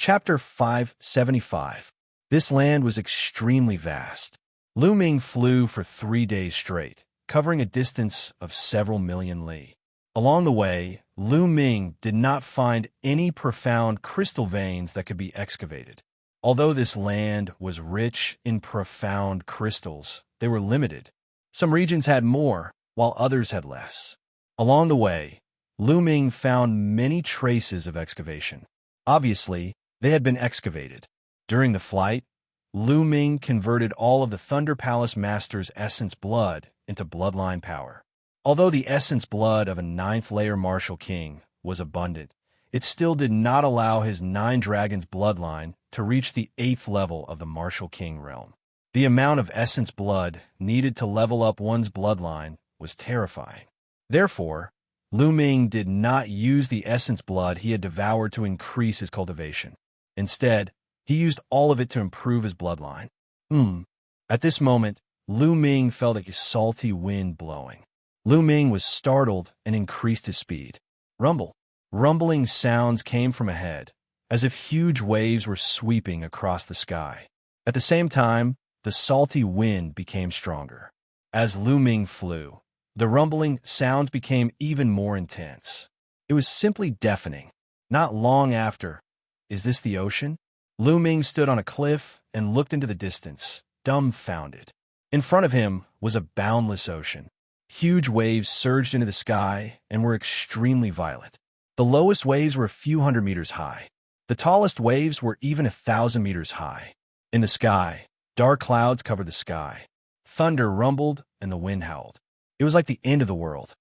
Chapter 575. This land was extremely vast. Lu Ming flew for 3 days straight, covering a distance of several million li. Along the way, Lu Ming did not find any profound crystal veins that could be excavated. Although this land was rich in profound crystals, they were limited. Some regions had more, while others had less. Along the way, Lu Ming found many traces of excavation. Obviously, they had been excavated. During the flight, Lu Ming converted all of the Thunder Palace Master's essence blood into bloodline power. Although the essence blood of a 9th-layer martial king was abundant, it still did not allow his 9 dragons bloodline to reach the 8th level of the martial king realm. The amount of essence blood needed to level up one's bloodline was terrifying. Therefore, Lu Ming did not use the essence blood he had devoured to increase his cultivation. Instead, he used all of it to improve his bloodline. At this moment, Lu Ming felt a salty wind blowing. Lu Ming was startled and increased his speed. Rumbling sounds came from ahead, as if huge waves were sweeping across the sky. At the same time, the salty wind became stronger. As Lu Ming flew, the rumbling sounds became even more intense. It was simply deafening. Not long after, "Is this the ocean?" Lu Ming stood on a cliff and looked into the distance, dumbfounded. In front of him was a boundless ocean. Huge waves surged into the sky and were extremely violent. The lowest waves were a few hundred meters high. The tallest waves were even 1,000 meters high. In the sky, dark clouds covered the sky. Thunder rumbled and the wind howled. It was like the end of the world.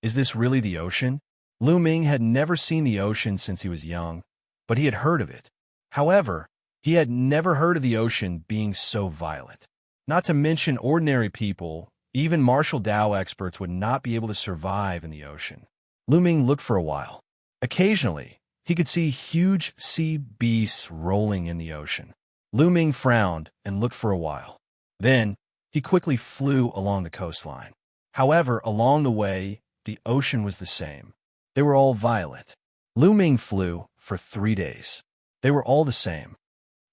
Is this really the ocean? Lu Ming had never seen the ocean since he was young, but he had heard of it. However, he had never heard of the ocean being so violent. Not to mention ordinary people, even martial Dao experts would not be able to survive in the ocean. Lu Ming looked for a while. Occasionally, he could see huge sea beasts rolling in the ocean. Lu Ming frowned and looked for a while. Then, he quickly flew along the coastline. However, along the way, the ocean was the same. They were all violent. Lu Ming flew for 3 days. They were all the same.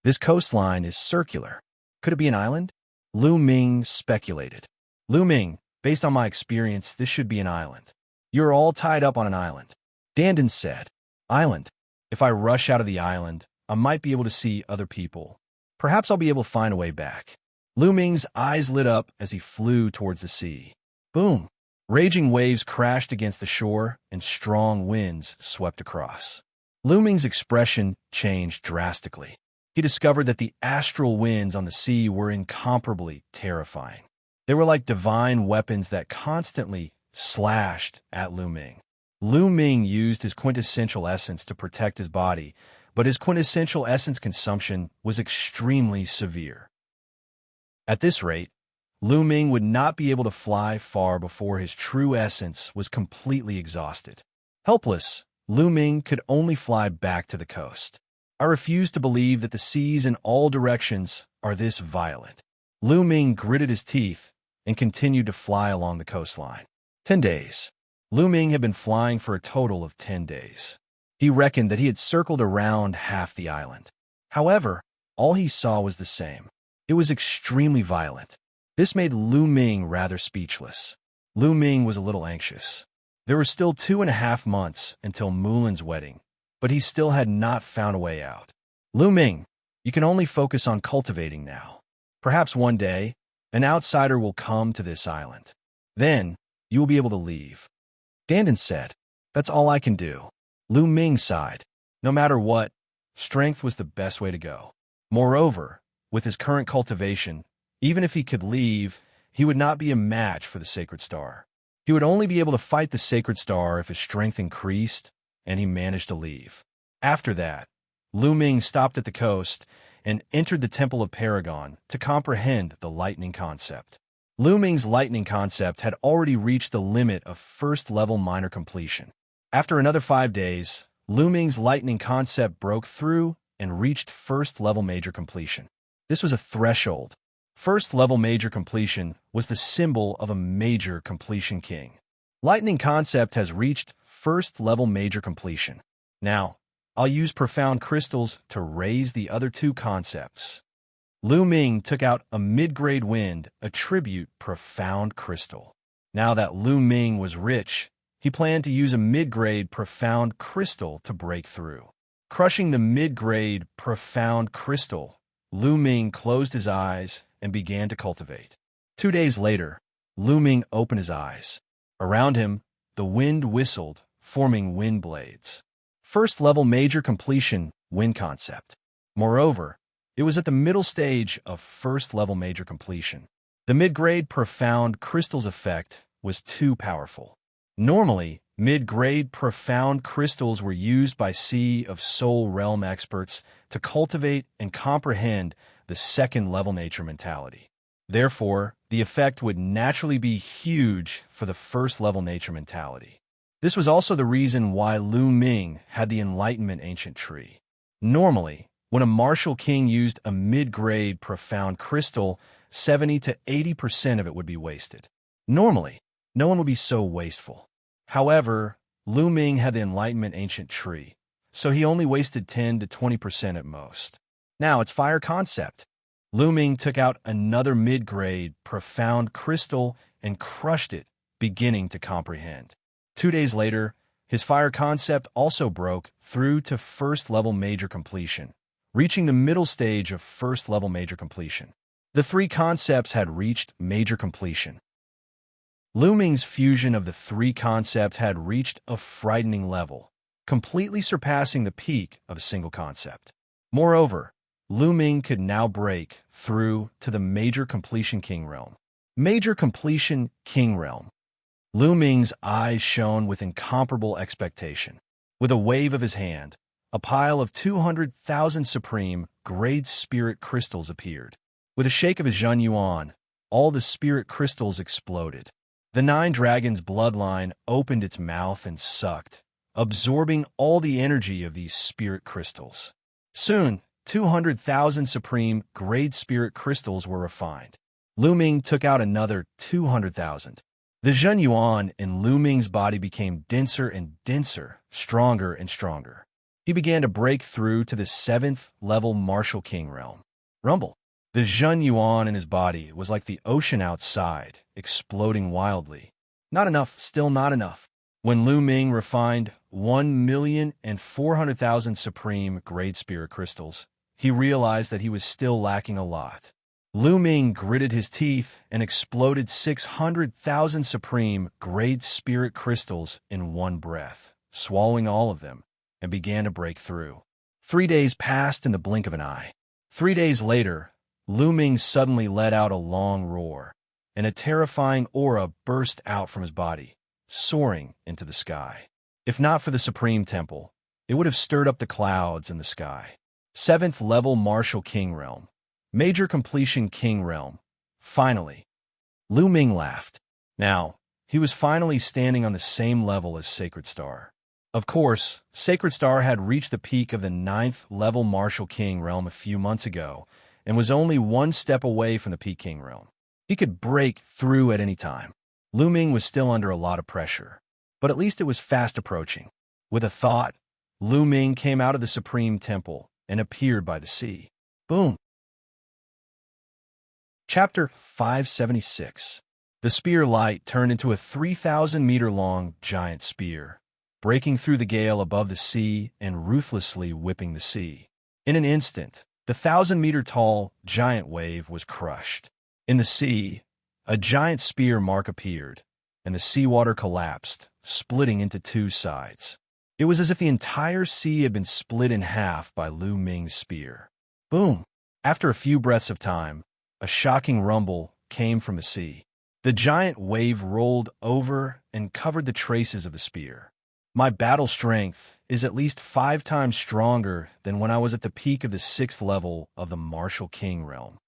This coastline is circular. Could it be an island? Lu Ming speculated. Lu Ming, based on my experience, this should be an island. You're all tied up on an island. Dandan said, "Island. If I rush out of the island, I might be able to see other people. Perhaps I'll be able to find a way back." Lu Ming's eyes lit up as he flew towards the sea. Boom! Raging waves crashed against the shore and strong winds swept across. Lu Ming's expression changed drastically. He discovered that the astral winds on the sea were incomparably terrifying. They were like divine weapons that constantly slashed at Lu Ming. Lu Ming used his quintessential essence to protect his body, but his quintessential essence consumption was extremely severe. At this rate, Lu Ming would not be able to fly far before his true essence was completely exhausted. Helpless, Lu Ming could only fly back to the coast. I refuse to believe that the seas in all directions are this violent. Lu Ming gritted his teeth and continued to fly along the coastline. 10 days. Lu Ming had been flying for a total of 10 days. He reckoned that he had circled around half the island. However, all he saw was the same. It was extremely violent. This made Lu Ming rather speechless. Lu Ming was a little anxious. There were still 2.5 months until Mulan's wedding, but he still had not found a way out. Lu Ming, you can only focus on cultivating now. Perhaps one day, an outsider will come to this island. Then, you will be able to leave. Dandan said, "That's all I can do." Lu Ming sighed. No matter what, strength was the best way to go. Moreover, with his current cultivation, even if he could leave, he would not be a match for the Sacred Star. He would only be able to fight the Sacred Star if his strength increased, and he managed to leave. After that, Lu Ming stopped at the coast and entered the Temple of Paragon to comprehend the lightning concept. Lu Ming's lightning concept had already reached the limit of first-level minor completion. After another 5 days, Lu Ming's lightning concept broke through and reached first-level major completion. This was a threshold. First-level major completion was the symbol of a major completion king. Lightning concept has reached first-level major completion. Now, I'll use profound crystals to raise the other two concepts. Lu Ming took out a mid-grade wind, a tribute profound crystal. Now that Lu Ming was rich, he planned to use a mid-grade profound crystal to break through. Crushing the mid-grade profound crystal, Lu Ming closed his eyes and began to cultivate. 2 days later, Lu Ming opened his eyes. Around him, the wind whistled, forming wind blades. First-level major completion wind concept. Moreover, it was at the middle stage of first-level major completion. The mid-grade profound crystals effect was too powerful. Normally, mid-grade profound crystals were used by Sea of Soul Realm experts to cultivate and comprehend the second-level nature mentality. Therefore, the effect would naturally be huge for the first-level nature mentality. This was also the reason why Lu Ming had the Enlightenment Ancient Tree. Normally, when a martial king used a mid-grade profound crystal, 70 to 80% of it would be wasted. Normally, no one would be so wasteful. However, Lu Ming had the Enlightenment Ancient Tree, so he only wasted 10 to 20% at most. Now it's fire concept. Lu Ming took out another mid-grade profound crystal and crushed it, beginning to comprehend. 2 days later, his fire concept also broke through to first-level major completion, reaching the middle stage of first-level major completion. The three concepts had reached major completion. Lu Ming's fusion of the three concepts had reached a frightening level, completely surpassing the peak of a single concept. Moreover, Lu Ming could now break through to the major completion king realm. Major completion king realm. Lu Ming's eyes shone with incomparable expectation. With a wave of his hand, a pile of 200,000 supreme grade spirit crystals appeared. With a shake of his Zhen Yuan, all the spirit crystals exploded. The 9 dragons' bloodline opened its mouth and sucked, absorbing all the energy of these spirit crystals. Soon, 200,000 supreme grade spirit crystals were refined. Lu Ming took out another 200,000. The Zhen Yuan in Lu Ming's body became denser and denser, stronger and stronger. He began to break through to the 7th-level martial king realm. Rumble. The Zhen Yuan in his body was like the ocean outside, exploding wildly. Not enough, still not enough. When Lu Ming refined 1,400,000 supreme grade spirit crystals, he realized that he was still lacking a lot. Lu Ming gritted his teeth and exploded 600,000 supreme grade spirit crystals in one breath, swallowing all of them, and began to break through. 3 days passed in the blink of an eye. 3 days later, Lu Ming suddenly let out a long roar, and a terrifying aura burst out from his body, soaring into the sky. If not for the Supreme Temple, it would have stirred up the clouds in the sky. 7th-level Martial King Realm. Major Completion King Realm. Finally. Lu Ming laughed. Now, he was finally standing on the same level as Sacred Star. Of course, Sacred Star had reached the peak of the 9th-level Martial King Realm a few months ago, and was only one step away from the Peak King Realm. He could break through at any time. Lu Ming was still under a lot of pressure, but at least it was fast approaching. With a thought, Lu Ming came out of the Supreme Temple and appeared by the sea. Boom! Chapter 576. The spear light turned into a 3,000-meter-long giant spear, breaking through the gale above the sea and ruthlessly whipping the sea. In an instant, the 1,000-meter-tall giant wave was crushed. In the sea, a giant spear mark appeared, and the seawater collapsed, splitting into 2 sides. It was as if the entire sea had been split in half by Lu Ming's spear. Boom! After a few breaths of time, a shocking rumble came from the sea. The giant wave rolled over and covered the traces of the spear. My battle strength is at least 5 times stronger than when I was at the peak of the 6th level of the Martial King Realm.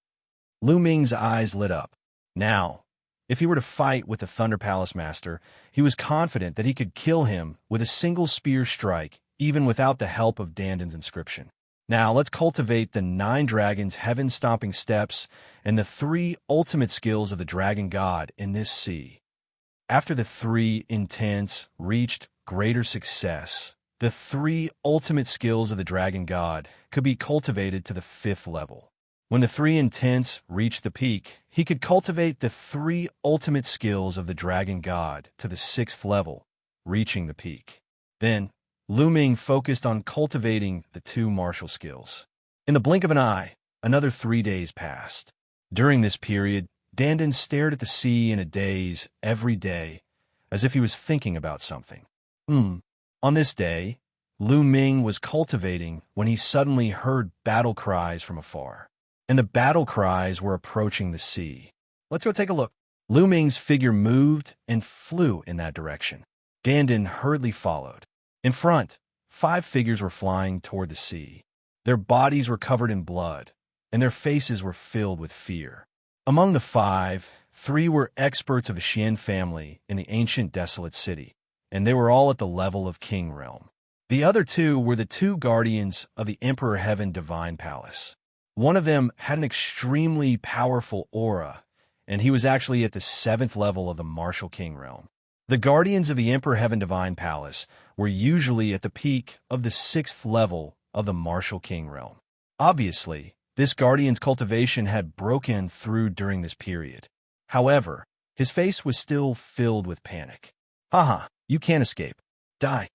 Lu Ming's eyes lit up. Now, if he were to fight with the Thunder Palace Master, he was confident that he could kill him with a single spear strike, even without the help of Dandan's inscription. Now, let's cultivate the 9 dragons' heaven-stomping steps and the 3 ultimate skills of the Dragon God in this sea. After the 3 intense reached greater success, the 3 ultimate skills of the dragon god could be cultivated to the 5th level. When the 3 intents reached the peak, he could cultivate the 3 ultimate skills of the dragon god to the 6th level, reaching the peak. Then, Lu Ming focused on cultivating the 2 martial skills. In the blink of an eye, another 3 days passed. During this period, Dandan stared at the sea in a daze every day, as if he was thinking about something. On this day, Lu Ming was cultivating when he suddenly heard battle cries from afar. And the battle cries were approaching the sea. Let's go take a look. Lu Ming's figure moved and flew in that direction. Dandan hurriedly followed. In front, 5 figures were flying toward the sea. Their bodies were covered in blood, and their faces were filled with fear. Among the 5, 3 were experts of the Xian family in the ancient desolate city, and they were all at the level of King Realm. The other 2 were the 2 guardians of the Emperor Heaven Divine Palace. One of them had an extremely powerful aura, and he was actually at the 7th level of the Martial King Realm. The guardians of the Emperor Heaven Divine Palace were usually at the peak of the 6th level of the Martial King Realm. Obviously, this guardian's cultivation had broken through during this period. However, his face was still filled with panic. Haha, you can't escape. Die.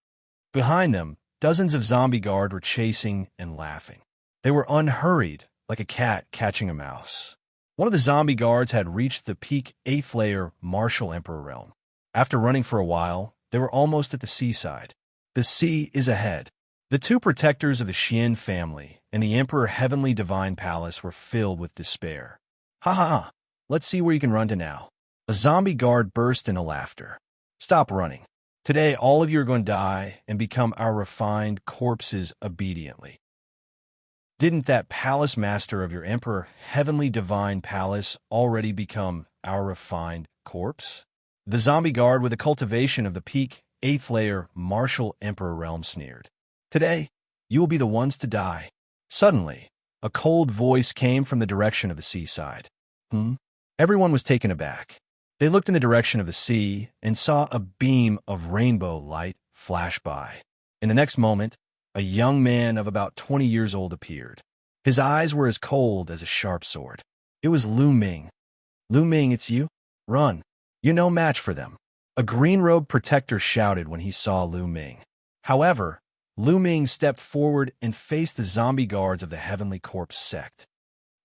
Behind them, dozens of zombie guard were chasing and laughing. They were unhurried, like a cat catching a mouse. One of the zombie guards had reached the peak 8th layer Martial Emperor Realm. After running for a while, they were almost at the seaside. The sea is ahead. The 2 protectors of the Xian family and the Emperor Heavenly Divine Palace were filled with despair. Ha ha ha, let's see where you can run to now. A zombie guard burst into laughter. Stop running. Today all of you are going to die and become our refined corpses obediently. Didn't that palace master of your Emperor Heavenly Divine Palace already become our refined corpse? The zombie guard with the cultivation of the peak 8th layer Martial Emperor Realm sneered. Today, you will be the ones to die. Suddenly, a cold voice came from the direction of the seaside. Everyone was taken aback. They looked in the direction of the sea and saw a beam of rainbow light flash by. In the next moment, a young man of about 20 years old appeared. His eyes were as cold as a sharp sword. It was Lu Ming. Lu Ming, it's you? Run. You're no match for them. A green-robed protector shouted when he saw Lu Ming. However, Lu Ming stepped forward and faced the zombie guards of the Heavenly Corpse sect.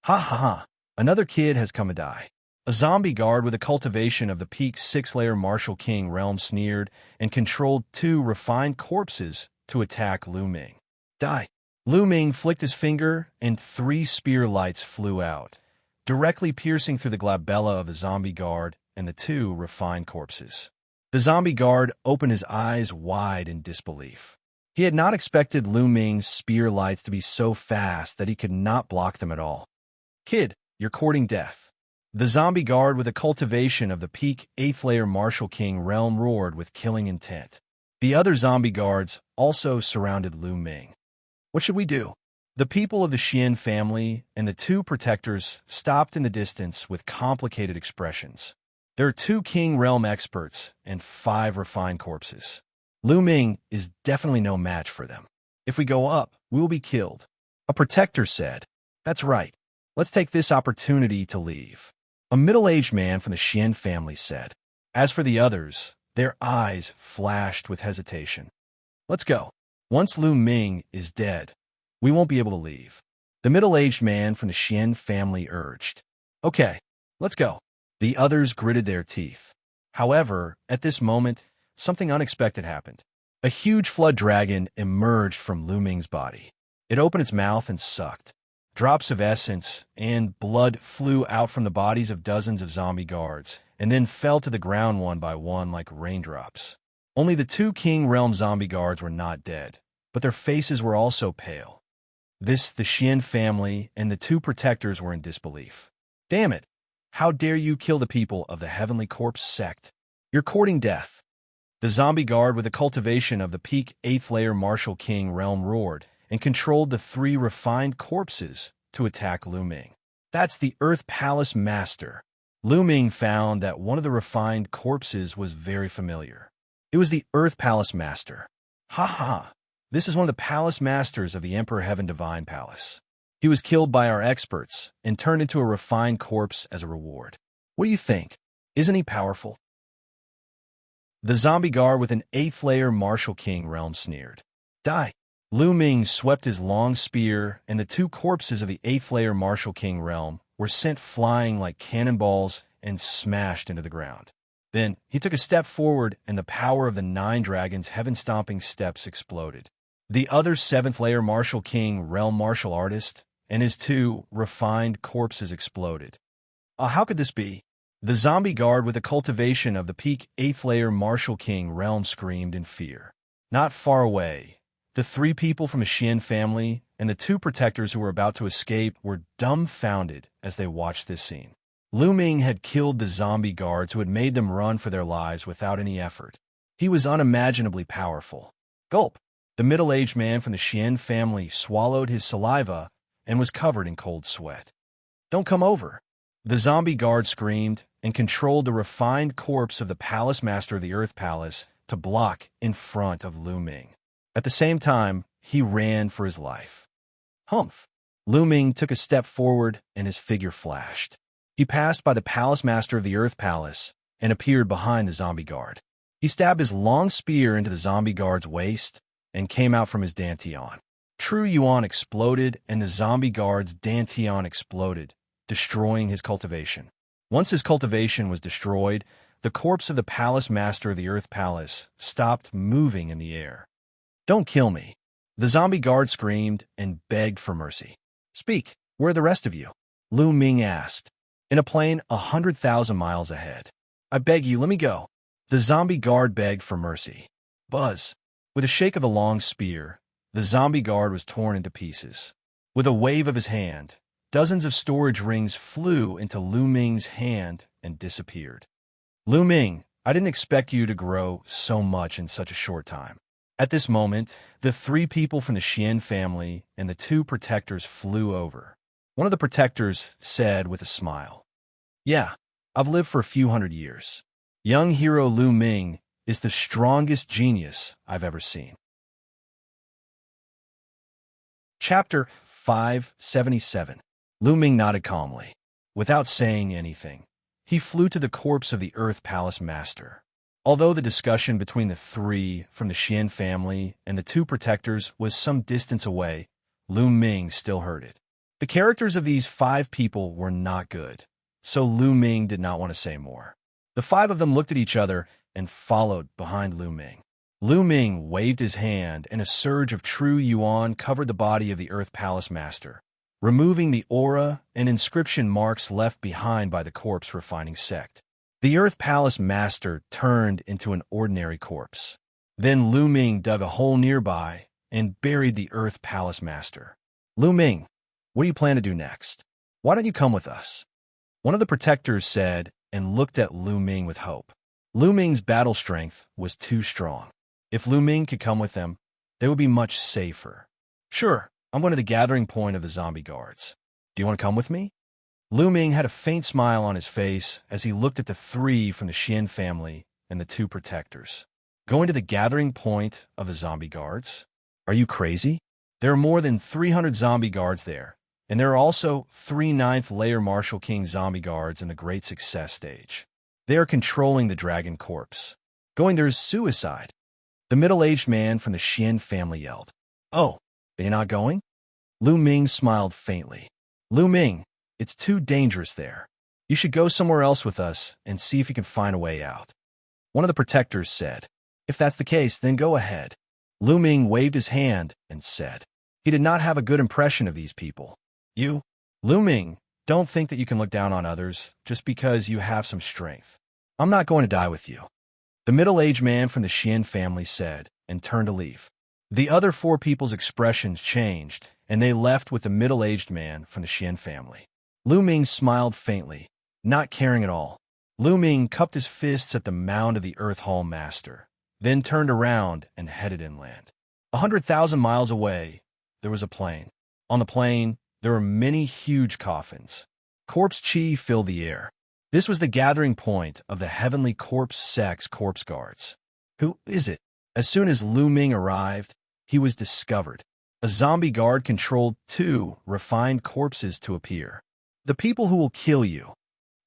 Ha ha ha, another kid has come to die. A zombie guard with a cultivation of the peak 6th layer Martial King Realm sneered and controlled 2 refined corpses to attack Lu Ming. Die. Lu Ming flicked his finger and 3 spear lights flew out, directly piercing through the glabella of the zombie guard and the 2 refined corpses. The zombie guard opened his eyes wide in disbelief. He had not expected Lu Ming's spear lights to be so fast that he could not block them at all. Kid, you're courting death. The zombie guard with a cultivation of the peak 8th layer Martial King Realm roared with killing intent. The other zombie guards also surrounded Lu Ming. What should we do? The people of the Xian family and the 2 protectors stopped in the distance with complicated expressions. There are 2 King Realm experts and 5 refined corpses. Lu Ming is definitely no match for them. If we go up, we will be killed. A protector said, That's right. Let's take this opportunity to leave. A middle-aged man from the Xian family said. As for the others, their eyes flashed with hesitation. Let's go. Once Lu Ming is dead, we won't be able to leave. The middle-aged man from the Xian family urged. Okay, let's go. The others gritted their teeth. However, at this moment, something unexpected happened. A huge flood dragon emerged from Lu Ming's body. It opened its mouth and sucked. Drops of essence and blood flew out from the bodies of dozens of zombie guards, and then fell to the ground one by one like raindrops. Only the 2 King Realm zombie guards were not dead, but their faces were also pale. The Xian family and the 2 protectors were in disbelief. Damn it! How dare you kill the people of the Heavenly Corpse sect? You're courting death. The zombie guard with the cultivation of the peak 8th layer Martial King Realm roared and controlled the 3 refined corpses to attack Lu Ming. That's the Earth Palace Master. Lu Ming found that one of the refined corpses was very familiar. It was the Earth Palace Master. Ha ha! This is one of the palace masters of the Emperor Heaven Divine Palace. He was killed by our experts and turned into a refined corpse as a reward. What do you think? Isn't he powerful? The zombie guard with an 8th-layer Martial King realm sneered. Die. Lu Ming swept his long spear, and the 2 corpses of the 8th-layer Martial King realm were sent flying like cannonballs and smashed into the ground. Then he took a step forward, and the power of the 9 dragons' heaven-stomping steps exploded. The other 7th-layer Martial King realm martial artist and his 2 refined corpses exploded. How could this be? The zombie guard with the cultivation of the peak 8th-layer Martial King realm screamed in fear. Not far away, the 3 people from the Xian family and the 2 protectors who were about to escape were dumbfounded as they watched this scene. Lu Ming had killed the zombie guards who had made them run for their lives without any effort. He was unimaginably powerful. Gulp! The middle-aged man from the Xian family swallowed his saliva and was covered in cold sweat. Don't come over! The zombie guard screamed and controlled the refined corpse of the palace master of the Earth Palace to block in front of Lu Ming. At the same time, he ran for his life. Humph! Lu Ming took a step forward and his figure flashed. He passed by the palace master of the Earth Palace and appeared behind the zombie guard. He stabbed his long spear into the zombie guard's waist and came out from his dantian. True Yuan exploded and the zombie guard's dantian exploded, destroying his cultivation. Once his cultivation was destroyed, the corpse of the palace master of the Earth Palace stopped moving in the air. Don't kill me. The zombie guard screamed and begged for mercy. Speak, where are the rest of you? Lu Ming asked. In a plane 100,000 miles ahead. I beg you, let me go. The zombie guard begged for mercy. Buzz. With a shake of the long spear, the zombie guard was torn into pieces. With a wave of his hand, dozens of storage rings flew into Lu Ming's hand and disappeared. Lu Ming, I didn't expect you to grow so much in such a short time. At this moment, the 3 people from the Xian family and the 2 protectors flew over. One of the protectors said with a smile, Yeah, I've lived for a few hundred years. Young hero Lu Ming is the strongest genius I've ever seen. Chapter 577. Lu Ming nodded calmly. Without saying anything, he flew to the corpse of the Earth Palace Master. Although the discussion between the 3 from the Xian family and the 2 protectors was some distance away, Lu Ming still heard it. The characters of these 5 people were not good, so Lu Ming did not want to say more. The 5 of them looked at each other and followed behind Lu Ming. Lu Ming waved his hand and a surge of true yuan covered the body of the Earth Palace Master, removing the aura and inscription marks left behind by the corpse refining sect. The Earth Palace Master turned into an ordinary corpse. Then Lu Ming dug a hole nearby and buried the Earth Palace Master. Lu Ming, what do you plan to do next? Why don't you come with us? One of the protectors said and looked at Lu Ming with hope. Lu Ming's battle strength was too strong. If Lu Ming could come with them, they would be much safer. Sure, I'm going to the gathering point of the zombie guards. Do you want to come with me? Lu Ming had a faint smile on his face as he looked at the 3 from the Xian family and the 2 protectors. Going to the gathering point of the zombie guards? Are you crazy? There are more than 300 zombie guards there, and there are also 3 9th-layer Martial King zombie guards in the Great Success stage. They are controlling the Dragon Corpse. Going there is suicide. The middle-aged man from the Xian family yelled. Oh, are you not going? Lu Ming smiled faintly. Lu Ming, it's too dangerous there. You should go somewhere else with us and see if you can find a way out. One of the protectors said. If that's the case, then go ahead. Lu Ming waved his hand and said. He did not have a good impression of these people. You, Lu Ming, don't think that you can look down on others just because you have some strength. I'm not going to die with you. The middle-aged man from the Xian family said and turned to leave. The other 4 people's expressions changed, and they left with the middle-aged man from the Xian family. Lu Ming smiled faintly, not caring at all. Lu Ming cupped his fists at the mound of the Earth Hall Master, then turned around and headed inland. 100,000 miles away, there was a plain. On the plain, there were many huge coffins. Corpse chi filled the air. This was the gathering point of the Heavenly Corpse Sect's corpse guards. Who is it? As soon as Lu Ming arrived, he was discovered. A zombie guard controlled 2 refined corpses to appear. "The people who will kill you."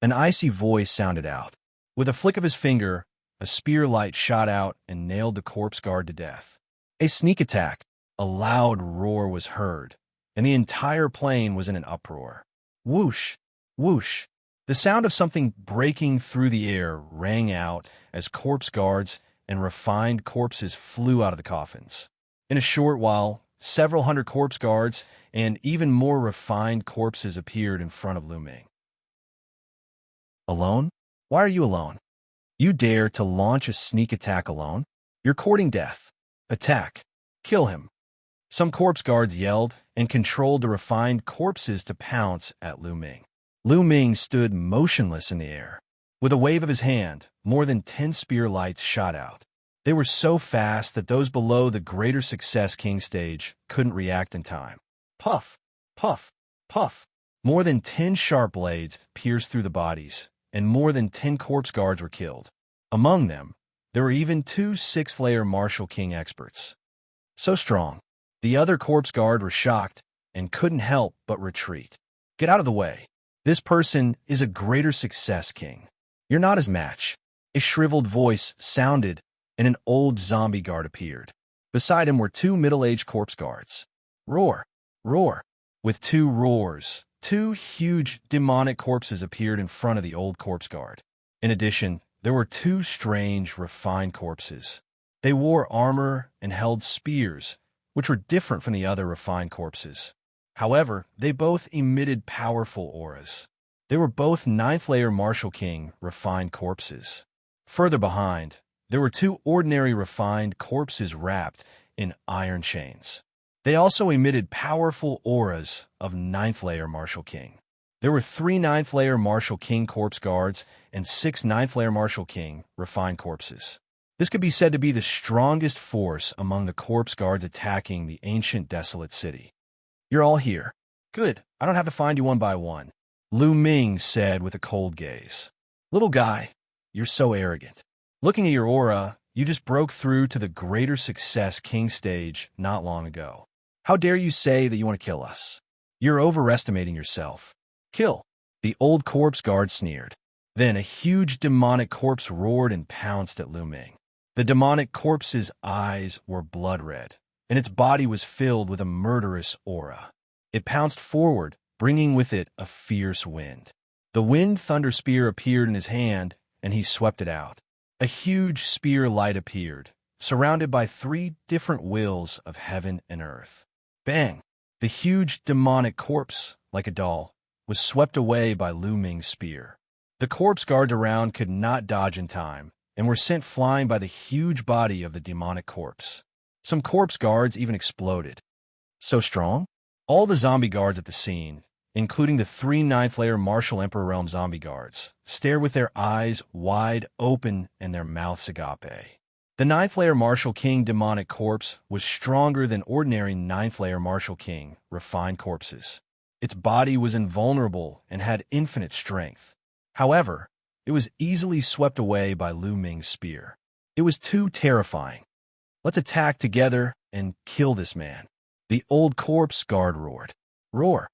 An icy voice sounded out. With a flick of his finger, a spear light shot out and nailed the corpse guard to death. A sneak attack. A loud roar was heard, and the entire plane was in an uproar. Whoosh! Whoosh! The sound of something breaking through the air rang out as corpse guards and refined corpses flew out of the coffins. In a short while, several hundred corpse guards and even more refined corpses appeared in front of Lu Ming. "Alone? Why are you alone? You dare to launch a sneak attack alone? You're courting death. Attack. Kill him." Some corpse guards yelled and controlled the refined corpses to pounce at Lu Ming. Lu Ming stood motionless in the air. With a wave of his hand, more than 10 spear lights shot out. They were so fast that those below the Greater Success King stage couldn't react in time. Puff! Puff! Puff! More than 10 sharp blades pierced through the bodies, and more than 10 corpse guards were killed. Among them, there were even 2 6th-layer Martial King experts. So strong. The other corpse guard were shocked and couldn't help but retreat. "Get out of the way. This person is a Greater Success King. You're not his match." A shriveled voice sounded, and an old zombie guard appeared. Beside him were 2 middle-aged corpse guards. Roar! Roar! With 2 roars, 2 huge demonic corpses appeared in front of the old corpse guard. In addition, there were 2 strange, refined corpses. They wore armor and held spears, which were different from the other refined corpses. However, they both emitted powerful auras. They were both 9th-layer Martial King refined corpses. Further behind, there were 2 ordinary refined corpses wrapped in iron chains. They also emitted powerful auras of 9th-layer Martial King. There were 3 9th-layer Martial King corpse guards and 6 9th-layer Martial King refined corpses. This could be said to be the strongest force among the corpse guards attacking the ancient desolate city. "You're all here. Good, I don't have to find you one by one," Lu Ming said with a cold gaze. "Little guy, you're so arrogant. Looking at your aura, you just broke through to the Greater Success King stage not long ago. How dare you say that you want to kill us? You're overestimating yourself. Kill." The old corpse guard sneered. Then a huge demonic corpse roared and pounced at Lu Ming. The demonic corpse's eyes were blood red, and its body was filled with a murderous aura. It pounced forward, bringing with it a fierce wind. The wind thunder spear appeared in his hand, and he swept it out. A huge spear light appeared, surrounded by 3 different wills of heaven and earth. Bang! The huge demonic corpse, like a doll, was swept away by Lu Ming's spear. The corpse guards around could not dodge in time, and were sent flying by the huge body of the demonic corpse. Some corpse guards even exploded. So strong? All the zombie guards at the scene, including the 3 9th-layer Martial Emperor Realm zombie guards, stared with their eyes wide open and their mouths agape. The 9th-layer Martial King demonic corpse was stronger than ordinary 9th-layer Martial King refined corpses. Its body was invulnerable and had infinite strength. However, it was easily swept away by Lu Ming's spear. It was too terrifying. "Let's attack together and kill this man," the old corpse guard roared. Roar!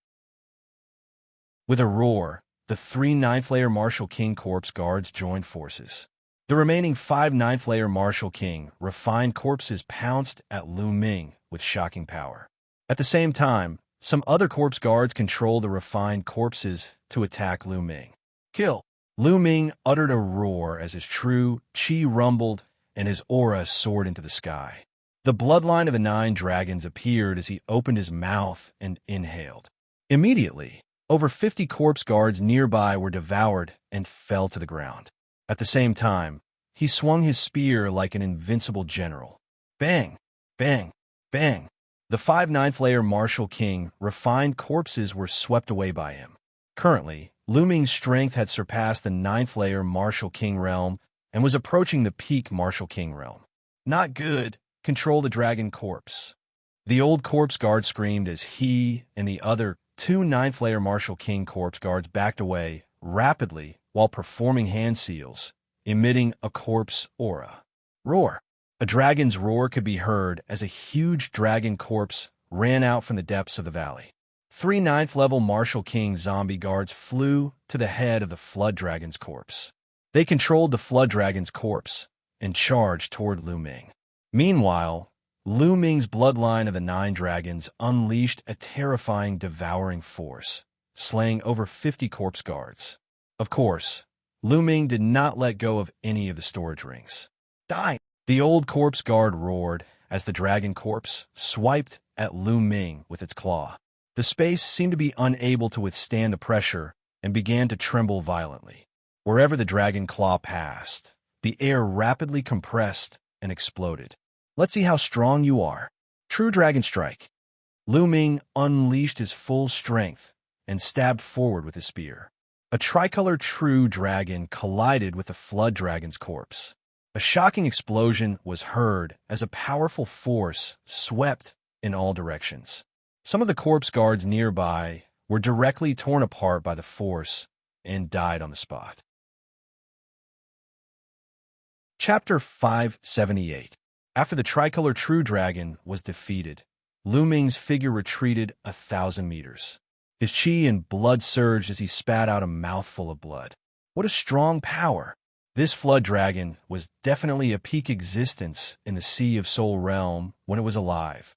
With a roar, the 3 9th-layer Martial King corpse guards joined forces. The remaining 5 9th-layer Martial King refined corpses pounced at Lu Ming with shocking power. At the same time, some other corpse guards controlled the refined corpses to attack Lu Ming. "Kill!" Lu Ming uttered a roar as his true chi rumbled and his aura soared into the sky. The bloodline of the 9 dragons appeared as he opened his mouth and inhaled. Immediately, over 50 corpse guards nearby were devoured and fell to the ground. At the same time, he swung his spear like an invincible general. Bang! Bang! Bang! The 5 9th-layer Martial King refined corpses were swept away by him. Currently, Lu Ming's strength had surpassed the 9th-layer Martial King realm and was approaching the peak Martial King realm. "Not good. Control the dragon corpse." The old corpse guard screamed as he and the other 2 9th-layer Martial King corpse guards backed away rapidly while performing hand seals, emitting a corpse aura. Roar! A dragon's roar could be heard as a huge dragon corpse ran out from the depths of the valley. 3 ninth-level Martial King zombie guards flew to the head of the Flood Dragon's corpse. They controlled the Flood Dragon's corpse and charged toward Lu Ming. Meanwhile, Lu Ming's bloodline of the 9 dragons unleashed a terrifying devouring force, slaying over 50 corpse guards. Of course, Lu Ming did not let go of any of the storage rings. Die! The old corpse guard roared as the dragon corpse swiped at Lu Ming with its claw. The space seemed to be unable to withstand the pressure and began to tremble violently. Wherever the dragon claw passed, the air rapidly compressed and exploded. Let's see how strong you are. True Dragon Strike. Lu Ming unleashed his full strength and stabbed forward with his spear. A tricolor true dragon collided with the Flood Dragon's corpse. A shocking explosion was heard as a powerful force swept in all directions. Some of the corpse guards nearby were directly torn apart by the force and died on the spot. Chapter 578. After the tricolor true dragon was defeated, Lu Ming's figure retreated 1,000 meters. His chi and blood surged as he spat out a mouthful of blood. What a strong power! This Flood Dragon was definitely a peak existence in the Sea of Soul realm when it was alive.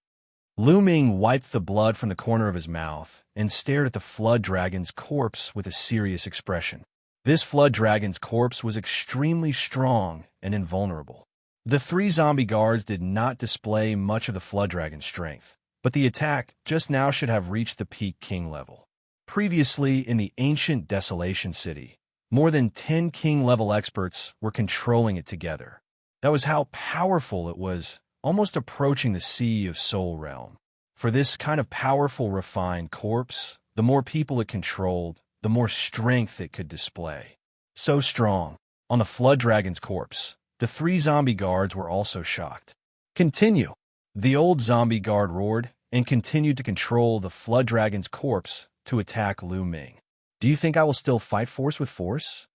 Lu Ming wiped the blood from the corner of his mouth and stared at the Flood Dragon's corpse with a serious expression. This Flood Dragon's corpse was extremely strong and invulnerable. The 3 zombie guards did not display much of the Flood Dragon's strength, but the attack just now should have reached the peak king level. Previously, in the ancient Desolation City, more than 10 king-level experts were controlling it together. That was how powerful it was, almost approaching the Sea of Soul realm. For this kind of powerful, refined corpse, the more people it controlled, the more strength it could display. So strong. On the Flood Dragon's corpse, the 3 zombie guards were also shocked. Continue. The old zombie guard roared and continued to control the Flood Dragon's corpse to attack Lu Ming. Do you think I will still fight force with force?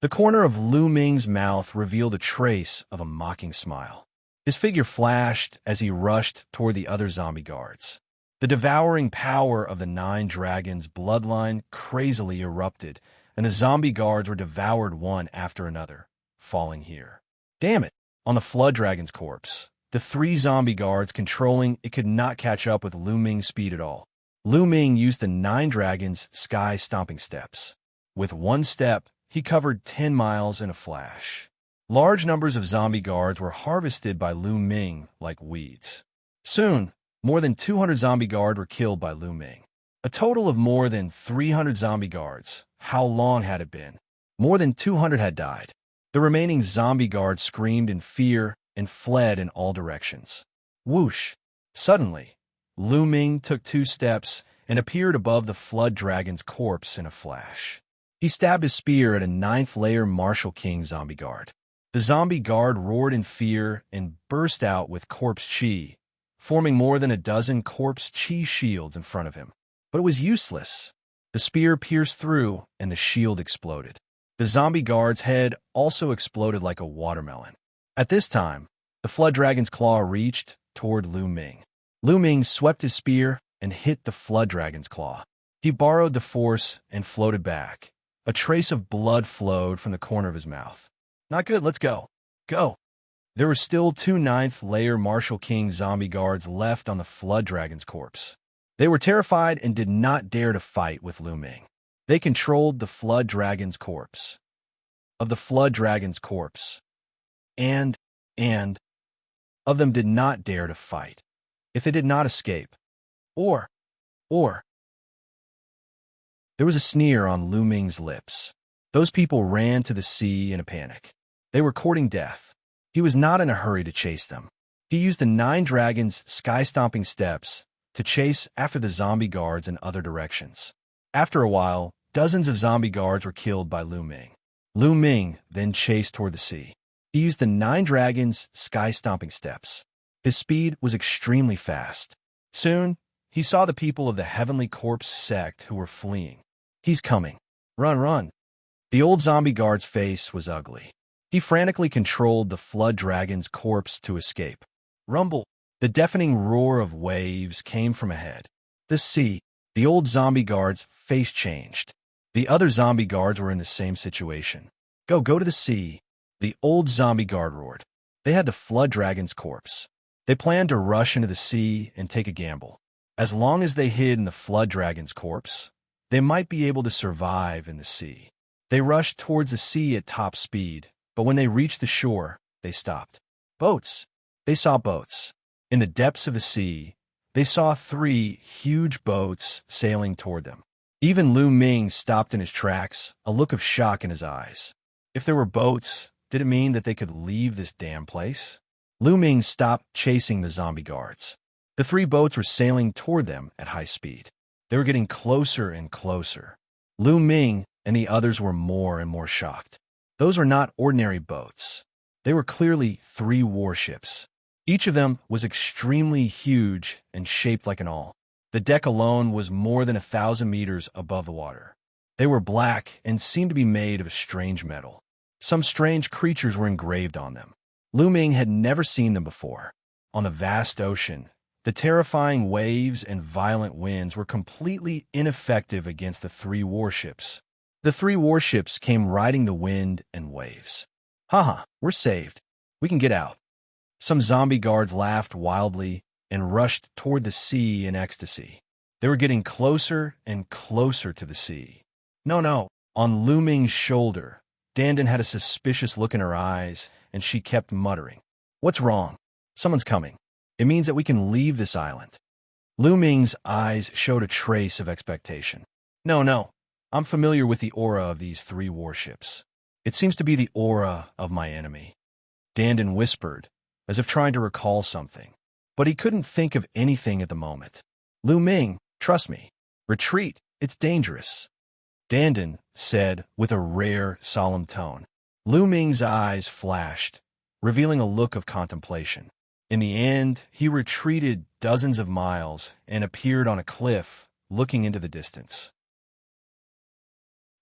The corner of Lu Ming's mouth revealed a trace of a mocking smile. His figure flashed as he rushed toward the other zombie guards. The devouring power of the 9 dragons' bloodline crazily erupted, and the zombie guards were devoured one after another, falling here. Damn it! On the Flood Dragon's corpse, the 3 zombie guards controlling it could not catch up with Lu Ming's speed at all. Lu Ming used the 9 dragons' sky-stomping steps. With one step, he covered 10 miles in a flash. Large numbers of zombie guards were harvested by Lu Ming like weeds. Soon, more than 200 zombie guards were killed by Lu Ming. A total of more than 300 zombie guards. How long had it been? More than 200 had died. The remaining zombie guards screamed in fear and fled in all directions. Whoosh! Suddenly, Lu Ming took 2 steps and appeared above the Flood Dragon's corpse in a flash. He stabbed his spear at a 9th-layer Martial King zombie guard. The zombie guard roared in fear and burst out with corpse chi, forming more than a dozen corpse chi shields in front of him. But it was useless. The spear pierced through and the shield exploded. The zombie guard's head also exploded like a watermelon. At this time, the Flood Dragon's claw reached toward Lu Ming. Lu Ming swept his spear and hit the Flood Dragon's claw. He borrowed the force and floated back. A trace of blood flowed from the corner of his mouth. Not good, let's go. Go. There were still 2 9th-layer Martial King zombie guards left on the Flood Dragon's corpse. They were terrified and did not dare to fight with Lu Ming. They controlled the Flood Dragon's corpse. Of the Flood Dragon's corpse. And of them did not dare to fight. If they did not escape. Or. There was a sneer on Lu Ming's lips. Those people ran to the sea in a panic. They were courting death. He was not in a hurry to chase them. He used the 9 dragons' sky-stomping steps to chase after the zombie guards in other directions. After a while, dozens of zombie guards were killed by Lu Ming. Lu Ming then chased toward the sea. He used the 9 dragons' sky-stomping steps. His speed was extremely fast. Soon, he saw the people of the Heavenly Corpse sect who were fleeing. He's coming. Run, run. The old zombie guard's face was ugly. He frantically controlled the flood dragon's corpse to escape. Rumble! The deafening roar of waves came from ahead. The sea. The old zombie guard's face changed. The other zombie guards were in the same situation. Go to the sea. The old zombie guard roared. They had the flood dragon's corpse. They planned to rush into the sea and take a gamble. As long as they hid in the flood dragon's corpse, they might be able to survive in the sea. They rushed towards the sea at top speed, but when they reached the shore, they stopped. Boats. They saw boats. In the depths of the sea, they saw 3 huge boats sailing toward them. Even Lu Ming stopped in his tracks, a look of shock in his eyes. If there were boats, did it mean that they could leave this damn place? Lu Ming stopped chasing the zombie guards. The 3 boats were sailing toward them at high speed. They were getting closer and closer. Lu Ming and the others were more and more shocked. Those were not ordinary boats. They were clearly 3 warships. Each of them was extremely huge and shaped like an awl. The deck alone was more than 1,000 meters above the water. They were black and seemed to be made of a strange metal. Some strange creatures were engraved on them. Lu Ming had never seen them before. On the vast ocean, the terrifying waves and violent winds were completely ineffective against the 3 warships. The 3 warships came riding the wind and waves. Haha, we're saved. We can get out. Some zombie guards laughed wildly and rushed toward the sea in ecstasy. They were getting closer and closer to the sea. No. On Lu Ming's shoulder, Dandan had a suspicious look in her eyes, and she kept muttering. What's wrong? Someone's coming. It means that we can leave this island. Lu Ming's eyes showed a trace of expectation. No. I'm familiar with the aura of these 3 warships. It seems to be the aura of my enemy. Dandan whispered, as if trying to recall something. But he couldn't think of anything at the moment. Lu Ming, trust me. Retreat. It's dangerous. Dandan said with a rare, solemn tone. Lu Ming's eyes flashed, revealing a look of contemplation. In the end, he retreated dozens of miles and appeared on a cliff, looking into the distance.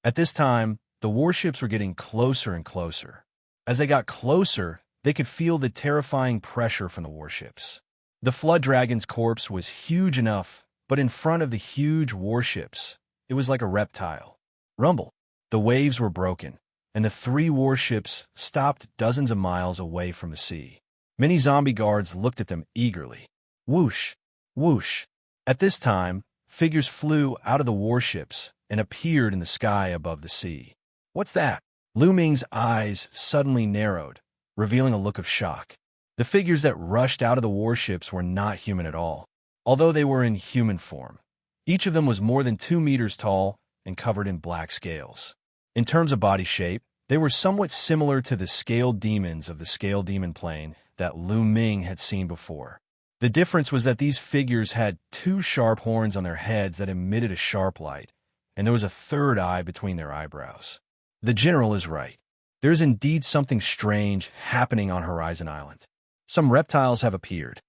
At this time, the warships were getting closer and closer. As they got closer, they could feel the terrifying pressure from the warships. The flood dragon's corpse was huge enough, but in front of the huge warships, it was like a reptile. Rumble. The waves were broken, and the 3 warships stopped dozens of miles away from the sea. Many zombie guards looked at them eagerly. Whoosh, whoosh. At this time, figures flew out of the warships and appeared in the sky above the sea. What's that? Lu Ming's eyes suddenly narrowed, revealing a look of shock. The figures that rushed out of the warships were not human at all, although they were in human form. Each of them was more than 2 meters tall and covered in black scales. In terms of body shape, they were somewhat similar to the scaled demons of the scaled demon plane that Lu Ming had seen before. The difference was that these figures had 2 sharp horns on their heads that emitted a sharp light, and there was a 3rd eye between their eyebrows. The general is right. There is indeed something strange happening on Horizon Island. Some reptiles have appeared.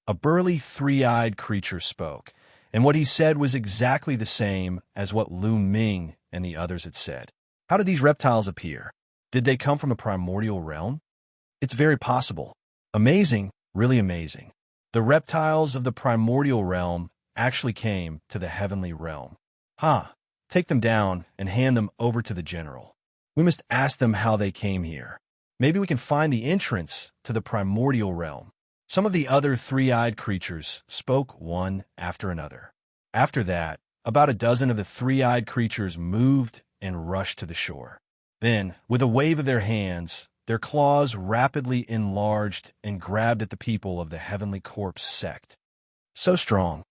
A burly 3-eyed creature spoke, and what he said was exactly the same as what Lu Ming and the others had said. How did these reptiles appear? Did they come from a primordial realm? It's very possible. Amazing, really amazing. The reptiles of the primordial realm actually came to the heavenly realm. Take them down and hand them over to the general. We must ask them how they came here. Maybe we can find the entrance to the primordial realm. Some of the other 3-eyed creatures spoke one after another. After that, about a dozen of the 3-eyed creatures moved and rushed to the shore. Then, with a wave of their hands, their claws rapidly enlarged and grabbed at the people of the Heavenly Corpse sect. So strong.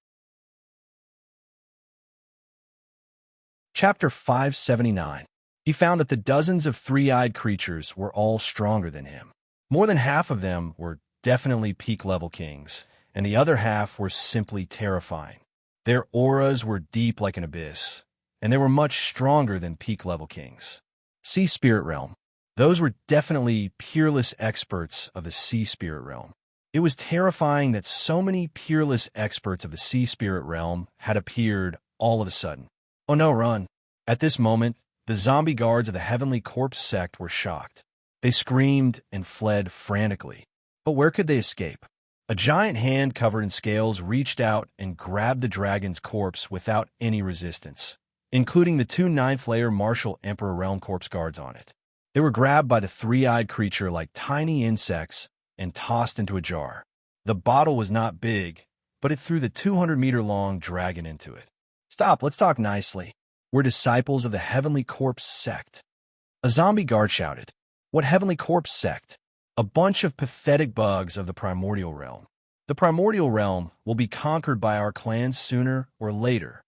Chapter 579. He found that the dozens of 3-eyed creatures were all stronger than him. More than half of them were definitely peak-level kings, and the other half were simply terrifying. Their auras were deep like an abyss, and they were much stronger than peak-level kings. Sea Spirit Realm. Those were definitely peerless experts of the Sea Spirit Realm. It was terrifying that so many peerless experts of the Sea Spirit Realm had appeared all of a sudden. Oh no, run. At this moment, the zombie guards of the Heavenly Corpse sect were shocked. They screamed and fled frantically. But where could they escape? A giant hand covered in scales reached out and grabbed the dragon's corpse without any resistance, including the two ninth-layer Martial Emperor Realm Corpse guards on it. They were grabbed by the three-eyed creature like tiny insects and tossed into a jar. The bottle was not big, but it threw the 200-meter-long dragon into it. Stop, let's talk nicely. We're disciples of the Heavenly Corpse sect. A zombie guard shouted. What Heavenly Corpse sect? A bunch of pathetic bugs of the Primordial Realm. The Primordial Realm will be conquered by our clans sooner or later.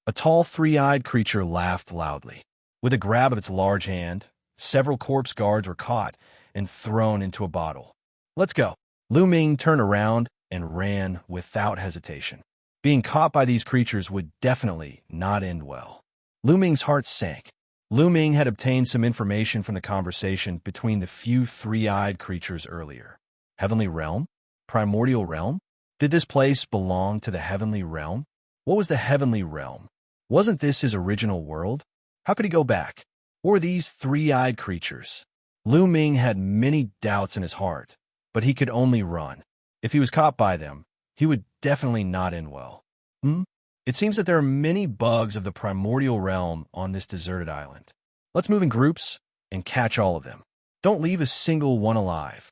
A tall, three-eyed creature laughed loudly. With a grab of its large hand, several corpse guards were caught and thrown into a bottle. Let's go. Lu Ming turned around and ran without hesitation. Being caught by these creatures would definitely not end well. Lu Ming's heart sank. Lu Ming had obtained some information from the conversation between the few three-eyed creatures earlier. Heavenly Realm? Primordial Realm? Did this place belong to the Heavenly Realm? What was the Heavenly Realm? Wasn't this his original world? How could he go back? What were these three-eyed creatures? Lu Ming had many doubts in his heart, but he could only run. If he was caught by them, he would definitely not end well. It seems that there are many bugs of the Primordial Realm on this deserted island. Let's move in groups and catch all of them. Don't leave a single one alive.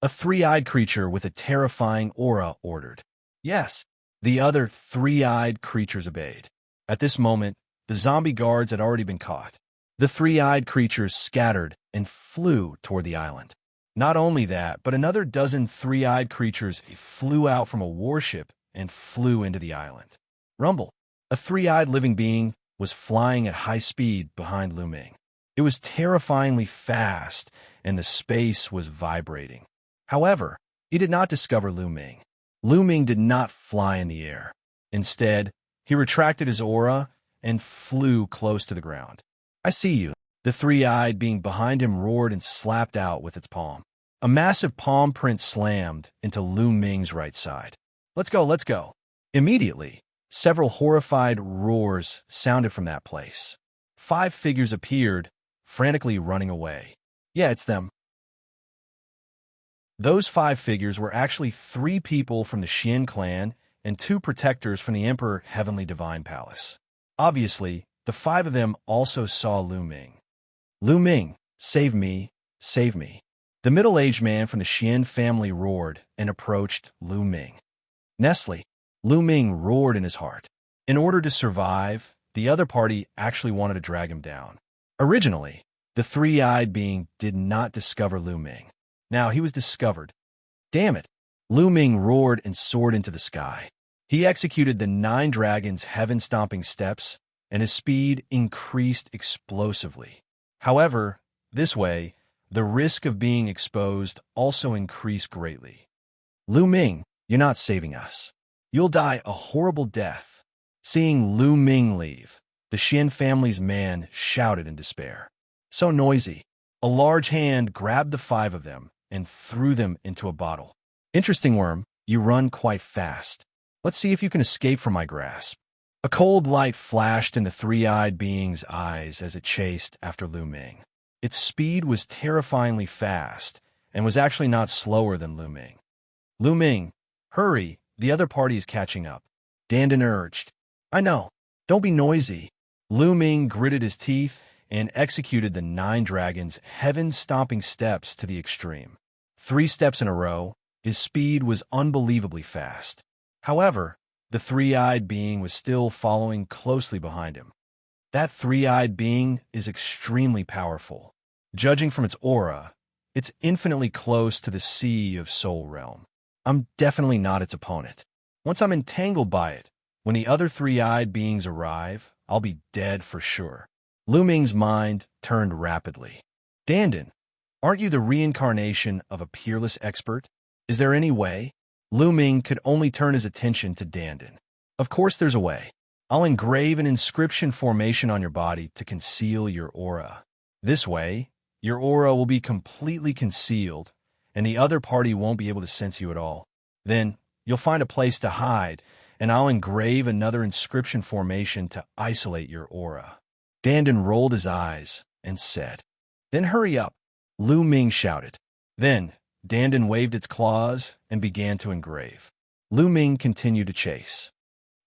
A three-eyed creature with a terrifying aura ordered. Yes, the other three-eyed creatures obeyed. At this moment, the zombie guards had already been caught. The three-eyed creatures scattered and flew toward the island. Not only that, but another dozen three-eyed creatures flew out from a warship and flew into the island. Rumble, a three-eyed living being, was flying at high speed behind Lu Ming. It was terrifyingly fast, and the space was vibrating. However, he did not discover Lu Ming. Lu Ming did not fly in the air. Instead, he retracted his aura and flew close to the ground. I see you. The three-eyed being behind him roared and slapped out with its palm. A massive palm print slammed into Lu Ming's right side. Let's go, let's go. Immediately, several horrified roars sounded from that place. 5 figures appeared, frantically running away. Yeah, it's them. Those 5 figures were actually 3 people from the Xian clan and 2 protectors from the Emperor Heavenly Divine Palace. Obviously, the 5 of them also saw Lu Ming. Lu Ming, save me, save me. The middle-aged man from the Xian family roared and approached Lu Ming. Nestle, Lu Ming roared in his heart. In order to survive, the other party actually wanted to drag him down. Originally, the three-eyed being did not discover Lu Ming. Now he was discovered. Damn it! Lu Ming roared and soared into the sky. He executed the 9 dragons' heaven-stomping steps, and his speed increased explosively. However, this way, the risk of being exposed also increased greatly. Lu Ming, you're not saving us. You'll die a horrible death. Seeing Lu Ming leave, the Xian family's man shouted in despair. So noisy. A large hand grabbed the 5 of them and threw them into a bottle. Interesting, worm, you run quite fast. Let's see if you can escape from my grasp. A cold light flashed in the three-eyed being's eyes as it chased after Lu Ming. Its speed was terrifyingly fast and was actually not slower than Lu Ming. Lu Ming, hurry, the other party is catching up. Dandin urged. I know, don't be noisy. Lu Ming gritted his teeth and executed the 9 dragons' heaven-stomping steps to the extreme. 3 steps in a row, his speed was unbelievably fast. However, the three-eyed being was still following closely behind him. That three-eyed being is extremely powerful. Judging from its aura, it's infinitely close to the Sea of Soul Realm. I'm definitely not its opponent. Once I'm entangled by it, when the other three-eyed beings arrive, I'll be dead for sure. Lu Ming's mind turned rapidly. Dandin, aren't you the reincarnation of a peerless expert? Is there any way? Lu Ming could only turn his attention to Dandin. Of course there's a way. I'll engrave an inscription formation on your body to conceal your aura. This way, your aura will be completely concealed, and the other party won't be able to sense you at all. Then, you'll find a place to hide, and I'll engrave another inscription formation to isolate your aura. Dandin rolled his eyes and said, Then hurry up. Lu Ming shouted. Then, Dandan waved its claws and began to engrave. Lu Ming continued to chase.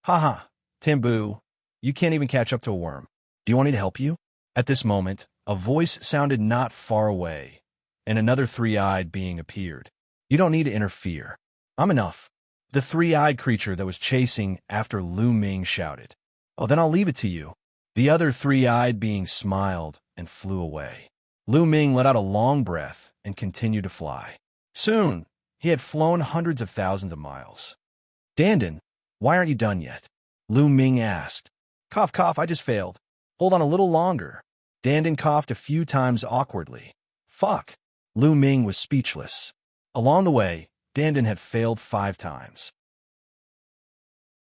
Haha, Tambu, you can't even catch up to a worm. Do you want me to help you? At this moment, a voice sounded not far away, and another three-eyed being appeared. You don't need to interfere. I'm enough. The three-eyed creature that was chasing after Lu Ming shouted. Oh, then I'll leave it to you. The other three-eyed being smiled and flew away. Lu Ming let out a long breath and continued to fly. Soon, he had flown hundreds of thousands of miles. Dandan, why aren't you done yet? Lu Ming asked. Cough, cough, I just failed. Hold on a little longer. Dandan coughed a few times awkwardly. Fuck. Lu Ming was speechless. Along the way, Dandan had failed 5 times.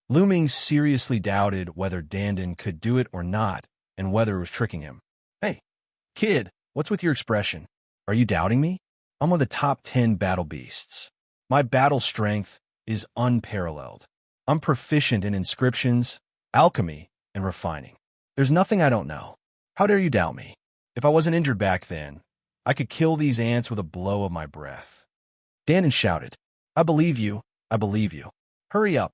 Lu Ming seriously doubted whether Dandan could do it or not, and whether it was tricking him. Hey, kid, what's with your expression? Are you doubting me? I'm one of the top 10 battle beasts. My battle strength is unparalleled. I'm proficient in inscriptions, alchemy, and refining. There's nothing I don't know. How dare you doubt me? If I wasn't injured back then, I could kill these ants with a blow of my breath. Dandan shouted, I believe you, I believe you. Hurry up.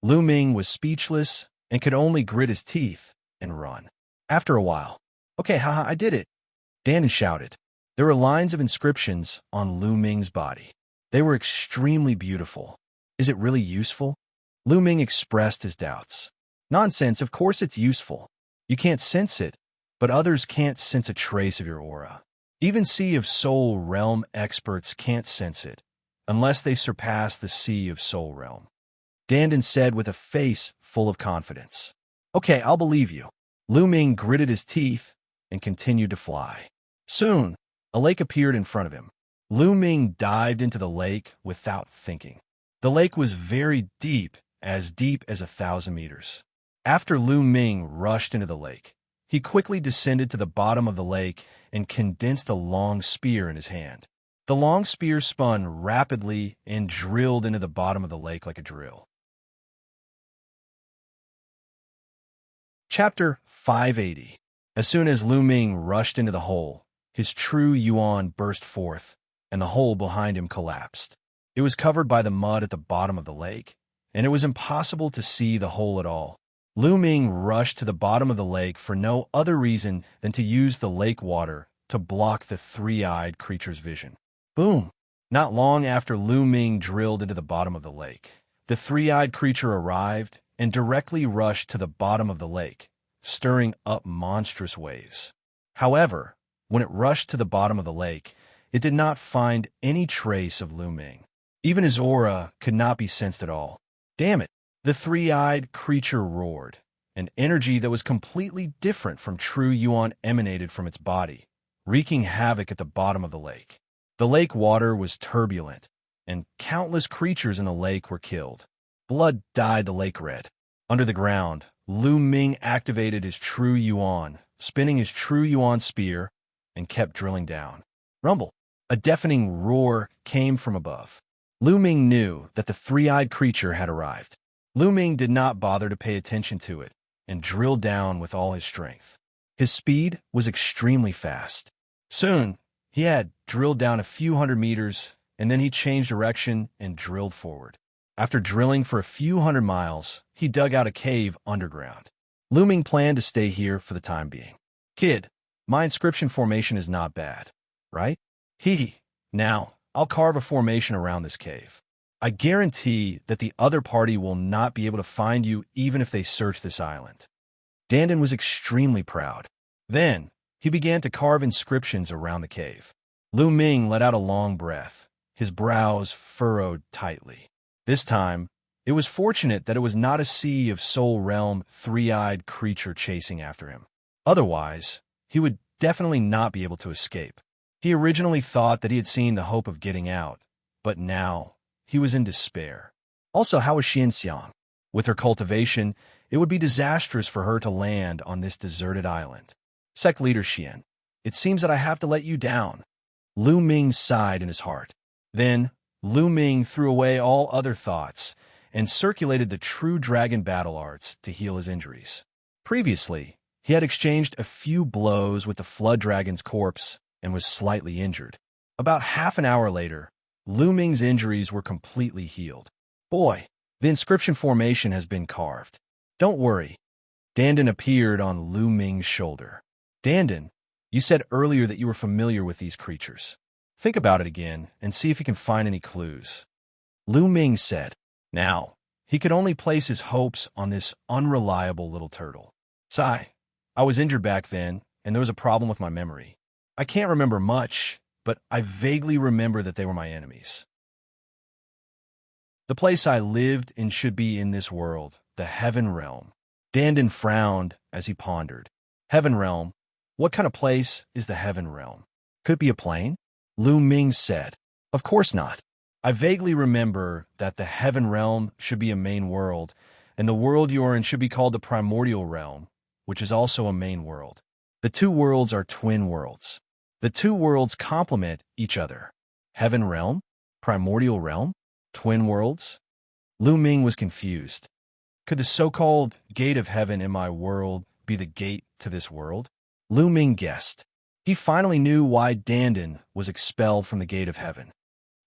Lu Ming was speechless and could only grit his teeth and run. After a while, okay, haha, I did it. Dandan shouted. There were lines of inscriptions on Lu Ming's body. They were extremely beautiful. Is it really useful? Lu Ming expressed his doubts. Nonsense, of course it's useful. You can't sense it, but others can't sense a trace of your aura. Even Sea of Soul Realm experts can't sense it, unless they surpass the Sea of Soul Realm. Dandan said with a face full of confidence. Okay, I'll believe you. Lu Ming gritted his teeth and continued to fly. Soon, a lake appeared in front of him. Lu Ming dived into the lake without thinking. The lake was very deep as 1,000 meters. After Lu Ming rushed into the lake, he quickly descended to the bottom of the lake and condensed a long spear in his hand. The long spear spun rapidly and drilled into the bottom of the lake like a drill. Chapter 580. As soon as Lu Ming rushed into the hole, his true yuan burst forth, and the hole behind him collapsed. It was covered by the mud at the bottom of the lake, and it was impossible to see the hole at all. Lu Ming rushed to the bottom of the lake for no other reason than to use the lake water to block the three-eyed creature's vision. Boom! Not long after Lu Ming drilled into the bottom of the lake, the three-eyed creature arrived and directly rushed to the bottom of the lake, stirring up monstrous waves. However, when it rushed to the bottom of the lake, it did not find any trace of Lu Ming. Even his aura could not be sensed at all. Damn it! The three-eyed creature roared. An energy that was completely different from true yuan emanated from its body, wreaking havoc at the bottom of the lake. The lake water was turbulent, and countless creatures in the lake were killed. Blood dyed the lake red. Under the ground, Lu Ming activated his true yuan, spinning his true yuan spear, and kept drilling down. Rumble! A deafening roar came from above. Lu Ming knew that the three-eyed creature had arrived. Lu Ming did not bother to pay attention to it and drilled down with all his strength. His speed was extremely fast. Soon, he had drilled down a few hundred meters, and then he changed direction and drilled forward. After drilling for a few hundred miles, he dug out a cave underground. Lu Ming planned to stay here for the time being. Kid, my inscription formation is not bad, right? Hee. Now, I'll carve a formation around this cave. I guarantee that the other party will not be able to find you even if they search this island. Dandan was extremely proud. Then, he began to carve inscriptions around the cave. Lu Ming let out a long breath, his brows furrowed tightly. This time, it was fortunate that it was not a Sea of Soul Realm three-eyed creature chasing after him. Otherwise, he would definitely not be able to escape. He originally thought that he had seen the hope of getting out, but now he was in despair. Also, how was Xianxia? With her cultivation, it would be disastrous for her to land on this deserted island. Sect Leader Xian, it seems that I have to let you down. Lu Ming sighed in his heart. Then, Lu Ming threw away all other thoughts and circulated the true dragon battle arts to heal his injuries. Previously, he had exchanged a few blows with the flood dragon's corpse and was slightly injured. About half an hour later, Lu Ming's injuries were completely healed. "Boy, the inscription formation has been carved. Don't worry." Dandan appeared on Lu Ming's shoulder. "Dandan, you said earlier that you were familiar with these creatures. Think about it again and see if you can find any clues." Lu Ming said. Now, he could only place his hopes on this unreliable little turtle. "Sigh, I was injured back then, and there was a problem with my memory. I can't remember much, but I vaguely remember that they were my enemies. The place I lived in should be in this world, the Heaven Realm." Dandan frowned as he pondered. Heaven Realm? What kind of place is the Heaven Realm? Could it be a plane? Lu Ming said. "Of course not. I vaguely remember that the Heaven Realm should be a main world, and the world you are in should be called the Primordial Realm, which is also a main world. The two worlds are twin worlds. The two worlds complement each other. Heaven Realm? Primordial Realm? Twin worlds?" Lu Ming was confused. Could the so-called gate of heaven in my world be the gate to this world? Lu Ming guessed. He finally knew why Dandan was expelled from the gate of heaven.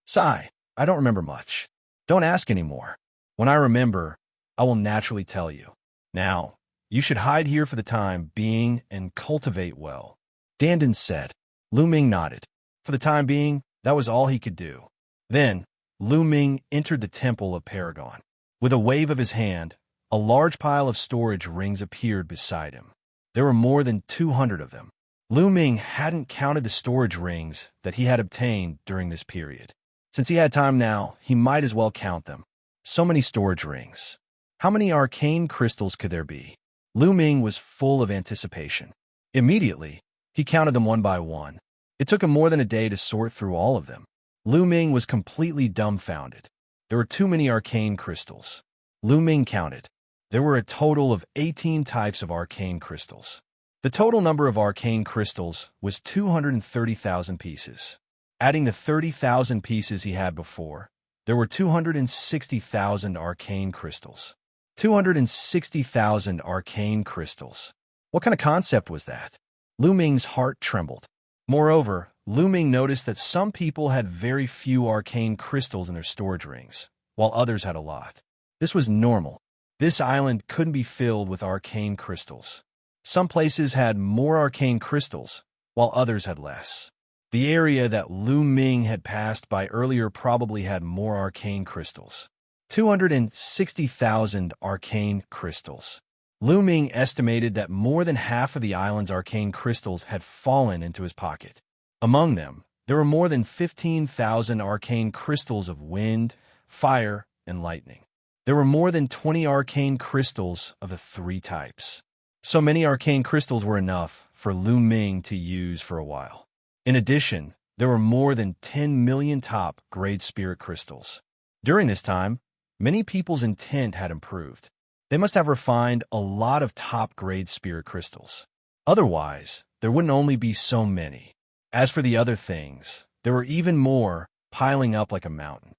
"Sigh, I don't remember much. Don't ask anymore. When I remember, I will naturally tell you. Now, you should hide here for the time being and cultivate well," Dandan said. Lu Ming nodded. For the time being, that was all he could do. Then, Lu Ming entered the Temple of Paragon. With a wave of his hand, a large pile of storage rings appeared beside him. There were more than 200 of them. Lu Ming hadn't counted the storage rings that he had obtained during this period. Since he had time now, he might as well count them. So many storage rings. How many arcane crystals could there be? Lu Ming was full of anticipation. Immediately, he counted them one by one. It took him more than a day to sort through all of them. Lu Ming was completely dumbfounded. There were too many arcane crystals. Lu Ming counted. There were a total of 18 types of arcane crystals. The total number of arcane crystals was 230,000 pieces. Adding the 30,000 pieces he had before, there were 260,000 arcane crystals. 260,000 arcane crystals. What kind of concept was that? Lu Ming's heart trembled. Moreover, Lu Ming noticed that some people had very few arcane crystals in their storage rings, while others had a lot. This was normal. This island couldn't be filled with arcane crystals. Some places had more arcane crystals, while others had less. The area that Lu Ming had passed by earlier probably had more arcane crystals. 260,000 arcane crystals. Lu Ming estimated that more than half of the island's arcane crystals had fallen into his pocket. Among them, there were more than 15,000 arcane crystals of wind, fire, and lightning. There were more than 20 arcane crystals of the three types. So many arcane crystals were enough for Lu Ming to use for a while. In addition, there were more than 10 million top-grade spirit crystals. During this time, many people's intent had improved. They must have refined a lot of top-grade spirit crystals. Otherwise, there wouldn't only be so many. As for the other things, there were even more piling up like a mountain.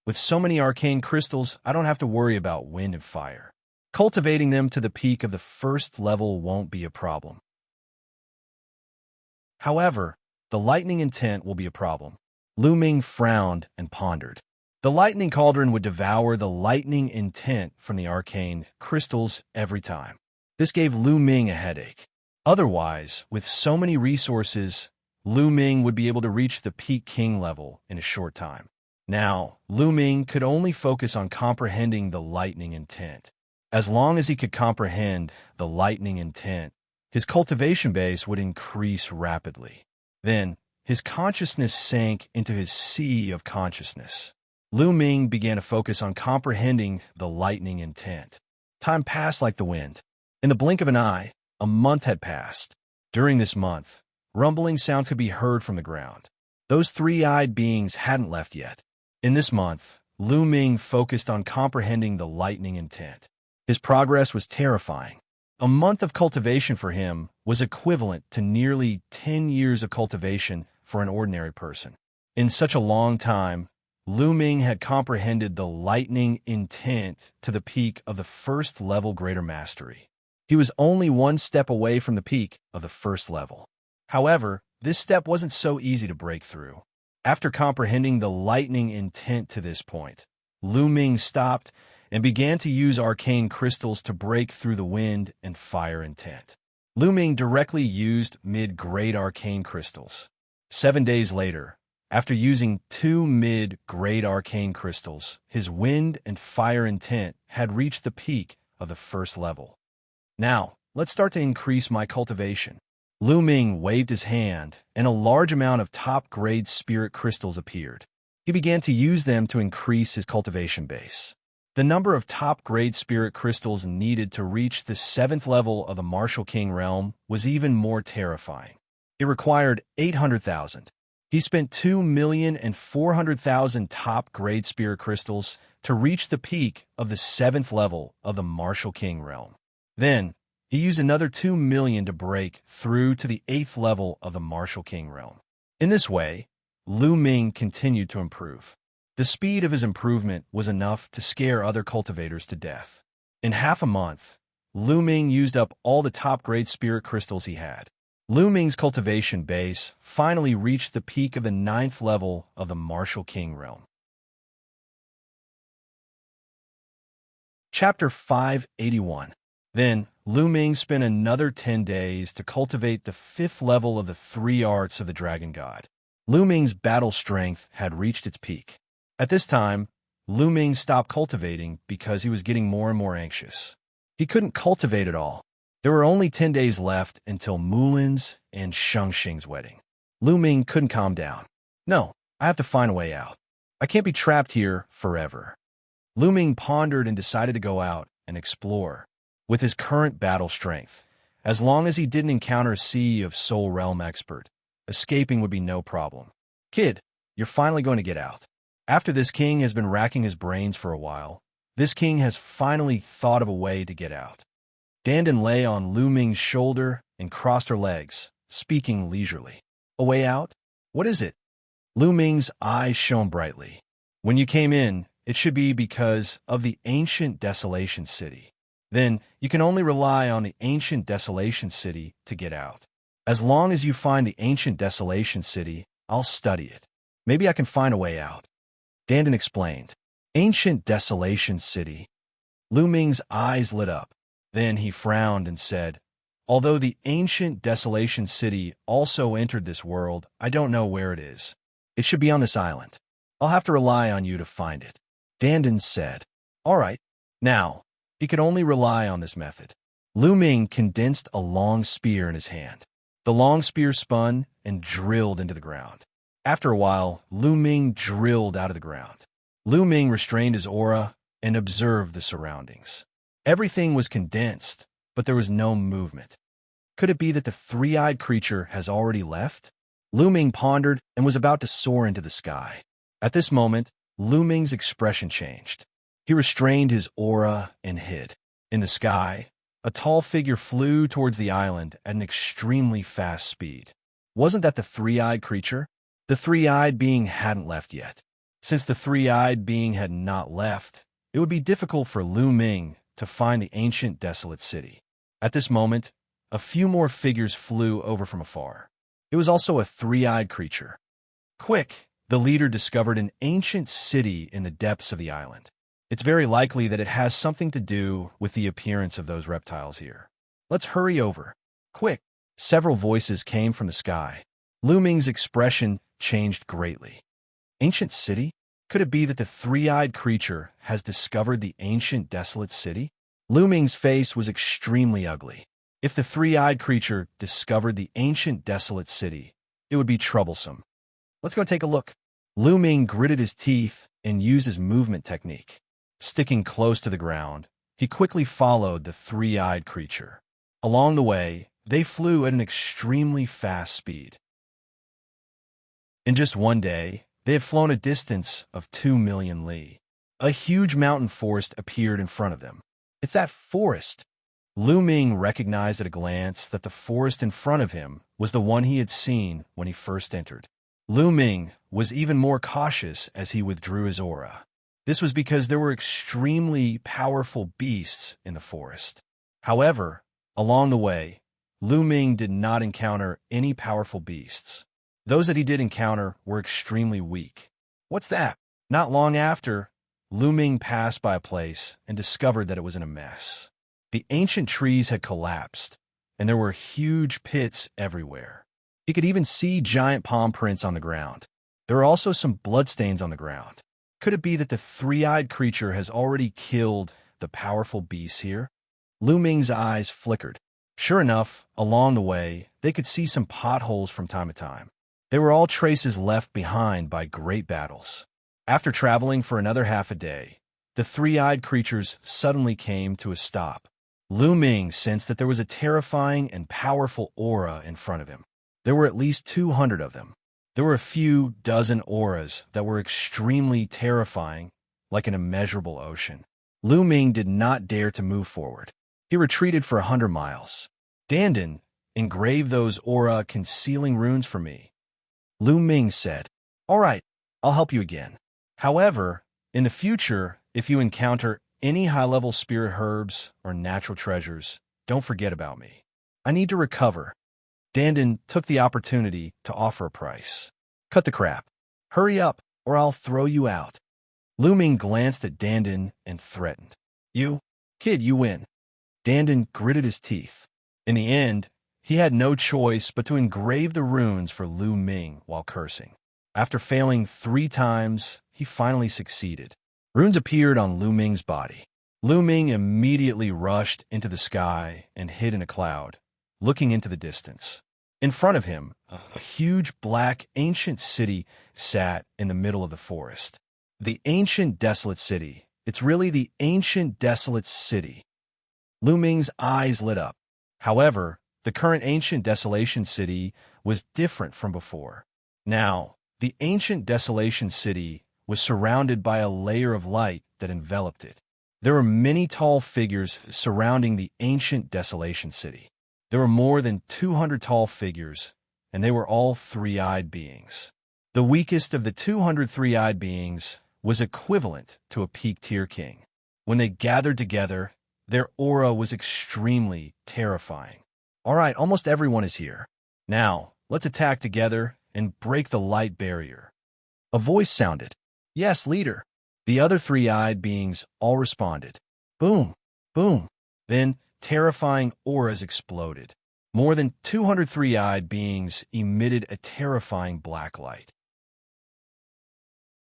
With so many arcane crystals, I don't have to worry about wind and fire. Cultivating them to the peak of the first level won't be a problem. However, the lightning intent will be a problem. Lu Ming frowned and pondered. The lightning cauldron would devour the lightning intent from the arcane crystals every time. This gave Lu Ming a headache. Otherwise, with so many resources, Lu Ming would be able to reach the peak king level in a short time. Now, Lu Ming could only focus on comprehending the lightning intent. As long as he could comprehend the lightning intent, his cultivation base would increase rapidly. Then, his consciousness sank into his sea of consciousness. Lu Ming began to focus on comprehending the lightning intent. Time passed like the wind. In the blink of an eye, a month had passed. During this month, rumbling sound could be heard from the ground. Those three-eyed beings hadn't left yet. In this month, Lu Ming focused on comprehending the lightning intent. His progress was terrifying. A month of cultivation for him was equivalent to nearly 10 years of cultivation for an ordinary person. In such a long time, Lu Ming had comprehended the lightning intent to the peak of the first level greater mastery. He was only one step away from the peak of the first level. However, this step wasn't so easy to break through. After comprehending the lightning intent to this point, Lu Ming stopped and began to use arcane crystals to break through the wind and fire intent. Lu Ming directly used mid-grade arcane crystals. 7 days later, after using 2 mid-grade arcane crystals, his wind and fire intent had reached the peak of the first level. Now, let's start to increase my cultivation. Lu Ming waved his hand, and a large amount of top-grade spirit crystals appeared. He began to use them to increase his cultivation base. The number of top-grade spirit crystals needed to reach the 7th level of the Martial King realm was even more terrifying. It required 800,000. He spent 2,400,000 top-grade spirit crystals to reach the peak of the 7th level of the Martial King realm. Then, he used another 2 million to break through to the 8th level of the Martial King realm. In this way, Lu Ming continued to improve. The speed of his improvement was enough to scare other cultivators to death. In half a month, Lu Ming used up all the top-grade spirit crystals he had. Lu Ming's cultivation base finally reached the peak of the 9th level of the Martial King realm. Chapter 581. Then, Lu Ming spent another 10 days to cultivate the 5th level of the 3 arts of the Dragon God. Lu Ming's battle strength had reached its peak. At this time, Lu Ming stopped cultivating because he was getting more and more anxious. He couldn't cultivate at all. There were only 10 days left until Mulin's and Xianxia's wedding. Lu Ming couldn't calm down. No, I have to find a way out. I can't be trapped here forever. Lu Ming pondered and decided to go out and explore. With his current battle strength, as long as he didn't encounter a Sea of Soul Realm expert, escaping would be no problem. Kid, you're finally going to get out. After this king has been racking his brains for a while, this king has finally thought of a way to get out. Dandan lay on Lu Ming's shoulder and crossed her legs, speaking leisurely. A way out? What is it? Lu Ming's eyes shone brightly. When you came in, it should be because of the ancient Desolation City. Then you can only rely on the ancient Desolation City to get out. As long as you find the ancient Desolation City, I'll study it. Maybe I can find a way out. Dandan explained. Ancient Desolation City. Lu Ming's eyes lit up. Then he frowned and said, although the ancient Desolation City also entered this world, I don't know where it is. It should be on this island. I'll have to rely on you to find it. Dandan said. All right. Now, he could only rely on this method. Lu Ming condensed a long spear in his hand. The long spear spun and drilled into the ground. After a while, Lu Ming drilled out of the ground. Lu Ming restrained his aura and observed the surroundings. Everything was condensed, but there was no movement. Could it be that the three-eyed creature has already left? Lu Ming pondered and was about to soar into the sky. At this moment, Lu Ming's expression changed. He restrained his aura and hid. In the sky, a tall figure flew towards the island at an extremely fast speed. Wasn't that the three-eyed creature? The three-eyed being hadn't left yet. Since the three-eyed being had not left, it would be difficult for Lu Ming to find the ancient desolate city. At this moment, a few more figures flew over from afar. It was also a three-eyed creature. Quick, the leader discovered an ancient city in the depths of the island. It's very likely that it has something to do with the appearance of those reptiles here. Let's hurry over. Quick! Several voices came from the sky. Lu Ming's expression changed greatly. Ancient city? Could it be that the three-eyed creature has discovered the ancient desolate city? Lu Ming's face was extremely ugly. If the three-eyed creature discovered the ancient desolate city, it would be troublesome. Let's go take a look. Lu Ming gritted his teeth and used his movement technique. Sticking close to the ground, he quickly followed the three-eyed creature. Along the way, they flew at an extremely fast speed. In just one day, they had flown a distance of 2 million li. A huge mountain forest appeared in front of them. It's that forest! Lu Ming recognized at a glance that the forest in front of him was the one he had seen when he first entered. Lu Ming was even more cautious as he withdrew his aura. This was because there were extremely powerful beasts in the forest. However, along the way, Lu Ming did not encounter any powerful beasts. Those that he did encounter were extremely weak. What's that? Not long after, Lu Ming passed by a place and discovered that it was in a mess. The ancient trees had collapsed, and there were huge pits everywhere. He could even see giant palm prints on the ground. There were also some bloodstains on the ground. Could it be that the three-eyed creature has already killed the powerful beasts here? Lu Ming's eyes flickered. Sure enough, along the way, they could see some potholes from time to time. They were all traces left behind by great battles. After traveling for another half a day, the three-eyed creatures suddenly came to a stop. Lu Ming sensed that there was a terrifying and powerful aura in front of him. There were at least 200 of them. There were a few dozen auras that were extremely terrifying, like an immeasurable ocean. Lu Ming did not dare to move forward. He retreated for 100 miles. Dandan, engrave those aura concealing runes for me. Lu Ming said, "All right, I'll help you again. However, in the future, if you encounter any high-level spirit herbs or natural treasures, don't forget about me. I need to recover." Dandan took the opportunity to offer a price. "Cut the crap. Hurry up, or I'll throw you out." Lu Ming glanced at Dandan and threatened. Kid, you win." Dandan gritted his teeth. In the end, he had no choice but to engrave the runes for Lu Ming while cursing. After failing 3 times, he finally succeeded. Runes appeared on Lu Ming's body. Lu Ming immediately rushed into the sky and hid in a cloud, looking into the distance. In front of him, a huge black ancient city sat in the middle of the forest. The ancient desolate city. It's really the ancient desolate city. Lu Ming's eyes lit up. However, the current ancient desolation city was different from before. Now, the ancient desolation city was surrounded by a layer of light that enveloped it. There were many tall figures surrounding the ancient desolation city. There were more than 200 tall figures, and they were all three-eyed beings. The weakest of the 200 three-eyed beings was equivalent to a peak-tier king. When they gathered together, their aura was extremely terrifying. "All right, almost everyone is here. Now, let's attack together and break the light barrier." A voice sounded. "Yes, leader." The other three-eyed beings all responded. Boom, boom. Then terrifying auras exploded. More than 200 three-eyed beings emitted a terrifying black light.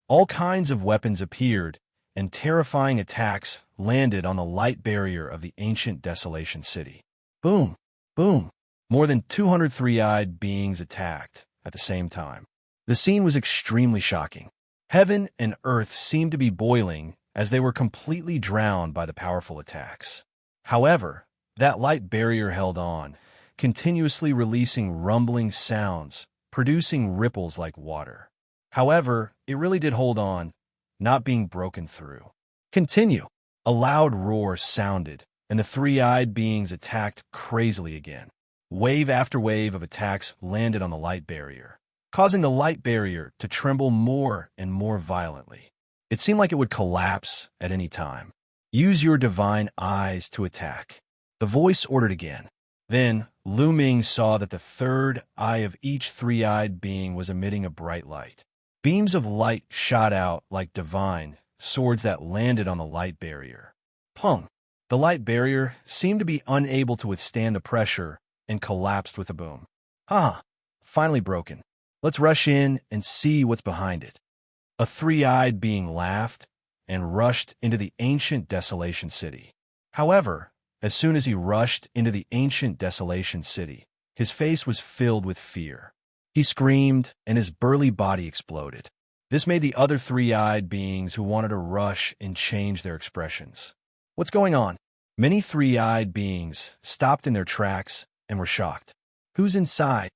All kinds of weapons appeared, and terrifying attacks landed on the light barrier of the ancient desolation city. Boom, boom. More than 200 three-eyed beings attacked at the same time. The scene was extremely shocking. Heaven and earth seemed to be boiling as they were completely drowned by the powerful attacks. However, that light barrier held on, continuously releasing rumbling sounds, producing ripples like water. However, it really did hold on, not being broken through. "Continue." A loud roar sounded, and the three-eyed beings attacked crazily again. Wave after wave of attacks landed on the light barrier, causing the light barrier to tremble more and more violently. It seemed like it would collapse at any time. "Use your divine eyes to attack." The voice ordered again. Then, Lu Ming saw that the third eye of each three-eyed being was emitting a bright light. Beams of light shot out like divine swords that landed on the light barrier. Pung! The light barrier seemed to be unable to withstand the pressure and collapsed with a boom. Finally broken. Let's rush in and see what's behind it. A three-eyed being laughed and rushed into the ancient desolation city. However, as soon as he rushed into the ancient desolation city, his face was filled with fear. He screamed, and his burly body exploded. This made the other three-eyed beings who wanted to rush and change their expressions. What's going on? Many three-eyed beings stopped in their tracks and were shocked. Who's inside?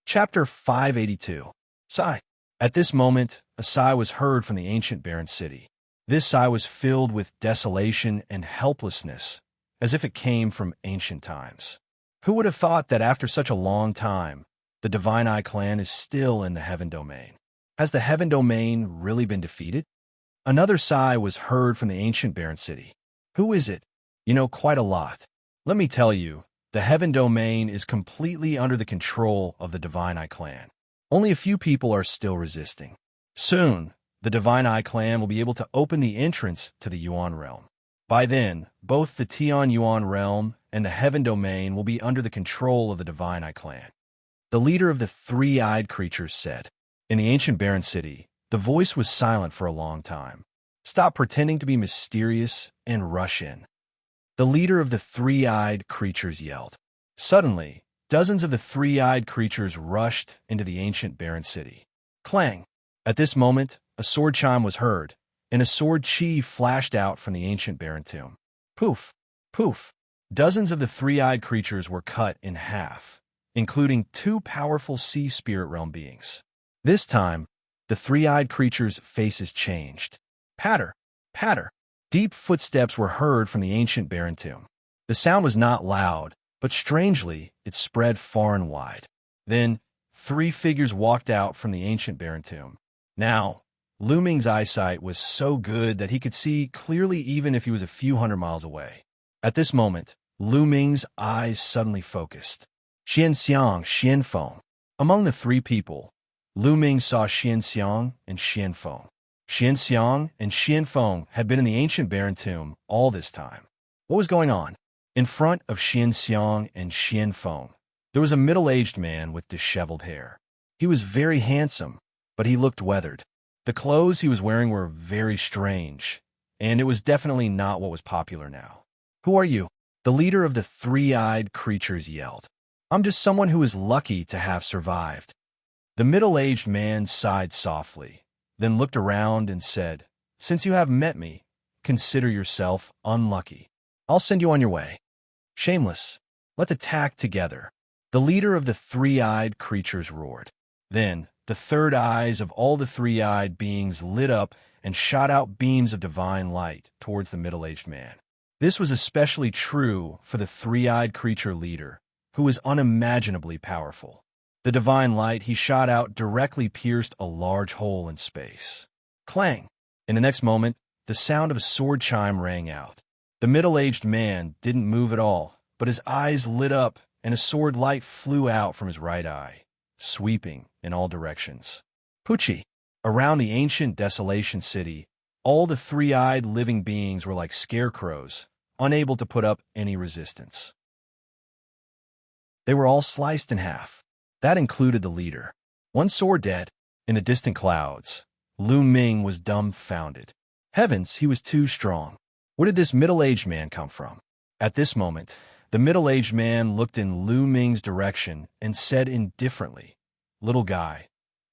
Chapter 582. Sigh. At this moment, a sigh was heard from the ancient barren city. This sigh was filled with desolation and helplessness, as if it came from ancient times. Who would have thought that after such a long time, the Divine Eye clan is still in the Heaven Domain? Has the Heaven Domain really been defeated? Another sigh was heard from the ancient barren city. Who is it? You know quite a lot. Let me tell you, the Heaven Domain is completely under the control of the Divine Eye clan. Only a few people are still resisting. Soon, the Divine Eye clan will be able to open the entrance to the Yuan realm. By then, both the Tian Yuan realm and the Heaven Domain will be under the control of the Divine Eye clan. The leader of the three-eyed creatures said. In the ancient barren city, the voice was silent for a long time. Stop pretending to be mysterious and rush in. The leader of the three-eyed creatures yelled. Suddenly, dozens of the three-eyed creatures rushed into the ancient barren city. Clang! At this moment, a sword chime was heard, and a sword chi flashed out from the ancient barren tomb. Poof! Poof! Dozens of the three-eyed creatures were cut in half, including two powerful sea spirit realm beings. This time, the three-eyed creatures' faces changed. Patter! Patter! Deep footsteps were heard from the ancient barren tomb. The sound was not loud, but strangely, it spread far and wide. Then, three figures walked out from the ancient barren tomb. Now, Lu Ming's eyesight was so good that he could see clearly even if he was a few hundred miles away. At this moment, Lu Ming's eyes suddenly focused. Xianxia, Xianfeng. Among the three people, Lu Ming saw Xianxia and Xianfeng. Xianxia and Xianfeng had been in the ancient barren tomb all this time. What was going on? In front of Xianxia and Xianfeng, there was a middle-aged man with disheveled hair. He was very handsome, but he looked weathered. The clothes he was wearing were very strange, and it was definitely not what was popular now. Who are you? The leader of the three-eyed creatures yelled. I'm just someone who is lucky to have survived. The middle-aged man sighed softly, then looked around and said, Since you have met me, consider yourself unlucky. I'll send you on your way. Shameless, let's attack together. The leader of the three-eyed creatures roared. Then, the third eyes of all the three-eyed beings lit up and shot out beams of divine light towards the middle-aged man. This was especially true for the three-eyed creature leader, who was unimaginably powerful. The divine light he shot out directly pierced a large hole in space. Clang! In the next moment, the sound of a sword chime rang out. The middle-aged man didn't move at all, but his eyes lit up and a sword light flew out from his right eye, sweeping in all directions. Pucci! Around the ancient desolation city, all the three-eyed living beings were like scarecrows, unable to put up any resistance. They were all sliced in half. That included the leader. One sword dead. In the distant clouds, Lu Ming was dumbfounded. Heavens, he was too strong. Where did this middle-aged man come from? At this moment, the middle-aged man looked in Lu Ming's direction and said indifferently, Little guy,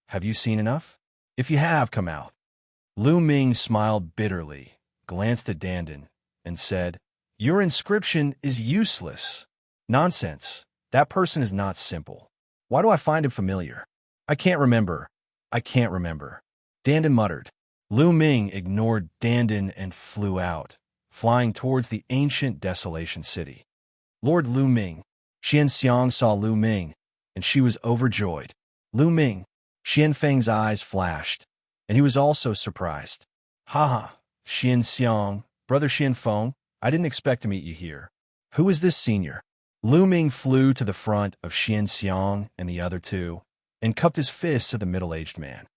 have you seen enough? If you have, come out. Lu Ming smiled bitterly, glanced at Dandan, and said, Your inscription is useless. Nonsense. That person is not simple. Why do I find him familiar? I can't remember. I can't remember. Dandan muttered. Lu Ming ignored Dandan and flew out, flying towards the ancient desolation city. Lord Lu Ming. Xianxia saw Lu Ming, and she was overjoyed. Lu Ming. Xianfeng's eyes flashed, and he was also surprised. Haha, Xianxia, brother Xianfeng, I didn't expect to meet you here. Who is this senior? Lu Ming flew to the front of Xianxia and the other two, and cupped his fists at the middle-aged man.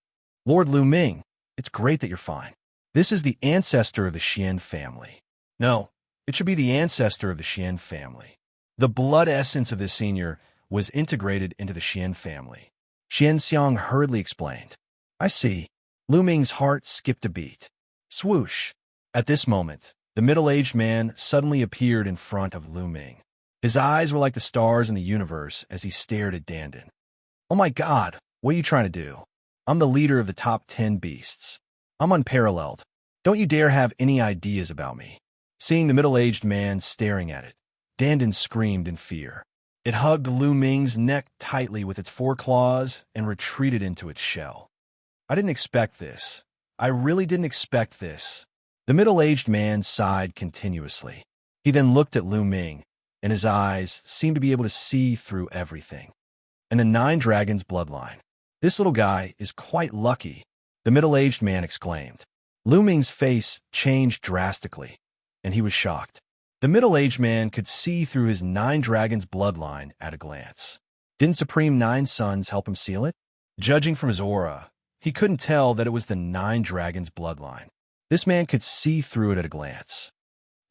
Lord Lu Ming, it's great that you're fine. This is the ancestor of the Xian family. No, it should be the ancestor of the Xian family. The blood essence of this senior was integrated into the Xian family. Xianxia hurriedly explained. I see. Lu Ming's heart skipped a beat. Swoosh! At this moment, the middle-aged man suddenly appeared in front of Lu Ming. His eyes were like the stars in the universe as he stared at Dandan. Oh my God, what are you trying to do? I'm the leader of the top 10 beasts. I'm unparalleled. Don't you dare have any ideas about me. Seeing the middle-aged man staring at it, Dandan screamed in fear. It hugged Lu Ming's neck tightly with its four claws and retreated into its shell. I didn't expect this. I really didn't expect this. The middle-aged man sighed continuously. He then looked at Lu Ming, and his eyes seemed to be able to see through everything. And the Nine Dragons bloodline. This little guy is quite lucky, the middle-aged man exclaimed. Lu Ming's face changed drastically, and he was shocked. The middle-aged man could see through his 9 dragons bloodline at a glance. Didn't Supreme 9 Sons help him seal it? Judging from his aura, he couldn't tell that it was the 9 dragons bloodline. This man could see through it at a glance.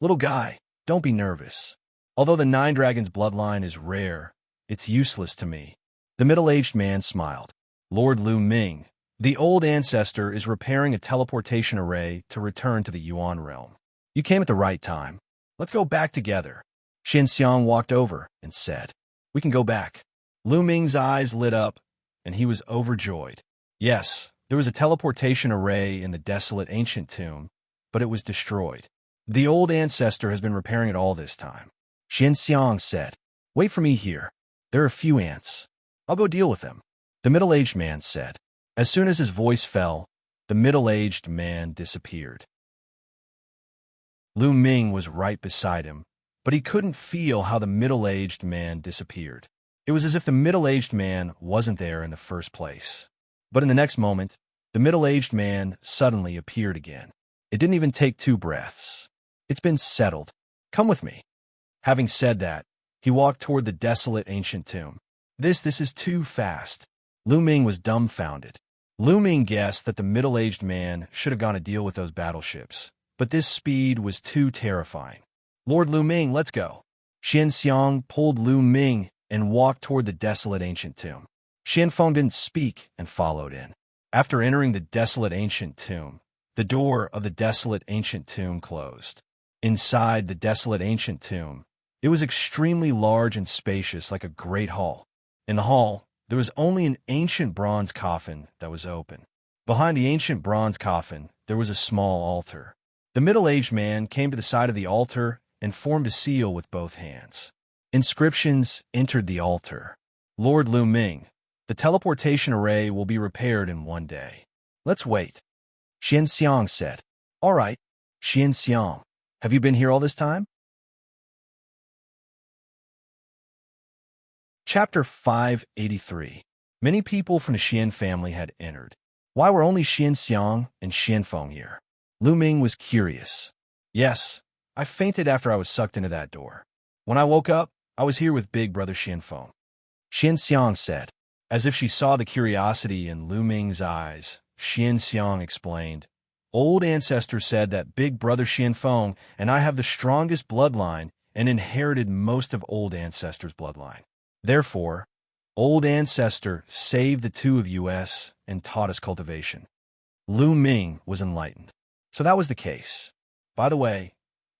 Little guy, don't be nervous. Although the 9 dragons bloodline is rare, it's useless to me. The middle-aged man smiled. Lord Lu Ming, the old ancestor, is repairing a teleportation array to return to the Yuan realm. You came at the right time. Let's go back together. Xianxia walked over and said, We can go back. Lu Ming's eyes lit up, and he was overjoyed. Yes, there was a teleportation array in the desolate ancient tomb, but it was destroyed. The old ancestor has been repairing it all this time. Xianxia said, Wait for me here. There are a few ants. I'll go deal with them. The middle-aged man said. As soon as his voice fell, the middle-aged man disappeared. Lu Ming was right beside him, but he couldn't feel how the middle-aged man disappeared. It was as if the middle-aged man wasn't there in the first place. But in the next moment, the middle-aged man suddenly appeared again. It didn't even take 2 breaths. It's been settled. Come with me. Having said that, he walked toward the desolate ancient tomb. This is too fast. Lu Ming was dumbfounded. Lu Ming guessed that the middle-aged man should have gone to deal with those battleships, but this speed was too terrifying. Lord Lu Ming, let's go. Xianxia pulled Lu Ming and walked toward the desolate ancient tomb. Xianfeng didn't speak and followed in. After entering the desolate ancient tomb, the door of the desolate ancient tomb closed. Inside the desolate ancient tomb, it was extremely large and spacious, like a great hall. In the hall, there was only an ancient bronze coffin that was open. Behind the ancient bronze coffin, there was a small altar. The middle-aged man came to the side of the altar and formed a seal with both hands. Inscriptions entered the altar. Lord Lu Ming, the teleportation array will be repaired in 1 day. Let's wait. Xianxia said. All right, Xianxia, have you been here all this time? Chapter 583. Many people from the Xian family had entered. Why were only Xianxia and Xianfeng here? Lu Ming was curious. Yes, I fainted after I was sucked into that door. When I woke up, I was here with big brother Xianfeng. Xianxia said. As if she saw the curiosity in Lu Ming's eyes, Xianxia explained. Old ancestor said that big brother Xianfeng and I have the strongest bloodline and inherited most of old ancestor's bloodline. Therefore, old ancestor saved the 2 of us and taught us cultivation. Lu Ming was enlightened. So that was the case. By the way,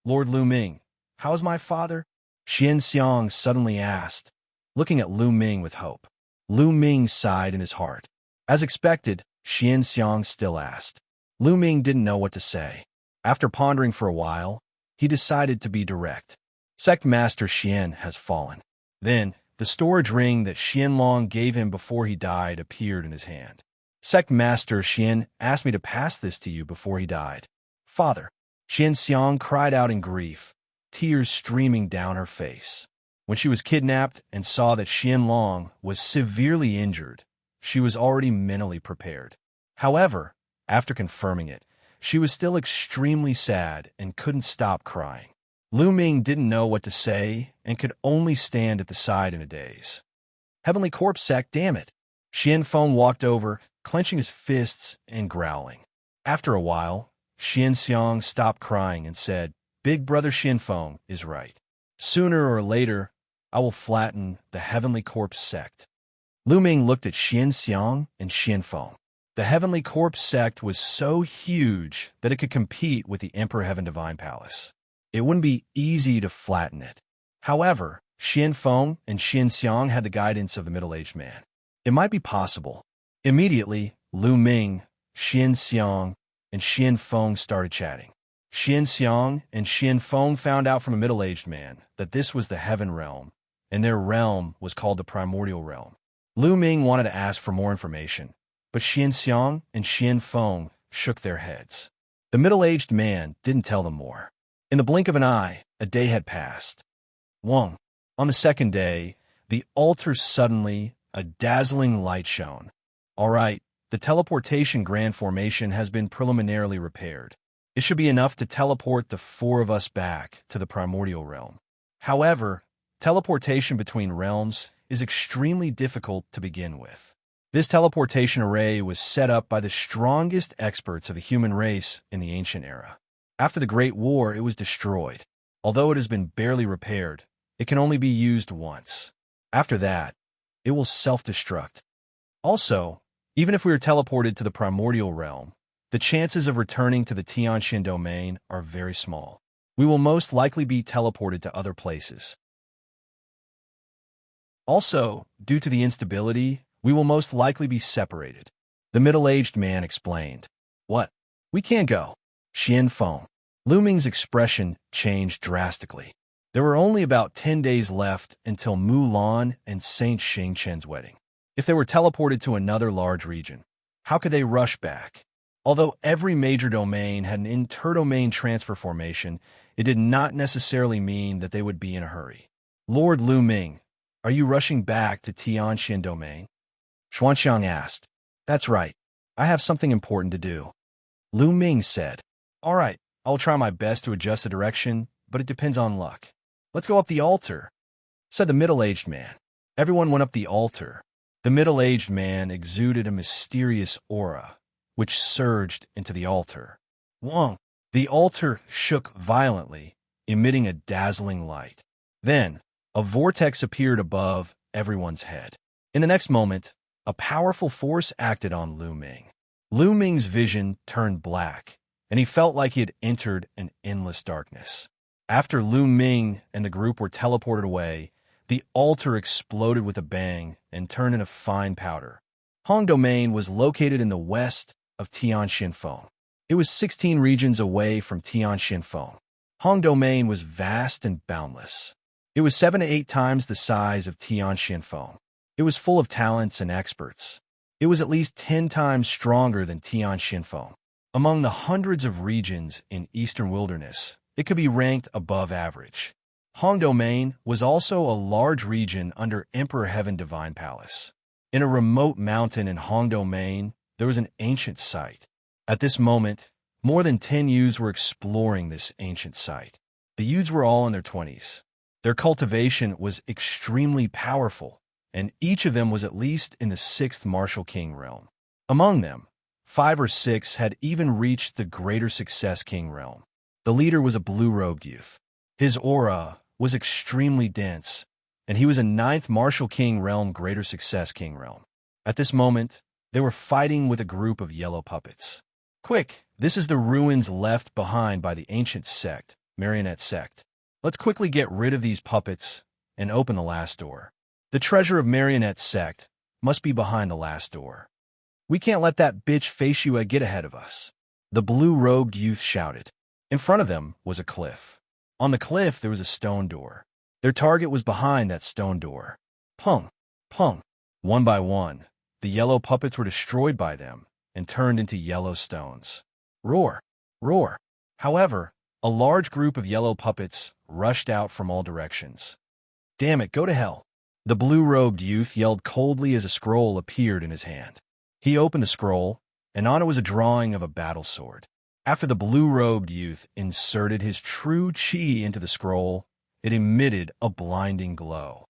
Lord Lu Ming, how is my father? Xianxia suddenly asked, looking at Lu Ming with hope. Lu Ming sighed in his heart. As expected, Xianxia still asked. Lu Ming didn't know what to say. After pondering for a while, he decided to be direct. Sect Master Xian has fallen. Then, the storage ring that Xianlong gave him before he died appeared in his hand. Sect Master Xian asked me to pass this to you before he died. Father, Xianxia cried out in grief, tears streaming down her face. When she was kidnapped and saw that Xianlong was severely injured, she was already mentally prepared. However, after confirming it, she was still extremely sad and couldn't stop crying. Lu Ming didn't know what to say and could only stand at the side in a daze. Heavenly Corpse Sect, damn it! Xianfeng walked over, clenching his fists and growling. After a while, Xianxia stopped crying and said, Big brother Xianfeng is right. Sooner or later, I will flatten the Heavenly Corpse Sect. Lu Ming looked at Xianxia and Xianfeng. The Heavenly Corpse Sect was so huge that it could compete with the Emperor Heaven Divine Palace. It wouldn't be easy to flatten it. However, Xianfeng and Xianxia had the guidance of the middle-aged man. It might be possible. Immediately, Lu Ming, Xianxia, and Xianfeng started chatting. Xianxia and Xianfeng found out from a middle-aged man that this was the Heaven Realm, and their realm was called the Primordial Realm. Lu Ming wanted to ask for more information, but Xianxia and Xianfeng shook their heads. The middle-aged man didn't tell them more. In the blink of an eye, a day had passed. 1. On the second day, the altar suddenly, a dazzling light shone. All right, the teleportation grand formation has been preliminarily repaired. It should be enough to teleport the four of us back to the primordial realm. However, teleportation between realms is extremely difficult to begin with. This teleportation array was set up by the strongest experts of the human race in the ancient era. After the Great War, it was destroyed. Although it has been barely repaired, it can only be used once. After that, it will self-destruct. Also, even if we are teleported to the primordial realm, the chances of returning to the Xianxia domain are very small. We will most likely be teleported to other places. Also, due to the instability, we will most likely be separated. The middle-aged man explained. What? We can't go. Xianfeng. Lu Ming's expression changed drastically. There were only about 10 days left until Mulan and Saint Xingchen's wedding. If they were teleported to another large region, how could they rush back? Although every major domain had an interdomain transfer formation, it did not necessarily mean that they would be in a hurry. Lord Lu Ming, are you rushing back to Tianxian domain? Xuanxiang asked. That's right. I have something important to do. Lu Ming said. All right, I'll try my best to adjust the direction, but it depends on luck. Let's go up the altar, said the middle-aged man. Everyone went up the altar. The middle-aged man exuded a mysterious aura, which surged into the altar. Wong! The altar shook violently, emitting a dazzling light. Then, a vortex appeared above everyone's head. In the next moment, a powerful force acted on Lu Ming. Lu Ming's vision turned black, and he felt like he had entered an endless darkness. After Lu Ming and the group were teleported away, the altar exploded with a bang and turned into fine powder. Hong Domain was located in the west of Tianxinfeng. It was 16 regions away from Tianxinfeng. Hong Domain was vast and boundless. It was 7 to 8 times the size of Tianxinfeng. It was full of talents and experts. It was at least 10 times stronger than Tianxinfeng. Among the hundreds of regions in Eastern Wilderness, it could be ranked above average. Hong Domain was also a large region under Emperor Heaven Divine Palace. In a remote mountain in Hong Domain, there was an ancient site. At this moment, more than 10 youths were exploring this ancient site. The youths were all in their 20s. Their cultivation was extremely powerful, and each of them was at least in the 6th Martial King realm. Among them, 5 or 6 had even reached the Greater Success King realm. The leader was a blue-robed youth. His aura was extremely dense, and he was a 9th Martial King realm Greater Success King realm. At this moment, they were fighting with a group of yellow puppets. Quick, this is the ruins left behind by the ancient sect, Marionette sect. Let's quickly get rid of these puppets and open the last door. The treasure of Marionette sect must be behind the last door. We can't let that bitch Feishua get ahead of us. The blue-robed youth shouted. In front of them was a cliff. On the cliff, there was a stone door. Their target was behind that stone door. Pung, pung. One by one, the yellow puppets were destroyed by them and turned into yellow stones. Roar, roar. However, a large group of yellow puppets rushed out from all directions. Damn it, go to hell. The blue-robed youth yelled coldly as a scroll appeared in his hand. He opened the scroll, and on it was a drawing of a battle sword. After the blue-robed youth inserted his true chi into the scroll, it emitted a blinding glow.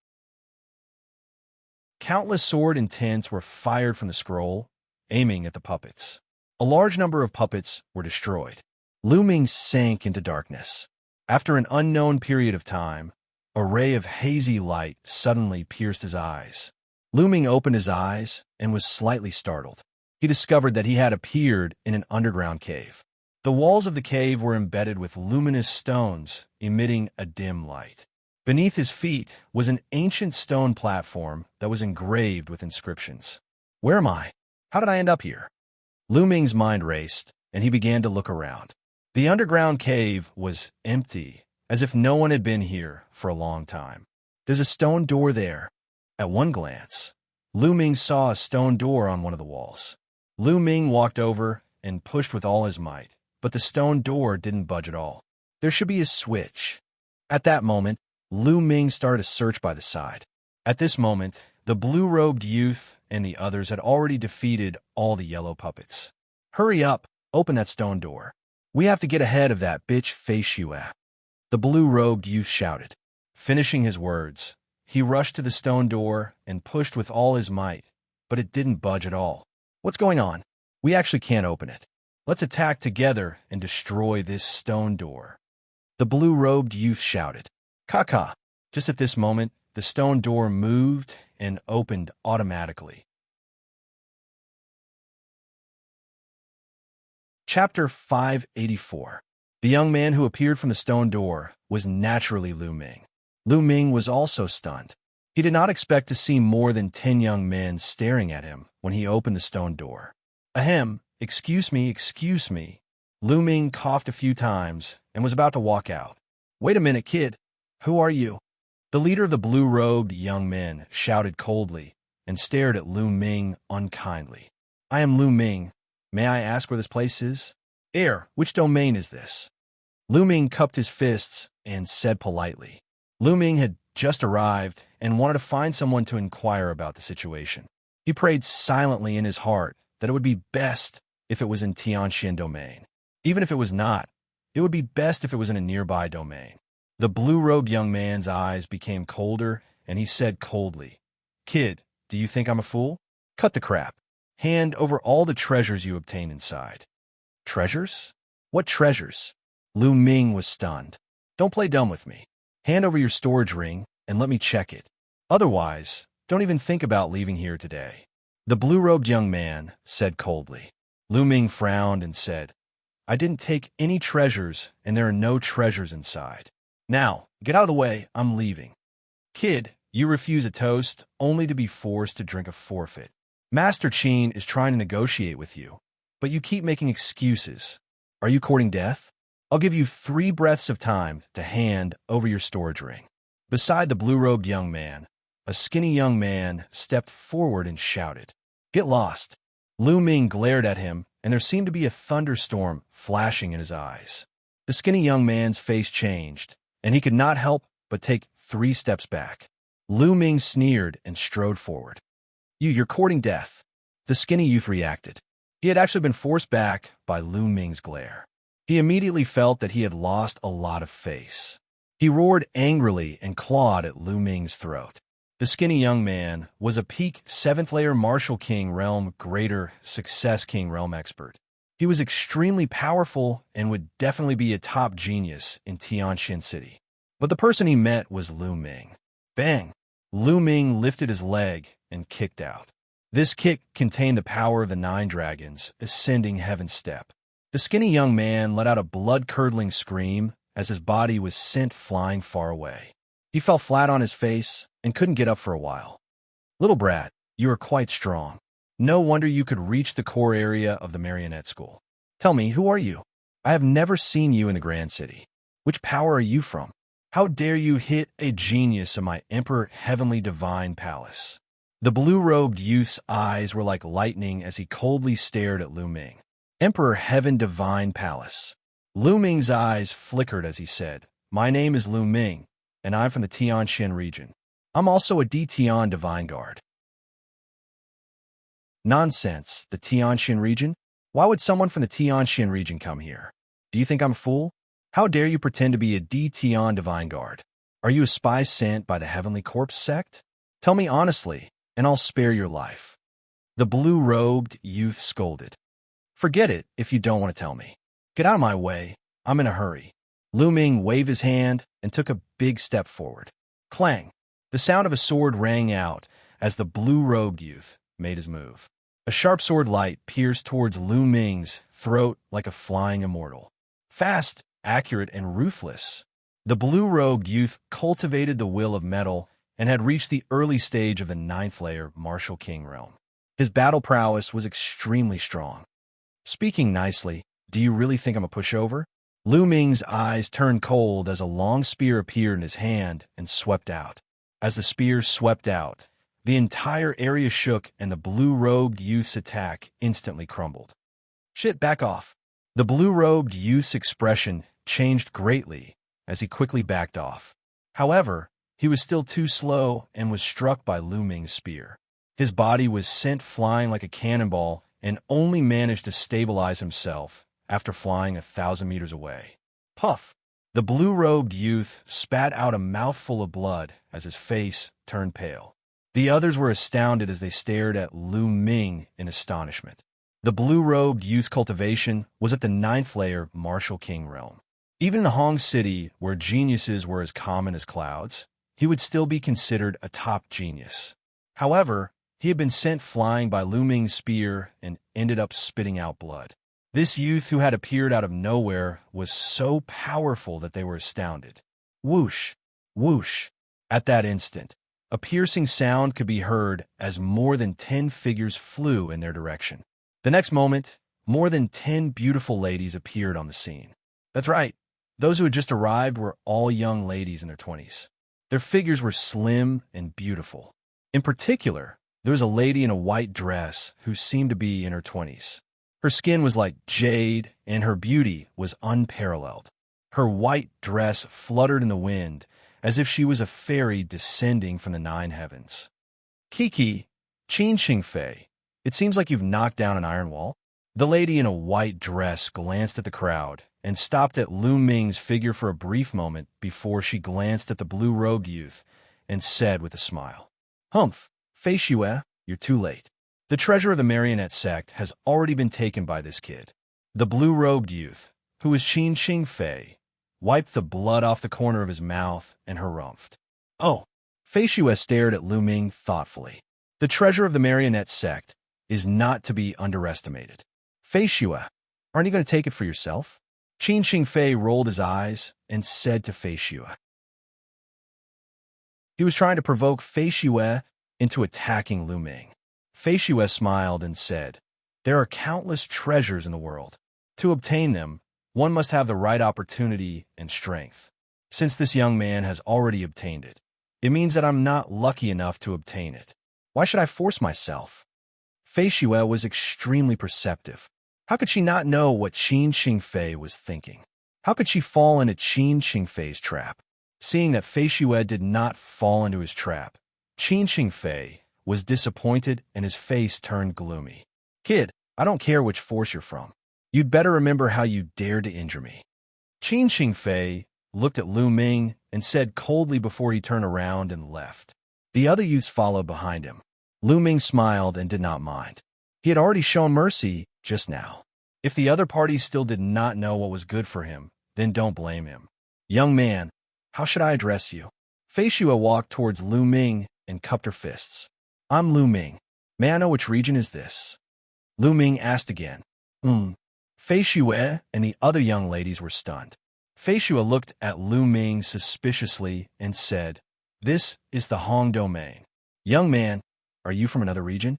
Countless sword intents were fired from the scroll, aiming at the puppets. A large number of puppets were destroyed. Lu Ming sank into darkness. After an unknown period of time, a ray of hazy light suddenly pierced his eyes. Lu Ming opened his eyes and was slightly startled. He discovered that he had appeared in an underground cave. The walls of the cave were embedded with luminous stones, emitting a dim light. Beneath his feet was an ancient stone platform that was engraved with inscriptions. Where am I? How did I end up here? Lu Ming's mind raced, and he began to look around. The underground cave was empty, as if no one had been here for a long time. There's a stone door there. At one glance, Lu Ming saw a stone door on one of the walls. Lu Ming walked over and pushed with all his might, but the stone door didn't budge at all. There should be a switch. At that moment, Lu Ming started a search by the side. At this moment, the blue-robed youth and the others had already defeated all the yellow puppets. Hurry up, open that stone door. We have to get ahead of that bitch face Xue. The blue-robed youth shouted. Finishing his words, he rushed to the stone door and pushed with all his might, but it didn't budge at all. What's going on? We actually can't open it. Let's attack together and destroy this stone door. The blue-robed youth shouted. Caca. Just at this moment, the stone door moved and opened automatically. Chapter 584. The young man who appeared from the stone door was naturally Lu Ming. Lu Ming was also stunned. He did not expect to see more than 10 young men staring at him when he opened the stone door. Ahem, excuse me. Lu Ming coughed a few times and was about to walk out. Wait a minute, kid. Who are you? The leader of the blue-robed young men shouted coldly and stared at Lu Ming unkindly. I am Lu Ming. May I ask where this place is? Which domain is this? Lu Ming cupped his fists and said politely. Lu Ming had just arrived and wanted to find someone to inquire about the situation. He prayed silently in his heart that it would be best if it was in Xianxia domain. Even if it was not, it would be best if it was in a nearby domain. The blue-robed young man's eyes became colder, and he said coldly, Kid, do you think I'm a fool? Cut the crap. Hand over all the treasures you obtain inside. Treasures? What treasures? Lu Ming was stunned. Don't play dumb with me. Hand over your storage ring and let me check it. Otherwise, don't even think about leaving here today. The blue-robed young man said coldly. Lu Ming frowned and said, I didn't take any treasures, and there are no treasures inside. Now, get out of the way, I'm leaving. Kid, you refuse a toast only to be forced to drink a forfeit. Master Qin is trying to negotiate with you, but you keep making excuses. Are you courting death? I'll give you 3 breaths of time to hand over your storage ring. Beside the blue-robed young man, a skinny young man stepped forward and shouted, Get lost. Lu Ming glared at him, and there seemed to be a thunderstorm flashing in his eyes. The skinny young man's face changed, and he could not help but take 3 steps back. Lu Ming sneered and strode forward. You're courting death. The skinny youth reacted. He had actually been forced back by Lu Ming's glare. He immediately felt that he had lost a lot of face. He roared angrily and clawed at Lu Ming's throat. The skinny young man was a peak 7th-layer Martial King Realm Greater Success King Realm expert. He was extremely powerful and would definitely be a top genius in Tianxin City. But the person he met was Lu Ming. Bang! Lu Ming lifted his leg and kicked out. This kick contained the power of the 9 dragons ascending heaven's step. The skinny young man let out a blood-curdling scream as his body was sent flying far away. He fell flat on his face and couldn't get up for a while. Little brat, you are quite strong. No wonder you could reach the core area of the marionette school. Tell me, who are you? I have never seen you in the Grand City. Which power are you from? How dare you hit a genius of my Emperor Heavenly Divine Palace? The blue-robed youth's eyes were like lightning as he coldly stared at Lu Ming. Emperor Heaven Divine Palace. Lu Ming's eyes flickered as he said, My name is Lu Ming, and I'm from the Tianxin region. I'm also a D-Tian Divine Guard. Nonsense, the Tianxin region? Why would someone from the Tianxin region come here? Do you think I'm a fool? How dare you pretend to be a D-Tian Divine Guard? Are you a spy sent by the Heavenly Corpse sect? Tell me honestly, and I'll spare your life. The blue-robed youth scolded. Forget it if you don't want to tell me. Get out of my way. I'm in a hurry. Lu Ming waved his hand and took a big step forward. Clang! The sound of a sword rang out as the blue-robed youth made his move. A sharp sword light pierced towards Lu Ming's throat like a flying immortal. Fast, accurate, and ruthless. The blue-robed youth cultivated the will of metal and had reached the early stage of the 9th-layer Martial King realm. His battle prowess was extremely strong. Speaking nicely, do you really think I'm a pushover? Lu Ming's eyes turned cold as a long spear appeared in his hand and swept out. As the spear swept out, the entire area shook and the blue-robed youth's attack instantly crumbled. Shit, back off. The blue-robed youth's expression changed greatly as he quickly backed off. However, he was still too slow and was struck by Lu Ming's spear. His body was sent flying like a cannonball and only managed to stabilize himself after flying 1,000 meters away. Puff! The blue-robed youth spat out a mouthful of blood as his face turned pale. The others were astounded as they stared at Lu Ming in astonishment. The blue-robed youth's cultivation was at the 9th layer Martial King realm. Even in the Hong City, where geniuses were as common as clouds, he would still be considered a top genius. However, he had been sent flying by Lu Ming's spear and ended up spitting out blood. This youth who had appeared out of nowhere was so powerful that they were astounded. Whoosh! Whoosh! At that instant, a piercing sound could be heard as more than 10 figures flew in their direction. The next moment, more than 10 beautiful ladies appeared on the scene. That's right, those who had just arrived were all young ladies in their 20s. Their figures were slim and beautiful. In particular, there was a lady in a white dress who seemed to be in her 20s. Her skin was like jade, and her beauty was unparalleled. Her white dress fluttered in the wind, as if she was a fairy descending from the 9 heavens. Kiki, Qin Xingfei, it seems like you've knocked down an iron wall. The lady in a white dress glanced at the crowd and stopped at Lu Ming's figure for a brief moment before she glanced at the blue-robed youth and said with a smile, "Humph, Fei Xue, you're too late. The treasure of the marionette sect has already been taken by this kid." The blue-robed youth, who was Qin Xingfei, wiped the blood off the corner of his mouth and harumphed. "Oh." Fei Xue stared at Lu Ming thoughtfully. "The treasure of the marionette sect is not to be underestimated. Fei Xue, aren't you going to take it for yourself?" Qin Xingfei rolled his eyes and said to Fei Xue. He was trying to provoke Fei Xue into attacking Lu Ming. Fei Xue smiled and said, "There are countless treasures in the world. To obtain them, one must have the right opportunity and strength. Since this young man has already obtained it, it means that I'm not lucky enough to obtain it. Why should I force myself?" Fei Xue was extremely perceptive. How could she not know what Qin Xingfei was thinking? How could she fall into Qin Xingfei's trap? Seeing that Fei Xue did not fall into his trap, Qin Xingfei was disappointed and his face turned gloomy. "Kid, I don't care which force you're from. You'd better remember how you dared to injure me." Qin Xingfei looked at Lu Ming and said coldly before he turned around and left. The other youths followed behind him. Lu Ming smiled and did not mind. He had already shown mercy just now. If the other party still did not know what was good for him, then don't blame him. "Young man, how should I address you?" Fei Xue walked towards Lu Ming and cupped her fists. "I'm Lu Ming. May I know which region is this?" Lu Ming asked again. Fei Xue and the other young ladies were stunned. Fei Xue looked at Lu Ming suspiciously and said, "This is the Hong domain. Young man, are you from another region?"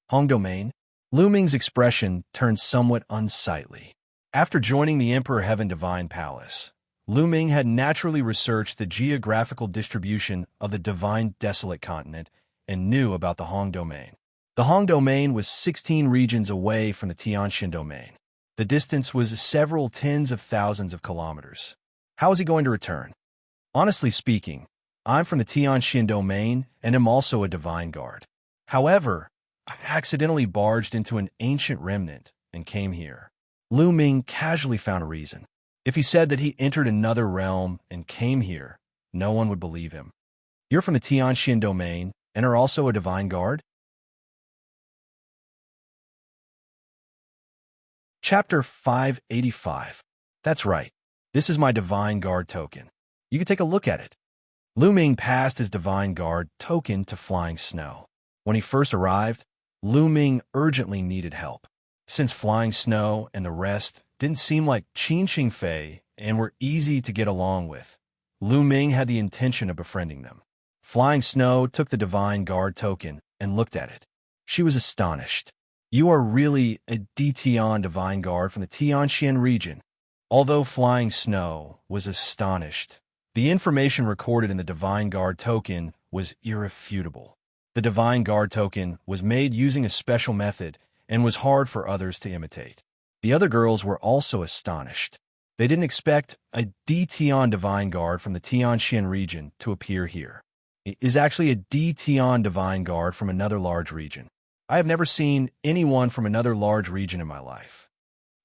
"Hong domain?" Lu Ming's expression turned somewhat unsightly. After joining the Emperor Heaven Divine Palace, Lu Ming had naturally researched the geographical distribution of the Divine Desolate Continent and knew about the Hong domain. The Hong domain was 16 regions away from the Tianxian domain. The distance was several tens of thousands of kilometers. How was he going to return? Honestly speaking, I'm from the Tianxian domain and am also a divine guard. However, I accidentally barged into an ancient remnant and came here. Lu Ming casually found a reason. If he said that he entered another realm and came here, no one would believe him. You're from the Tianxian domain and are also a divine guard? Chapter 585. That's right. This is my divine guard token. You can take a look at it. Lu Ming passed his divine guard token to Flying Snow. When he first arrived, Lu Ming urgently needed help. Since Flying Snow and the rest didn't seem like Qin Xingfei and were easy to get along with, Lu Ming had the intention of befriending them. Flying Snow took the divine guard token and looked at it. She was astonished. "You are really a Tian divine guard from the Tianxian region." Although Flying Snow was astonished, the information recorded in the divine guard token was irrefutable. The divine guard token was made using a special method and was hard for others to imitate. The other girls were also astonished. They didn't expect a Tian divine guard from the Tianxian region to appear here. It is actually a Tian divine guard from another large region. I have never seen anyone from another large region in my life.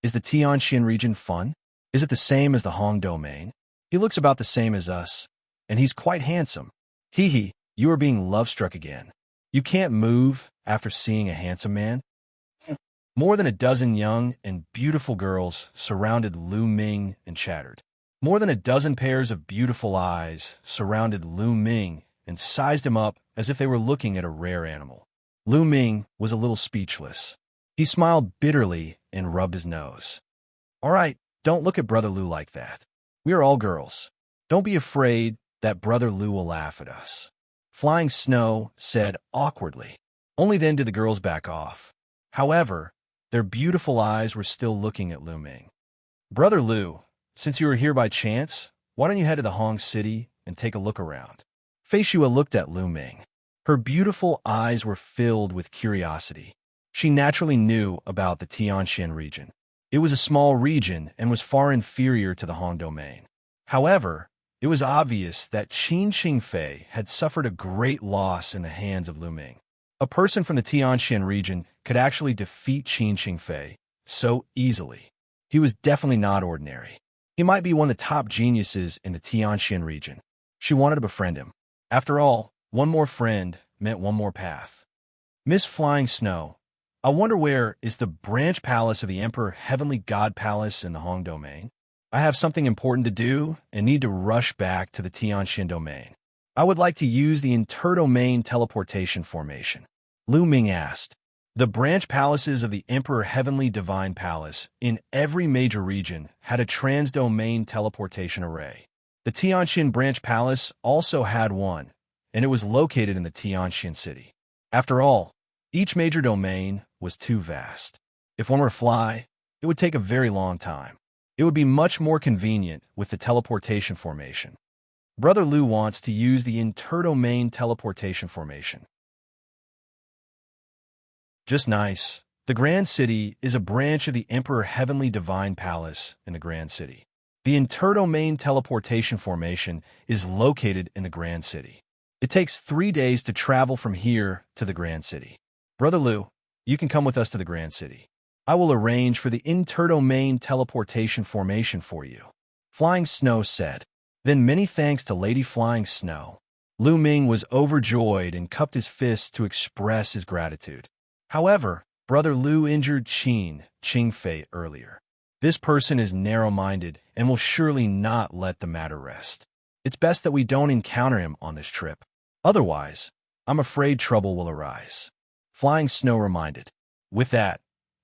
Is the Tianxian region fun? Is it the same as the Hong domain? He looks about the same as us, and he's quite handsome. Hee hee, you are being love-struck again. You can't move after seeing a handsome man? More than a dozen young and beautiful girls surrounded Lu Ming and chattered. More than a dozen pairs of beautiful eyes surrounded Lu Ming and sized him up as if they were looking at a rare animal. Lu Ming was a little speechless. He smiled bitterly and rubbed his nose. All right, don't look at Brother Lu like that. We are all girls. Don't be afraid that Brother Lu will laugh at us. Flying Snow said awkwardly. Only then did the girls back off. However, their beautiful eyes were still looking at Lu Ming. Brother Lu, since you are here by chance, why don't you head to the Hong City and take a look around? Fei Shua looked at Lu Ming. Her beautiful eyes were filled with curiosity. She naturally knew about the Tianxian region. It was a small region and was far inferior to the Hong domain. However, it was obvious that Qin Qingfei had suffered a great loss in the hands of Lu Ming. A person from the Tianxian region could actually defeat Qin Qingfei so easily. He was definitely not ordinary. He might be one of the top geniuses in the Tianxian region. She wanted to befriend him. After all, one more friend meant one more path. Miss Flying Snow, I wonder where is the branch palace of the Emperor Heavenly God Palace in the Hong domain? I have something important to do and need to rush back to the Tianxian domain. I would like to use the interdomain teleportation formation. Lu Ming asked. The branch palaces of the Emperor Heavenly Divine Palace in every major region had a transdomain teleportation array. The Tianxian branch palace also had one, and it was located in the Tianxian city. After all, each major domain was too vast. If one were to fly, it would take a very long time. It would be much more convenient with the teleportation formation. Brother Lu wants to use the interdomain teleportation formation. Just nice. The Grand City is a branch of the Emperor Heavenly Divine Palace in the Grand City. The interdomain teleportation formation is located in the Grand City. It takes 3 days to travel from here to the Grand City. Brother Lu, you can come with us to the Grand City. I will arrange for the interdomain teleportation formation for you. Flying Snow said. Then many thanks to Lady Flying Snow. Lu Ming was overjoyed and cupped his fists to express his gratitude. However, Brother Lu injured Qin Qingfei earlier. This person is narrow-minded and will surely not let the matter rest. It's best that we don't encounter him on this trip. Otherwise, I'm afraid trouble will arise. Flying Snow reminded. With that,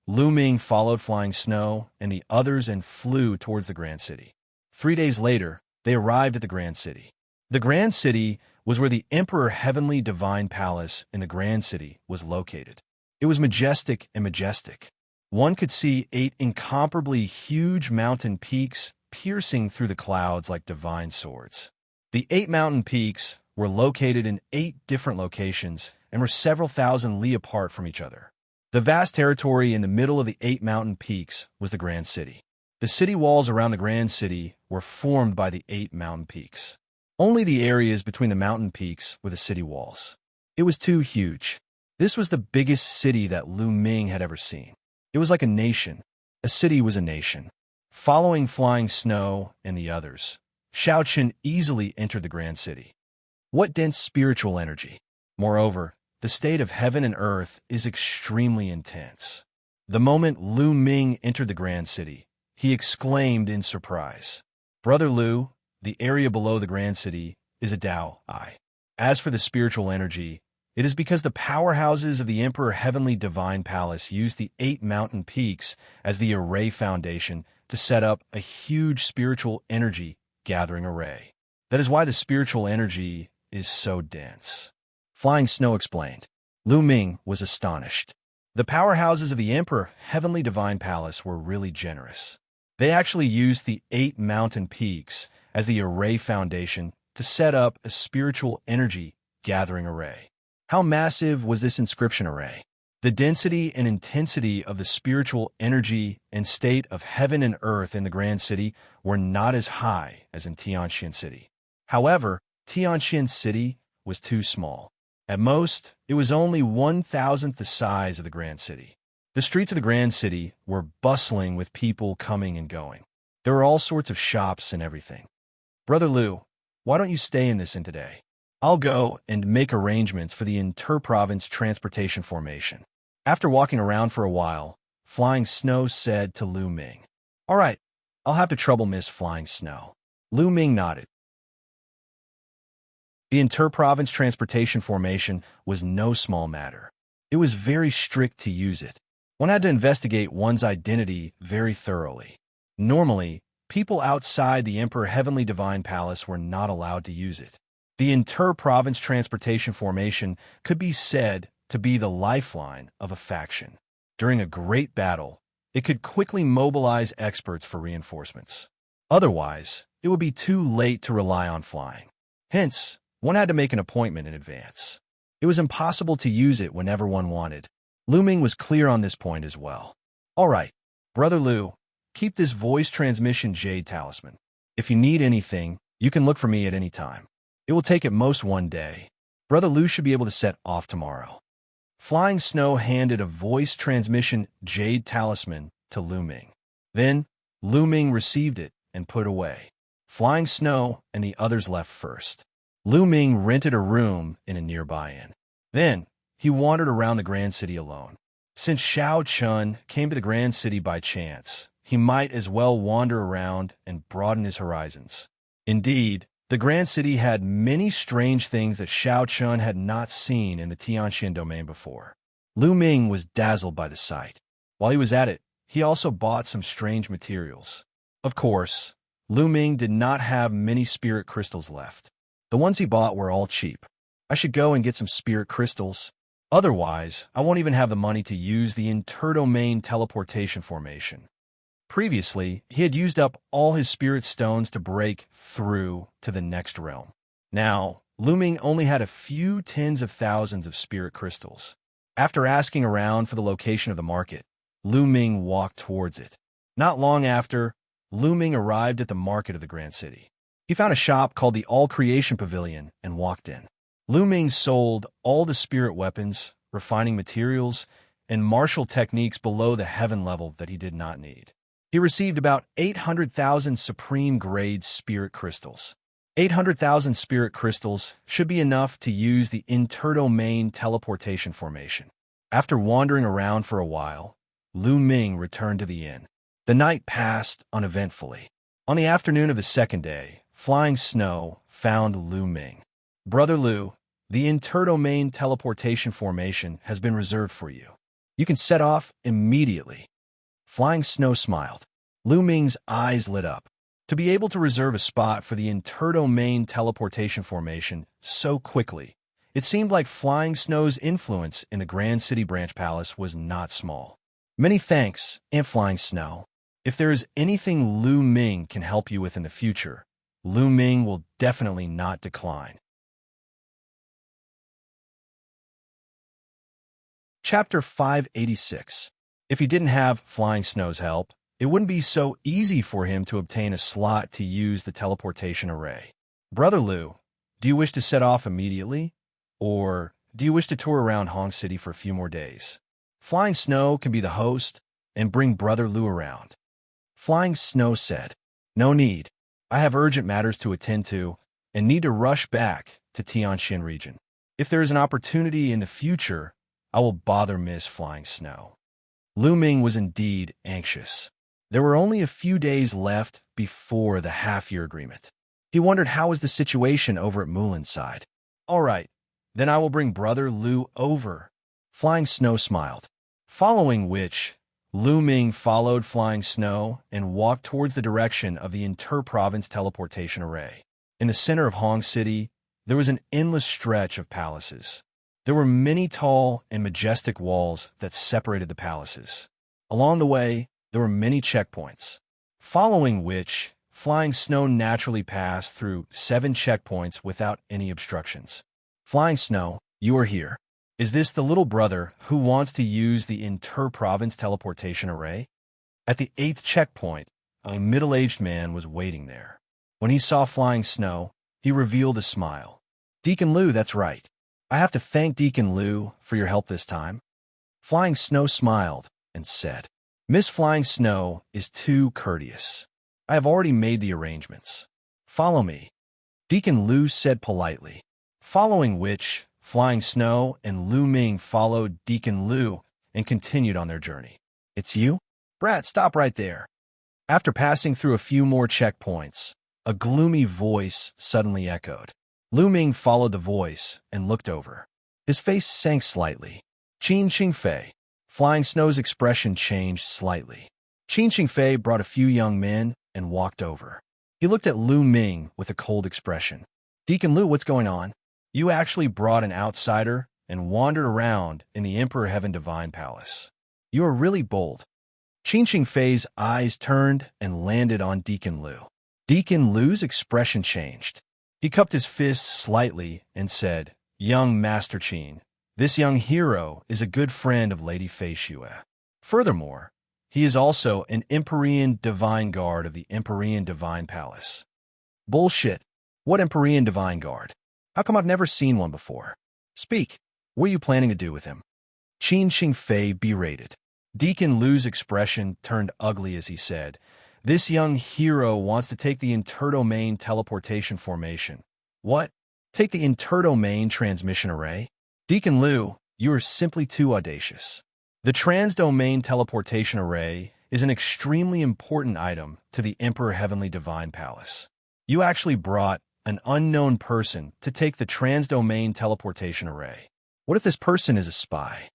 Lu Ming followed Flying Snow and the others and flew towards the Grand City. 3 days later, they arrived at the Grand City. The Grand City was where the Emperor Heavenly Divine Palace in the Grand City was located. It was majestic and majestic. One could see 8 incomparably huge mountain peaks piercing through the clouds like divine swords. The 8 mountain peaks were located in 8 different locations and were several thousand li apart from each other. The vast territory in the middle of the 8 mountain peaks was the Grand City. The city walls around the Grand City were formed by the 8 mountain peaks. Only the areas between the mountain peaks were the city walls. It was too huge. This was the biggest city that Lu Ming had ever seen. It was like a nation. A city was a nation. Following Flying Snow and the others, Xianxia easily entered the Grand City. What dense spiritual energy! Moreover, the state of heaven and earth is extremely intense. The moment Lu Ming entered the Grand City, he exclaimed in surprise, Brother Lu, the area below the Grand City is a Dao Eye. As for the spiritual energy, it is because the powerhouses of the Emperor Heavenly Divine Palace used the 8 mountain peaks as the array foundation to set up a huge spiritual energy gathering array. That is why the spiritual energy is so dense. Flying Snow explained. Lu Ming was astonished. The powerhouses of the Emperor Heavenly Divine Palace were really generous. They actually used the 8 mountain peaks as the array foundation to set up a spiritual energy gathering array. How massive was this inscription array? The density and intensity of the spiritual energy and state of heaven and earth in the Grand City were not as high as in Tianxian City. However, Tianxian City was too small. At most, it was only 1,000th the size of the Grand City. The streets of the Grand City were bustling with people coming and going. There were all sorts of shops and everything. Brother Lu, why don't you stay in this inn today? I'll go and make arrangements for the inter-province transportation formation. After walking around for a while, Flying Snow said to Lu Ming, "All right, I'll have to trouble Miss Flying Snow." Lu Ming nodded. The inter-province transportation formation was no small matter. It was very strict to use it. One had to investigate one's identity very thoroughly. Normally, people outside the Emperor Heavenly Divine Palace were not allowed to use it. The inter-province transportation formation could be said to be the lifeline of a faction. During a great battle, it could quickly mobilize experts for reinforcements. Otherwise, it would be too late to rely on flying. Hence, one had to make an appointment in advance. It was impossible to use it whenever one wanted. Lu Ming was clear on this point as well. "All right, Brother Lu, keep this voice transmission jade talisman. If you need anything, you can look for me at any time. It will take at most 1 day. Brother Lu should be able to set off tomorrow." Flying Snow handed a voice transmission jade talisman to Lu Ming. Then, Lu Ming received it and put away. Flying Snow and the others left first. Lu Ming rented a room in a nearby inn. Then, he wandered around the Grand City alone. Since Xiao Chun came to the Grand City by chance, he might as well wander around and broaden his horizons. Indeed, the Grand City had many strange things that Xiao Chun had not seen in the Xianxia domain before. Lu Ming was dazzled by the sight. While he was at it, he also bought some strange materials. Of course, Lu Ming did not have many spirit crystals left. The ones he bought were all cheap. I should go and get some spirit crystals. Otherwise, I won't even have the money to use the interdomain teleportation formation. Previously, he had used up all his spirit stones to break through to the next realm. Now, Lu Ming only had a few tens of thousands of spirit crystals. After asking around for the location of the market, Lu Ming walked towards it. Not long after, Lu Ming arrived at the market of the Grand City. He found a shop called the All Creation Pavilion and walked in. Lu Ming sold all the spirit weapons, refining materials, and martial techniques below the heaven level that he did not need. He received about 800,000 supreme-grade spirit crystals. 800,000 spirit crystals should be enough to use the interdomain teleportation formation. After wandering around for a while, Lu Ming returned to the inn. The night passed uneventfully. On the afternoon of the second day, Flying Snow found Lu Ming. "Brother Lu, the interdomain teleportation formation has been reserved for you. You can set off immediately." Flying Snow smiled. Lu Ming's eyes lit up. To be able to reserve a spot for the interdomain teleportation formation so quickly, it seemed like Flying Snow's influence in the Grand City Branch Palace was not small. "Many thanks, Aunt Flying Snow. If there is anything Lu Ming can help you with in the future, Lu Ming will definitely not decline." Chapter 586. If he didn't have Flying Snow's help, it wouldn't be so easy for him to obtain a slot to use the teleportation array. "Brother Lu, do you wish to set off immediately? Or do you wish to tour around Hong City for a few more days? Flying Snow can be the host and bring Brother Lu around." Flying Snow said, "No need. I have urgent matters to attend to and need to rush back to Tianxian region. If there is an opportunity in the future, I will bother Miss Flying Snow." Lu Ming was indeed anxious. There were only a few days left before the half-year agreement. He wondered how was the situation over at Mulin's side. "All right, then I will bring Brother Lu over." Flying Snow smiled. Following which, Lu Ming followed Flying Snow and walked towards the direction of the inter-province teleportation array. In the center of Hong City, there was an endless stretch of palaces. There were many tall and majestic walls that separated the palaces. Along the way, there were many checkpoints, following which Flying Snow naturally passed through 7 checkpoints without any obstructions. "Flying Snow, you are here. Is this the little brother who wants to use the inter-province teleportation array?" At the 8th checkpoint, a middle-aged man was waiting there. When he saw Flying Snow, he revealed a smile. "Deacon Lu, that's right. I have to thank Deacon Lu for your help this time." Flying Snow smiled and said, "Miss Flying Snow is too courteous. I have already made the arrangements. Follow me," Deacon Lu said politely, following which Flying Snow and Lu Ming followed Deacon Lu and continued on their journey. "It's you? Brat, stop right there." After passing through a few more checkpoints, a gloomy voice suddenly echoed. Lu Ming followed the voice and looked over. His face sank slightly. Qin Qingfei. Flying Snow's expression changed slightly. Qin Qingfei brought a few young men and walked over. He looked at Lu Ming with a cold expression. "Deacon Lu, what's going on? You actually brought an outsider and wandered around in the Emperor Heaven Divine Palace. You are really bold." Qin Qingfei's eyes turned and landed on Deacon Lu. Deacon Lu's expression changed. He cupped his fists slightly and said, "Young Master Qin, this young hero is a good friend of Lady Fei Xue. Furthermore, he is also an Empyrean Divine Guard of the Empyrean Divine Palace." "Bullshit. What Empyrean Divine Guard? How come I've never seen one before? Speak. What are you planning to do with him?" Qin Qingfei berated. Deacon Lu's expression turned ugly as he said, "This young hero wants to take the interdomain teleportation formation." "What? Take the interdomain transmission array?" "Deacon Lu, you are simply too audacious. The transdomain teleportation array is an extremely important item to the Emperor Heavenly Divine Palace. You actually brought an unknown person to take the transdomain teleportation array. What if this person is a spy?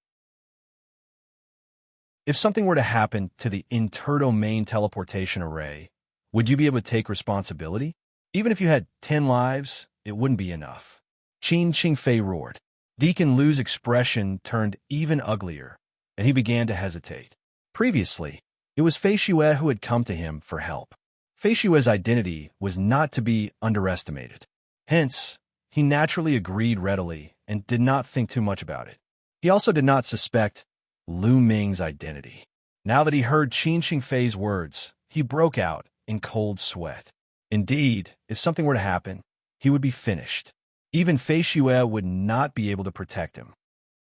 If something were to happen to the interdomain teleportation array, would you be able to take responsibility? Even if you had 10 lives, it wouldn't be enough." Qin Qingfei roared. Deacon Lu's expression turned even uglier, and he began to hesitate. Previously, it was Fei Xue who had come to him for help. Fei Xue's identity was not to be underestimated. Hence, he naturally agreed readily and did not think too much about it. He also did not suspect Lu Ming's identity. Now that he heard Qin Qingfei's words, he broke out in cold sweat. Indeed, if something were to happen, he would be finished. Even Fei Xue would not be able to protect him.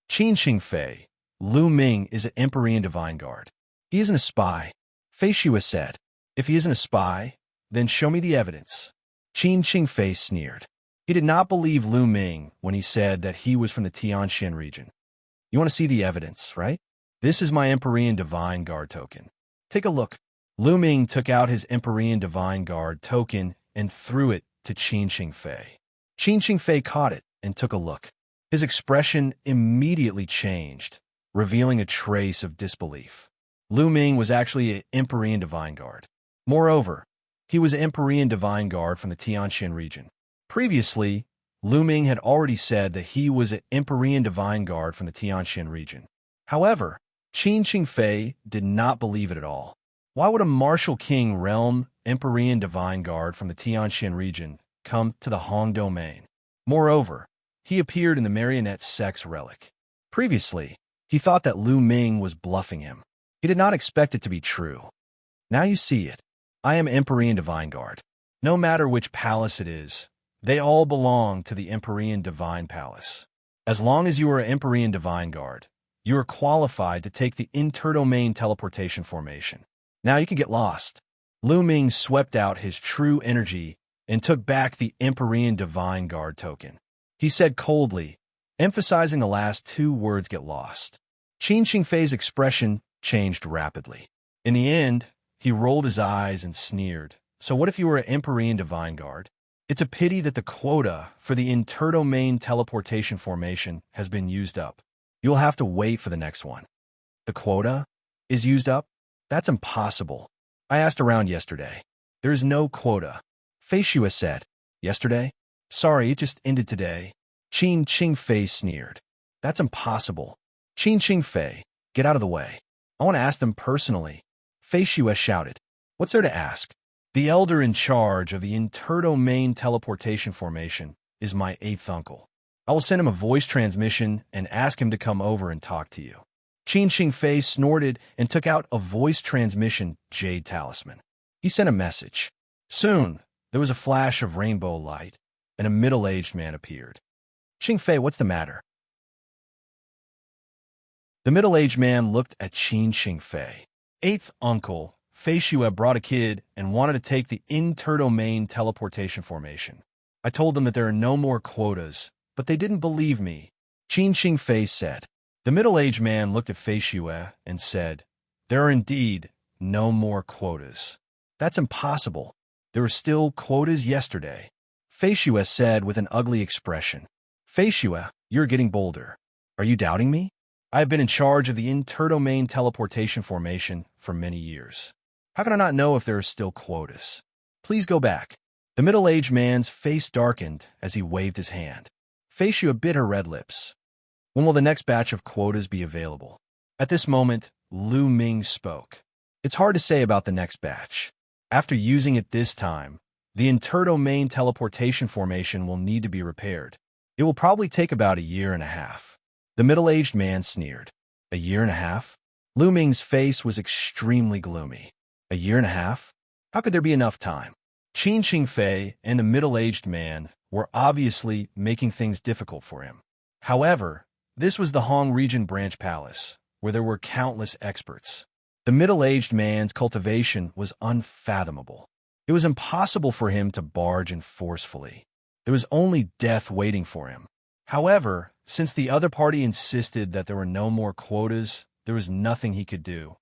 "Qin Qingfei, Lu Ming is an Empyrean Divine Guard. He isn't a spy," Fei Xue said. "If he isn't a spy, then show me the evidence." Qin Qingfei sneered. He did not believe Lu Ming when he said that he was from the Xianxia region. "You want to see the evidence, right? This is my Empyrean Divine Guard token. Take a look." Lu Ming took out his Empyrean Divine Guard token and threw it to Qin Qingfei. Qin Qingfei caught it and took a look. His expression immediately changed, revealing a trace of disbelief. Lu Ming was actually an Empyrean Divine Guard. Moreover, he was an Empyrean Divine Guard from the Xianxia region. Previously, Lu Ming had already said that he was an Empyrean Divine Guard from the Xianxia region. However, Qin Qingfei did not believe it at all. Why would a Martial King Realm Empyrean Divine Guard from the Xianxia region come to the Hong domain? Moreover, he appeared in the marionette sex relic. Previously, he thought that Lu Ming was bluffing him. He did not expect it to be true. Now you see it. I am Empyrean Divine Guard. No matter which palace it is, they all belong to the Empyrean Divine Palace. As long as you are an Empyrean Divine Guard, you are qualified to take the interdomain teleportation formation. Now you can get lost. Lu Ming swept out his true energy and took back the Empyrean Divine Guard token. He said coldly, emphasizing the last two words, "get lost." Qin Qingfei's expression changed rapidly. In the end, he rolled his eyes and sneered. "So what if you were an Empyrean Divine Guard? It's a pity that the quota for the interdomain teleportation formation has been used up. You'll have to wait for the next one." "The quota is used up? That's impossible. I asked around yesterday. There is no quota." Fei Xue said. "Yesterday? Sorry, it just ended today." Qin Qingfei sneered. "That's impossible. Qin Qingfei, get out of the way. I want to ask them personally." Fei Xue shouted. "What's there to ask? The elder in charge of the interdomain teleportation formation is my 8th uncle. I will send him a voice transmission and ask him to come over and talk to you." Qin Qingfei snorted and took out a voice transmission jade talisman. He sent a message. Soon, there was a flash of rainbow light, and a middle-aged man appeared. "Qingfei, what's the matter?" The middle-aged man looked at Xianxia. Eighth uncle, Fei Xue brought a kid and wanted to take the interdomain teleportation formation. I told them that there are no more quotas, but they didn't believe me. Xianxia said. The middle-aged man looked at Fei Xue and said, there are indeed no more quotas. That's impossible. There were still quotas yesterday. Fei Xue said with an ugly expression. Fei Xue, you're getting bolder. Are you doubting me? I have been in charge of the interdomain teleportation formation for many years. How can I not know if there are still quotas? Please go back. The middle-aged man's face darkened as he waved his hand. Fei Xue bit her red lips. When will the next batch of quotas be available? At this moment, Lu Ming spoke. It's hard to say about the next batch. After using it this time, the interdomain teleportation formation will need to be repaired. It will probably take about a year and a half. The middle-aged man sneered. A year and a half? Lu Ming's face was extremely gloomy. A year and a half? How could there be enough time? Xianxia and the middle-aged man were obviously making things difficult for him. However, this was the Hong Region Branch Palace, where there were countless experts. The middle-aged man's cultivation was unfathomable. It was impossible for him to barge in forcefully. There was only death waiting for him. However, since the other party insisted that there were no more quotas, there was nothing he could do.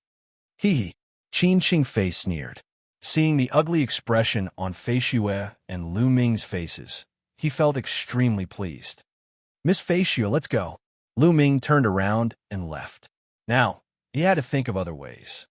He, Xianxia sneered. Seeing the ugly expression on Fei Xue and Lu Ming's faces, he felt extremely pleased. Miss Fei Xue, let's go. Lu Ming turned around and left. Now, he had to think of other ways.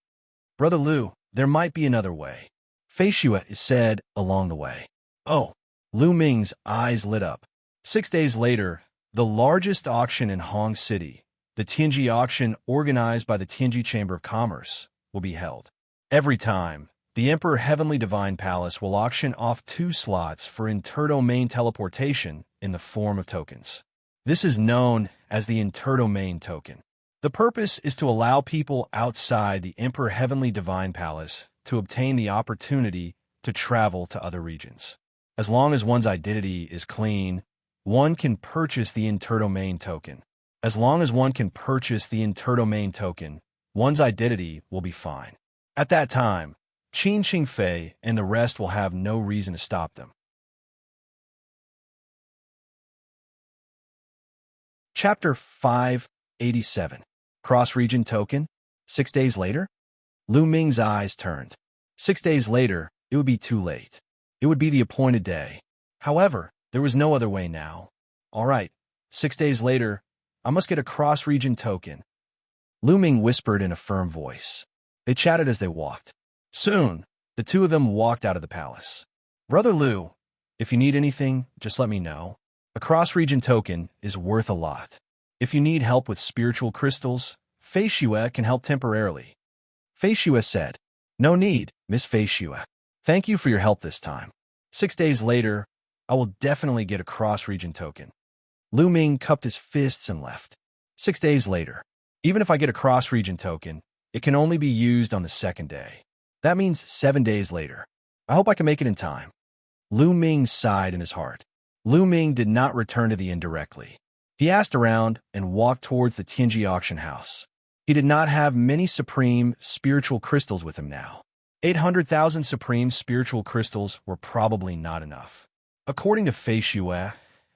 Brother Lu, there might be another way. Fei Xue said along the way. Oh, Lu Ming's eyes lit up. 6 days later, the largest auction in Hong City, the Tianji auction organized by the Tianji Chamber of Commerce, will be held. Every time, the Emperor Heavenly Divine Palace will auction off 2 slots for interdomain teleportation in the form of tokens. This is known as the interdomain token. The purpose is to allow people outside the Emperor Heavenly Divine Palace to obtain the opportunity to travel to other regions. As long as one's identity is clean, one can purchase the interdomain token. As long as one can purchase the interdomain token, one's identity will be fine. At that time, Xianxia and the rest will have no reason to stop them. Chapter 587. Cross-region token? 6 days later? Lu Ming's eyes turned. 6 days later, it would be too late. It would be the appointed day. However, there was no other way now. All right, 6 days later, I must get a cross-region token. Lu Ming whispered in a firm voice. They chatted as they walked. Soon, the two of them walked out of the palace. Brother Lu, if you need anything, just let me know. A cross-region token is worth a lot. If you need help with spiritual crystals, Fei Xue can help temporarily. Fei Xue said, No need, Miss Fei Xue. Thank you for your help this time. 6 days later, I will definitely get a cross-region token. Lu Ming cupped his fists and left. 6 days later, even if I get a cross-region token, it can only be used on the 2nd day. That means 7 days later. I hope I can make it in time. Lu Ming sighed in his heart. Lu Ming did not return to the inn directly. He asked around and walked towards the Tianji auction house. He did not have many supreme spiritual crystals with him now. 800,000 supreme spiritual crystals were probably not enough. According to Fei Xue,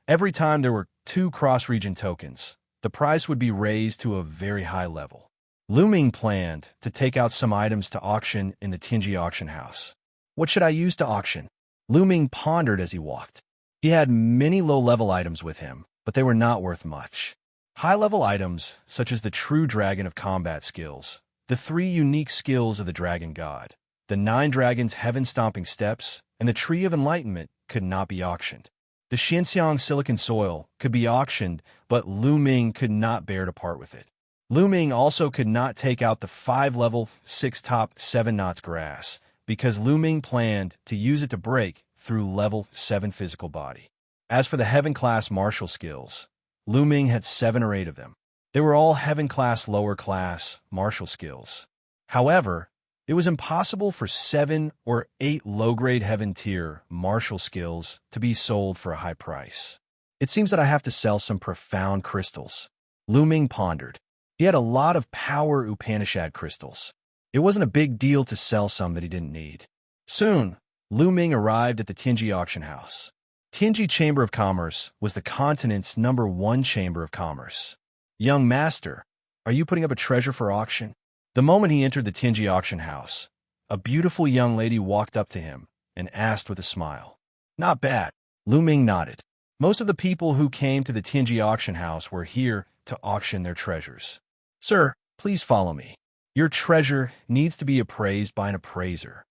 every time there were 2 cross-region tokens, the price would be raised to a very high level. Lu Ming planned to take out some items to auction in the Tianji auction house. What should I use to auction? Lu Ming pondered as he walked. He had many low-level items with him, but they were not worth much. High-level items, such as the true dragon of combat skills, the 3 unique skills of the dragon god, the 9 dragons' heaven-stomping steps, and the tree of enlightenment could not be auctioned. The Xianxia silicon soil could be auctioned, but Lu Ming could not bear to part with it. Lu Ming also could not take out the 5-level, 6-top, 7 knots grass, because Lu Ming planned to use it to break through level 7 physical body. As for the heaven-class martial skills, Lu Ming had 7 or 8 of them. They were all heaven-class lower-class martial skills. However, it was impossible for 7 or 8 low-grade heaven-tier martial skills to be sold for a high price. It seems that I have to sell some profound crystals. Lu Ming pondered. He had a lot of power Upanishad crystals. It wasn't a big deal to sell some that he didn't need. Soon, Lu Ming arrived at the Tianji auction house. Tianji Chamber of Commerce was the continent's #1 chamber of commerce. "Young master, are you putting up a treasure for auction?" The moment he entered the Tianji auction house, a beautiful young lady walked up to him and asked with a smile. "Not bad." Lu Ming nodded. Most of the people who came to the Tianji auction house were here to auction their treasures. "Sir, please follow me. Your treasure needs to be appraised by an appraiser."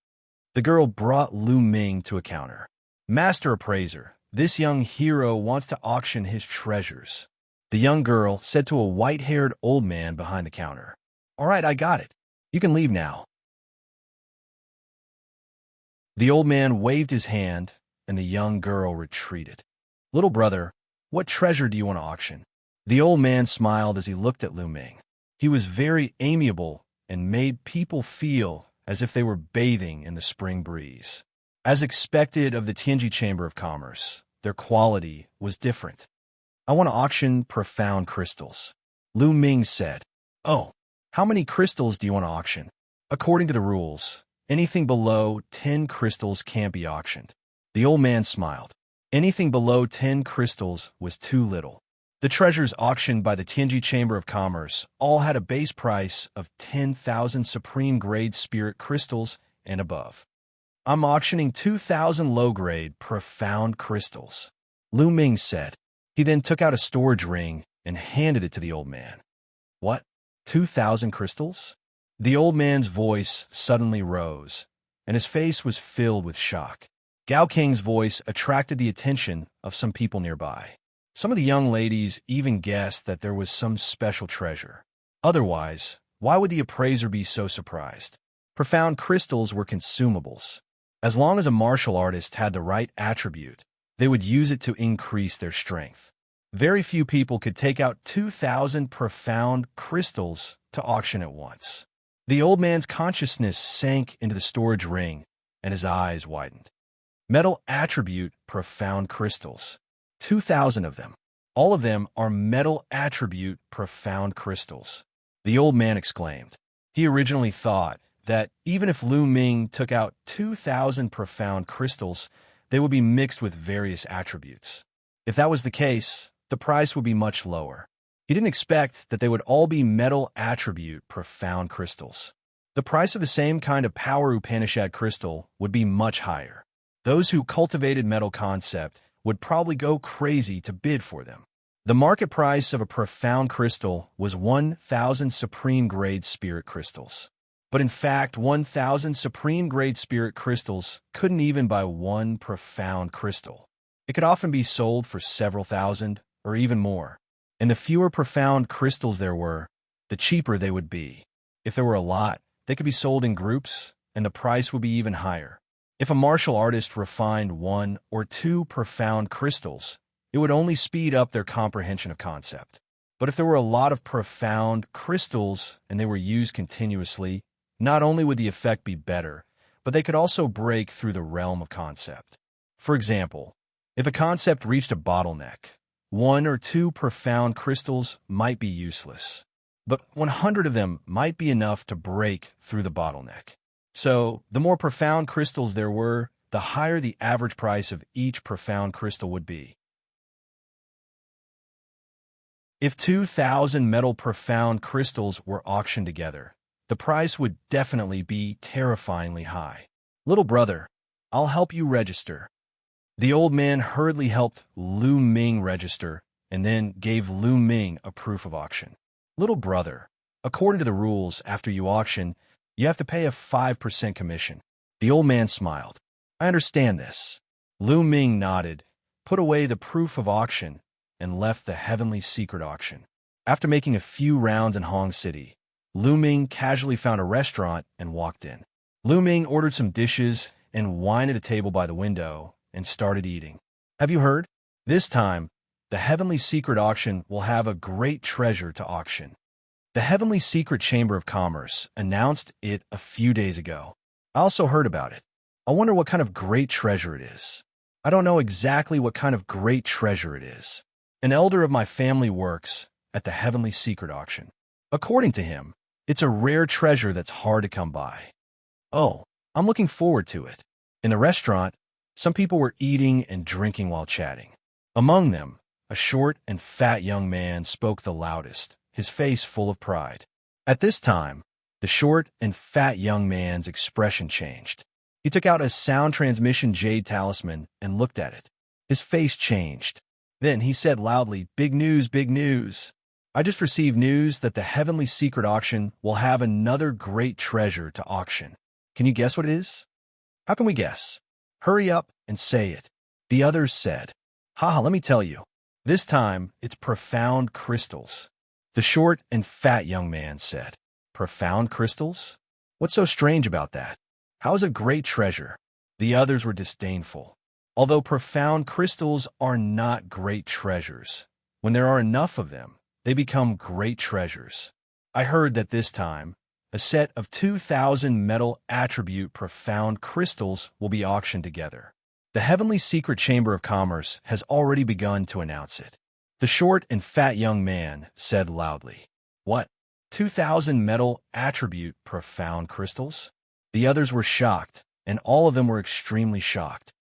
The girl brought Lu Ming to a counter. "Master appraiser, this young hero wants to auction his treasures," the young girl said to a white-haired old man behind the counter. "All right, I got it. You can leave now." The old man waved his hand, and the young girl retreated. "Little brother, what treasure do you want to auction?" The old man smiled as he looked at Lu Ming. He was very amiable and made people feel as if they were bathing in the spring breeze. As expected of the Tianji Chamber of Commerce, their quality was different. "I want to auction profound crystals," Lu Ming said. "Oh, how many crystals do you want to auction?" "According to the rules, anything below 10 crystals can't be auctioned." The old man smiled. Anything below 10 crystals was too little. The treasures auctioned by the Tianji Chamber of Commerce all had a base price of 10,000 supreme-grade spirit crystals and above. "I'm auctioning 2,000 low-grade profound crystals," Lu Ming said. He then took out a storage ring and handed it to the old man. "What? 2,000 crystals?" The old man's voice suddenly rose, and his face was filled with shock. Gao King's voice attracted the attention of some people nearby. Some of the young ladies even guessed that there was some special treasure. Otherwise, why would the appraiser be so surprised? Profound crystals were consumables. As long as a martial artist had the right attribute, they would use it to increase their strength. Very few people could take out 2,000 profound crystals to auction at once. The old man's consciousness sank into the storage ring, and his eyes widened. Metal attribute profound crystals. 2,000 of them. All of them are metal attribute profound crystals, the old man exclaimed. He originally thought that even if Lu Ming took out 2,000 profound crystals, they would be mixed with various attributes. If that was the case, the price would be much lower. He didn't expect that they would all be metal attribute profound crystals. The price of the same kind of power Upanishad crystal would be much higher. Those who cultivated metal concept would probably go crazy to bid for them. The market price of a profound crystal was 1,000 supreme-grade spirit crystals. But in fact, 1,000 supreme-grade spirit crystals couldn't even buy one profound crystal. It could often be sold for several thousand, or even more. And the fewer profound crystals there were, the cheaper they would be. If there were a lot, they could be sold in groups, and the price would be even higher. If a martial artist refined 1 or 2 profound crystals, it would only speed up their comprehension of concept. But if there were a lot of profound crystals and they were used continuously, not only would the effect be better, but they could also break through the realm of concept. For example, if a concept reached a bottleneck, 1 or 2 profound crystals might be useless, but 100 of them might be enough to break through the bottleneck. So, the more profound crystals there were, the higher the average price of each profound crystal would be. If 2,000 metal profound crystals were auctioned together, the price would definitely be terrifyingly high. "Little brother, I'll help you register." The old man hurriedly helped Lu Ming register and then gave Lu Ming a proof of auction. "Little brother, according to the rules, after you auction, you have to pay a 5% commission." The old man smiled. "I understand this." Lu Ming nodded, put away the proof of auction, and left the heavenly secret auction. After making a few rounds in Hong City, Lu Ming casually found a restaurant and walked in. Lu Ming ordered some dishes and wine at a table by the window and started eating. "Have you heard? This time, the heavenly secret auction will have a great treasure to auction." The Heavenly Secret Chamber of Commerce announced it a few days ago. I also heard about it. I wonder what kind of great treasure it is. I don't know exactly what kind of great treasure it is. An elder of my family works at the Heavenly Secret Auction. According to him, it's a rare treasure that's hard to come by. Oh, I'm looking forward to it. In the restaurant, some people were eating and drinking while chatting. Among them, a short and fat young man spoke the loudest, his face full of pride. At this time, the short and fat young man's expression changed. He took out a sound transmission jade talisman and looked at it. His face changed. Then he said loudly, "Big news, big news. I just received news that the Heavenly Secret Auction will have another great treasure to auction. Can you guess what it is?" "How can we guess?" "Hurry up and say it." The others said, "Haha, let me tell you. This time, it's profound crystals." The short and fat young man said, "Profound crystals? What's so strange about that? How is it great treasure?" The others were disdainful. Although profound crystals are not great treasures, when there are enough of them, they become great treasures. I heard that this time, a set of 2,000 metal attribute profound crystals will be auctioned together. The Heavenly Secret Chamber of Commerce has already begun to announce it. The short and fat young man said loudly, "What? 2,000 metal attribute profound crystals?" The others were shocked, and all of them were extremely shocked.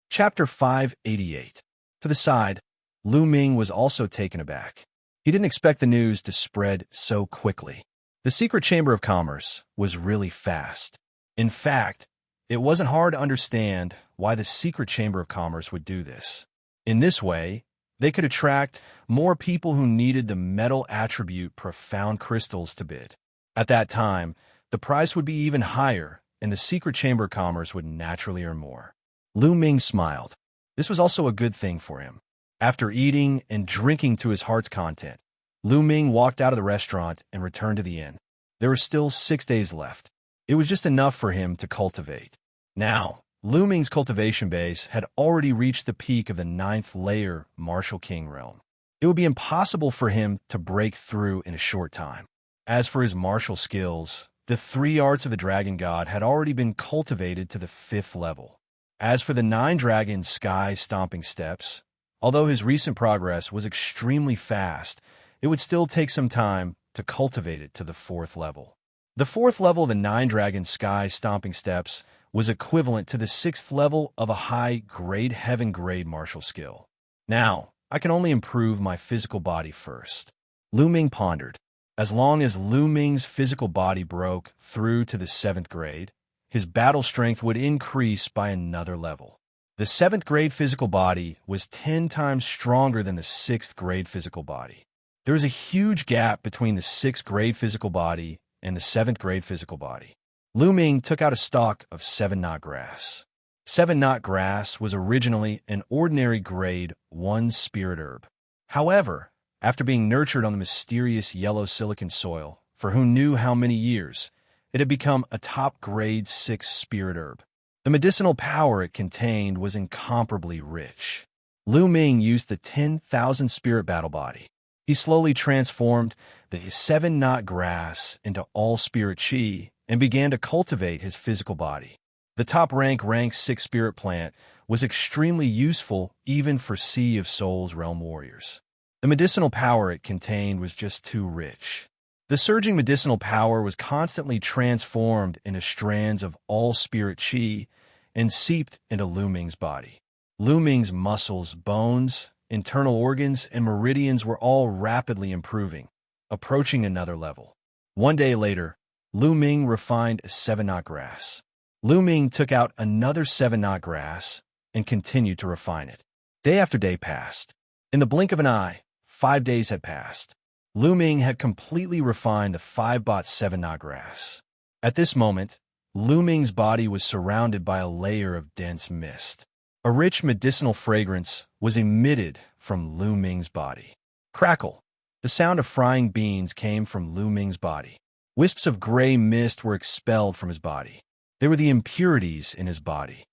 Chapter 588. To the side, Lu Ming was also taken aback. He didn't expect the news to spread so quickly. The Secret Chamber of Commerce was really fast. In fact, it wasn't hard to understand why the Secret Chamber of Commerce would do this. In this way, they could attract more people who needed the metal attribute profound crystals to bid. At that time, the price would be even higher, and the Secret Chamber of Commerce would naturally earn more. Lu Ming smiled. This was also a good thing for him. After eating and drinking to his heart's content, Lu Ming walked out of the restaurant and returned to the inn. There were still 6 days left. It was just enough for him to cultivate. Now, Lu Ming's cultivation base had already reached the peak of the 9th layer Martial King realm. It would be impossible for him to break through in a short time. As for his martial skills, the 3 arts of the Dragon God had already been cultivated to the 5th level. As for the 9 dragon sky stomping steps, although his recent progress was extremely fast, it would still take some time to cultivate it to the 4th level. The 4th level of the 9 dragon sky stomping steps was equivalent to the 6th level of a high-grade heaven-grade martial skill. Now, I can only improve my physical body first. Lu Ming pondered. As long as Lu Ming's physical body broke through to the 7th grade, his battle strength would increase by another level. The 7th grade physical body was 10 times stronger than the 6th grade physical body. There was a huge gap between the 6th grade physical body and the 7th grade physical body. Lu Ming took out a stalk of 7-knot grass. 7-knot grass was originally an ordinary grade 1 spirit herb. However, after being nurtured on the mysterious yellow silicon soil for who knew how many years, it had become a top grade 6 spirit herb. The medicinal power it contained was incomparably rich. Lu Ming used the 10,000 spirit battle body. He slowly transformed the 7-knot grass into all spirit chi and began to cultivate his physical body. The top rank 6 spirit plant was extremely useful even for Sea of Souls realm warriors. The medicinal power it contained was just too rich. The surging medicinal power was constantly transformed into strands of all spirit chi and seeped into Lu Ming's body. Lu Ming's muscles, bones, internal organs, and meridians were all rapidly improving, approaching another level. One day later, Lu Ming refined a 7-knot grass. Lu Ming took out another 7-knot grass and continued to refine it. Day after day passed. In the blink of an eye, 5 days had passed. Lu Ming had completely refined the 5-bot 7-knot grass. At this moment, Lu Ming's body was surrounded by a layer of dense mist. A rich medicinal fragrance was emitted from Lu Ming's body. Crackle! The sound of frying beans came from Lu Ming's body. Wisps of gray mist were expelled from his body. They were the impurities in his body.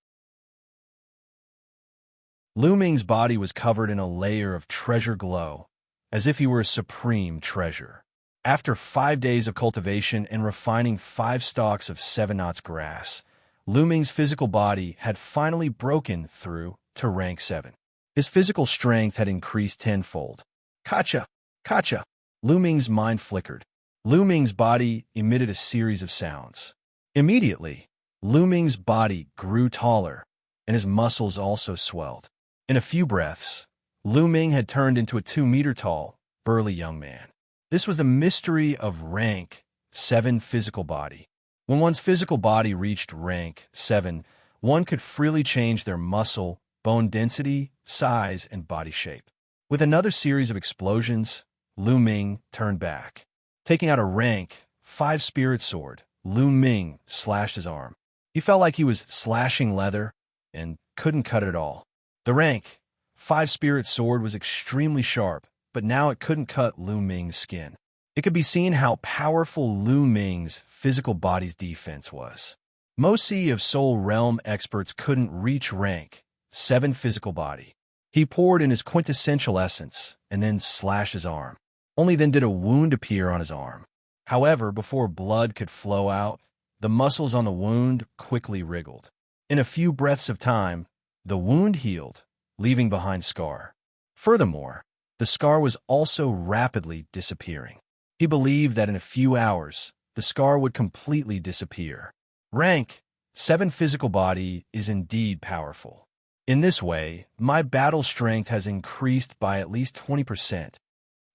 Lu Ming's body was covered in a layer of treasure glow, as if he were a supreme treasure. After 5 days of cultivation and refining 5 stalks of 7-knots grass, Lu Ming's physical body had finally broken through to rank 7. His physical strength had increased tenfold. Kacha! Kacha! Lu Ming's mind flickered. Lu Ming's body emitted a series of sounds. Immediately, Lu Ming's body grew taller, and his muscles also swelled. In a few breaths, Lu Ming had turned into a 2-meter-tall, burly young man. This was the mystery of rank 7 physical body. When one's physical body reached rank 7, one could freely change their muscle, bone density, size, and body shape. With another series of explosions, Lu Ming turned back. Taking out a rank 5 spirit sword, Lu Ming slashed his arm. He felt like he was slashing leather and couldn't cut it at all. The rank 5 spirit sword was extremely sharp, but now it couldn't cut Lu Ming's skin. It could be seen how powerful Lu Ming's physical body's defense was. Most Sea of Soul Realm experts couldn't reach rank 7 physical body. He poured in his quintessential essence and then slashed his arm. Only then did a wound appear on his arm. However, before blood could flow out, the muscles on the wound quickly wriggled. In a few breaths of time, the wound healed, leaving behind scar. Furthermore, the scar was also rapidly disappearing. He believed that in a few hours, the scar would completely disappear. Rank 7 physical body is indeed powerful. In this way, my battle strength has increased by at least 20%.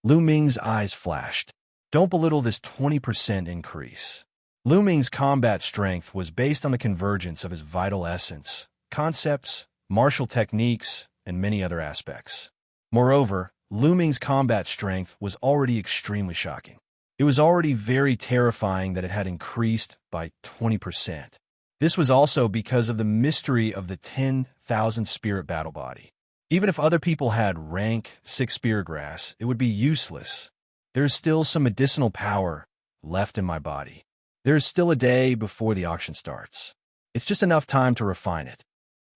Lu Ming's eyes flashed. Don't belittle this 20% increase. Lu Ming's combat strength was based on the convergence of his vital essence, concepts, martial techniques, and many other aspects. Moreover, Lu Ming's combat strength was already extremely shocking. It was already very terrifying that it had increased by 20%. This was also because of the mystery of the 10,000 spirit battle body. Even if other people had rank 6 spirit grass, it would be useless. There is still some medicinal power left in my body. There is still a day before the auction starts. It's just enough time to refine it.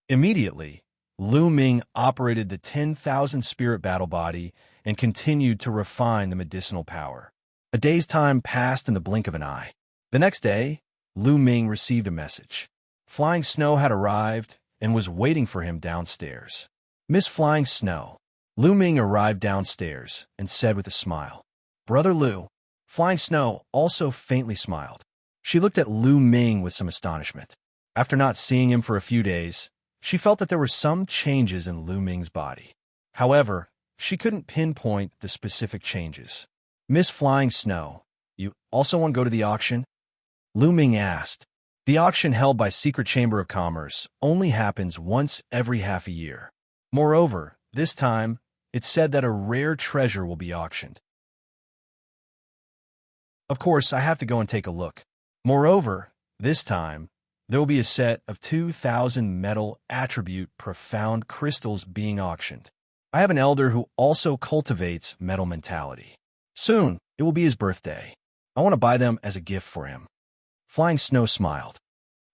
Immediately, Lu Ming operated the 10,000 spirit battle body and continued to refine the medicinal power. A day's time passed in the blink of an eye. The next day, Lu Ming received a message. Flying Snow had arrived and was waiting for him downstairs. Miss Flying Snow. Lu Ming arrived downstairs and said with a smile, "Brother Lu." Flying Snow also faintly smiled. She looked at Lu Ming with some astonishment. After not seeing him for a few days, she felt that there were some changes in Lu Ming's body. However, she couldn't pinpoint the specific changes. "Miss Flying Snow, you also want to go to the auction?" Lu Ming asked. The auction held by Secret Chamber of Commerce only happens once every half a year. Moreover, this time, it's said that a rare treasure will be auctioned. Of course, I have to go and take a look. Moreover, this time, there will be a set of 2,000 metal attribute profound crystals being auctioned. I have an elder who also cultivates metal mentality. Soon, it will be his birthday. I want to buy them as a gift for him. Flying Snow smiled.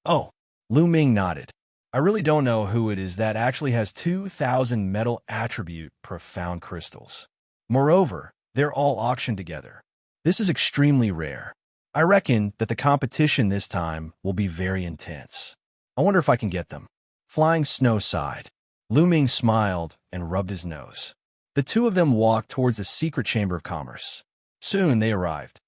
Oh, Lu Ming nodded. I really don't know who it is that actually has 2,000 metal attribute profound crystals. Moreover, they're all auctioned together. This is extremely rare. I reckon that the competition this time will be very intense. I wonder if I can get them. Flying Snow sighed. Lu Ming smiled and rubbed his nose. The two of them walked towards the Secret Chamber of Commerce. Soon they arrived.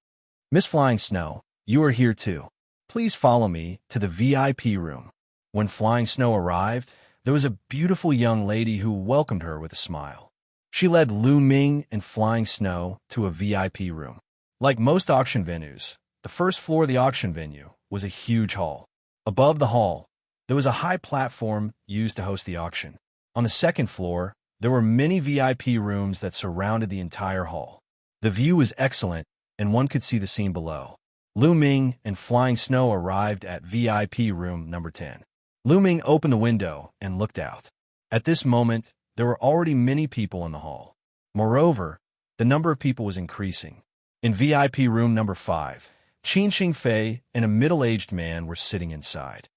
"Miss Flying Snow, you are here too. Please follow me to the VIP room." When Flying Snow arrived, there was a beautiful young lady who welcomed her with a smile. She led Lu Ming and Flying Snow to a VIP room. Like most auction venues, the first floor of the auction venue was a huge hall. Above the hall, there was a high platform used to host the auction. On the second floor, there were many VIP rooms that surrounded the entire hall. The view was excellent, and one could see the scene below. Lu Ming and Flying Snow arrived at VIP room number 10. Lu Ming opened the window and looked out. At this moment, there were already many people in the hall. Moreover, the number of people was increasing. In VIP room number 5, Qin Fei and a middle-aged man were sitting inside.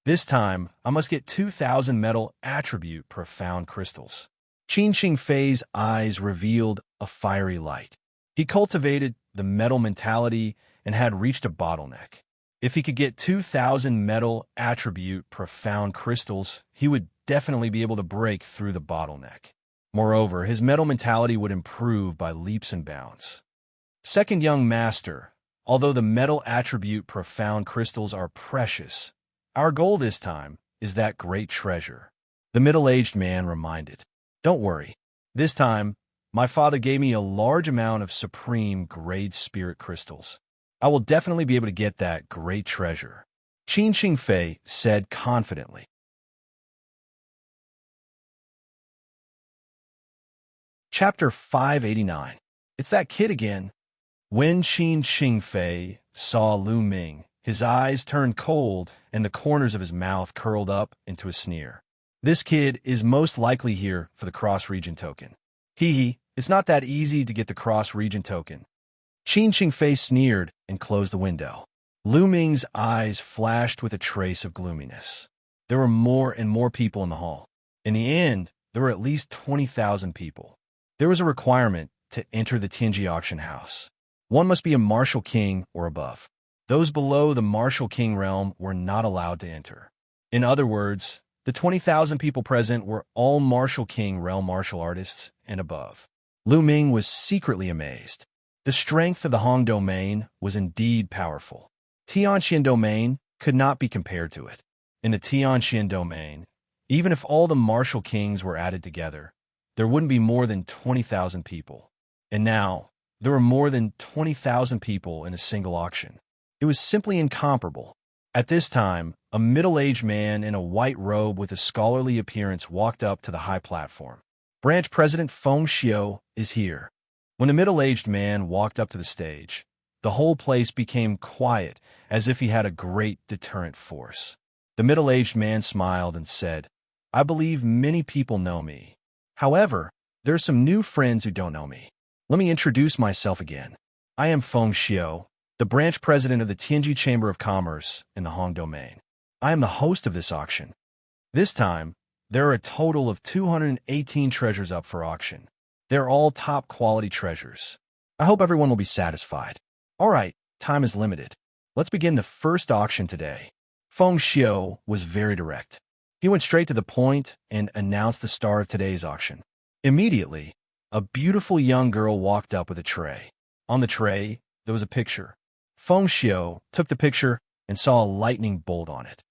This time, I must get 2,000 metal attribute profound crystals. Qin Fei's eyes revealed a fiery light. He cultivated the metal mentality and had reached a bottleneck. If he could get 2,000 metal attribute profound crystals, he would definitely be able to break through the bottleneck. Moreover, his metal mentality would improve by leaps and bounds. Second young master, although the metal attribute profound crystals are precious, our goal this time is that great treasure. The middle-aged man reminded. Don't worry. This time, my father gave me a large amount of supreme grade spirit crystals. I will definitely be able to get that great treasure, Xianxia said confidently. Chapter 589. It's that kid again. When Xianxia saw Lu Ming, his eyes turned cold and the corners of his mouth curled up into a sneer. This kid is most likely here for the cross-region token. It's not that easy to get the cross-region token. Xianxia sneered and closed the window. Lu Ming's eyes flashed with a trace of gloominess. There were more and more people in the hall. In the end, there were at least 20,000 people. There was a requirement to enter the Tianji auction house. One must be a martial king or above. Those below the martial king realm were not allowed to enter. In other words, the 20,000 people present were all martial king realm martial artists and above. Lu Ming was secretly amazed. The strength of the Hong domain was indeed powerful. Tianxian domain could not be compared to it. In the Tianxian domain, even if all the martial kings were added together, there wouldn't be more than 20,000 people. And now, there were more than 20,000 people in a single auction. It was simply incomparable. At this time, a middle-aged man in a white robe with a scholarly appearance walked up to the high platform. Branch President Feng Xiao is here. When the middle-aged man walked up to the stage, the whole place became quiet, as if he had a great deterrent force. The middle-aged man smiled and said, I believe many people know me. However, there are some new friends who don't know me. Let me introduce myself again. I am Feng Xiao, the branch president of the Tianji Chamber of Commerce in the Hong domain. I am the host of this auction. This time, there are a total of 218 treasures up for auction. They're all top-quality treasures. I hope everyone will be satisfied. All right, time is limited. Let's begin the first auction today. Feng Xiao was very direct. He went straight to the point and announced the star of today's auction. Immediately, a beautiful young girl walked up with a tray. On the tray, there was a picture. Feng Xiao took the picture and saw a lightning bolt on it.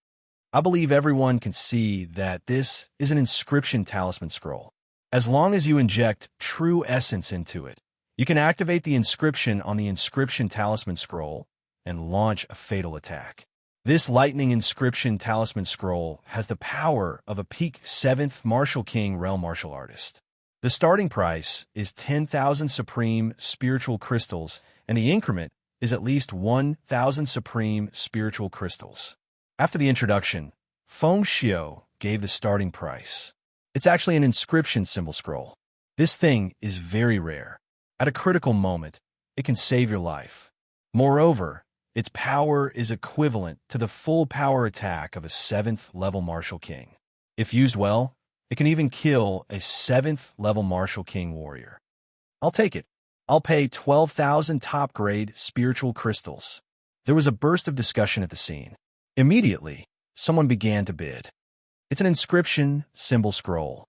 I believe everyone can see that this is an inscription talisman scroll. As long as you inject true essence into it, you can activate the inscription on the inscription talisman scroll and launch a fatal attack. This lightning inscription talisman scroll has the power of a peak 7th martial king realm martial artist. The starting price is 10,000 supreme spiritual crystals, and the increment is at least 1,000 supreme spiritual crystals. After the introduction, Feng Xiao gave the starting price. It's actually an inscription symbol scroll. This thing is very rare. At a critical moment, it can save your life. Moreover, its power is equivalent to the full power attack of a 7th level martial king. If used well, it can even kill a 7th level martial king warrior. I'll take it. I'll pay 12,000 top-grade spiritual crystals. There was a burst of discussion at the scene. Immediately, someone began to bid. It's an inscription symbol scroll.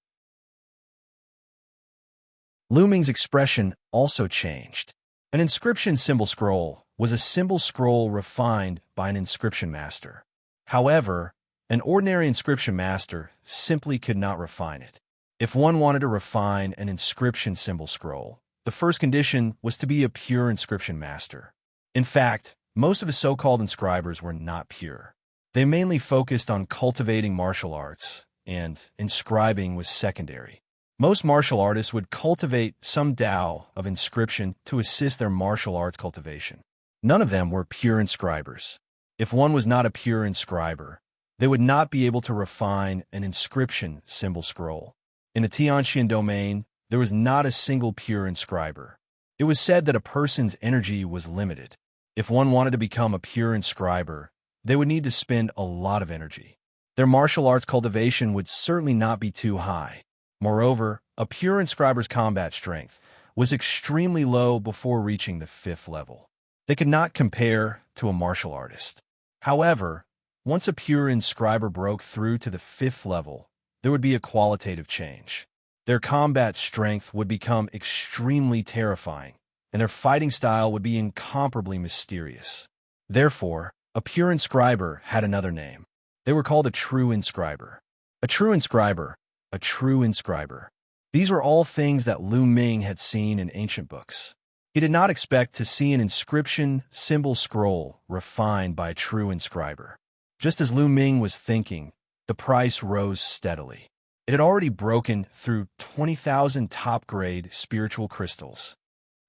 Lu Ming's expression also changed. An inscription symbol scroll was a symbol scroll refined by an inscription master. However, an ordinary inscription master simply could not refine it. If one wanted to refine an inscription symbol scroll, the first condition was to be a pure inscription master. In fact, most of the so-called inscribers were not pure. They mainly focused on cultivating martial arts, and inscribing was secondary. Most martial artists would cultivate some Tao of inscription to assist their martial arts cultivation. None of them were pure inscribers. If one was not a pure inscriber, they would not be able to refine an inscription symbol scroll. In the Tianxian domain, there was not a single pure inscriber. It was said that a person's energy was limited. If one wanted to become a pure inscriber, they would need to spend a lot of energy. Their martial arts cultivation would certainly not be too high. Moreover, a pure inscriber's combat strength was extremely low before reaching the 5th level. They could not compare to a martial artist. However, once a pure inscriber broke through to the 5th level, there would be a qualitative change. Their combat strength would become extremely terrifying, and their fighting style would be incomparably mysterious. Therefore, a pure inscriber had another name. They were called a true inscriber. A true inscriber, a true inscriber. These were all things that Lu Ming had seen in ancient books. He did not expect to see an inscription symbol scroll refined by a true inscriber. Just as Lu Ming was thinking, the price rose steadily. It had already broken through 20,000 top-grade spiritual crystals.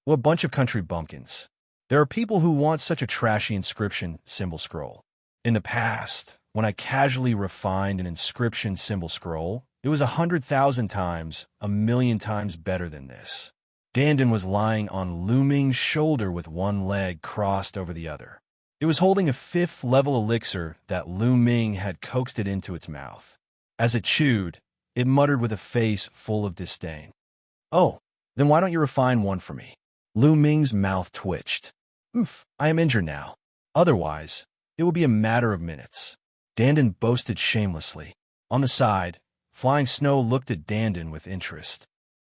What a bunch of country bumpkins. There are people who want such a trashy inscription symbol scroll. In the past, when I casually refined an inscription symbol scroll, it was 100,000 times, 1,000,000 times better than this. Dandan was lying on Lu Ming's shoulder with one leg crossed over the other. It was holding a 5th-level elixir that Lu Ming had coaxed it into its mouth. As it chewed, it muttered with a face full of disdain. "Oh, then why don't you refine one for me?" Lu Ming's mouth twitched. I am injured now. Otherwise, it will be a matter of minutes." Dandan boasted shamelessly. On the side, Flying Snow looked at Dandan with interest.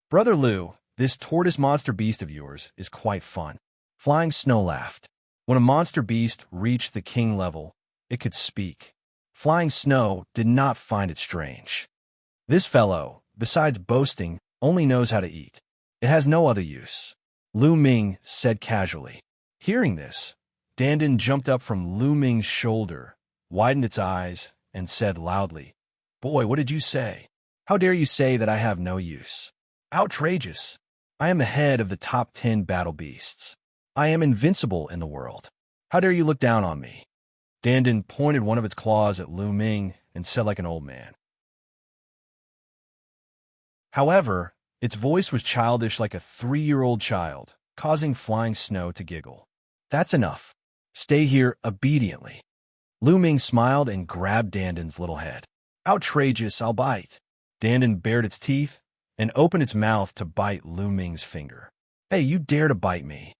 "Brother Lu, this tortoise monster beast of yours is quite fun." Flying Snow laughed. When a monster beast reached the king level, it could speak. Flying Snow did not find it strange. This fellow, besides boasting, only knows how to eat. It has no other use. Lu Ming said casually. Hearing this, Dandan jumped up from Lu Ming's shoulder, widened its eyes, and said loudly, "Boy, what did you say? How dare you say that I have no use? Outrageous! I am the head of the top 10 battle beasts. I am invincible in the world. How dare you look down on me?" Dandan pointed one of its claws at Lu Ming and said like an old man. However, its voice was childish like a 3-year-old child, causing Flying Snow to giggle. "That's enough. Stay here obediently." Lu Ming smiled and grabbed Dandan's little head. "Outrageous, I'll bite." Dandan bared its teeth and opened its mouth to bite Lu Ming's finger. "Hey, you dare to bite me."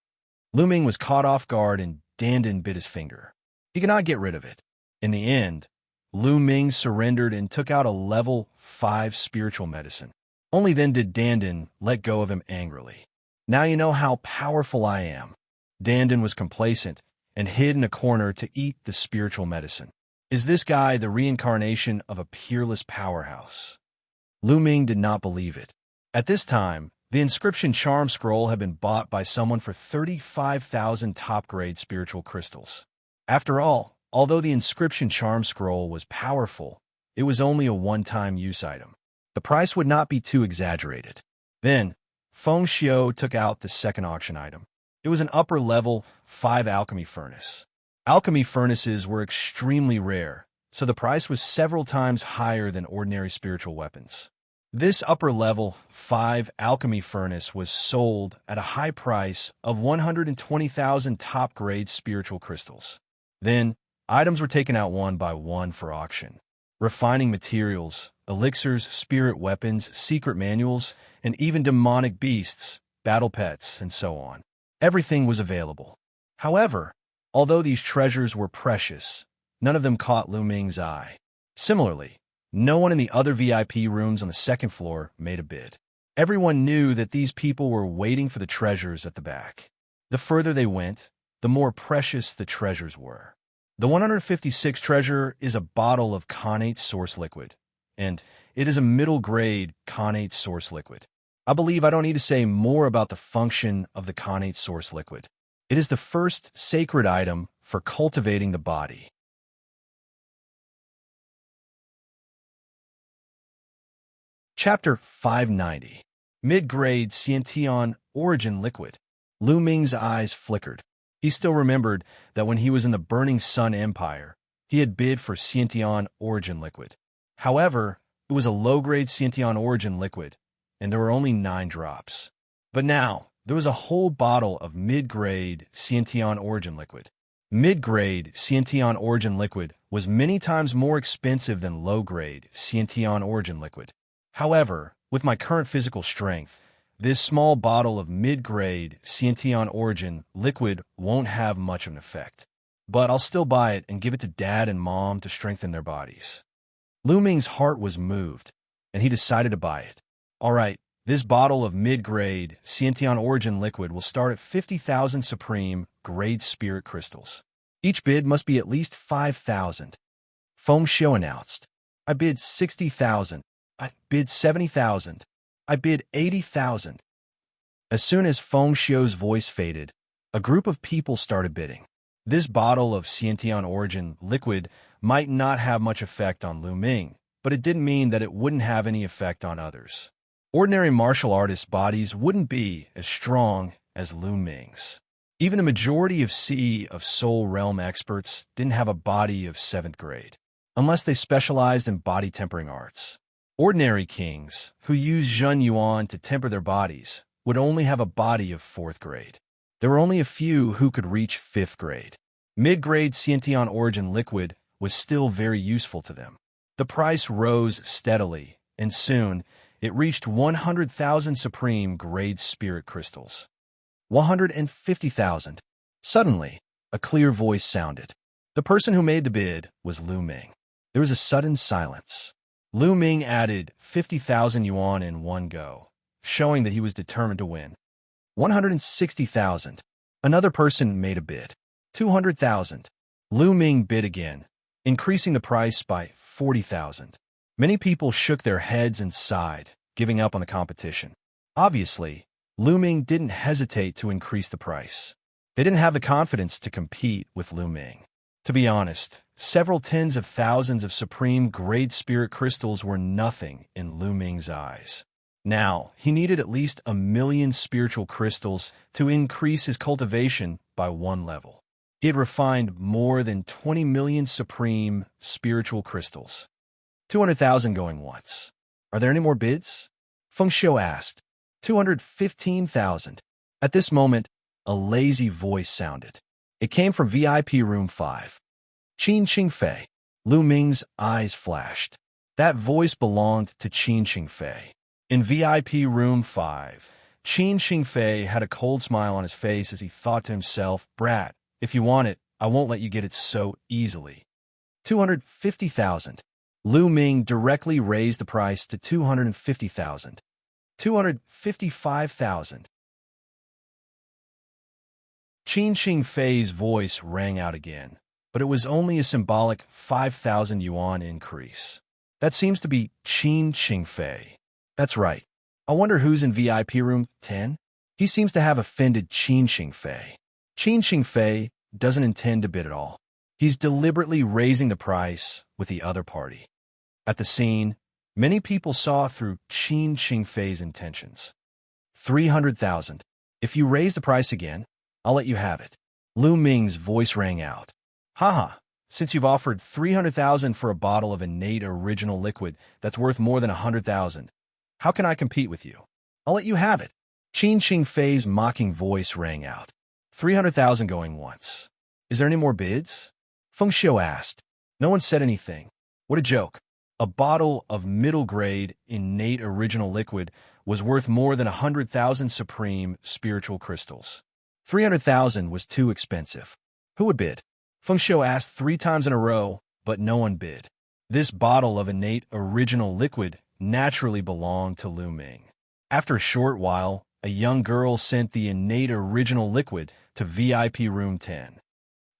Lu Ming was caught off guard and Dandan bit his finger. He could not get rid of it. In the end, Lu Ming surrendered and took out a level 5 spiritual medicine. Only then did Dandan let go of him angrily. "Now you know how powerful I am." Dandan was complacent and hid in a corner to eat the spiritual medicine. Is this guy the reincarnation of a peerless powerhouse? Lu Ming did not believe it. At this time, the inscription charm scroll had been bought by someone for 35,000 top-grade spiritual crystals. After all, although the inscription charm scroll was powerful, it was only a one-time use item. The price would not be too exaggerated. Then, Feng Xiao took out the second auction item. It was an upper-level 5 alchemy furnace. Alchemy furnaces were extremely rare, so the price was several times higher than ordinary spiritual weapons. This upper-level 5 alchemy furnace was sold at a high price of 120,000 top-grade spiritual crystals. Then, items were taken out one by one for auction. Refining materials, elixirs, spirit weapons, secret manuals, and even demonic beasts, battle pets, and so on. Everything was available. However, although these treasures were precious, none of them caught Lu Ming's eye. Similarly, no one in the other VIP rooms on the second floor made a bid. Everyone knew that these people were waiting for the treasures at the back. The further they went, the more precious the treasures were. The 156th treasure is a bottle of connate source liquid, and it is a middle-grade connate source liquid. I believe I don't need to say more about the function of the connate source liquid. It is the first sacred item for cultivating the body. Chapter 590. Mid-grade Xianxia origin liquid. Lu Ming's eyes flickered. He still remembered that when he was in the Burning Sun Empire, he had bid for Xianxia origin liquid. However, it was a low-grade Xianxia origin liquid, and there were only 9 drops. But now, there was a whole bottle of mid-grade Xianxia origin liquid. Mid-grade Xianxia origin liquid was many times more expensive than low-grade Xianxia origin liquid. However, with my current physical strength, this small bottle of mid-grade Xianxia origin liquid won't have much of an effect. but I'll still buy it and give it to Dad and Mom to strengthen their bodies. Lu Ming's heart was moved, and he decided to buy it. All right, this bottle of mid-grade Xianxia origin liquid will start at 50,000 supreme grade spirit crystals. Each bid must be at least 5,000. Feng Xiu announced. I bid 60,000. I bid 70,000. I bid 80,000. As soon as Feng Xiu's voice faded, a group of people started bidding. This bottle of Xianxia origin liquid might not have much effect on Lu Ming, but it didn't mean that it wouldn't have any effect on others. Ordinary martial artists' bodies wouldn't be as strong as Lu Ming's. Even the majority of Sea of Soul Realm experts didn't have a body of 7th grade, unless they specialized in body tempering arts. Ordinary kings, who used Zhen Yuan to temper their bodies, would only have a body of 4th grade. There were only a few who could reach 5th grade. Mid-grade Xianxia origin liquid was still very useful to them. The price rose steadily, and soon it reached 100,000 supreme grade spirit crystals. 150,000. Suddenly, a clear voice sounded. The person who made the bid was Lu Ming. There was a sudden silence. Lu Ming added 50,000 yuan in one go, showing that he was determined to win. 160,000. Another person made a bid. 200,000. Lu Ming bid again, increasing the price by 40,000. Many people shook their heads and sighed, giving up on the competition. Obviously, Lu Ming didn't hesitate to increase the price. They didn't have the confidence to compete with Lu Ming. To be honest, several tens of thousands of supreme grade spirit crystals were nothing in Lu Ming's eyes. Now, he needed at least 1 million spiritual crystals to increase his cultivation by 1 level. He had refined more than 20 million supreme spiritual crystals. 200,000 going once. Are there any more bids? Feng Xiu asked. 215,000. At this moment, a lazy voice sounded. It came from VIP room 5. Qin Qingfei. Lu Ming's eyes flashed. That voice belonged to Qin Qingfei. In VIP room 5, Qin Qingfei had a cold smile on his face as he thought to himself, "Brat, if you want it, I won't let you get it so easily." 250,000. Lu Ming directly raised the price to 250,000. 255,000. Qin Qingfei's voice rang out again, but it was only a symbolic 5,000 yuan increase. That seems to be Qin Qingfei. That's right. I wonder who's in VIP room 10? He seems to have offended Qin Qingfei. Qin Qingfei doesn't intend to bid at all. He's deliberately raising the price with the other party. At the scene, many people saw through Qin Qingfei's intentions. 300,000. If you raise the price again, I'll let you have it. Lu Ming's voice rang out. Haha, since you've offered 300,000 for a bottle of innate original liquid that's worth more than 100,000, how can I compete with you? I'll let you have it. Qin Qingfei's mocking voice rang out. 300,000 going once. Is there any more bids? Feng Xiu asked. No one said anything. What a joke. A bottle of middle-grade innate original liquid was worth more than 100,000 supreme spiritual crystals. 300,000 was too expensive. Who would bid? Feng Xiu asked 3 times in a row, but no one bid. This bottle of innate original liquid naturally belonged to Lu Ming. After a short while, a young girl sent the innate original liquid to VIP room 10.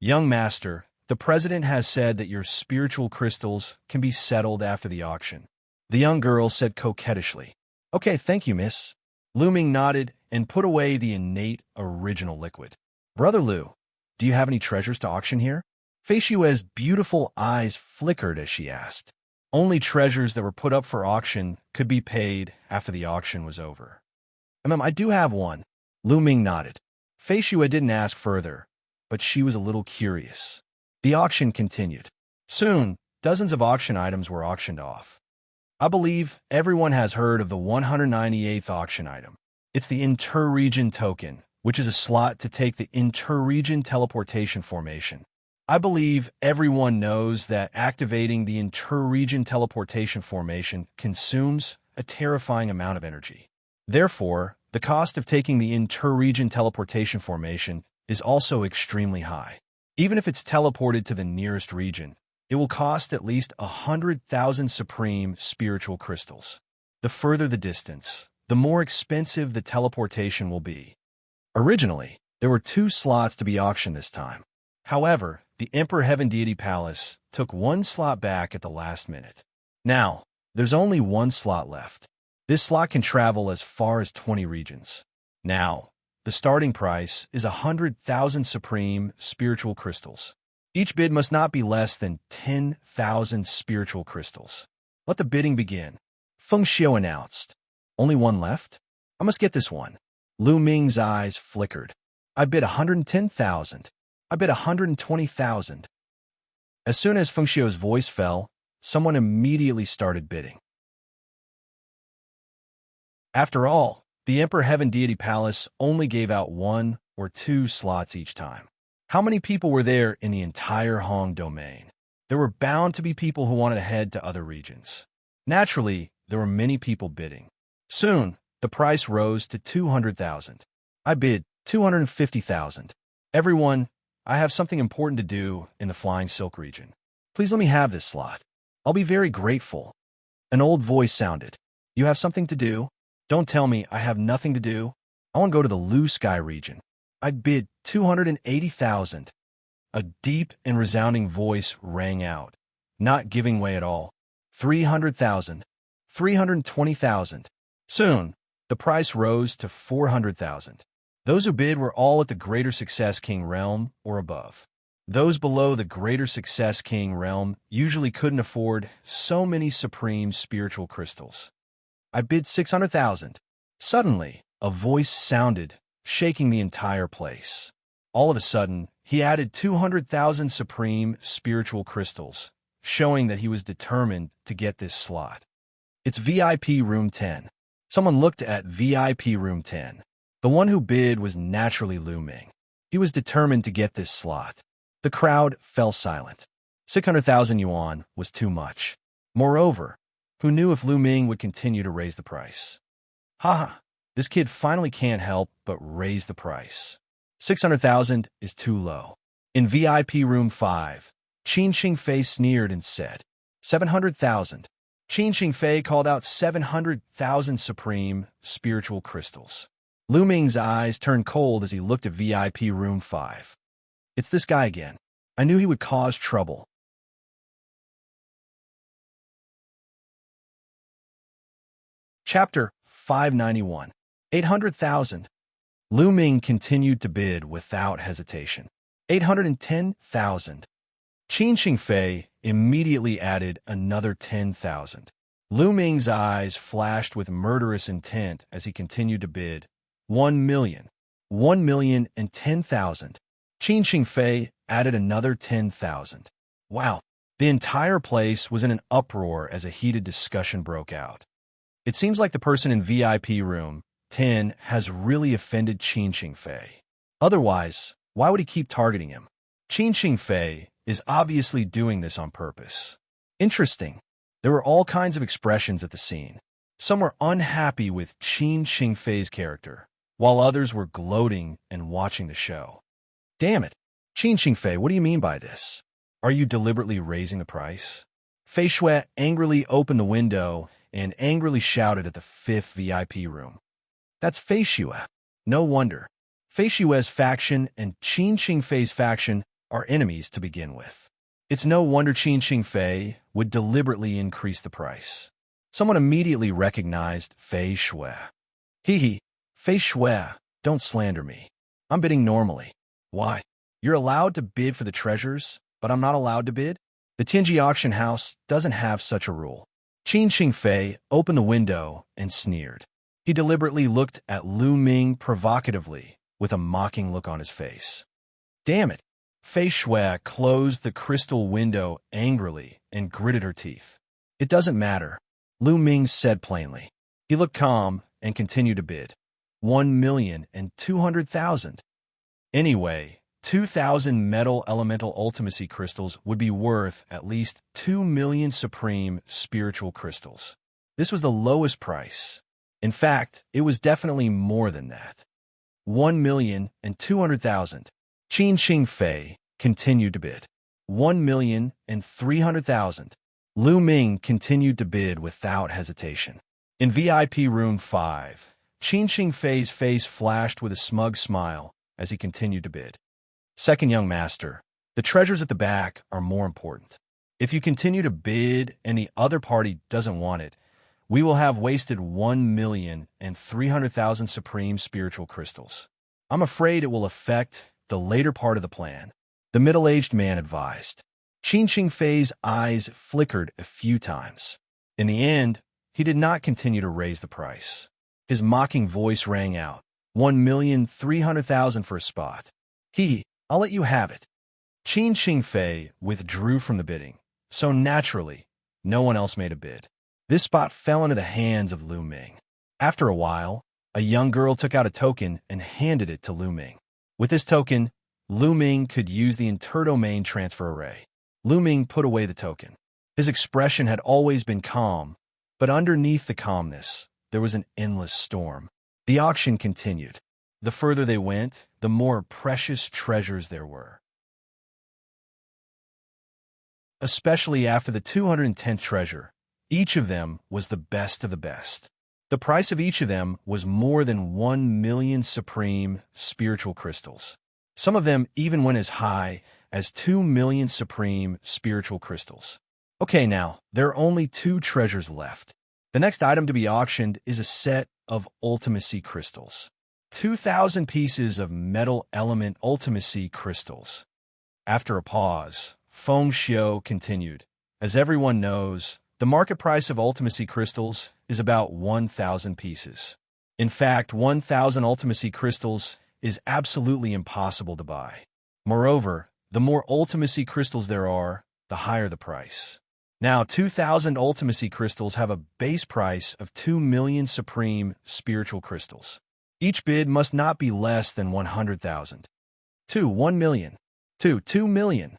Young master, the president has said that your spiritual crystals can be settled after the auction. The young girl said coquettishly. Okay, thank you, miss. Lu Ming nodded and put away the innate original liquid. Brother Lu, do you have any treasures to auction here? Fei Xue's beautiful eyes flickered as she asked. Only treasures that were put up for auction could be paid after the auction was over. I do have one. Lu Ming nodded. Fei Xue didn't ask further, but she was a little curious. The auction continued. Soon, dozens of auction items were auctioned off. I believe everyone has heard of the 198th auction item. It's the inter-region token, which is a slot to take the inter-region teleportation formation. I believe everyone knows that activating the inter-region teleportation formation consumes a terrifying amount of energy. Therefore, the cost of taking the inter-region teleportation formation is also extremely high. Even if it's teleported to the nearest region, it will cost at least 100,000 supreme spiritual crystals. The further the distance, the more expensive the teleportation will be. Originally, there were 2 slots to be auctioned this time. However, the Emperor Heaven Deity Palace took 1 slot back at the last minute. Now, there's only 1 slot left. This slot can travel as far as 20 regions. Now, the starting price is 100,000 supreme spiritual crystals. Each bid must not be less than 10,000 spiritual crystals. Let the bidding begin. Feng Xiao announced. Only 1 left? I must get this one. Lu Ming's eyes flickered. I bid 110,000. I bid 120,000. As soon as Feng Xiao's voice fell, someone immediately started bidding. After all, the Emperor Heaven Deity Palace only gave out 1 or 2 slots each time. How many people were there in the entire Hong domain? There were bound to be people who wanted to head to other regions. Naturally, there were many people bidding. Soon, the price rose to 200,000. I bid 250,000. Everyone, I have something important to do in the Flying Silk region. Please let me have this slot. I'll be very grateful. An old voice sounded. You have something to do? Don't tell me I have nothing to do. I want to go to the Lu Sky region. I bid 280,000. A deep and resounding voice rang out, not giving way at all. 300,000. 320,000. Soon, the price rose to 400,000. Those who bid were all at the Greater Success King realm or above. Those below the Greater Success King realm usually couldn't afford so many supreme spiritual crystals. I bid 600,000. Suddenly, a voice sounded, shaking the entire place. All of a sudden, he added 200,000 supreme spiritual crystals, showing that he was determined to get this slot. It's VIP Room 10. Someone looked at VIP Room 10. The one who bid was naturally Lu Ming. He was determined to get this slot. The crowd fell silent. 600,000 yuan was too much. Moreover, who knew if Lu Ming would continue to raise the price? Haha, this kid finally can't help but raise the price. 600,000 is too low. In VIP Room 5, Qin Xingfei sneered and said, 700,000. Qin Xingfei called out 700,000 supreme spiritual crystals. Lu Ming's eyes turned cold as he looked at VIP Room 5. It's this guy again. I knew he would cause trouble. Chapter 591. 800,000. Lu Ming continued to bid without hesitation. 810,000. Qin Xingfei immediately added another 10,000. Lu Ming's eyes flashed with murderous intent as he continued to bid. 1 million. 1,010,000. Qin Xingfei added another 10,000. Wow. The entire place was in an uproar as a heated discussion broke out. It seems like the person in VIP Room 10 has really offended Qin Xingfei. Otherwise, why would he keep targeting him? Qin Xingfei is obviously doing this on purpose. Interesting. There were all kinds of expressions at the scene. Some were unhappy with Qin Xingfei's character, while others were gloating and watching the show. Damn it. Qin Xingfei, what do you mean by this? Are you deliberately raising the price? Fei Shui angrily opened the window and angrily shouted at the 5th VIP room. That's Fei Shui. No wonder. Fei Shui's faction and Qin Xingfei's faction are enemies to begin with. It's no wonder Qin Xingfei would deliberately increase the price. Someone immediately recognized Fei Shui. Hee, Fei Shui, don't slander me. I'm bidding normally. Why? You're allowed to bid for the treasures, but I'm not allowed to bid? The Tianji auction house doesn't have such a rule. Qin Xingfei opened the window and sneered. He deliberately looked at Lu Ming provocatively, with a mocking look on his face. Damn it! Fei Shui closed the crystal window angrily and gritted her teeth. It doesn't matter, Lu Ming said plainly. He looked calm and continued to bid. 1,200,000. Anyway, 2,000 metal elemental ultimacy crystals would be worth at least 2 million supreme spiritual crystals. This was the lowest price. In fact, it was definitely more than that. 1,200,000. Qin Xingfei continued to bid. 1,300,000. Lu Ming continued to bid without hesitation. In VIP Room 5, Qin Fei's face flashed with a smug smile as he continued to bid. Second young master, the treasures at the back are more important. If you continue to bid and the other party doesn't want it, we will have wasted 1,300,000 supreme spiritual crystals. I'm afraid it will affect the later part of the plan, the middle-aged man advised. Qin Fei's eyes flickered a few times. In the end, he did not continue to raise the price. His mocking voice rang out, 1,300,000 for a spot. I'll let you have it. Qin Fei withdrew from the bidding, so naturally, no one else made a bid. This spot fell into the hands of Lu Ming. After a while, a young girl took out a token and handed it to Lu Ming. With this token, Lu Ming could use the interdomain transfer array. Lu Ming put away the token. His expression had always been calm, but underneath the calmness, there was an endless storm. The auction continued. The further they went, the more precious treasures there were. Especially after the 210th treasure, each of them was the best of the best. The price of each of them was more than 1 million supreme spiritual crystals. Some of them even went as high as 2 million supreme spiritual crystals. Okay, now, there are only 2 treasures left. The next item to be auctioned is a set of ultimacy crystals. 2,000 pieces of metal element ultimacy crystals. After a pause, Feng Xiu continued. As everyone knows, the market price of ultimacy crystals is about 1,000 pieces. In fact, 1,000 ultimacy crystals is absolutely impossible to buy. Moreover, the more ultimacy crystals there are, the higher the price. Now, 2,000 ultimacy crystals have a base price of 2 million supreme spiritual crystals. Each bid must not be less than 100,000. 1 million. 2 million.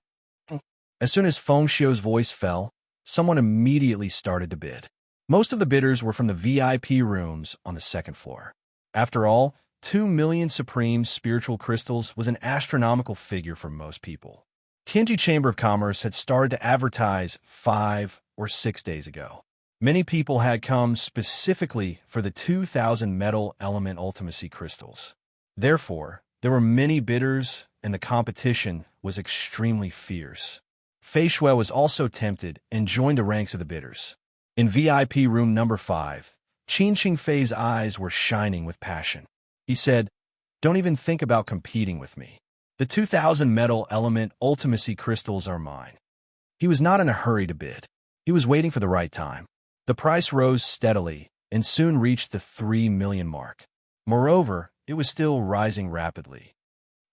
As soon as Feng Xiu's voice fell, someone immediately started to bid. Most of the bidders were from the VIP rooms on the second floor. After all, 2 million supreme spiritual crystals was an astronomical figure for most people. Tianji Chamber of Commerce had started to advertise 5 or 6 days ago. Many people had come specifically for the 2,000 metal element ultimacy crystals. Therefore, there were many bidders and the competition was extremely fierce. Fei Shui was also tempted and joined the ranks of the bidders. In VIP room number 5, Qin Fei's eyes were shining with passion. He said, "Don't even think about competing with me. The 2,000 metal element ultimacy crystals are mine." He was not in a hurry to bid. He was waiting for the right time. The price rose steadily and soon reached the 3 million mark. Moreover, it was still rising rapidly.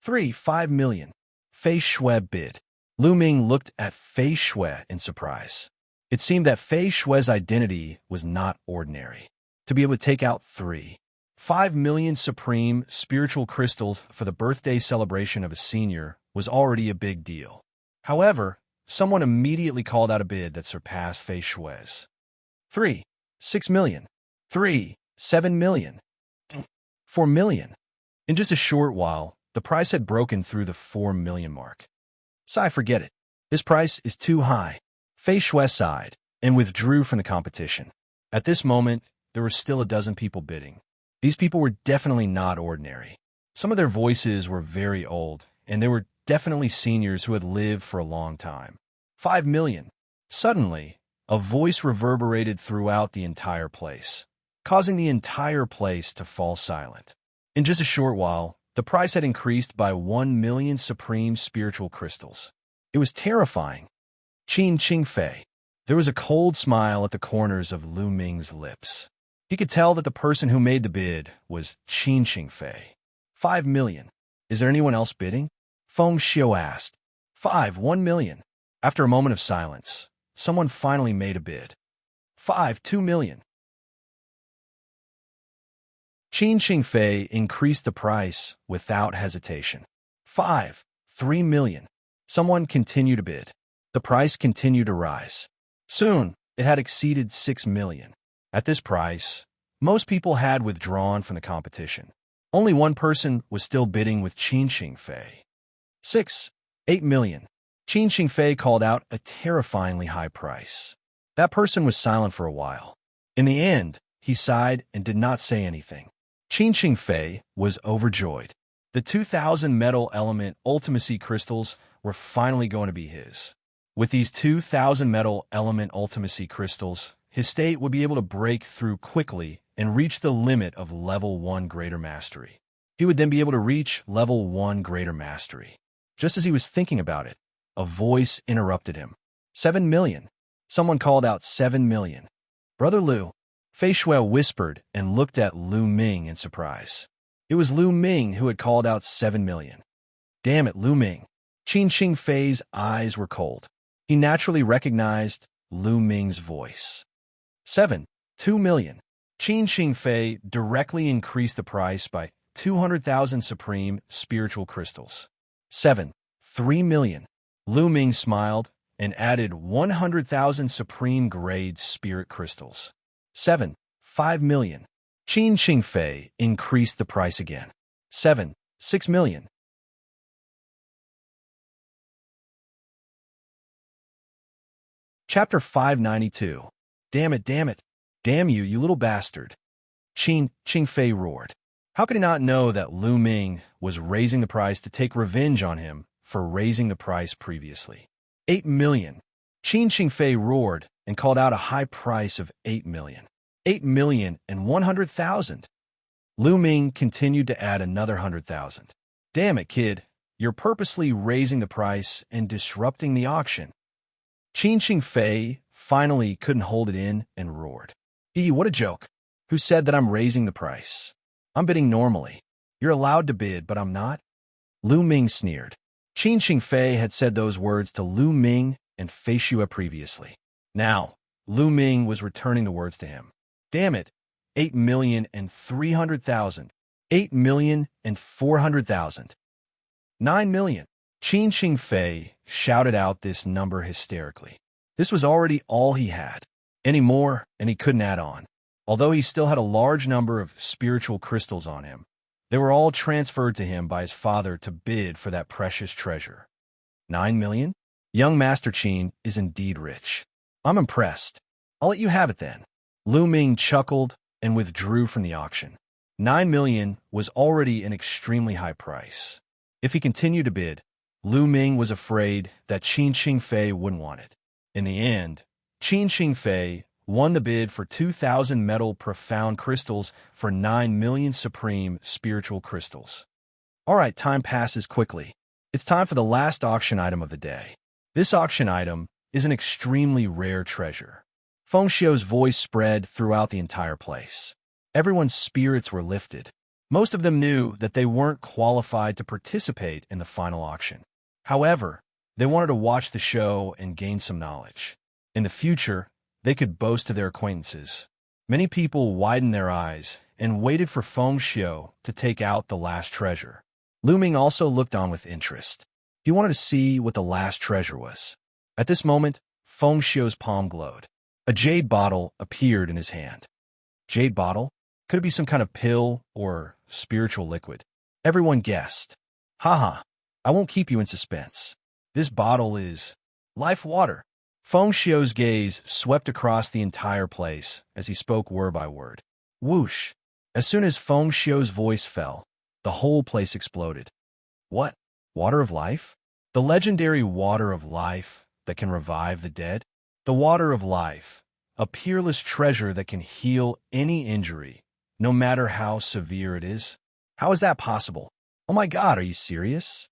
5 million. Fei Shui bid. Lu Ming looked at Fei Shui in surprise. It seemed that Fei Shui's identity was not ordinary. To be able to take out 5 million supreme spiritual crystals for the birthday celebration of a senior was already a big deal. However, someone immediately called out a bid that surpassed Fei Shui's. 6 million. 7 million. 4 million. In just a short while, the price had broken through the 4 million mark. Forget it. This price is too high. Fei Shui sighed and withdrew from the competition. At this moment, there were still a dozen people bidding. These people were definitely not ordinary. Some of their voices were very old, and they were definitely seniors who had lived for a long time. 5 million. Suddenly, a voice reverberated throughout the entire place, causing the entire place to fall silent. In just a short while, the price had increased by 1 million supreme spiritual crystals. It was terrifying. Qin Fei. There was a cold smile at the corners of Lu Ming's lips. He could tell that the person who made the bid was Qin Fei. 5 million. Is there anyone else bidding? Feng Xiu asked. 1 million. After a moment of silence, someone finally made a bid. 2 million. Qin Fei increased the price without hesitation. 3 million. Someone continued to bid. The price continued to rise. Soon, it had exceeded 6 million. At this price, most people had withdrawn from the competition. Only one person was still bidding with Qin Fei. 8 million. Qin Xingfei called out a terrifyingly high price. That person was silent for a while. In the end, he sighed and did not say anything. Qin Xingfei was overjoyed. The 2,000 metal element ultimacy crystals were finally going to be his. With these 2,000 metal element ultimacy crystals, his state would be able to break through quickly and reach the limit of level 1 greater mastery. He would then be able to reach level 1 greater mastery. Just as he was thinking about it, a voice interrupted him. 7 million. Someone called out 7 million. Brother Lu. Fei Shui whispered and looked at Lu Ming in surprise. It was Lu Ming who had called out 7 million. Damn it, Lu Ming. Qin Xingfei's eyes were cold. He naturally recognized Lu Ming's voice. 2 million. Qin Xingfei directly increased the price by 200,000 supreme spiritual crystals. 3 million. Lu Ming smiled and added 100,000 supreme grade spirit crystals. 5 million. Qin Xingfei increased the price again. 6 million. Chapter 592. Damn it, damn it. Damn you, you little bastard. Qin Xingfei roared. How could he not know that Lu Ming was raising the price to take revenge on him for raising the price previously? 8 million. Qin Xingfei roared and called out a high price of 8 million. 8,100,000. Lu Ming continued to add another 100,000. Damn it, kid. You're purposely raising the price and disrupting the auction. Qin Xingfei finally couldn't hold it in and roared. What a joke. Who said that I'm raising the price? I'm bidding normally. You're allowed to bid, but I'm not? Lu Ming sneered. Qin Xingfei had said those words to Lu Ming and Fei Shui previously. Now, Lu Ming was returning the words to him. Damn it, 8,300,000. 8,400,000. 9 million. Qin Xingfei shouted out this number hysterically. This was already all he had. Any more, and he couldn't add on. Although he still had a large number of spiritual crystals on him, they were all transferred to him by his father to bid for that precious treasure. 9 million? Young Master Qin is indeed rich. I'm impressed. I'll let you have it then. Lu Ming chuckled and withdrew from the auction. 9 million was already an extremely high price. If he continued to bid, Lu Ming was afraid that Qin Xingfei wouldn't want it. In the end, Qin Xingfei won the bid for 2,000 metal profound crystals for 9 million supreme spiritual crystals. All right, time passes quickly. It's time for the last auction item of the day. This auction item is an extremely rare treasure. Feng Xiu's voice spread throughout the entire place. Everyone's spirits were lifted. Most of them knew that they weren't qualified to participate in the final auction. However, they wanted to watch the show and gain some knowledge. In the future, they could boast to their acquaintances. Many people widened their eyes and waited for Feng Xiu to take out the last treasure. Lu Ming also looked on with interest. He wanted to see what the last treasure was. At this moment, Feng Xiu's palm glowed. A jade bottle appeared in his hand. Jade bottle? Could it be some kind of pill or spiritual liquid? Everyone guessed. Haha, I won't keep you in suspense. This bottle is life water. Feng Xiu's gaze swept across the entire place as he spoke word by word. Whoosh! As soon as Feng Xiu's voice fell, the whole place exploded. What? Water of life? The legendary water of life that can revive the dead? The water of life, a peerless treasure that can heal any injury, no matter how severe it is? How is that possible? Oh my God, are you serious?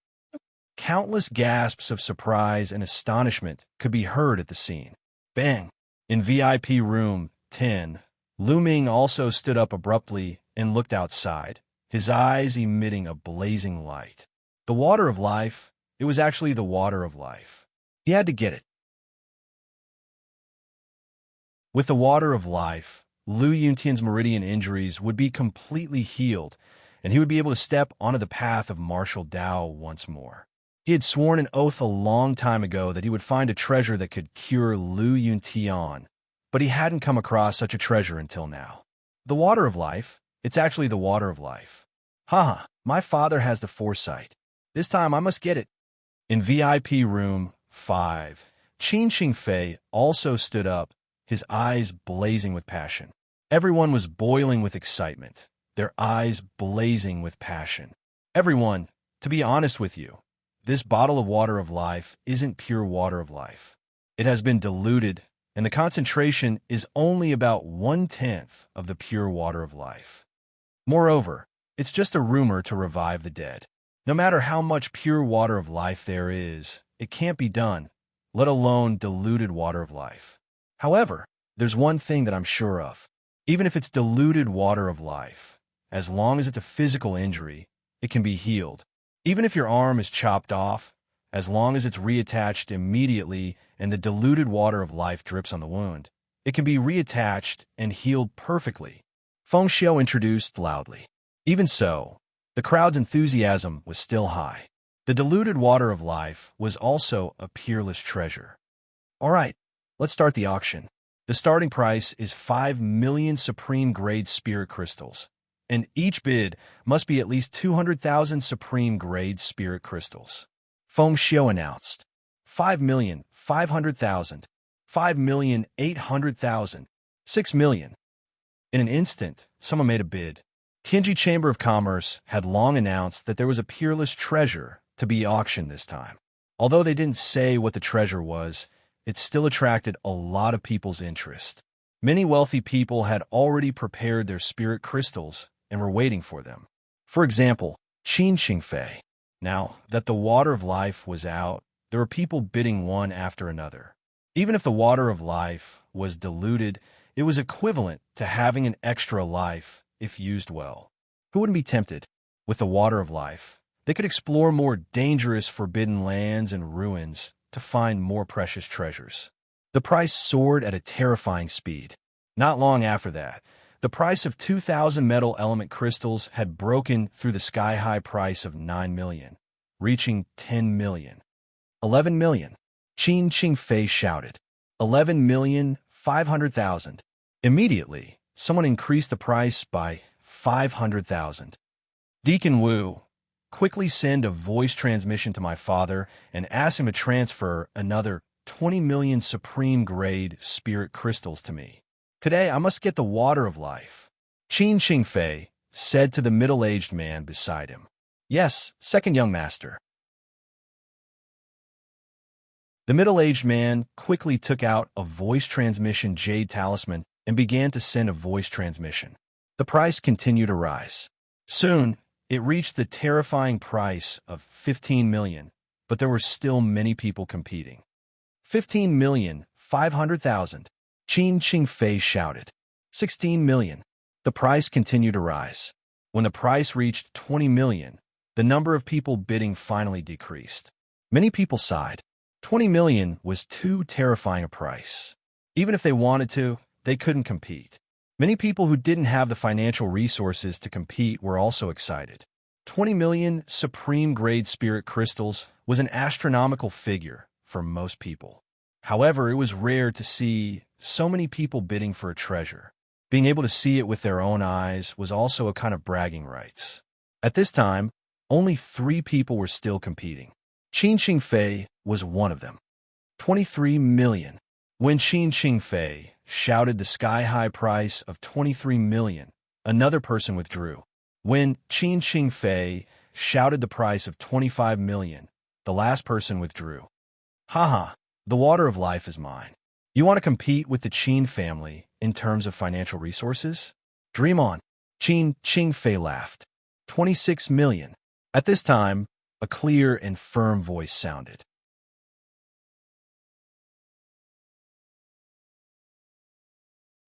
Countless gasps of surprise and astonishment could be heard at the scene. Bang! In VIP room 10, Lu Ming also stood up abruptly and looked outside, his eyes emitting a blazing light. The water of life, it was actually the water of life. He had to get it. With the water of life, Lu Yuntian's meridian injuries would be completely healed, and he would be able to step onto the path of martial Dao once more. He had sworn an oath a long time ago that he would find a treasure that could cure Lu Yuntian, but he hadn't come across such a treasure until now. The water of life, it's actually the water of life. Haha, my father has the foresight. This time I must get it. In VIP room 5, Qin Xingfei also stood up, his eyes blazing with passion. Everyone was boiling with excitement, their eyes blazing with passion. Everyone, to be honest with you, this bottle of water of life isn't pure water of life. It has been diluted, and the concentration is only about 1/10 of the pure water of life. Moreover, it's just a rumor to revive the dead. No matter how much pure water of life there is, it can't be done, let alone diluted water of life. However, there's one thing that I'm sure of. Even if it's diluted water of life, as long as it's a physical injury, it can be healed. Even if your arm is chopped off, as long as it's reattached immediately and the diluted water of life drips on the wound, it can be reattached and healed perfectly. Feng Xiao introduced loudly. Even so, the crowd's enthusiasm was still high. The diluted water of life was also a peerless treasure. All right, let's start the auction. The starting price is 5 million supreme-grade spirit crystals, and each bid must be at least 200,000 supreme-grade spirit crystals. Feng Xiao announced. 5,500,000, 5,800,000, 6 million. In an instant, someone made a bid. Tianji Chamber of Commerce had long announced that there was a peerless treasure to be auctioned this time. Although they didn't say what the treasure was, it still attracted a lot of people's interest. Many wealthy people had already prepared their spirit crystals and were waiting for them. For example, Qin Xingfei. Now that the water of life was out, there were people bidding one after another. Even if the water of life was diluted, it was equivalent to having an extra life if used well. Who wouldn't be tempted? With the water of life, they could explore more dangerous forbidden lands and ruins to find more precious treasures. The price soared at a terrifying speed. Not long after that, the price of 2,000 metal element crystals had broken through the sky-high price of 9 million, reaching 10 million. 11 million. Qin Xingfei shouted. 11,500,000. Immediately, someone increased the price by 500,000. Deacon Wu, quickly send a voice transmission to my father and ask him to transfer another 20 million supreme-grade spirit crystals to me. Today, I must get the water of life. Qin Xingfei said to the middle-aged man beside him. Yes, second young master. The middle-aged man quickly took out a voice transmission jade talisman and began to send a voice transmission. The price continued to rise. Soon, it reached the terrifying price of 15 million, but there were still many people competing. 15,500,000. Qin Xingfei shouted. 16 million. The price continued to rise. When the price reached 20 million, the number of people bidding finally decreased. Many people sighed. 20 million was too terrifying a price. Even if they wanted to, they couldn't compete. Many people who didn't have the financial resources to compete were also excited. 20 million supreme-grade spirit crystals was an astronomical figure for most people. However, it was rare to see so many people bidding for a treasure. Being able to see it with their own eyes was also a kind of bragging rights. At this time, only 3 people were still competing. Qin Xingfei was one of them. 23 million. When Qin Xingfei shouted the sky-high price of 23 million, another person withdrew. When Qin Xingfei shouted the price of 25 million, the last person withdrew. Haha, the water of life is mine. You want to compete with the Qin family in terms of financial resources? Dream on. Qin Xingfei laughed. 26 million. At this time, a clear and firm voice sounded.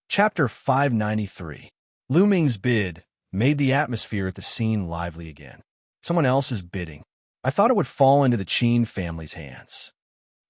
Chapter 593. Lu Ming's bid made the atmosphere at the scene lively again. Someone else is bidding. I thought it would fall into the Qin family's hands.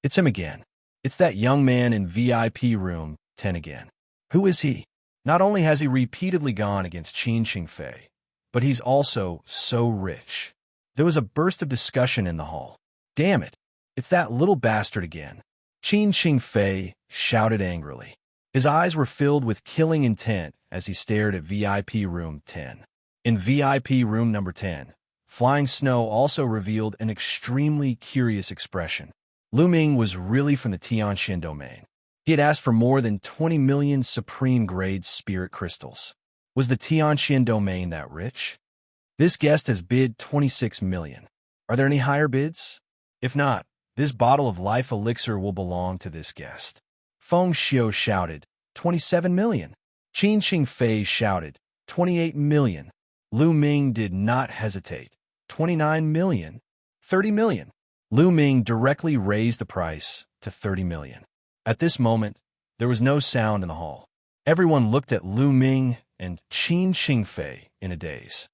It's him again. It's that young man in VIP room 10 again. Who is he? Not only has he repeatedly gone against Qin Xingfei, but he's also so rich. There was a burst of discussion in the hall. Damn it, it's that little bastard again. Qin Xingfei shouted angrily. His eyes were filled with killing intent as he stared at VIP room 10. In VIP room number 10, Flying snow also revealed an extremely curious expression. Lu Ming was really from the Xianxia domain. He had asked for more than 20 million supreme-grade spirit crystals. Was the Xianxia domain that rich? This guest has bid 26 million. Are there any higher bids? If not, this bottle of life elixir will belong to this guest. Feng Xiu shouted, 27 million. Qin Qingfei shouted, 28 million. Lu Ming did not hesitate. 29 million. 30 million. Lu Ming directly raised the price to 30 million. At this moment, there was no sound in the hall. Everyone looked at Lu Ming and Qin Qingfei in a daze.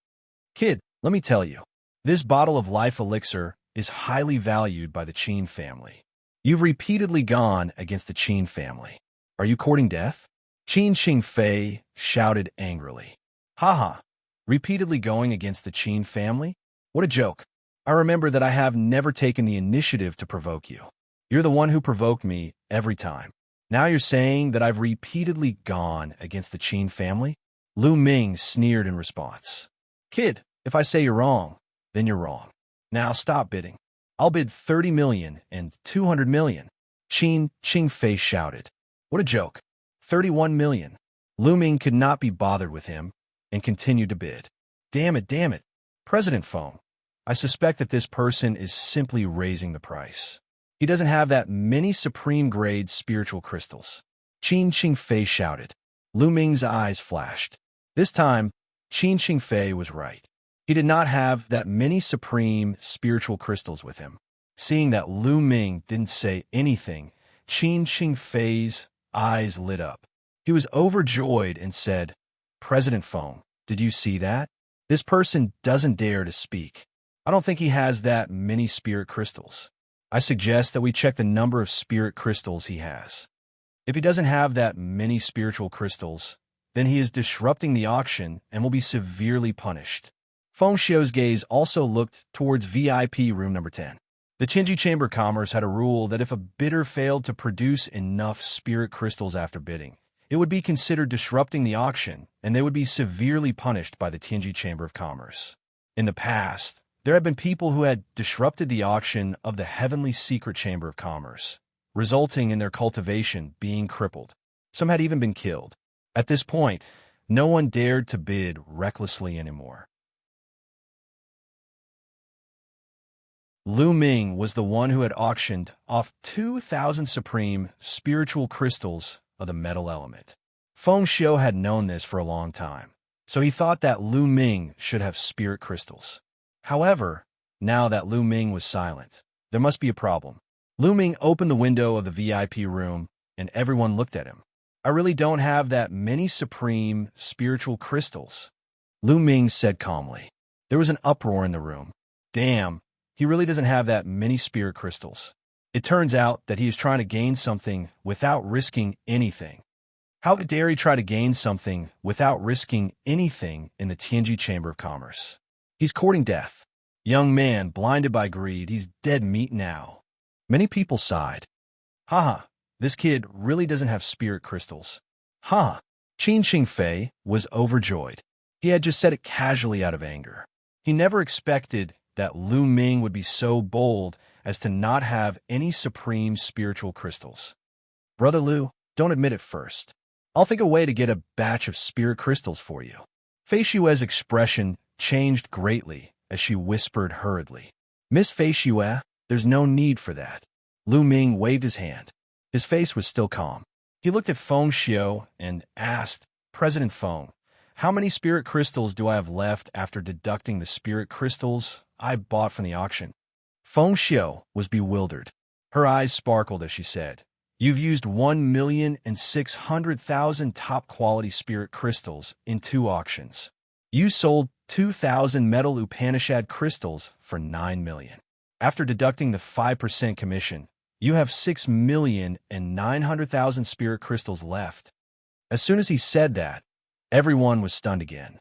Kid, let me tell you, this bottle of life elixir is highly valued by the Qin family. You've repeatedly gone against the Qin family. Are you courting death? Qin Qingfei shouted angrily. Haha, repeatedly going against the Qin family? What a joke. I remember that I have never taken the initiative to provoke you. You're the one who provoked me every time. Now you're saying that I've repeatedly gone against the Qin family? Lu Ming sneered in response. Kid, if I say you're wrong, then you're wrong. Now stop bidding. I'll bid 30 million and 200 million. Qin Qingfei shouted. What a joke. 31 million. Lu Ming could not be bothered with him and continued to bid. Damn it. President Feng, I suspect that this person is simply raising the price. He doesn't have that many supreme-grade spiritual crystals. Qin Qingfei shouted. Lu Ming's eyes flashed. This time, Qin Qingfei was right. He did not have that many supreme spiritual crystals with him. Seeing that Lu Ming didn't say anything, Qin Qingfei's eyes lit up. He was overjoyed and said, President Feng, did you see that? This person doesn't dare to speak. I don't think he has that many spirit crystals. I suggest that we check the number of spirit crystals he has. If he doesn't have that many spiritual crystals, then he is disrupting the auction and will be severely punished. Feng Xiu's gaze also looked towards VIP room number 10. The Qingji Chamber of Commerce had a rule that if a bidder failed to produce enough spirit crystals after bidding, it would be considered disrupting the auction and they would be severely punished by the Qingji Chamber of Commerce. In the past, there had been people who had disrupted the auction of the Heavenly Secret Chamber of Commerce, resulting in their cultivation being crippled. Some had even been killed. At this point, no one dared to bid recklessly anymore. Lu Ming was the one who had auctioned off 2,000 supreme spiritual crystals of the metal element. Feng Xiu had known this for a long time, so he thought that Lu Ming should have spirit crystals. However, now that Lu Ming was silent, there must be a problem. Lu Ming opened the window of the VIP room, and everyone looked at him. I really don't have that many supreme spiritual crystals, Lu Ming said calmly. There was an uproar in the room. Damn, he really doesn't have that many spirit crystals. It turns out that he is trying to gain something without risking anything. How dare he try to gain something without risking anything in the Tianji Chamber of Commerce? He's courting death. Young man, blinded by greed, he's dead meat now. Many people sighed. Haha, this kid really doesn't have spirit crystals. Ha! Qin Qingfei was overjoyed. He had just said it casually out of anger. He never expected that Lu Ming would be so bold as to not have any supreme spiritual crystals. Brother Lu, don't admit it first. I'll think a way to get a batch of spirit crystals for you. Fei Xue's expression changed greatly as she whispered hurriedly. Miss Fei Xue, there's no need for that. Lu Ming waved his hand. His face was still calm. He looked at Feng Xiu and asked, President Feng, how many spirit crystals do I have left after deducting the spirit crystals I bought from the auction? Feng Xiu was bewildered. Her eyes sparkled as she said, You've used 1,600,000 top-quality spirit crystals in 2 auctions. You sold 2,000 metal Upanishad crystals for 9 million. After deducting the 5% commission, you have 6,900,000 spirit crystals left. As soon as he said that, everyone was stunned again.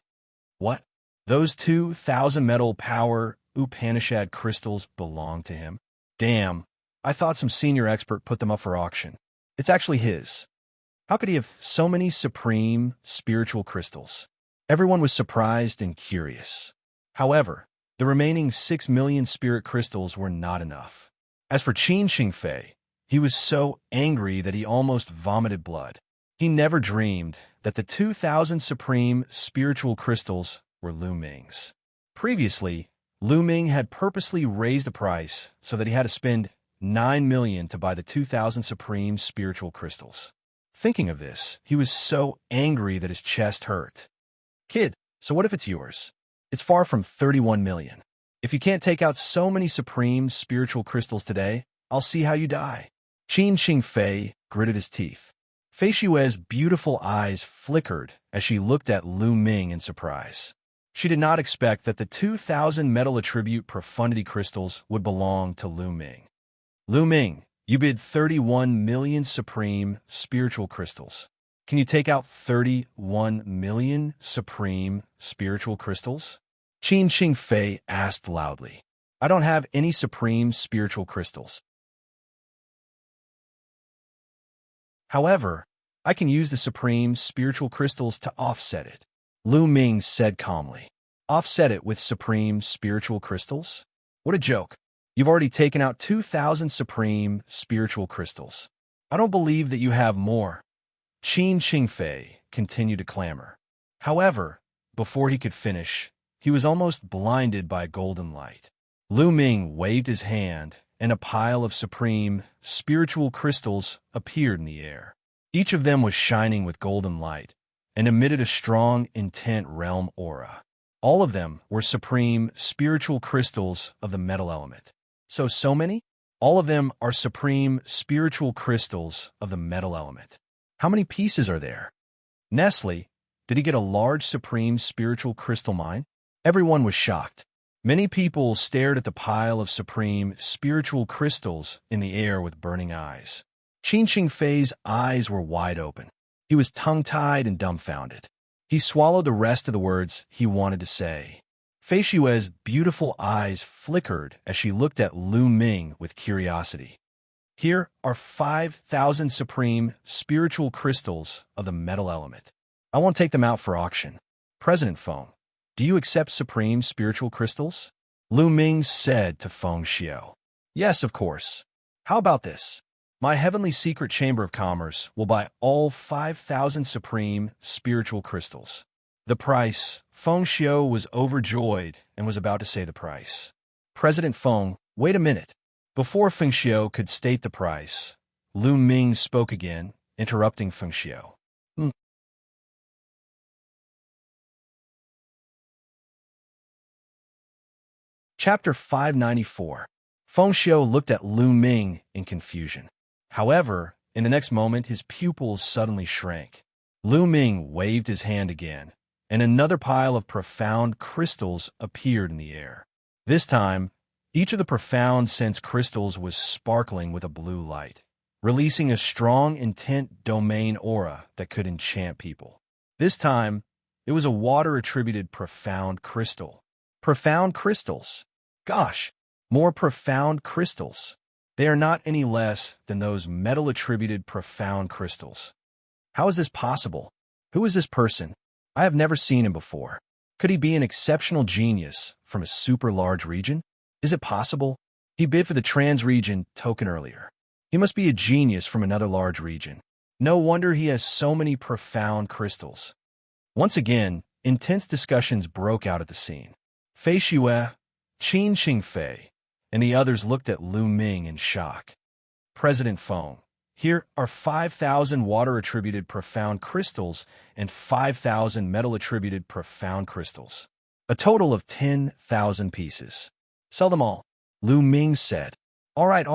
What? Those 2,000 metal power Upanishad crystals belong to him? Damn, I thought some senior expert put them up for auction. It's actually his. How could he have so many supreme spiritual crystals? Everyone was surprised and curious. However, The remaining 6 million spirit crystals were not enough. As for Xianxia, he was so angry that he almost vomited blood. He never dreamed that the 2,000 supreme spiritual crystals were Lu Ming's. Previously, Lu Ming had purposely raised the price so that he had to spend 9 million to buy the 2,000 supreme spiritual crystals. Thinking of this, he was so angry that his chest hurt. Kid, so what if it's yours? It's far from 31 million. If you can't take out so many supreme spiritual crystals today, I'll see how you die. Xianxia gritted his teeth. Fei Xue's beautiful eyes flickered as she looked at Lu Ming in surprise. She did not expect that the 2,000 metal attribute profundity crystals would belong to Lu Ming. Lu Ming, you bid 31 million supreme spiritual crystals. Can you take out 31 million supreme spiritual crystals? Xianxia asked loudly. I don't have any supreme spiritual crystals. However, I can use the supreme spiritual crystals to offset it. Lu Ming said calmly. Offset it with supreme spiritual crystals? What a joke. You've already taken out 2,000 supreme spiritual crystals. I don't believe that you have more. Xianxia continued to clamor. However, before he could finish, he was almost blinded by golden light. Lu Ming waved his hand, and a pile of supreme spiritual crystals appeared in the air. Each of them was shining with golden light and emitted a strong, intent realm aura. All of them were supreme spiritual crystals of the metal element. So many? All of them are supreme spiritual crystals of the metal element. How many pieces are there? Nestle, did he get a large supreme spiritual crystal mine? Everyone was shocked. Many people stared at the pile of supreme spiritual crystals in the air with burning eyes. Xianxia's eyes were wide open. He was tongue-tied and dumbfounded. He swallowed the rest of the words he wanted to say. Fei Xue's beautiful eyes flickered as she looked at Lu Ming with curiosity. Here are 5,000 supreme spiritual crystals of the metal element. I won't take them out for auction. President Feng, do you accept supreme spiritual crystals? Lu Ming said to Feng Xiao. Yes, of course. How about this? My heavenly secret chamber of commerce will buy all 5,000 supreme spiritual crystals. The price. Feng Xiao was overjoyed and was about to say the price. President Feng, wait a minute. Before Feng Xiao could state the price, Lu Ming spoke again, interrupting Feng Xiao. Chapter 594. Feng Xiao looked at Lu Ming in confusion. However, in the next moment, his pupils suddenly shrank. Lu Ming waved his hand again, and another pile of profound crystals appeared in the air. This time, each of the profound sense crystals was sparkling with a blue light, releasing a strong intent domain aura that could enchant people. This time, it was a water-attributed profound crystal. Profound crystals. Gosh, more profound crystals. They are not any less than those metal-attributed profound crystals. How is this possible? Who is this person? I have never seen him before. Could he be an exceptional genius from a super-large region? Is it possible? He bid for the trans-region token earlier. He must be a genius from another large region. No wonder he has so many profound crystals. Once again, intense discussions broke out at the scene. Fei Xue, Xianxia, and the others looked at Lu Ming in shock. President Feng, here are 5,000 water-attributed profound crystals and 5,000 metal-attributed profound crystals. A total of 10,000 pieces. Sell them all, Lu Ming said. All right.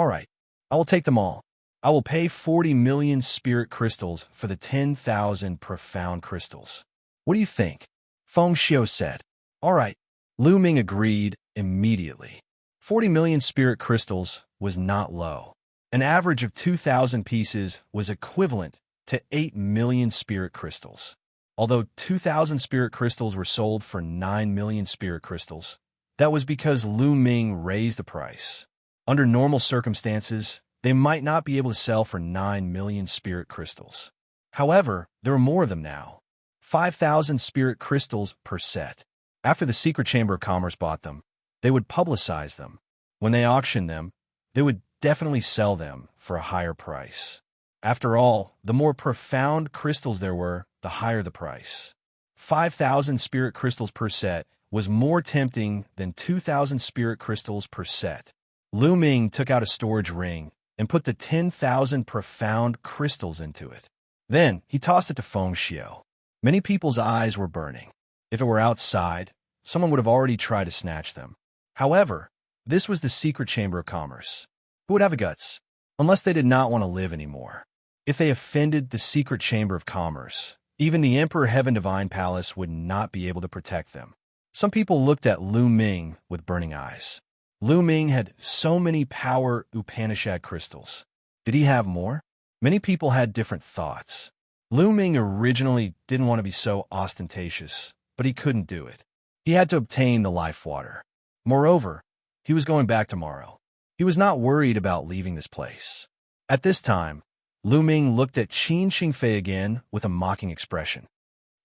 I will take them all. I will pay 40 million spirit crystals for the 10,000 profound crystals. What do you think? Feng Xiao said. All right. Lu Ming agreed immediately. 40 million spirit crystals was not low. An average of 2,000 pieces was equivalent to 8 million spirit crystals. Although 2,000 spirit crystals were sold for 9 million spirit crystals, that was because Lu Ming raised the price. Under normal circumstances, they might not be able to sell for 9 million spirit crystals. However, there are more of them now. 5,000 spirit crystals per set. After the Secret Chamber of Commerce bought them, they would publicize them. When they auctioned them, they would definitely sell them for a higher price. After all, the more profound crystals there were, the higher the price. 5,000 spirit crystals per set was more tempting than 2,000 spirit crystals per set. Lu Ming took out a storage ring and put the 10,000 profound crystals into it. Then he tossed it to Feng Xiu. Many people's eyes were burning. If it were outside, someone would have already tried to snatch them. However, this was the secret chamber of commerce. Who would have the guts? Unless they did not want to live anymore. If they offended the secret chamber of commerce, even the Emperor Heaven Divine Palace would not be able to protect them. Some people looked at Lu Ming with burning eyes. Lu Ming had so many power Upanishad crystals. Did he have more? Many people had different thoughts. Lu Ming originally didn't want to be so ostentatious, but he couldn't do it. He had to obtain the life water. Moreover, he was going back tomorrow. He was not worried about leaving this place. At this time, Lu Ming looked at Qin Xingfei again with a mocking expression.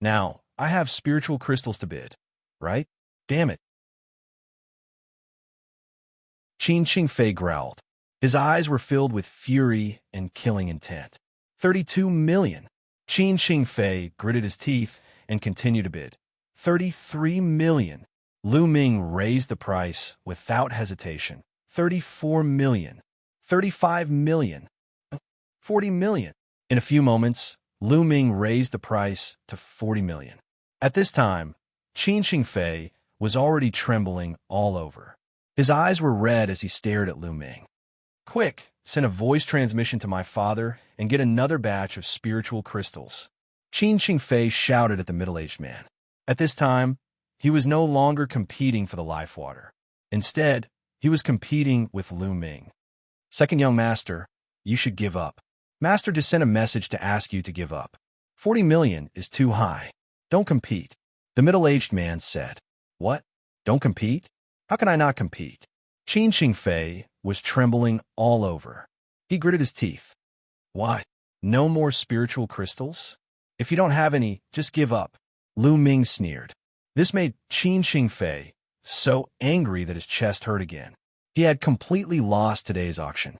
Now, I have spiritual crystals to bid, right? Damn it. Qin Xingfei growled. His eyes were filled with fury and killing intent. 32 million. Qin Xingfei gritted his teeth and continued to bid. 33 million. Lu Ming raised the price without hesitation. 34 million. 35 million. 40 million. In a few moments, Lu Ming raised the price to 40 million. At this time, Qin Xingfei was already trembling all over. His eyes were red as he stared at Lu Ming. Quick, send a voice transmission to my father and get another batch of spiritual crystals. Qin Xingfei shouted at the middle-aged man. At this time, he was no longer competing for the life water. Instead, he was competing with Lu Ming. Second young master, you should give up. Master just sent a message to ask you to give up. 40 million is too high. Don't compete. The middle-aged man said. What? Don't compete? How can I not compete? Qin Xingfei was trembling all over. He gritted his teeth. Why? No more spiritual crystals? If you don't have any, just give up. Lu Ming sneered. This made Qin Xingfei so angry that his chest hurt again. He had completely lost today's auction.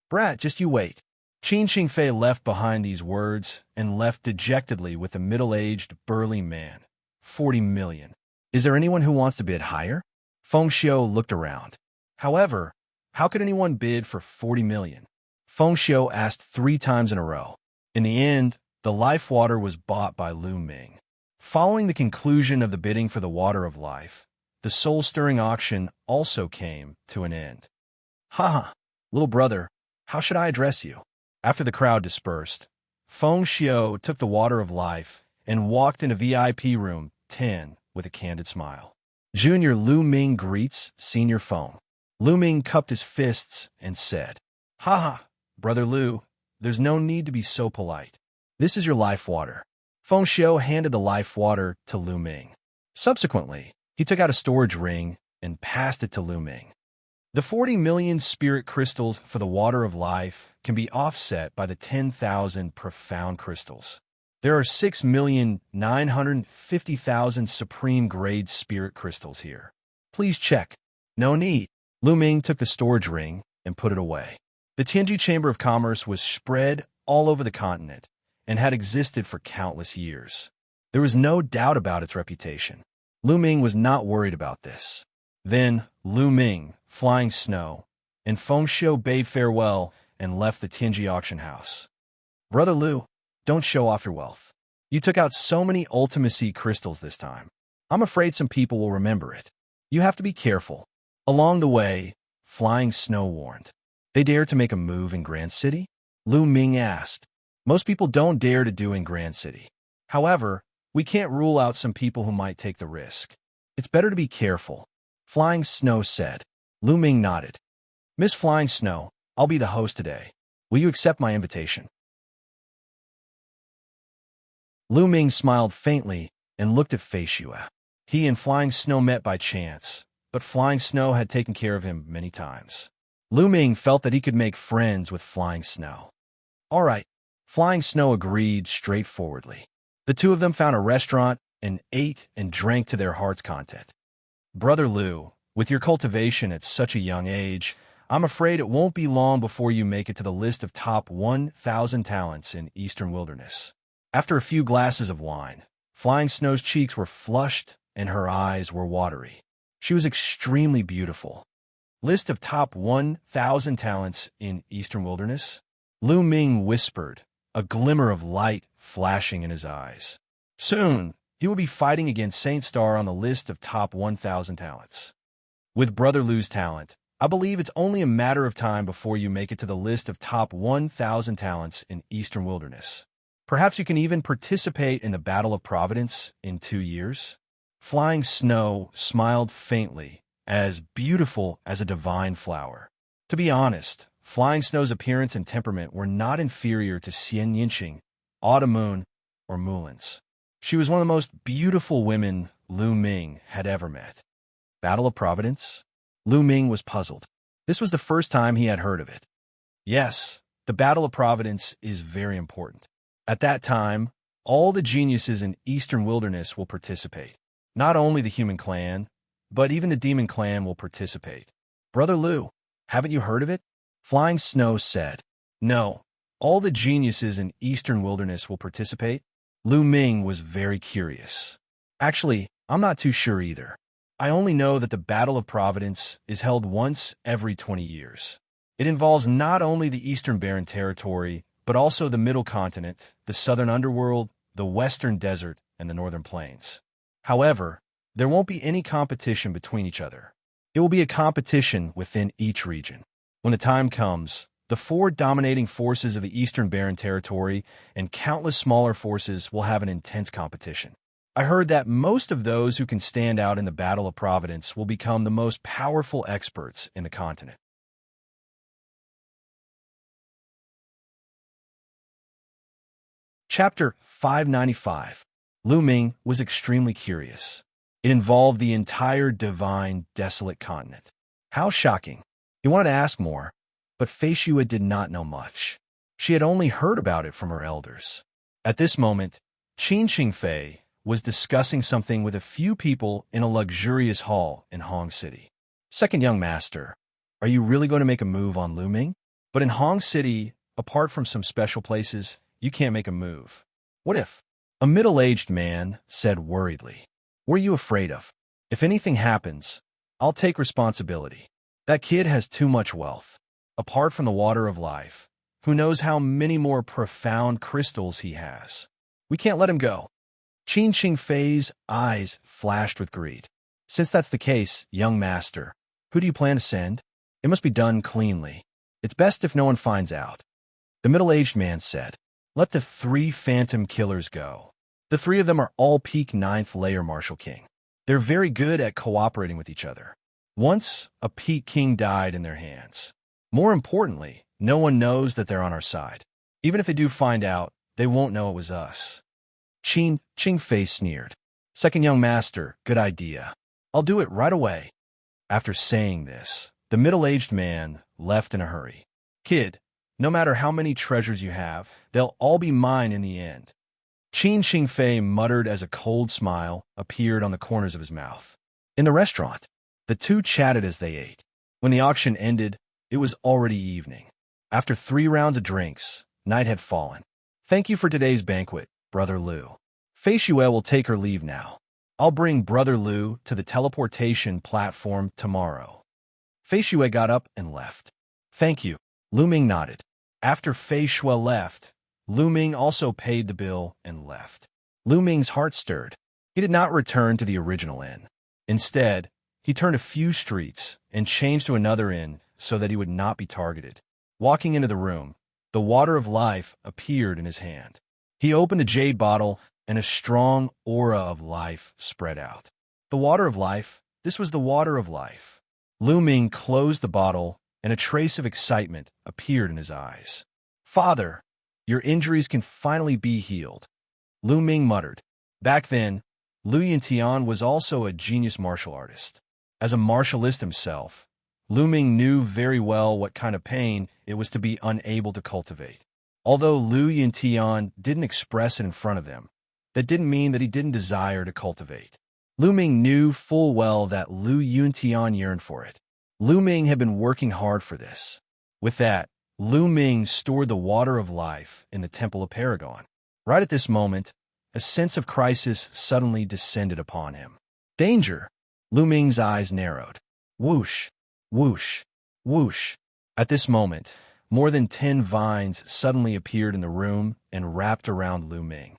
Brat, just you wait. Qin Xingfei left behind these words and left dejectedly with a middle-aged, burly man. 40 million. Is there anyone who wants to bid higher? Feng Xiu looked around. However, how could anyone bid for 40 million? Feng Xiu asked 3 times in a row. In the end, the life water was bought by Lu Ming. Following the conclusion of the bidding for the water of life, the soul-stirring auction also came to an end. Haha, little brother, how should I address you? After the crowd dispersed, Feng Xiu took the water of life and walked into VIP room 10 with a candid smile. Junior Lu Ming greets Senior Feng. Lu Ming cupped his fists and said, Haha, brother Lu, there's no need to be so polite. This is your life water. Feng Xiu handed the life water to Lu Ming. Subsequently, he took out a storage ring and passed it to Lu Ming. The 40 million spirit crystals for the water of life can be offset by the 10,000 profound crystals. There are 6,950,000 supreme-grade spirit crystals here. Please check. No need. Lu Ming took the storage ring and put it away. The Tianji Chamber of Commerce was spread all over the continent and had existed for countless years. There was no doubt about its reputation. Lu Ming was not worried about this. Then Lu Ming, Flying Snow, and Feng Xiu bade farewell and left the Tianji auction house. Brother Lu, don't show off your wealth. You took out so many ultimacy crystals this time. I'm afraid some people will remember it. You have to be careful. Along the way, Flying Snow warned. They dare to make a move in Grand City? Lu Ming asked. Most people don't dare to do in Grand City. However, we can't rule out some people who might take the risk. It's better to be careful. Flying Snow said. Lu Ming nodded. Miss Flying Snow, I'll be the host today. Will you accept my invitation? Lu Ming smiled faintly and looked at Fei Xue. He and Flying Snow met by chance, but Flying Snow had taken care of him many times. Lu Ming felt that he could make friends with Flying Snow. All right, Flying Snow agreed straightforwardly. The two of them found a restaurant and ate and drank to their heart's content. Brother Lu, With your cultivation at such a young age, I'm afraid it won't be long before you make it to the list of top 1,000 talents in Eastern Wilderness. After a few glasses of wine, Flying Snow's cheeks were flushed and her eyes were watery. She was extremely beautiful. List of top 1,000 talents in Eastern Wilderness? Lu Ming whispered, a glimmer of light flashing in his eyes. Soon, he will be fighting against Saint Star on the list of top 1,000 talents. With Brother Lu's talent, I believe it's only a matter of time before you make it to the list of top 1,000 talents in Eastern Wilderness. Perhaps you can even participate in the Battle of Providence in 2 years? Flying Snow smiled faintly, as beautiful as a divine flower. To be honest, Flying Snow's appearance and temperament were not inferior to Xianxia, Autumn Moon, or Mulan's. She was one of the most beautiful women Lu Ming had ever met. Battle of Providence? Lu Ming was puzzled. This was the first time he had heard of it. Yes, the Battle of Providence is very important. At that time, all the geniuses in Eastern Wilderness will participate. Not only the human clan, but even the demon clan will participate. Brother Lu, haven't you heard of it? Flying Snow said. No, all the geniuses in Eastern Wilderness will participate. Lu Ming was very curious. Actually, I'm not too sure either. I only know that the Battle of Providence is held once every 20 years. It involves not only the Eastern Barren Territory, but also the Middle Continent, the Southern Underworld, the Western Desert, and the Northern Plains. However, there won't be any competition between each other. It will be a competition within each region. When the time comes, the 4 dominating forces of the Eastern Barren Territory and countless smaller forces will have an intense competition. I heard that most of those who can stand out in the Battle of Providence will become the most powerful experts in the continent. Chapter 595. Lu Ming was extremely curious. It involved the entire divine, desolate continent. How shocking. He wanted to ask more, but Fei Xue did not know much. She had only heard about it from her elders. At this moment, Qin Qingfei was discussing something with a few people in a luxurious hall in Hong City. Second young master, are you really going to make a move on Lu Ming? But in Hong City, apart from some special places, you can't make a move. What if? A middle-aged man said worriedly. What are you afraid of? If anything happens, I'll take responsibility. That kid has too much wealth. Apart from the water of life, who knows how many more profound crystals he has? We can't let him go. Qin Qingfei's eyes flashed with greed. Since that's the case, young master, who do you plan to send? It must be done cleanly. It's best if no one finds out. The middle-aged man said, let the 3 phantom killers go. The 3 of them are all peak 9th layer Martial King. They're very good at cooperating with each other. Once, a peak king died in their hands. More importantly, no one knows that they're on our side. Even if they do find out, they won't know it was us. Qin Qingfei sneered. Second young master, good idea. I'll do it right away. After saying this, the middle-aged man left in a hurry. Kid, no matter how many treasures you have, they'll all be mine in the end. Qin Qingfei muttered as a cold smile appeared on the corners of his mouth. In the restaurant, the 2 chatted as they ate. When the auction ended, it was already evening. After 3 rounds of drinks, night had fallen. Thank you for today's banquet, Brother Lu. Fei Xue will take her leave now. I'll bring Brother Lu to the teleportation platform tomorrow. Fei Xue got up and left. Thank you. Lu Ming nodded. After Fei Xue left, Lu Ming also paid the bill and left. Lu Ming's heart stirred. He did not return to the original inn. Instead, he turned a few streets and changed to another inn so that he would not be targeted. Walking into the room, the water of life appeared in his hand. He opened the jade bottle and a strong aura of life spread out. The water of life, this was the water of life. Lu Ming closed the bottle and a trace of excitement appeared in his eyes. Father, your injuries can finally be healed. Lu Ming muttered. Back then, Lu Yintian was also a genius martial artist. As a martialist himself, Lu Ming knew very well what kind of pain it was to be unable to cultivate. Although Lu Yintian didn't express it in front of them, that didn't mean that he didn't desire to cultivate. Lu Ming knew full well that Lu Yuntian yearned for it. Lu Ming had been working hard for this. With that, Lu Ming stored the water of life in the Temple of Paragon. Right at this moment, a sense of crisis suddenly descended upon him. Danger! Lu Ming's eyes narrowed. Whoosh, whoosh, whoosh. At this moment, more than 10 vines suddenly appeared in the room and wrapped around Lu Ming.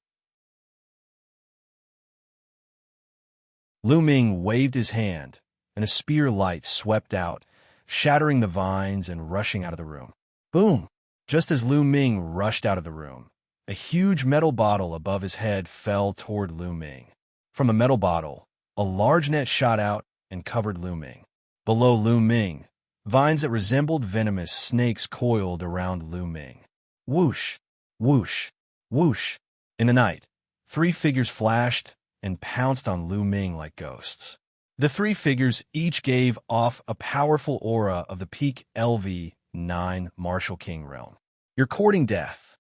Lu Ming waved his hand, and a spear light swept out, shattering the vines and rushing out of the room. Boom! Just as Lu Ming rushed out of the room, a huge metal bottle above his head fell toward Lu Ming. From the metal bottle, a large net shot out and covered Lu Ming. Below Lu Ming, vines that resembled venomous snakes coiled around Lu Ming. Whoosh, whoosh, whoosh. In the night, 3 figures flashed and pounced on Lu Ming like ghosts. The 3 figures each gave off a powerful aura of the peak LV9 Martial King realm. You're courting death.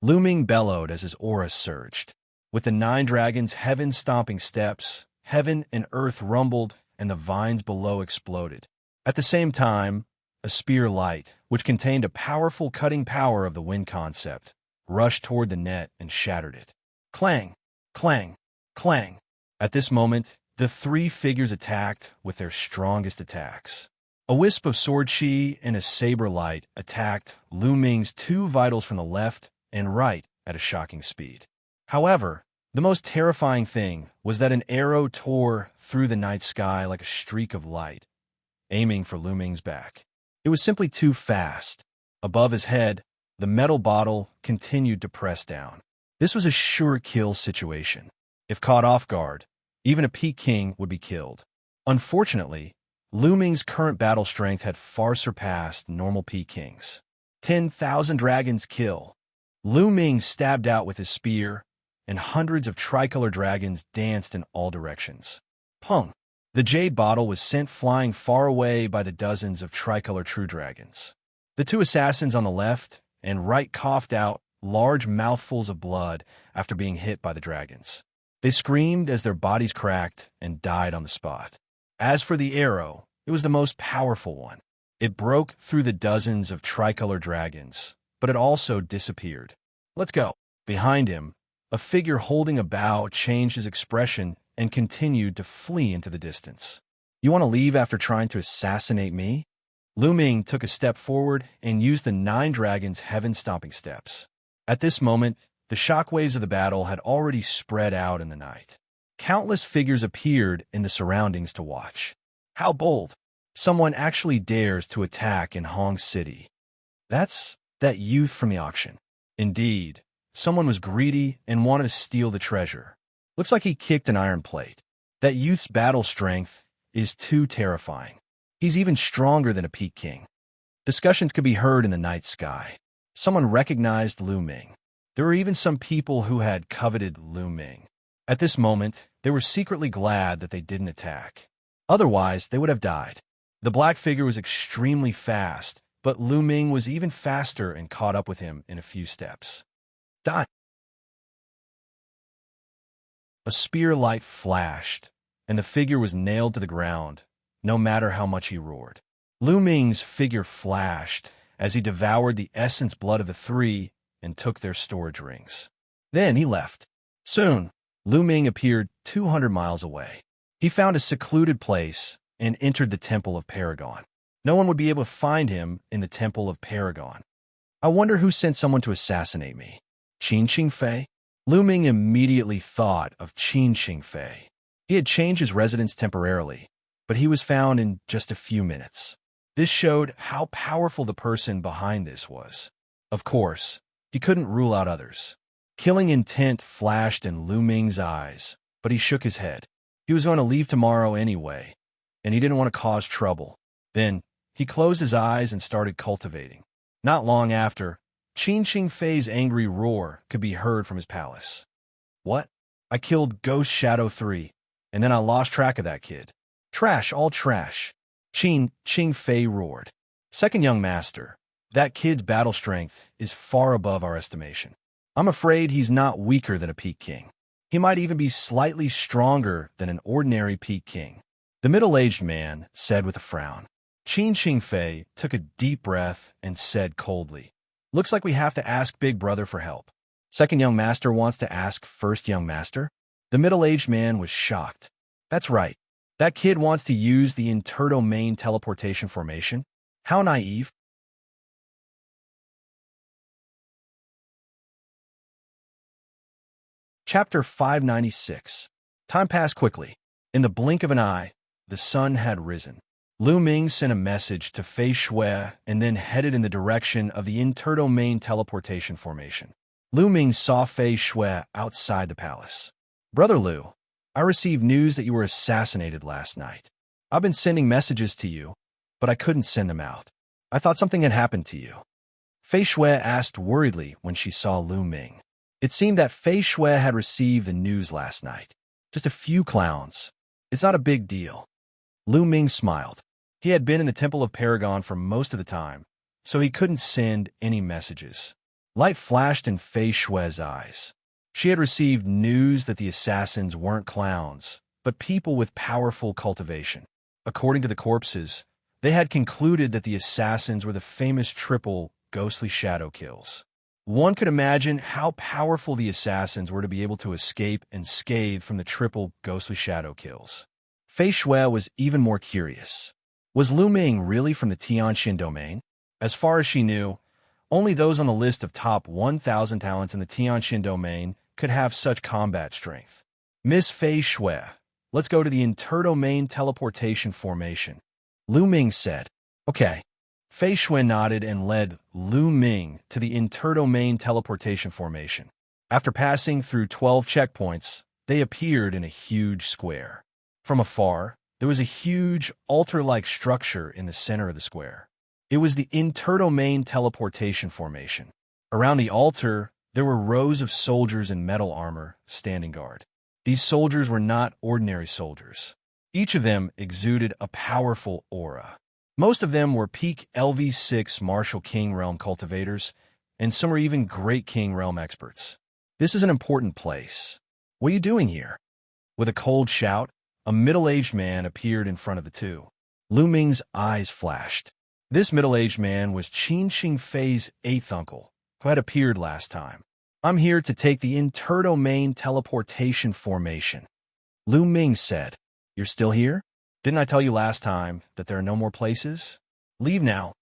Lu Ming bellowed as his aura surged. With the 9 dragons' heaven-stomping steps, heaven and earth rumbled and the vines below exploded. At the same time, a spear light, which contained a powerful cutting power of the wind concept, rushed toward the net and shattered it. Clang, clang, clang. At this moment, the 3 figures attacked with their strongest attacks. A wisp of sword chi and a saber light attacked Lu Ming's 2 vitals from the left and right at a shocking speed. However, the most terrifying thing was that an arrow tore through the night sky like a streak of light, aiming for Lu Ming's back. It was simply too fast. Above his head, the metal bottle continued to press down. This was a sure kill situation. If caught off guard, even a Peak King would be killed. Unfortunately, Lu Ming's current battle strength had far surpassed normal Peak Kings. 10,000 dragons kill. Lu Ming stabbed out with his spear, and hundreds of tricolor dragons danced in all directions. Pung! The jade bottle was sent flying far away by the dozens of tricolor true dragons. The 2 assassins on the left and right coughed out large mouthfuls of blood after being hit by the dragons. They screamed as their bodies cracked and died on the spot. As for the arrow, it was the most powerful one. It broke through the dozens of tricolor dragons, but it also disappeared. Let's go. Behind him, a figure holding a bow changed his expression and continued to flee into the distance. You want to leave after trying to assassinate me? Lu Ming took a step forward and used the 9 dragons' heaven-stomping steps. At this moment, the shockwaves of the battle had already spread out in the night. Countless figures appeared in the surroundings to watch. How bold! Someone actually dares to attack in Hong City. That's that youth from the auction. Indeed, someone was greedy and wanted to steal the treasure. Looks like he kicked an iron plate. That youth's battle strength is too terrifying. He's even stronger than a Peak King. Discussions could be heard in the night sky. Someone recognized Lu Ming. There were even some people who had coveted Lu Ming. At this moment, they were secretly glad that they didn't attack. Otherwise, they would have died. The black figure was extremely fast, but Lu Ming was even faster and caught up with him in a few steps. Die! A spear light flashed, and the figure was nailed to the ground, no matter how much he roared. Lu Ming's figure flashed as he devoured the essence blood of the 3 and took their storage rings. Then he left. Soon, Lu Ming appeared 200 miles away. He found a secluded place and entered the Temple of Paragon. No one would be able to find him in the Temple of Paragon. I wonder who sent someone to assassinate me. Qin Qingfei? Lu Ming immediately thought of Qin Qingfei. He had changed his residence temporarily, but he was found in just a few minutes. This showed how powerful the person behind this was. Of course, he couldn't rule out others. Killing intent flashed in Lu Ming's eyes, but he shook his head. He was going to leave tomorrow anyway, and he didn't want to cause trouble. Then, he closed his eyes and started cultivating. Not long after, Qin Qingfei's angry roar could be heard from his palace. What? I killed Ghost Shadow 3, and then I lost track of that kid. Trash, all trash. Qin Qingfei roared. Second young master, that kid's battle strength is far above our estimation. I'm afraid he's not weaker than a Peak King. He might even be slightly stronger than an ordinary peak king. The middle-aged man said with a frown. Qin Qingfei took a deep breath and said coldly, "Looks like we have to ask Big Brother for help. Second young master wants to ask first young master?" The middle-aged man was shocked. That's right. That kid wants to use the interdomain teleportation formation? How naive. Chapter 596. Time passed quickly. In the blink of an eye, the sun had risen. Lu Ming sent a message to Fei Shui and then headed in the direction of the interdomain teleportation formation. Lu Ming saw Fei Shui outside the palace. "Brother Lu, I received news that you were assassinated last night. I've been sending messages to you, but I couldn't send them out. I thought something had happened to you." Fei Shui asked worriedly when she saw Lu Ming. It seemed that Fei Shui had received the news last night. Just a few clowns. It's not a big deal. Lu Ming smiled. He had been in the Temple of Paragon for most of the time, so he couldn't send any messages. Light flashed in Fei Shui's eyes. She had received news that the assassins weren't clowns, but people with powerful cultivation. According to the corpses, they had concluded that the assassins were the famous triple ghostly shadow kills. One could imagine how powerful the assassins were to be able to escape unscathed from the triple ghostly shadow kills. Fei Shui was even more curious. Was Lu Ming really from the Xianxia domain? As far as she knew, only those on the list of top 1,000 talents in the Xianxia domain could have such combat strength. "Miss Fei Shui, let's go to the interdomain teleportation formation," Lu Ming said. "Okay." Fei Shui nodded and led Lu Ming to the interdomain teleportation formation. After passing through 12 checkpoints, they appeared in a huge square. From afar, there was a huge altar-like structure in the center of the square. It was the interdomain teleportation formation. Around the altar, there were rows of soldiers in metal armor standing guard. These soldiers were not ordinary soldiers. Each of them exuded a powerful aura. Most of them were peak LV6 Martial King Realm cultivators, and some were even Great King Realm experts. "This is an important place. What are you doing here?" With a cold shout, a middle-aged man appeared in front of the two. Lu Ming's eyes flashed. This middle-aged man was Qin Qingfei's eighth uncle, who had appeared last time. "I'm here to take the interdomain teleportation formation," Lu Ming said. "You're still here? Didn't I tell you last time that there are no more places? Leave now."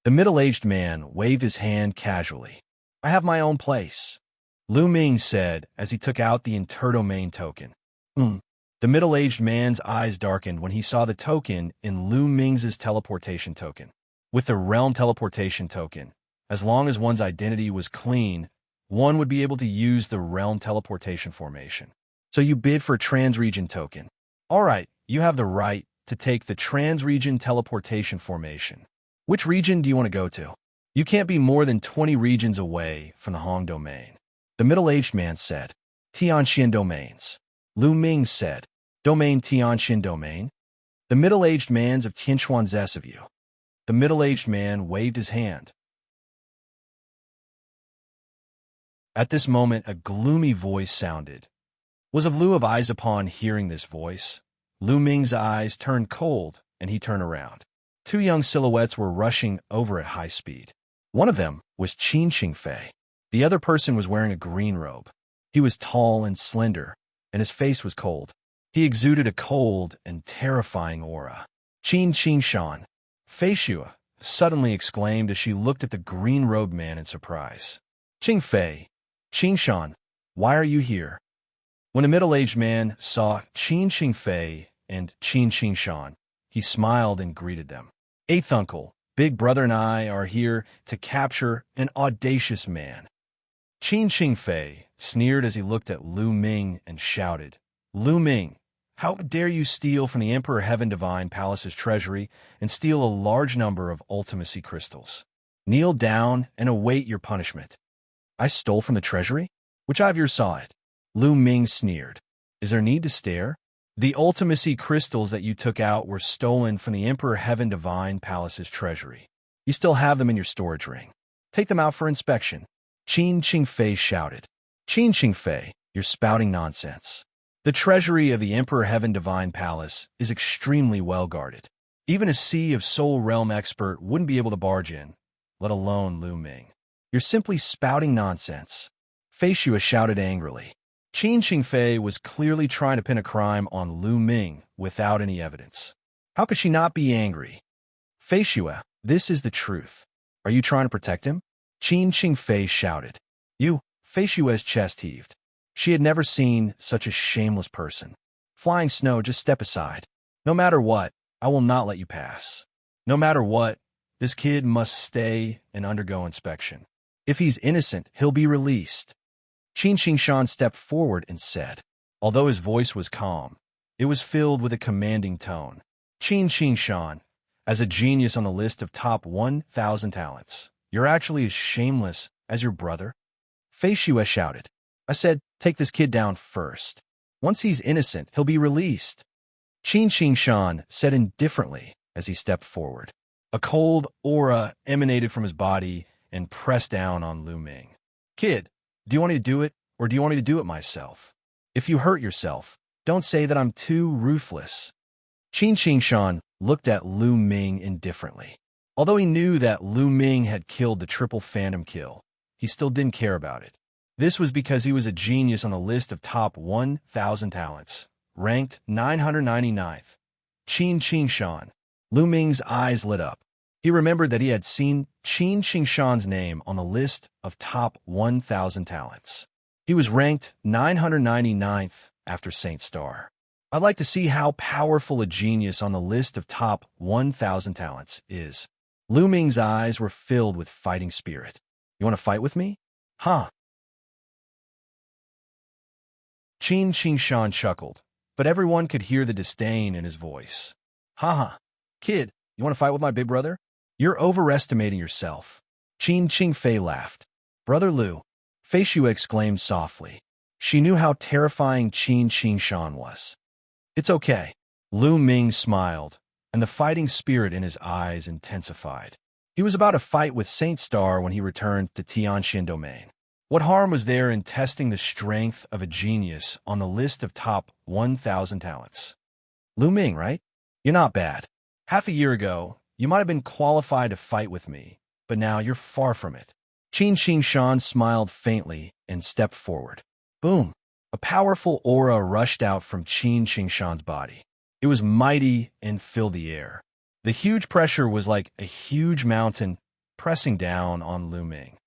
The middle-aged man waved his hand casually. "I have my own place," Lu Ming said as he took out the interdomain token. The middle-aged man's eyes darkened when he saw the token in Lu Ming's teleportation token. With the realm teleportation token, as long as one's identity was clean, one would be able to use the realm teleportation formation. "So you bid for a transregion token. All right, you have the right to take the transregion teleportation formation. Which region do you want to go to? You can't be more than 20 regions away from the Hong domain," the middle-aged man said. "Tianxian domains," Lu Ming said. "Domain Tianxian domain?" "The middle-aged man's of Tianquan's of you." The middle-aged man waved his hand. At this moment, a gloomy voice sounded. Was of Lu of eyes upon hearing this voice? Lu Ming's eyes turned cold, and he turned around. Two young silhouettes were rushing over at high speed. One of them was Qin Qingfei. The other person was wearing a green robe. He was tall and slender, and his face was cold. He exuded a cold and terrifying aura. "Qin Qingshan," Fei Shui suddenly exclaimed as she looked at the green-robed man in surprise. "Qingfei, Qingshan, why are you here?" When a middle-aged man saw Qin Qingfei and Qin Qingshan, he smiled and greeted them. "Eighth uncle, Big Brother and I are here to capture an audacious man." Qin Qingfei sneered as he looked at Lu Ming and shouted, "Lu Ming, how dare you steal from the Emperor Heaven Divine Palace's treasury and steal a large number of ultimacy crystals? Kneel down and await your punishment." "I stole from the treasury? Which eye of yours saw it?" Lu Ming sneered. "Is there need to stare? The ultimacy crystals that you took out were stolen from the Emperor Heaven Divine Palace's treasury. You still have them in your storage ring. Take them out for inspection." Qin Qingfei shouted. "Qin Qingfei, You're spouting nonsense. The treasury of the Emperor Heaven Divine Palace is extremely well guarded. Even a Sea of Soul Realm expert wouldn't be able to barge in, let alone Lu Ming. You're simply spouting nonsense. Fei Xue shouted angrily. Qin Qingfei was clearly trying to pin a crime on Lu Ming without any evidence. How could she not be angry? Fei Xue, this is the truth. Are you trying to protect him? Qin Qingfei shouted. You, Fei Xue's chest heaved. She had never seen such a shameless person. Flying Snow, just step aside. No matter what, I will not let you pass. No matter what, this kid must stay and undergo inspection. If he's innocent, he'll be released. Qin Xingshan stepped forward and said. Although his voice was calm, it was filled with a commanding tone. Qin Xingshan, as a genius on the list of top 1,000 talents, you're actually as shameless as your brother? Fei Xue shouted. I said, take this kid down first. Once he's innocent, he'll be released. Qin Xingshan said indifferently as he stepped forward. A cold aura emanated from his body and pressed down on Lu Ming. Kid, do you want me to do it, or do you want me to do it myself? If you hurt yourself, don't say that I'm too ruthless. Qin Xingshan looked at Lu Ming indifferently. Although he knew that Lu Ming had killed the triple phantom kill, he still didn't care about it. This was because he was a genius on the list of top 1,000 talents, ranked 999th. Qin Xingshan. Lu Ming's eyes lit up. He remembered that he had seen Qin Xingshan's name on the list of top 1,000 talents. He was ranked 999th after Saint Star. I'd like to see how powerful a genius on the list of top 1,000 talents is. Lu Ming's eyes were filled with fighting spirit. You want to fight with me? Huh? Qin Xingshan chuckled, but everyone could hear the disdain in his voice. Haha, kid, you want to fight with my big brother? You're overestimating yourself. Qin Qingfei laughed. Brother Lu, Fei Xue exclaimed softly. She knew how terrifying Qin Xingshan was. It's okay. Lu Ming smiled, and the fighting spirit in his eyes intensified. He was about to fight with Saint Star when he returned to Tianxian Domain. What harm was there in testing the strength of a genius on the list of top 1,000 talents? Lu Ming, right? You're not bad. Half a year ago, you might have been qualified to fight with me, but now you're far from it. Qin Xingshan smiled faintly and stepped forward. Boom! A powerful aura rushed out from Qin Xingshan's body. It was mighty and filled the air. The huge pressure was like a huge mountain pressing down on Lu Ming.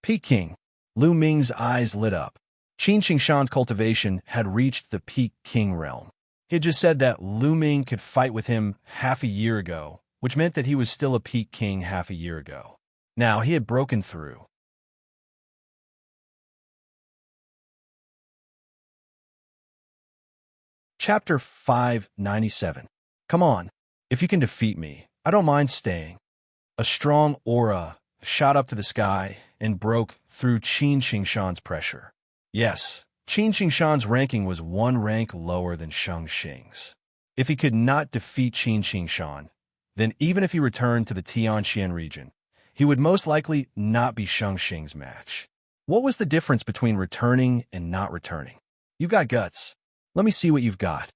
Peking. Lu Ming's eyes lit up. Qin Xingshan's cultivation had reached the Peak King realm. He had just said that Lu Ming could fight with him half a year ago, which meant that he was still a Peak King half a year ago. Now he had broken through. Chapter 597. Come on. If you can defeat me, I don't mind staying. A strong aura shot up to the sky and broke through Qin Xingshan's pressure. Yes, Qin Xingshan's ranking was one rank lower than Shang Xing's. If he could not defeat Qin Xingshan, then even if he returned to the Tianxian region, he would most likely not be Shang Xing's match. What was the difference between returning and not returning? You've got guts. Let me see what you've got.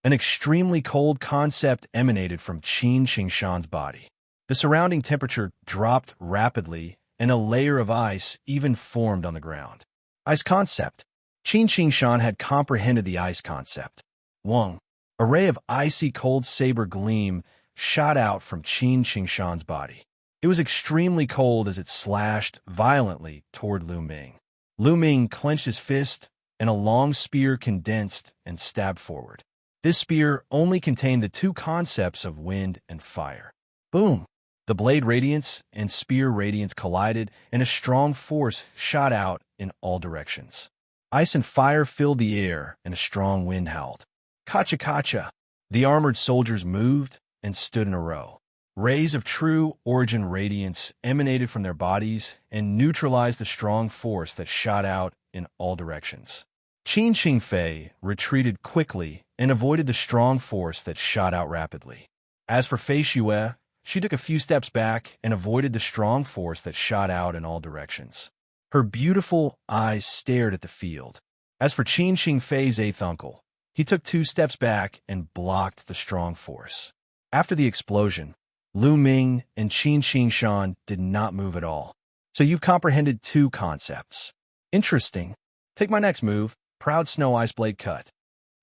An extremely cold concept emanated from Qin Xingshan's body. The surrounding temperature dropped rapidly, and a layer of ice even formed on the ground. Ice concept. Qin Xingshan had comprehended the ice concept. Wong. A ray of icy cold saber gleam shot out from Qin Xingshan's body. It was extremely cold as it slashed violently toward Lu Ming. Lu Ming clenched his fist, and a long spear condensed and stabbed forward. This spear only contained the two concepts of wind and fire. Boom! The blade radiance and spear radiance collided, and a strong force shot out in all directions. Ice and fire filled the air, and a strong wind howled. Kacha kacha! The armored soldiers moved and stood in a row. Rays of true origin radiance emanated from their bodies and neutralized the strong force that shot out in all directions. Qin Qingfei retreated quickly and avoided the strong force that shot out rapidly. As for Fei Xue, she took a few steps back and avoided the strong force that shot out in all directions. Her beautiful eyes stared at the field. As for Qin Shi Fei's eighth uncle, he took 2 steps back and blocked the strong force. After the explosion, Lu Ming and Qin Shi Shan did not move at all. So you've comprehended 2 concepts. Interesting. Take my next move, Proud Snow Ice Blade Cut.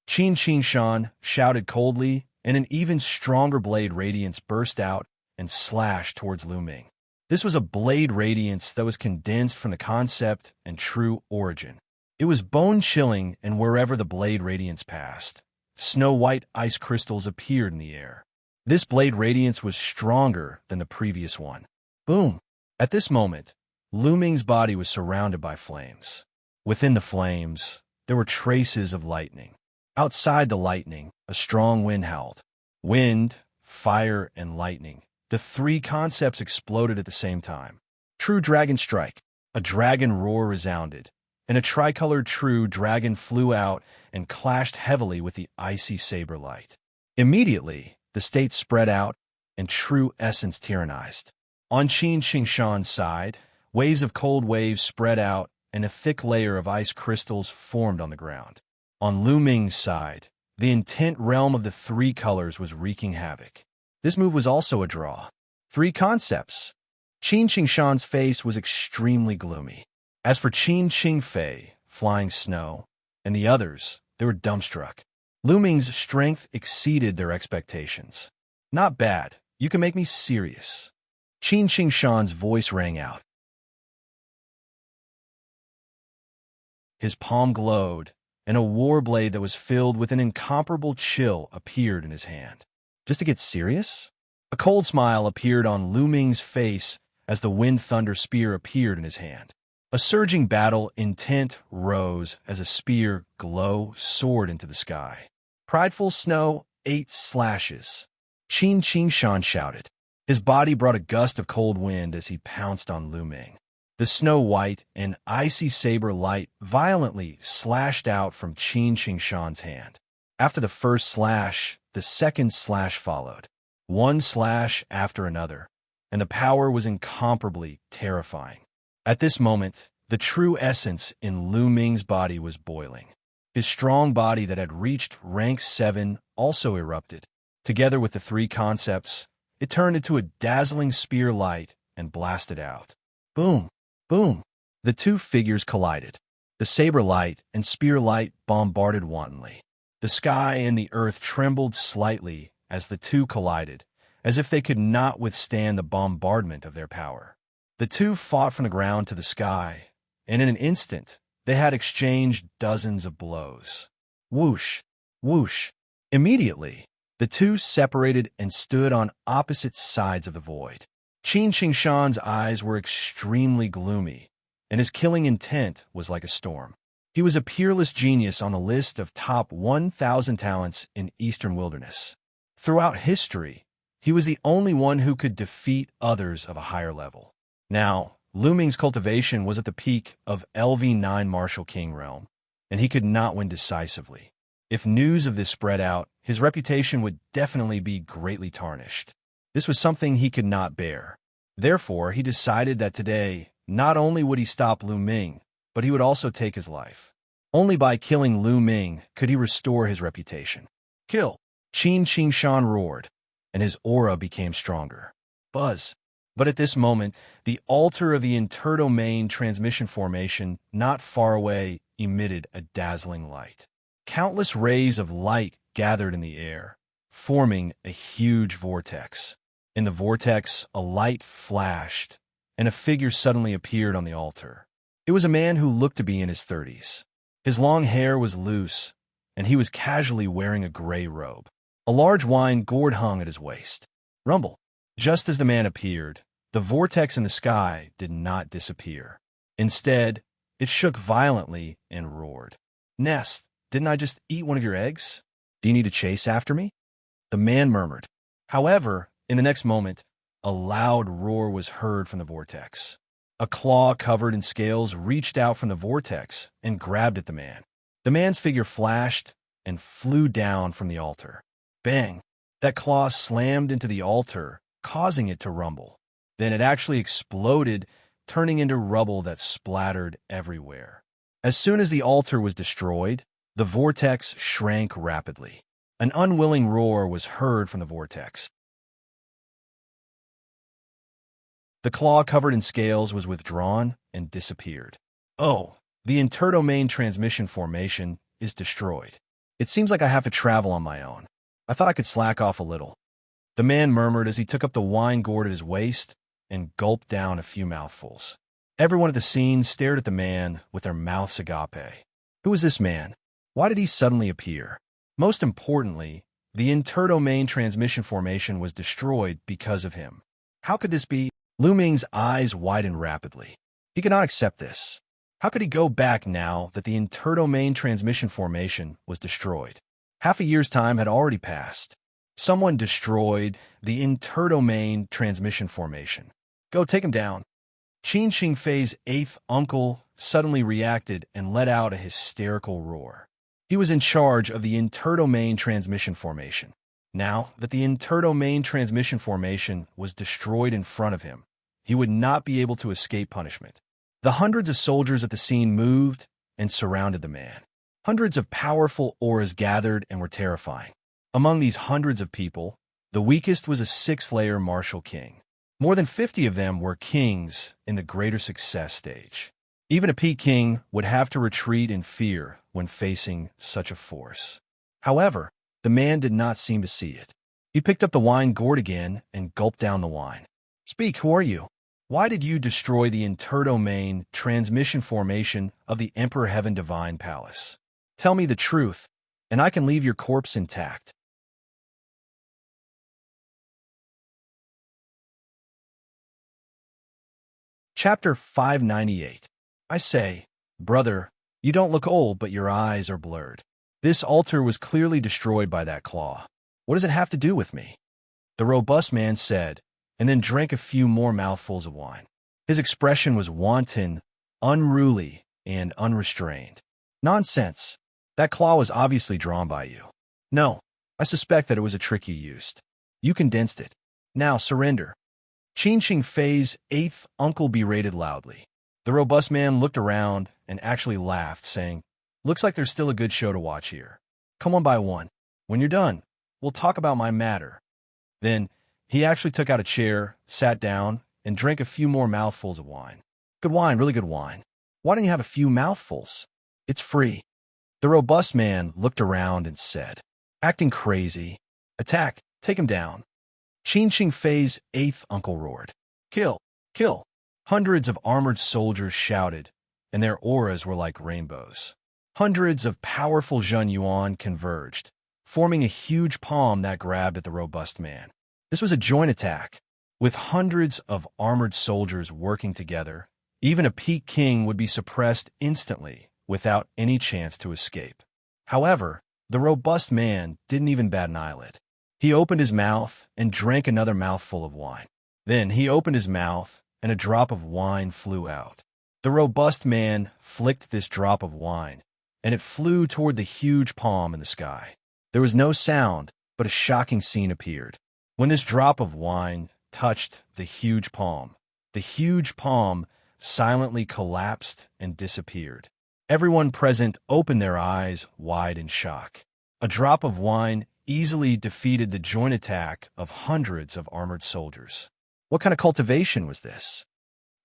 Qin Shi Shan shouted coldly, and an even stronger blade radiance burst out and slashed towards Lu Ming. This was a blade radiance that was condensed from the concept and true origin. It was bone-chilling, and wherever the blade radiance passed, snow-white ice crystals appeared in the air. This blade radiance was stronger than the previous one. Boom! At this moment, Lu Ming's body was surrounded by flames. Within the flames, there were traces of lightning. Outside the lightning, a strong wind howled. Wind, fire, and lightning. The 3 concepts exploded at the same time. True Dragon Strike. A dragon roar resounded, and a tricolored true dragon flew out and clashed heavily with the icy saber light. Immediately, the state spread out, and true essence tyrannized. On Qin Shi Shan's side, waves of cold waves spread out, and a thick layer of ice crystals formed on the ground. On Lu Ming's side, the intent realm of the 3 colors was wreaking havoc. This move was also a draw. 3 concepts. Qin Shi Shan's face was extremely gloomy. As for Qin Shi Fei, Flying Snow, and the others, they were dumbstruck. Lu Ming's strength exceeded their expectations. Not bad. You can make me serious. Qin Shi Shan's voice rang out. His palm glowed, and a war blade that was filled with an incomparable chill appeared in his hand. Just to get serious? A cold smile appeared on Lu Ming's face as the Wind Thunder Spear appeared in his hand. A surging battle intent rose as a spear glow soared into the sky. Prideful Snow, 8 slashes. Qin Shi Shan shouted. His body brought a gust of cold wind as he pounced on Lu Ming. The snow-white and icy saber light violently slashed out from Qin Shi Shan's hand. After the first slash, the second slash followed. 1 slash after another, and the power was incomparably terrifying. At this moment, the true essence in Lu Ming's body was boiling. His strong body that had reached rank 7 also erupted. Together with the 3 concepts, it turned into a dazzling spear light and blasted out. Boom! Boom! The 2 figures collided. The saber light and spear light bombarded wantonly. The sky and the earth trembled slightly as the 2 collided, as if they could not withstand the bombardment of their power. The 2 fought from the ground to the sky, and in an instant, they had exchanged dozens of blows. Whoosh! Whoosh! Immediately, the 2 separated and stood on opposite sides of the void. Qin Shi Shan's eyes were extremely gloomy, and his killing intent was like a storm. He was a peerless genius on the list of top 1,000 talents in Eastern Wilderness. Throughout history, he was the only one who could defeat others of a higher level. Now, Lu Ming's cultivation was at the peak of LV9 Martial King realm, and he could not win decisively. If news of this spread out, his reputation would definitely be greatly tarnished. This was something he could not bear. Therefore, he decided that today, not only would he stop Lu Ming, but he would also take his life. Only by killing Lu Ming could he restore his reputation. Kill! Qin Shi Shan roared, and his aura became stronger. Buzz! But at this moment, the altar of the interdomain transmission formation not far away emitted a dazzling light. Countless rays of light gathered in the air, forming a huge vortex. In the vortex, a light flashed, and a figure suddenly appeared on the altar. It was a man who looked to be in his 30s. His long hair was loose, and he was casually wearing a gray robe. A large wine gourd hung at his waist. Rumble. Just as the man appeared, the vortex in the sky did not disappear. Instead, it shook violently and roared. Nest, didn't I just eat one of your eggs? Do you need to chase after me? The man murmured. However, in the next moment, a loud roar was heard from the vortex. A claw covered in scales reached out from the vortex and grabbed at the man. The man's figure flashed and flew down from the altar. Bang! That claw slammed into the altar, causing it to rumble. Then it actually exploded, turning into rubble that splattered everywhere. As soon as the altar was destroyed, the vortex shrank rapidly. An unwilling roar was heard from the vortex. The claw covered in scales was withdrawn and disappeared. Oh, the interdomain transmission formation is destroyed. It seems like I have to travel on my own. I thought I could slack off a little. The man murmured as he took up the wine gourd at his waist and gulped down a few mouthfuls. Everyone at the scene stared at the man with their mouths agape. Who was this man? Why did he suddenly appear? Most importantly, the interdomain transmission formation was destroyed because of him. How could this be? Lu Ming's eyes widened rapidly. He could not accept this. How could he go back now that the interdomain transmission formation was destroyed? Half a year's time had already passed. Someone destroyed the interdomain transmission formation. Go take him down. Xianxia Fei's eighth uncle suddenly reacted and let out a hysterical roar. He was in charge of the interdomain transmission formation. Now that the interdomain transmission formation was destroyed in front of him, he would not be able to escape punishment. The hundreds of soldiers at the scene moved and surrounded the man. Hundreds of powerful auras gathered and were terrifying. Among these hundreds of people, the weakest was a sixth-layer martial king. More than 50 of them were kings in the greater success stage. Even a peak king would have to retreat in fear when facing such a force. However, the man did not seem to see it. He picked up the wine gourd again and gulped down the wine. Speak, who are you? Why did you destroy the interdomain transmission formation of the Emperor Heaven Divine Palace? Tell me the truth, and I can leave your corpse intact. Chapter 598. I say, brother, you don't look old, but your eyes are blurred. This altar was clearly destroyed by that claw. What does it have to do with me? The robust man said, and then drank a few more mouthfuls of wine. His expression was wanton, unruly, and unrestrained. Nonsense. That claw was obviously drawn by you. No, I suspect that it was a trick you used. You condensed it. Now surrender. Xianxia Fei's eighth uncle berated loudly. The robust man looked around and actually laughed, saying, looks like there's still a good show to watch here. Come one by one. When you're done, we'll talk about my matter. Then, he actually took out a chair, sat down, and drank a few more mouthfuls of wine. Good wine, really good wine. Why don't you have a few mouthfuls? It's free. The robust man looked around and said, acting crazy. Attack, take him down. Xianxia Fei's eighth uncle roared. Kill, kill. Hundreds of armored soldiers shouted, and their auras were like rainbows. Hundreds of powerful Zhen Yuan converged, forming a huge palm that grabbed at the robust man. This was a joint attack. With hundreds of armored soldiers working together, even a peak king would be suppressed instantly without any chance to escape. However, the robust man didn't even bat an eyelid. He opened his mouth and drank another mouthful of wine. Then he opened his mouth and a drop of wine flew out. The robust man flicked this drop of wine, and it flew toward the huge palm in the sky. There was no sound, but a shocking scene appeared. When this drop of wine touched the huge palm silently collapsed and disappeared. Everyone present opened their eyes wide in shock. A drop of wine easily defeated the joint attack of hundreds of armored soldiers. What kind of cultivation was this?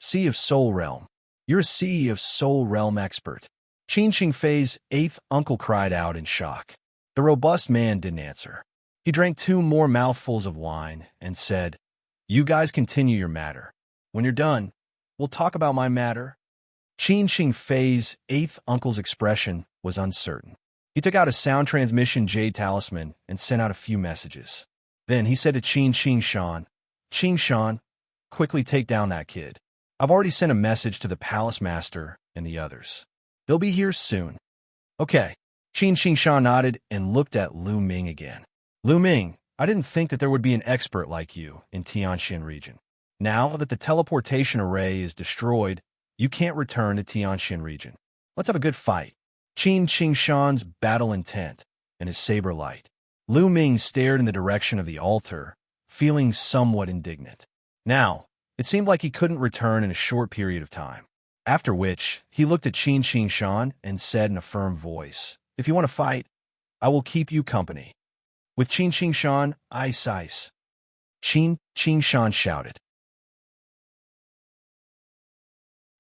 Sea of Soul Realm. You're a Sea of Soul Realm expert. Xianxia Fei's eighth uncle cried out in shock. The robust man didn't answer. He drank 2 more mouthfuls of wine and said, you guys continue your matter. When you're done, we'll talk about my matter. Xianxia Fei's eighth uncle's expression was uncertain. He took out a sound transmission jade talisman and sent out a few messages. Then he said to Xingshan, quickly take down that kid. I've already sent a message to the palace master and the others. They'll be here soon. Okay. Xingshan nodded and looked at Lu Ming again. Lu Ming, I didn't think that there would be an expert like you in Tianxian region. Now that the teleportation array is destroyed, you can't return to Tianxian region. Let's have a good fight. Xingshan's battle intent and his saber light. Lu Ming stared in the direction of the altar, feeling somewhat indignant. Now, it seemed like he couldn't return in a short period of time. After which, he looked at Xianxia and said in a firm voice, "If you want to fight, I will keep you company." With Xianxia, ice. Xianxia shouted.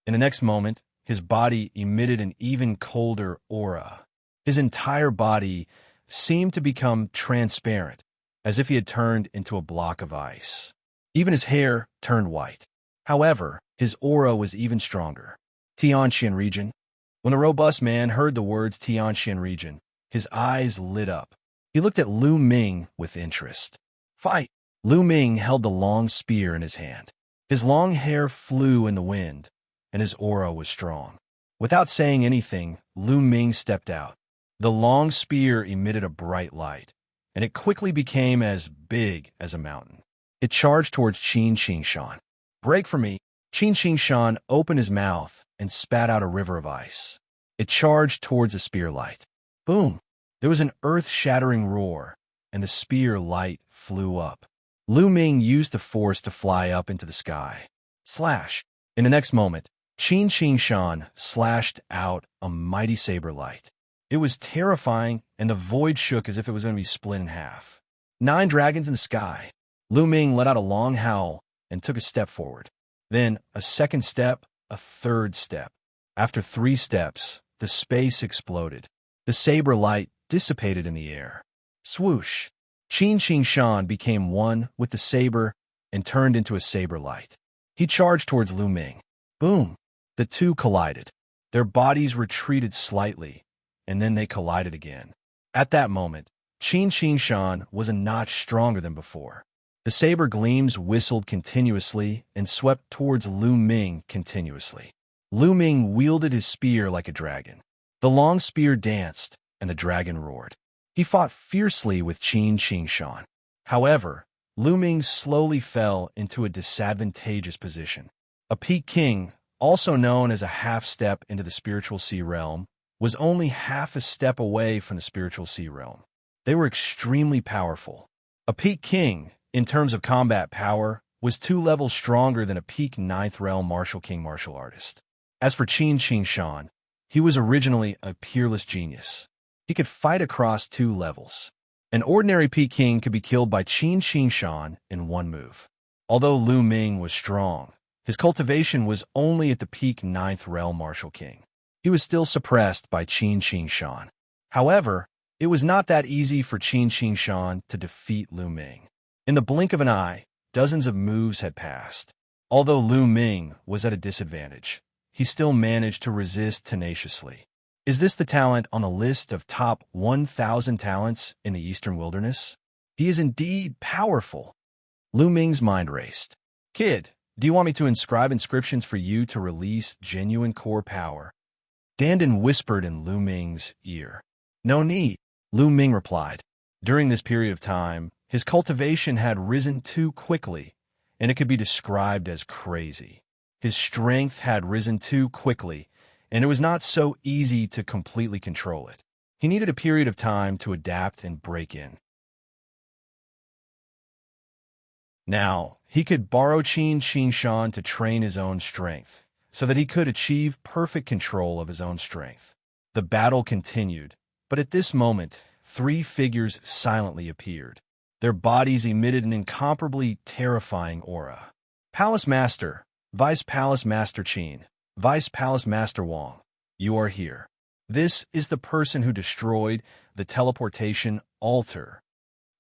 In the next moment, his body emitted an even colder aura. His entire body seemed to become transparent, as if he had turned into a block of ice. Even his hair turned white. However, his aura was even stronger. Xianxian region. When the robust man heard the words Xianxian region, his eyes lit up. He looked at Lu Ming with interest. Fight! Lu Ming held the long spear in his hand. His long hair flew in the wind, and his aura was strong. Without saying anything, Lu Ming stepped out. The long spear emitted a bright light, and it quickly became as big as a mountain. It charged towards Xianxia. Break for me! Xianxia opened his mouth and spat out a river of ice. It charged towards the spear light. Boom! There was an earth-shattering roar, and the spear light flew up. Lu Ming used the force to fly up into the sky. Slash! In the next moment, Xianxia slashed out a mighty saber light. It was terrifying, and the void shook as if it was going to be split in half. 9 dragons in the sky. Lu Ming let out a long howl and took a step forward. Then a second step, a third step. After 3 steps, the space exploded. The saber light dissipated in the air. Swoosh! Xianxia became one with the saber and turned into a saber light. He charged towards Lu Ming. Boom! The two collided. Their bodies retreated slightly, and then they collided again. At that moment, Xianxia was a notch stronger than before. The saber gleams whistled continuously and swept towards Lu Ming continuously. Lu Ming wielded his spear like a dragon. The long spear danced, and the dragon roared. He fought fiercely with Xianxia. However, Lu Ming slowly fell into a disadvantageous position. A Peak King, also known as a half-step into the spiritual sea realm, was only half a step away from the spiritual sea realm. They were extremely powerful. A Peak King, in terms of combat power, was 2 levels stronger than a Peak 9th realm martial king martial artist. As for Xianxia, he was originally a peerless genius. He could fight across 2 levels. An ordinary Peak King could be killed by Xianxia in 1 move. Although Lu Ming was strong, his cultivation was only at the Peak 9th realm martial king. He was still suppressed by Xianxia. However, it was not that easy for Xianxia to defeat Lu Ming. In the blink of an eye, dozens of moves had passed. Although Lu Ming was at a disadvantage, he still managed to resist tenaciously. Is this the talent on the list of top 1,000 talents in the Eastern Wilderness? He is indeed powerful. Lu Ming's mind raced. Kid, do you want me to inscribe inscriptions for you to release genuine core power? Dandan whispered in Lu Ming's ear. No need, Lu Ming replied. During this period of time, his cultivation had risen too quickly, and it could be described as crazy. His strength had risen too quickly, and it was not so easy to completely control it. He needed a period of time to adapt and break in. Now, he could borrow Xianxia to train his own strength, so that he could achieve perfect control of his own strength. The battle continued, but at this moment, 3 figures silently appeared. Their bodies emitted an incomparably terrifying aura. Palace Master, Vice Palace Master Qin, Vice Palace Master Wang, you are here. This is the person who destroyed the teleportation altar.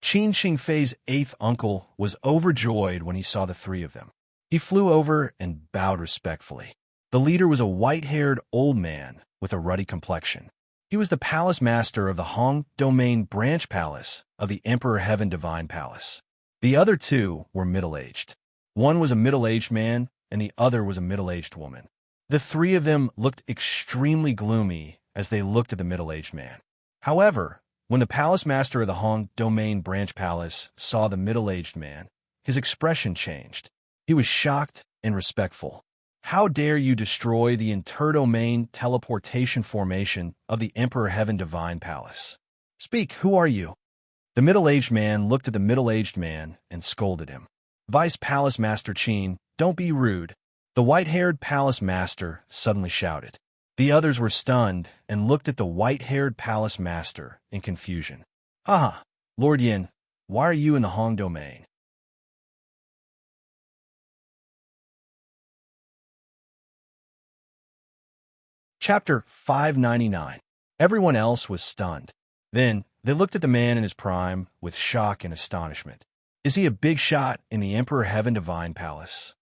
Qin Qingfei's 8th uncle was overjoyed when he saw the 3 of them. He flew over and bowed respectfully. The leader was a white-haired old man with a ruddy complexion. He was the palace master of the Hong Domain Branch Palace of the Emperor Heaven Divine Palace. The other 2 were middle-aged. One was a middle-aged man, and the other was a middle-aged woman. The 3 of them looked extremely gloomy as they looked at the middle-aged man. However, when the palace master of the Hong Domain Branch Palace saw the middle-aged man, his expression changed. He was shocked and respectful. How dare you destroy the interdomain teleportation formation of the Emperor Heaven Divine Palace? Speak, who are you? The middle-aged man looked at the middle-aged man and scolded him. Vice Palace Master Qin, don't be rude. The white-haired palace master suddenly shouted. The others were stunned and looked at the white-haired palace master in confusion. Haha, Lord Yin, why are you in the Hong domain? Chapter 599. Everyone else was stunned. Then, they looked at the man in his prime with shock and astonishment. Is he a big shot in the Emperor Heaven Divine Palace?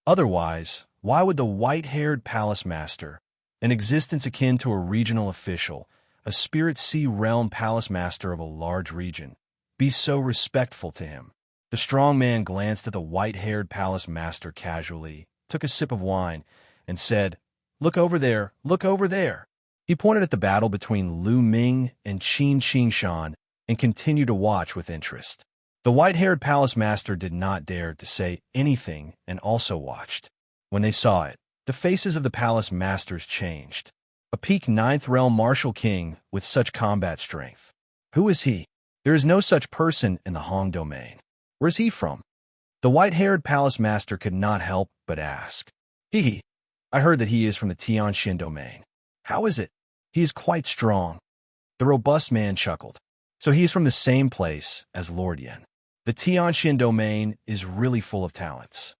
Otherwise, why would the white-haired palace master, an existence akin to a regional official, a spirit sea realm palace master of a large region, be so respectful to him? The strong man glanced at the white-haired palace master casually, took a sip of wine, and said, Look over there, look over there. He pointed at the battle between Lu Ming and Xianxia and continued to watch with interest. The white-haired palace master did not dare to say anything and also watched. When they saw it, the faces of the palace masters changed. A peak ninth realm martial king with such combat strength. Who is he? There is no such person in the Hong domain. Where is he from? The white-haired palace master could not help but ask. Hee, I heard that he is from the Tianxian domain. How is it? He is quite strong. The robust man chuckled. So he is from the same place as Lord Yin. The Tianxian domain is really full of talents.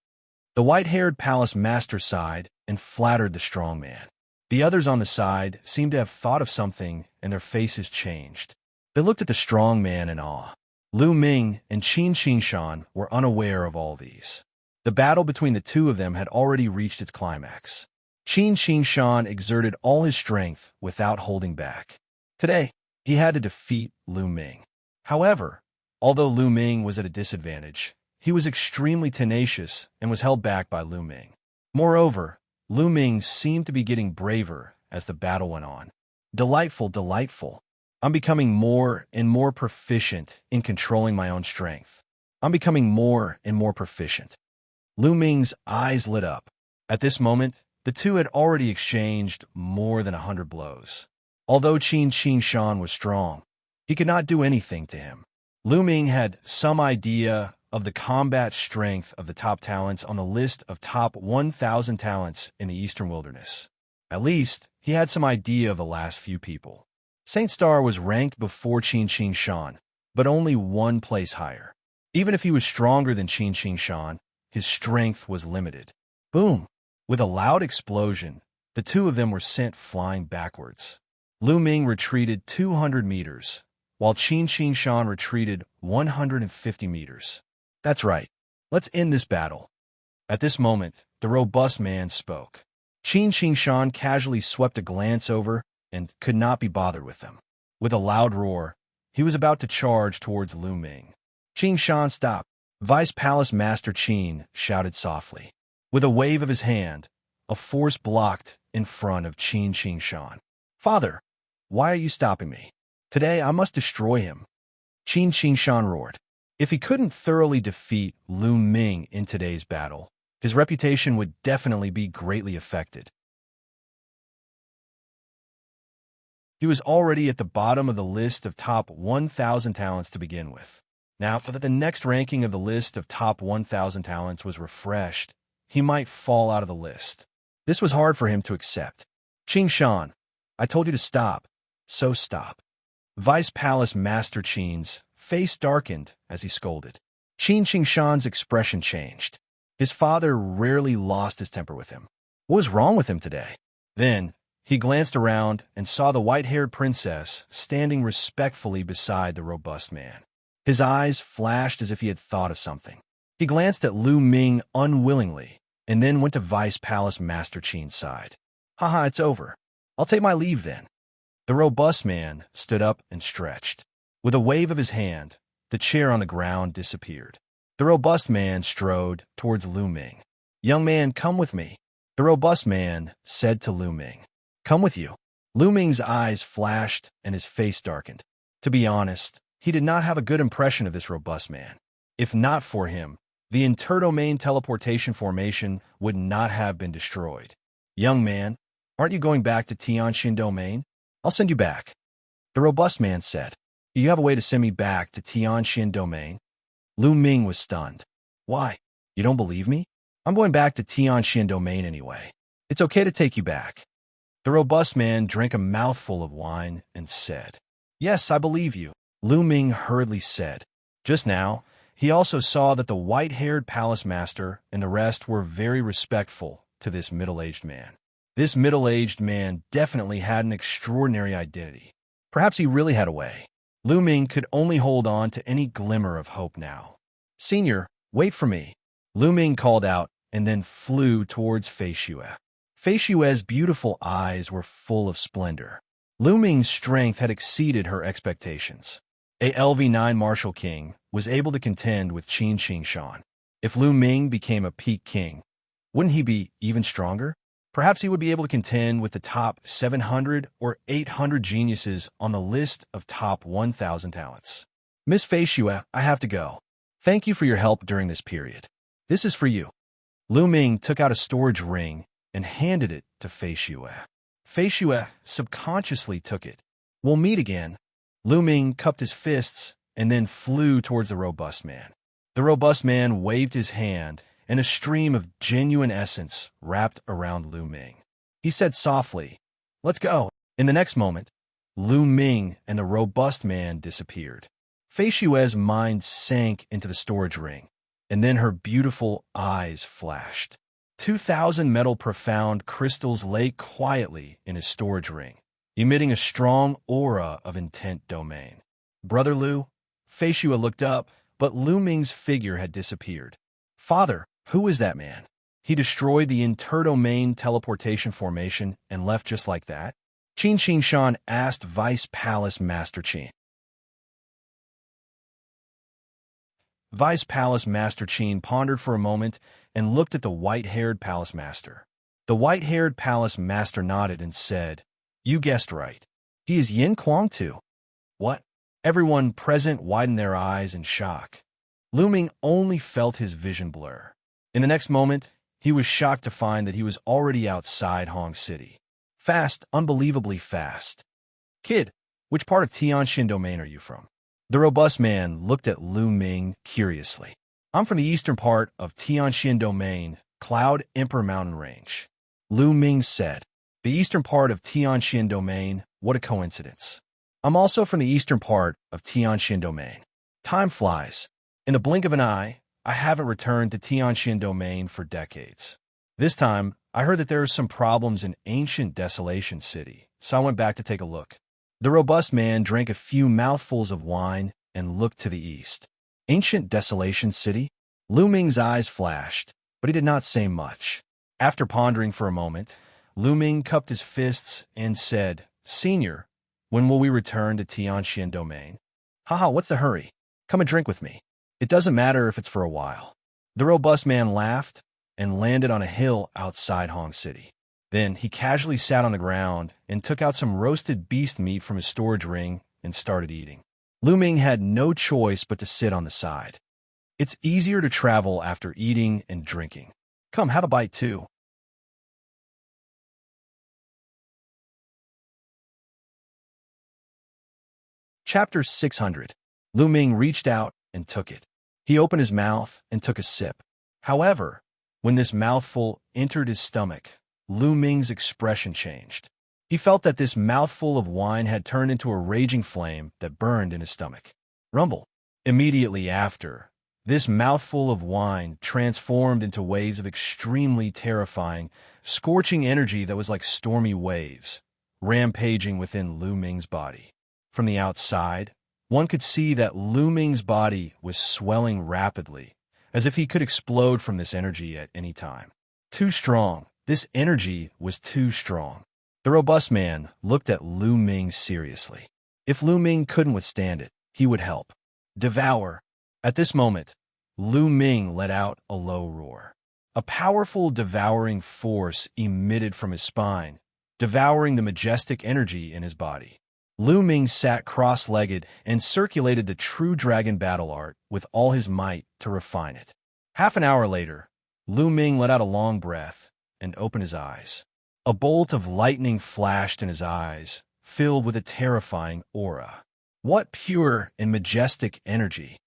The white-haired palace master sighed and flattered the strong man. The others on the side seemed to have thought of something, and their faces changed. They looked at the strong man in awe. Lu Ming and Xianxia were unaware of all these. The battle between the two of them had already reached its climax. Xianxia exerted all his strength without holding back. Today, he had to defeat Lu Ming. However, although Lu Ming was at a disadvantage, he was extremely tenacious and was held back by Lu Ming. Moreover, Lu Ming seemed to be getting braver as the battle went on. Delightful, delightful. I'm becoming more and more proficient in controlling my own strength. I'm becoming more and more proficient. Lu Ming's eyes lit up. At this moment, the two had already exchanged more than 100 blows. Although Xianxia was strong, he could not do anything to him. Lu Ming had some idea of the combat strength of the top talents on the list of top 1,000 talents in the Eastern Wilderness. At least, he had some idea of the last few people. Saint Star was ranked before Xianxia, but only one place higher. Even if he was stronger than Xianxia, his strength was limited. Boom! With a loud explosion, the two of them were sent flying backwards. Lu Ming retreated 200 meters, while Xianxia retreated 150 meters. That's right. Let's end this battle. At this moment, the robust man spoke. Xianxia casually swept a glance over and could not be bothered with them. With a loud roar, he was about to charge towards Lu Ming. Xianxia, stop! Vice Palace Master Qin shouted softly. With a wave of his hand, a force blocked in front of Xianxia. Father, why are you stopping me? Today I must destroy him. Xianxia roared. If he couldn't thoroughly defeat Lu Ming in today's battle, his reputation would definitely be greatly affected. He was already at the bottom of the list of top 1,000 talents to begin with. Now that the next ranking of the list of top 1,000 talents was refreshed, he might fall out of the list. This was hard for him to accept. Xianxia, I told you to stop, so stop. Vice Palace Master Qin's face darkened as he scolded. Xianxia's expression changed. His father rarely lost his temper with him. What was wrong with him today? Then, he glanced around and saw the white-haired princess standing respectfully beside the robust man. His eyes flashed as if he had thought of something. He glanced at Lu Ming unwillingly, and then went to Vice Palace Master Qin's side. Haha, it's over. I'll take my leave then. The robust man stood up and stretched. With a wave of his hand, the chair on the ground disappeared. The robust man strode towards Lu Ming. Young man, come with me. The robust man said to Lu Ming. Come with you. Lu Ming's eyes flashed and his face darkened. To be honest, he did not have a good impression of this robust man. If not for him, the interdomain teleportation formation would not have been destroyed. Young man, aren't you going back to Tianxian domain? I'll send you back. The robust man said. Do you have a way to send me back to Tianxian domain? Lu Ming was stunned. Why? You don't believe me? I'm going back to Xianxia domain anyway. It's okay to take you back. The robust man drank a mouthful of wine and said, Yes, I believe you, Lu Ming hurriedly said. Just now, he also saw that the white-haired palace master and the rest were very respectful to this middle-aged man. This middle-aged man definitely had an extraordinary identity. Perhaps he really had a way. Lu Ming could only hold on to any glimmer of hope now. Senior, wait for me, Lu Ming called out and then flew towards Fei Xue. Fei Xue's beautiful eyes were full of splendor. Lu Ming's strength had exceeded her expectations. A LV9 Martial King was able to contend with Xianxia. If Lu Ming became a peak king, wouldn't he be even stronger? Perhaps he would be able to contend with the top 700 or 800 geniuses on the list of top 1,000 talents. Miss Fei Xue, I have to go. Thank you for your help during this period. This is for you. Lu Ming took out a storage ring and handed it to Fei Xue. Fei Xue subconsciously took it. We'll meet again. Lu Ming cupped his fists and then flew towards the robust man. The robust man waved his hand, and a stream of genuine essence wrapped around Lu Ming. He said softly, Let's go. In the next moment, Lu Ming and the robust man disappeared. Fei Xue's mind sank into the storage ring, and then her beautiful eyes flashed. 2,000 metal profound crystals lay quietly in his storage ring, emitting a strong aura of intent domain. Brother Lu? Fei Xue looked up, but Lu Ming's figure had disappeared. Father, who is that man? He destroyed the interdomain teleportation formation and left just like that? Xianxia asked Vice Palace Master Qin. Vice Palace Master Qin pondered for a moment and looked at the white-haired palace master. The white-haired palace master nodded and said, You guessed right. He is Yin Kuang too. What? Everyone present widened their eyes in shock. Lu Ming only felt his vision blur. In the next moment, he was shocked to find that he was already outside Hong City. Fast, unbelievably fast. Kid, which part of Xianxia domain are you from? The robust man looked at Lu Ming curiously. I'm from the eastern part of Xianxia domain, Cloud Emperor Mountain Range. Lu Ming said. The eastern part of Xianxia domain, what a coincidence. I'm also from the eastern part of Xianxia domain. Time flies. In the blink of an eye, I haven't returned to Xianxia domain for decades. This time, I heard that there are some problems in ancient Desolation City, so I went back to take a look. The robust man drank a few mouthfuls of wine and looked to the east. Ancient Desolation City? Lu Ming's eyes flashed, but he did not say much. After pondering for a moment, Lu Ming cupped his fists and said, Senior, when will we return to Xianxia domain? Haha, what's the hurry? Come and drink with me. It doesn't matter if it's for a while. The robust man laughed and landed on a hill outside Hong City. Then he casually sat on the ground and took out some roasted beast meat from his storage ring and started eating. Lu Ming had no choice but to sit on the side. It's easier to travel after eating and drinking. Come, have a bite too. Chapter 600. Lu Ming reached out and took it. He opened his mouth and took a sip. However, when this mouthful entered his stomach, Lu Ming's expression changed. He felt that this mouthful of wine had turned into a raging flame that burned in his stomach. Rumble. Immediately after, this mouthful of wine transformed into waves of extremely terrifying, scorching energy that was like stormy waves, rampaging within Lu Ming's body. From the outside, one could see that Lu Ming's body was swelling rapidly, as if he could explode from this energy at any time. Too strong. This energy was too strong. The robust man looked at Lu Ming seriously. If Lu Ming couldn't withstand it, he would help. Devour. At this moment, Lu Ming let out a low roar. A powerful devouring force emitted from his spine, devouring the majestic energy in his body. Lu Ming sat cross-legged and circulated the true dragon battle art with all his might to refine it. Half an hour later, Lu Ming let out a long breath and opened his eyes. A bolt of lightning flashed in his eyes, filled with a terrifying aura. What pure and majestic energy!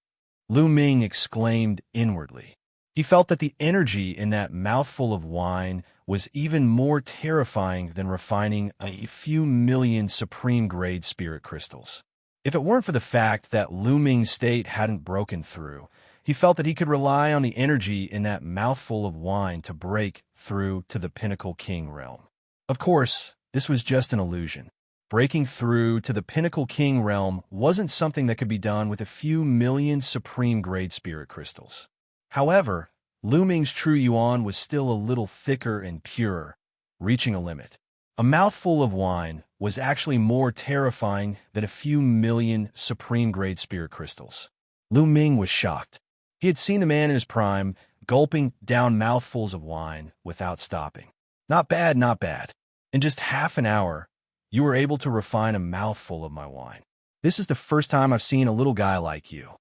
Lu Ming exclaimed inwardly. He felt that the energy in that mouthful of wine was even more terrifying than refining a few million supreme-grade spirit crystals. If it weren't for the fact that Lu Ming's state hadn't broken through, he felt that he could rely on the energy in that mouthful of wine to break through to the Pinnacle King realm. Of course, this was just an illusion. Breaking through to the Pinnacle King realm wasn't something that could be done with a few million supreme-grade spirit crystals. However, Lu Ming's true yuan was still a little thicker and purer, reaching a limit. A mouthful of wine was actually more terrifying than a few million supreme-grade spirit crystals. Lu Ming was shocked. He had seen the man in his prime, gulping down mouthfuls of wine without stopping. Not bad, not bad. In just half an hour, you were able to refine a mouthful of my wine. This is the first time I've seen a little guy like you.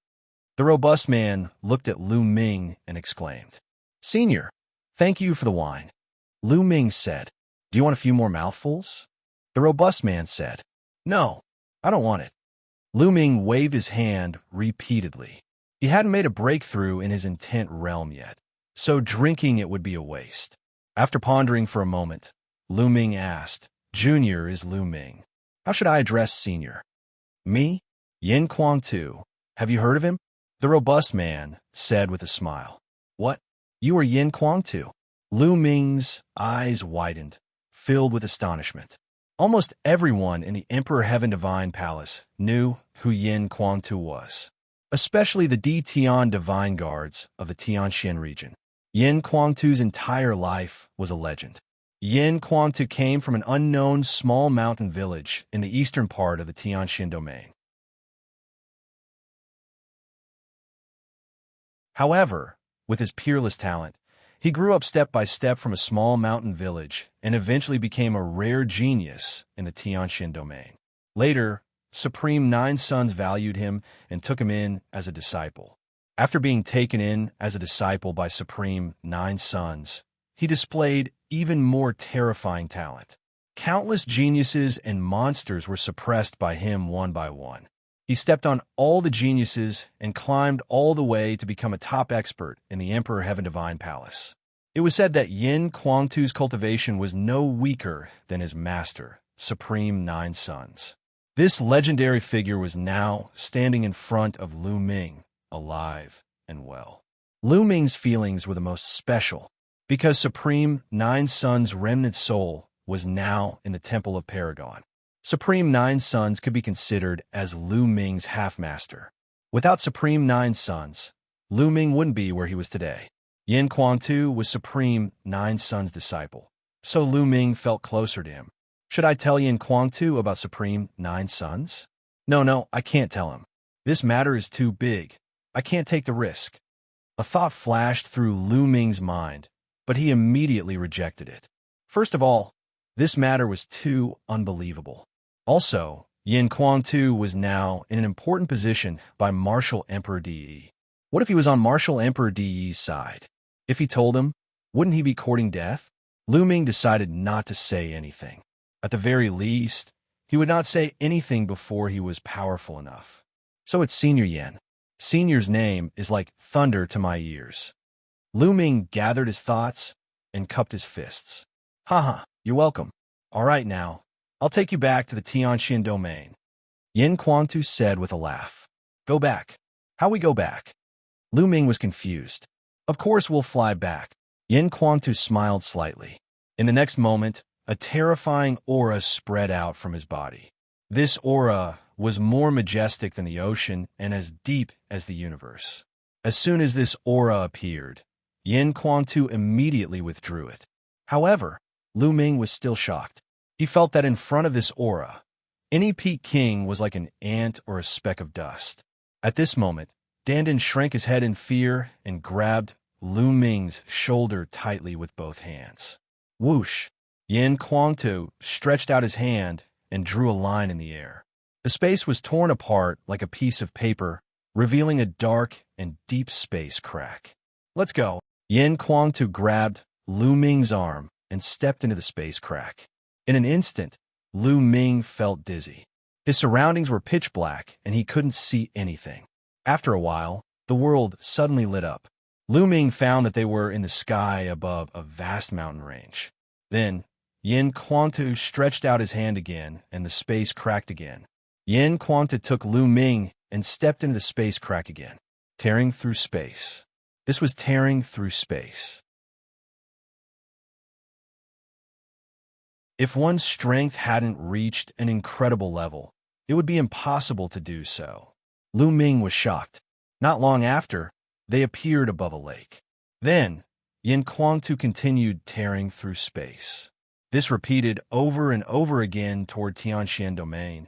The robust man looked at Lu Ming and exclaimed, "Senior, thank you for the wine." Lu Ming said, "Do you want a few more mouthfuls?" The robust man said, "No, I don't want it." Lu Ming waved his hand repeatedly. He hadn't made a breakthrough in his intent realm yet, so drinking it would be a waste. After pondering for a moment, Lu Ming asked, "Junior is Lu Ming. How should I address Senior?" "Me? Yin Kuang Tu. Have you heard of him?" The robust man said with a smile. "What? You are Yin Kuang Tu?" Lu Ming's eyes widened, filled with astonishment. Almost everyone in the Emperor Heaven Divine Palace knew who Yin Kuang Tu was, especially the D Tian Divine Guards of the Tianxian region. Yin Kuang Tu's entire life was a legend. Yin Kuang Tu came from an unknown small mountain village in the eastern part of the Tianxian domain. However, with his peerless talent, he grew up step by step from a small mountain village and eventually became a rare genius in the Tianxian domain. Later, Supreme Nine Sons valued him and took him in as a disciple. After being taken in as a disciple by Supreme Nine Sons, he displayed even more terrifying talent. Countless geniuses and monsters were suppressed by him one by one. He stepped on all the geniuses and climbed all the way to become a top expert in the Emperor Heaven Divine Palace. It was said that Yin Kuang Tu's cultivation was no weaker than his master, Supreme Nine Sons. This legendary figure was now standing in front of Lu Ming, alive and well. Lu Ming's feelings were the most special, because Supreme Nine Sons' remnant soul was now in the Temple of Paragon. Supreme Nine Sons could be considered as Lu Ming's half-master. Without Supreme Nine Sons, Lu Ming wouldn't be where he was today. Yin Kuang Tu was Supreme Nine Sons' disciple, so Lu Ming felt closer to him. Should I tell Yin Kuang Tu about Supreme Nine Sons? No, I can't tell him. This matter is too big. I can't take the risk. A thought flashed through Lu Ming's mind, but he immediately rejected it. First of all, this matter was too unbelievable. Also, Yin Kuang Tu was now in an important position by Martial Emperor Di. What if he was on Martial Emperor Di's side? If he told him, wouldn't he be courting death? Lu Ming decided not to say anything. At the very least, he would not say anything before he was powerful enough. So it's Senior Yin. Senior's name is like thunder to my ears. Lu Ming gathered his thoughts and cupped his fists. Haha, you're welcome. All right now, I'll take you back to the Tianxian domain. Yin Kuang Tu said with a laugh. Go back. How we go back? Lu Ming was confused. Of course we'll fly back. Yin Kuang Tu smiled slightly. In the next moment, a terrifying aura spread out from his body. This aura was more majestic than the ocean and as deep as the universe. As soon as this aura appeared, Yin Kuang Tu immediately withdrew it. However, Lu Ming was still shocked. He felt that in front of this aura, any Peak King was like an ant or a speck of dust. At this moment, Dandan shrank his head in fear and grabbed Lu Ming's shoulder tightly with both hands. Whoosh! Yin Kuang Tu stretched out his hand and drew a line in the air. The space was torn apart like a piece of paper, revealing a dark and deep space crack. Let's go. Yin Kuang Tu grabbed Lu Ming's arm and stepped into the space crack. In an instant, Lu Ming felt dizzy. His surroundings were pitch black and he couldn't see anything. After a while, the world suddenly lit up. Lu Ming found that they were in the sky above a vast mountain range. Then, Yin Quantu stretched out his hand again, and the space cracked again. Yin Quantu took Lu Ming and stepped into the space crack again, tearing through space. This was tearing through space. If one's strength hadn't reached an incredible level, it would be impossible to do so. Lu Ming was shocked. Not long after, they appeared above a lake. Then, Yin Quantu continued tearing through space. This repeated over and over again toward Xianxia Domain.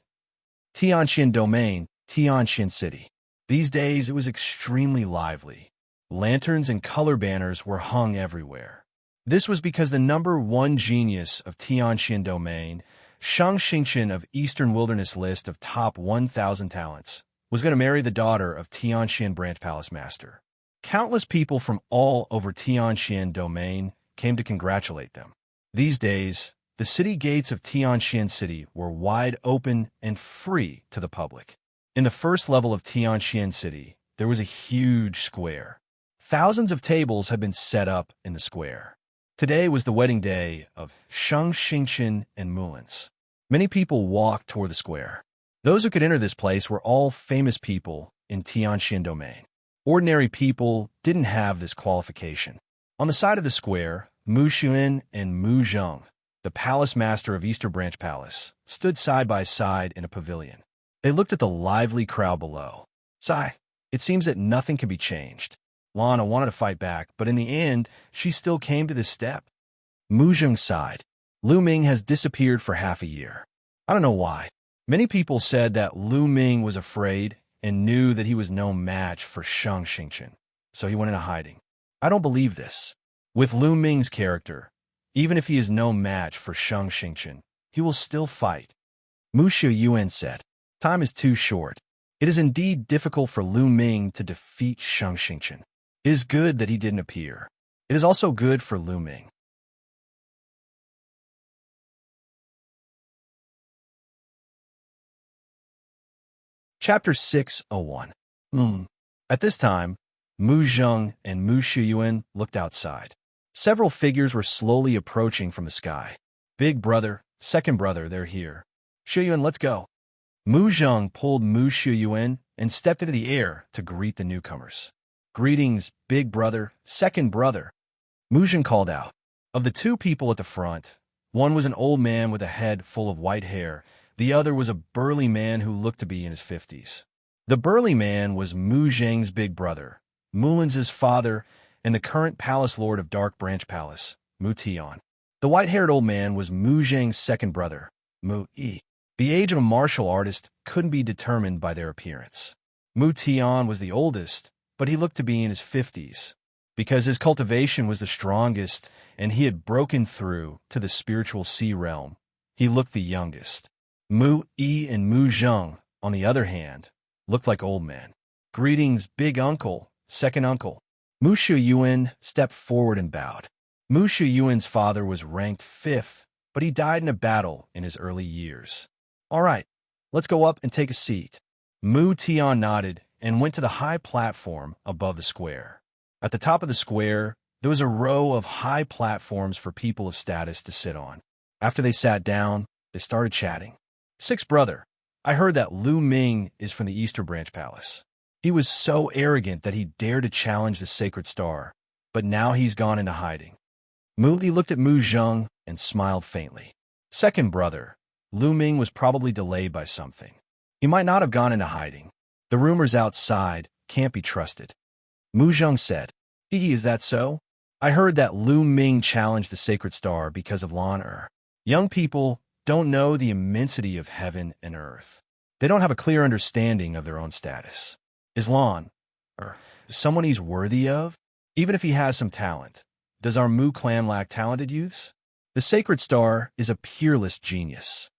Xianxia Domain, Xianxia City. These days, it was extremely lively. Lanterns and color banners were hung everywhere. This was because the #1 genius of Xianxia Domain, Xianxia of Eastern Wilderness list of top 1,000 talents, was going to marry the daughter of Xianxia Branch Palace Master. Countless people from all over Xianxia Domain came to congratulate them. These days, the city gates of Xianxia City were wide open and free to the public. In the first level of Xianxia City, there was a huge square. Thousands of tables had been set up in the square. Today was the wedding day of Xianxia and Mulins. Many people walked toward the square. Those who could enter this place were all famous people in Xianxia Domain. Ordinary people didn't have this qualification. On the side of the square, Mu Xuan and Mu Zheng, the palace master of Eastern Branch Palace, stood side by side in a pavilion. They looked at the lively crowd below. Sigh, it seems that nothing can be changed. Lana wanted to fight back, but in the end, she still came to this step. Mu Zheng sighed. Lu Ming has disappeared for half a year. I don't know why. Many people said that Lu Ming was afraid and knew that he was no match for Xianxia, so he went into hiding. I don't believe this. With Lu Ming's character, even if he is no match for Xianxia, he will still fight. Mu Xiuyuan said, "Time is too short. It is indeed difficult for Lu Ming to defeat Xianxia. It is good that he didn't appear. It is also good for Lu Ming." Chapter 601. At this time, Mu Zheng and Mu Shiyuan looked outside. Several figures were slowly approaching from the sky. "Big brother, second brother, they're here. Shiyuan, let's go." Mu Zheng pulled Mu Shiyuan and stepped into the air to greet the newcomers. "Greetings, big brother, second brother," Mu Zheng called out. Of the two people at the front, one was an old man with a head full of white hair. The other was a burly man who looked to be in his 50s. The burly man was Mu Zheng's big brother, Mulin's father, and the current palace lord of Dark Branch Palace, Mu Tian. The white-haired old man was Mu Zheng's second brother, Mu Yi. The age of a martial artist couldn't be determined by their appearance. Mu Tian was the oldest, but he looked to be in his 50s. Because his cultivation was the strongest and he had broken through to the spiritual sea realm, he looked the youngest. Mu Yi and Mu Zheng, on the other hand, looked like old men. "Greetings, big uncle, second uncle." Mu Shuyuan stepped forward and bowed. Mu Shuyuan's father was ranked 5th, but he died in a battle in his early years. "All right, let's go up and take a seat." Mu Tian nodded and went to the high platform above the square. At the top of the square, there was a row of high platforms for people of status to sit on. After they sat down, they started chatting. "Sixth brother, I heard that Lu Ming is from the Eastern Branch Palace. He was so arrogant that he dared to challenge the sacred star, but now he's gone into hiding." Mu Yi looked at Mu Zheng and smiled faintly. "Second brother, Lu Ming was probably delayed by something. He might not have gone into hiding. The rumors outside can't be trusted." Mu Zheng said, Is that so? I heard that Lu Ming challenged the sacred star because of Lan Er. Young people don't know the immensity of heaven and earth. They don't have a clear understanding of their own status. Is Lan Er someone he's worthy of? Even if he has some talent, does our Mu clan lack talented youths? The sacred star is a peerless genius.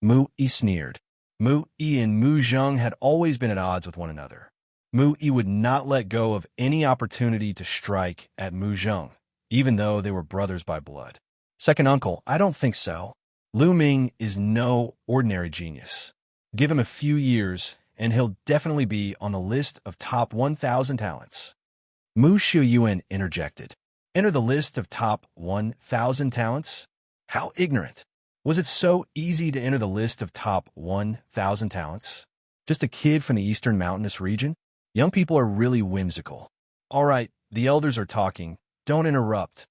Mu Yi sneered. Mu Yi and Mu Zheng had always been at odds with one another. Mu Yi would not let go of any opportunity to strike at Mu Zheng, even though they were brothers by blood. "Second uncle, I don't think so. Lu Ming is no ordinary genius. Give him a few years, and he'll definitely be on the list of top 1,000 talents." Mu Xiuyuan interjected. Enter the list of top 1,000 talents? How ignorant. Was it so easy to enter the list of top 1,000 talents? Just a kid from the eastern mountainous region? Young people are really whimsical. All right, the elders are talking. Don't interrupt.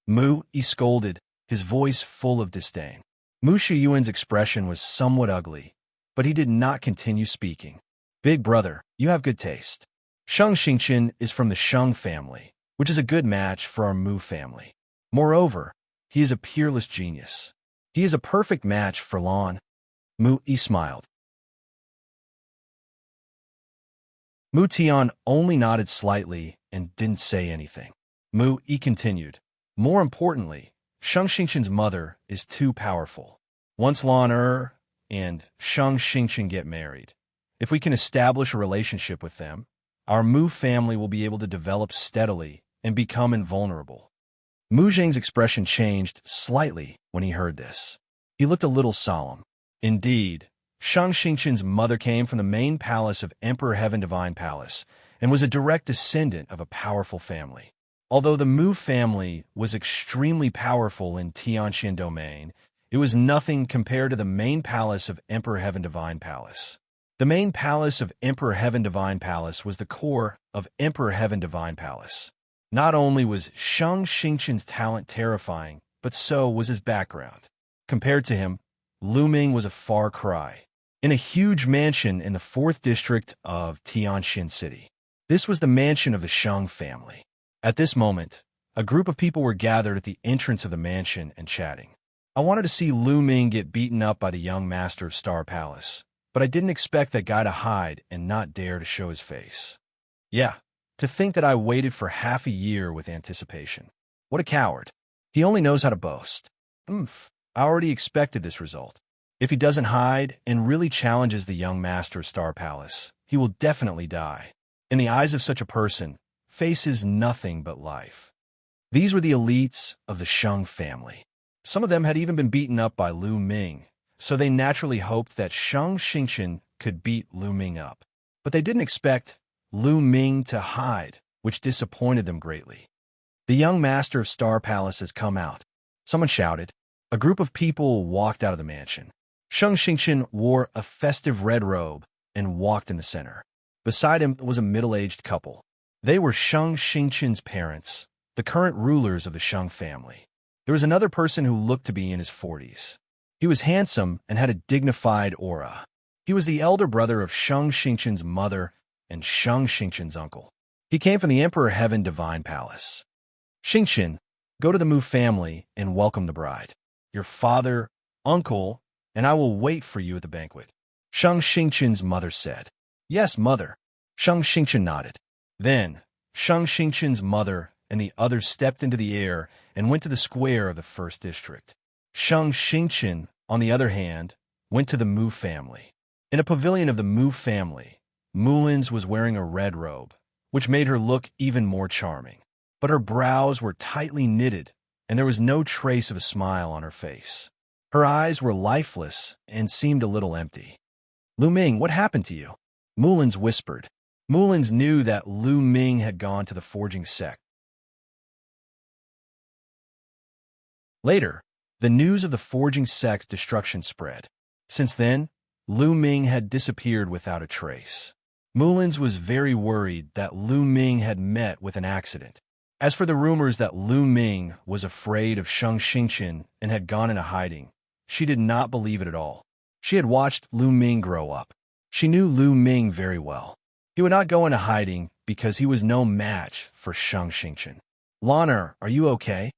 Mu, he scolded, his voice full of disdain. Mu Shiyuan's expression was somewhat ugly, but he did not continue speaking. Big brother, you have good taste. Sheng Xingqian is from the Sheng family, which is a good match for our Mu family. Moreover, he is a peerless genius. He is a perfect match for Lan. Mu Yi smiled. Mu Tian only nodded slightly and didn't say anything. Mu Yi continued. More importantly, Sheng Xingqian's mother is too powerful. Once Lan and Sheng Xingqian get married, if we can establish a relationship with them, our Mu family will be able to develop steadily and become invulnerable. Mu Zheng's expression changed slightly when he heard this. He looked a little solemn. Indeed, Sheng Xingqian's mother came from the main palace of Emperor Heaven Divine Palace and was a direct descendant of a powerful family. Although the Mu family was extremely powerful in Tianxian domain, it was nothing compared to the main palace of Emperor Heaven Divine Palace. The main palace of Emperor Heaven Divine Palace was the core of Emperor Heaven Divine Palace. Not only was Sheng Xingqian's talent terrifying, but so was his background. Compared to him, Lu Ming was a far cry. In a huge mansion in the 4th district of Tianxian City. This was the mansion of the Sheng family. At this moment, a group of people were gathered at the entrance of the mansion and chatting. I wanted to see Lu Ming get beaten up by the young master of Star Palace, but I didn't expect that guy to hide and not dare to show his face. Yeah. To think that I waited for half a year with anticipation. What a coward. He only knows how to boast. I already expected this result. If he doesn't hide and really challenges the young master of Star Palace, he will definitely die. In the eyes of such a person, face is nothing but life. These were the elites of the Sheng family. Some of them had even been beaten up by Lu Ming, so they naturally hoped that Sheng Xingqian could beat Lu Ming up. But they didn't expect Lu Ming to hide, which disappointed them greatly. The young master of Star Palace has come out. Someone shouted. A group of people walked out of the mansion. Sheng Xingqian wore a festive red robe and walked in the center. Beside him was a middle-aged couple. They were Sheng Xingqian's parents, the current rulers of the Sheng family. There was another person who looked to be in his 40s. He was handsome and had a dignified aura. He was the elder brother of Sheng Xingqian's mother and Sheng Xingqian's uncle. He came from the Emperor Heaven Divine Palace. Xingqian, go to the Mu family and welcome the bride. Your father, uncle, and I will wait for you at the banquet. Sheng Xingqian's mother said. Yes, mother. Sheng Xingqian nodded. Then, Sheng Xingqian's mother and the others stepped into the air and went to the square of the 1st district. Sheng Xingqian, on the other hand, went to the Mu family. In a pavilion of the Mu family, Mulins was wearing a red robe, which made her look even more charming. But her brows were tightly knitted, and there was no trace of a smile on her face. Her eyes were lifeless and seemed a little empty. Lu Ming, what happened to you? Mulins whispered. Mulins knew that Lu Ming had gone to the forging sect. Later, the news of the forging sect's destruction spread. Since then, Lu Ming had disappeared without a trace. Mulins was very worried that Lu Ming had met with an accident. As for the rumors that Lu Ming was afraid of Sheng Xingqian and had gone into hiding, she did not believe it at all. She had watched Lu Ming grow up. She knew Lu Ming very well. He would not go into hiding because he was no match for Sheng Xingqian. Lanner, are you okay?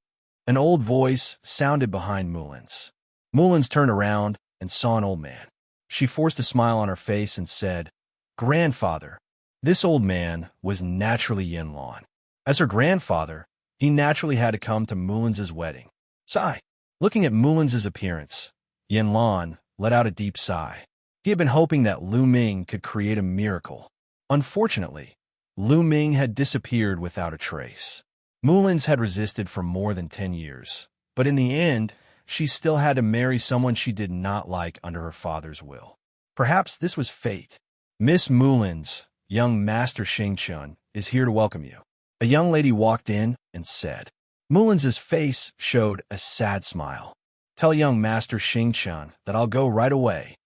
An old voice sounded behind Mulins. Mulins turned around and saw an old man. She forced a smile on her face and said, Grandfather. This old man was naturally Yin Lan. As her grandfather, he naturally had to come to Mulins's wedding. Sigh. Looking at Mulins's appearance, Yin Lan let out a deep sigh. He had been hoping that Lu Ming could create a miracle. Unfortunately, Lu Ming had disappeared without a trace. Mulins had resisted for more than 10 years, but in the end, she still had to marry someone she did not like under her father's will. Perhaps this was fate. Miss Mulins, young Master Xingqian, is here to welcome you. A young lady walked in and said. Mulins's face showed a sad smile. Tell young Master Xianxia that I'll go right away.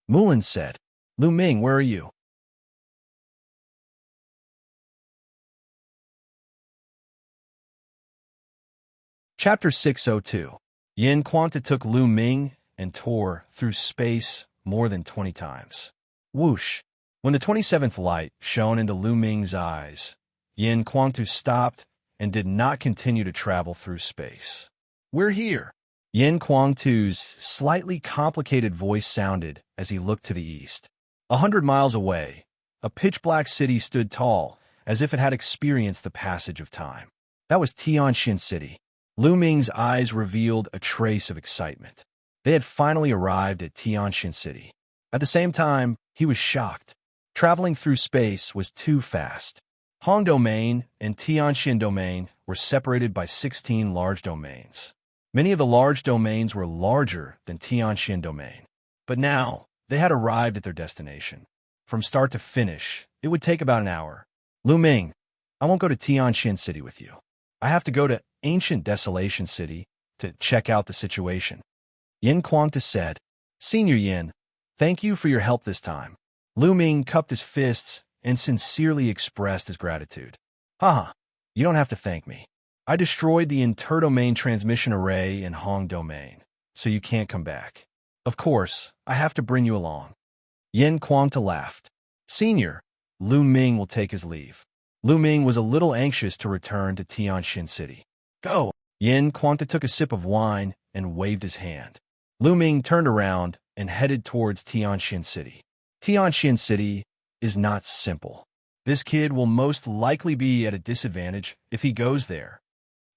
Mulin said. Lu Ming, where are you? Chapter 602. Yin Quanta took Lu Ming and tore through space more than 20 times. Whoosh! When the 27th light shone into Lu Ming's eyes, Yin Quantu stopped and did not continue to travel through space. We're here. Yin Quantu's slightly complicated voice sounded as he looked to the east. 100 miles away, a pitch-black city stood tall, as if it had experienced the passage of time. That was Tianxin City. Lu Ming's eyes revealed a trace of excitement. They had finally arrived at Tianxin City. At the same time, he was shocked. Traveling through space was too fast. Hong Domain and Tianxin Domain were separated by 16 large domains. Many of the large domains were larger than Tianxin Domain. But now, they had arrived at their destination. From start to finish, it would take about an hour. Lu Ming, I won't go to Tianxin City with you. I have to go to Ancient Desolation City to check out the situation. Yin Quanta said. Senior Yin, thank you for your help this time. Lu Ming cupped his fists and sincerely expressed his gratitude. Haha, you don't have to thank me. I destroyed the interdomain transmission array in Hong Domain, so you can't come back. Of course, I have to bring you along. Yin Quanta laughed. Senior, Lu Ming will take his leave. Lu Ming was a little anxious to return to Tianxin City. Go! Yin Quanta took a sip of wine and waved his hand. Lu Ming turned around and headed towards Tianxin City. Tianxin City is not simple. This kid will most likely be at a disadvantage if he goes there.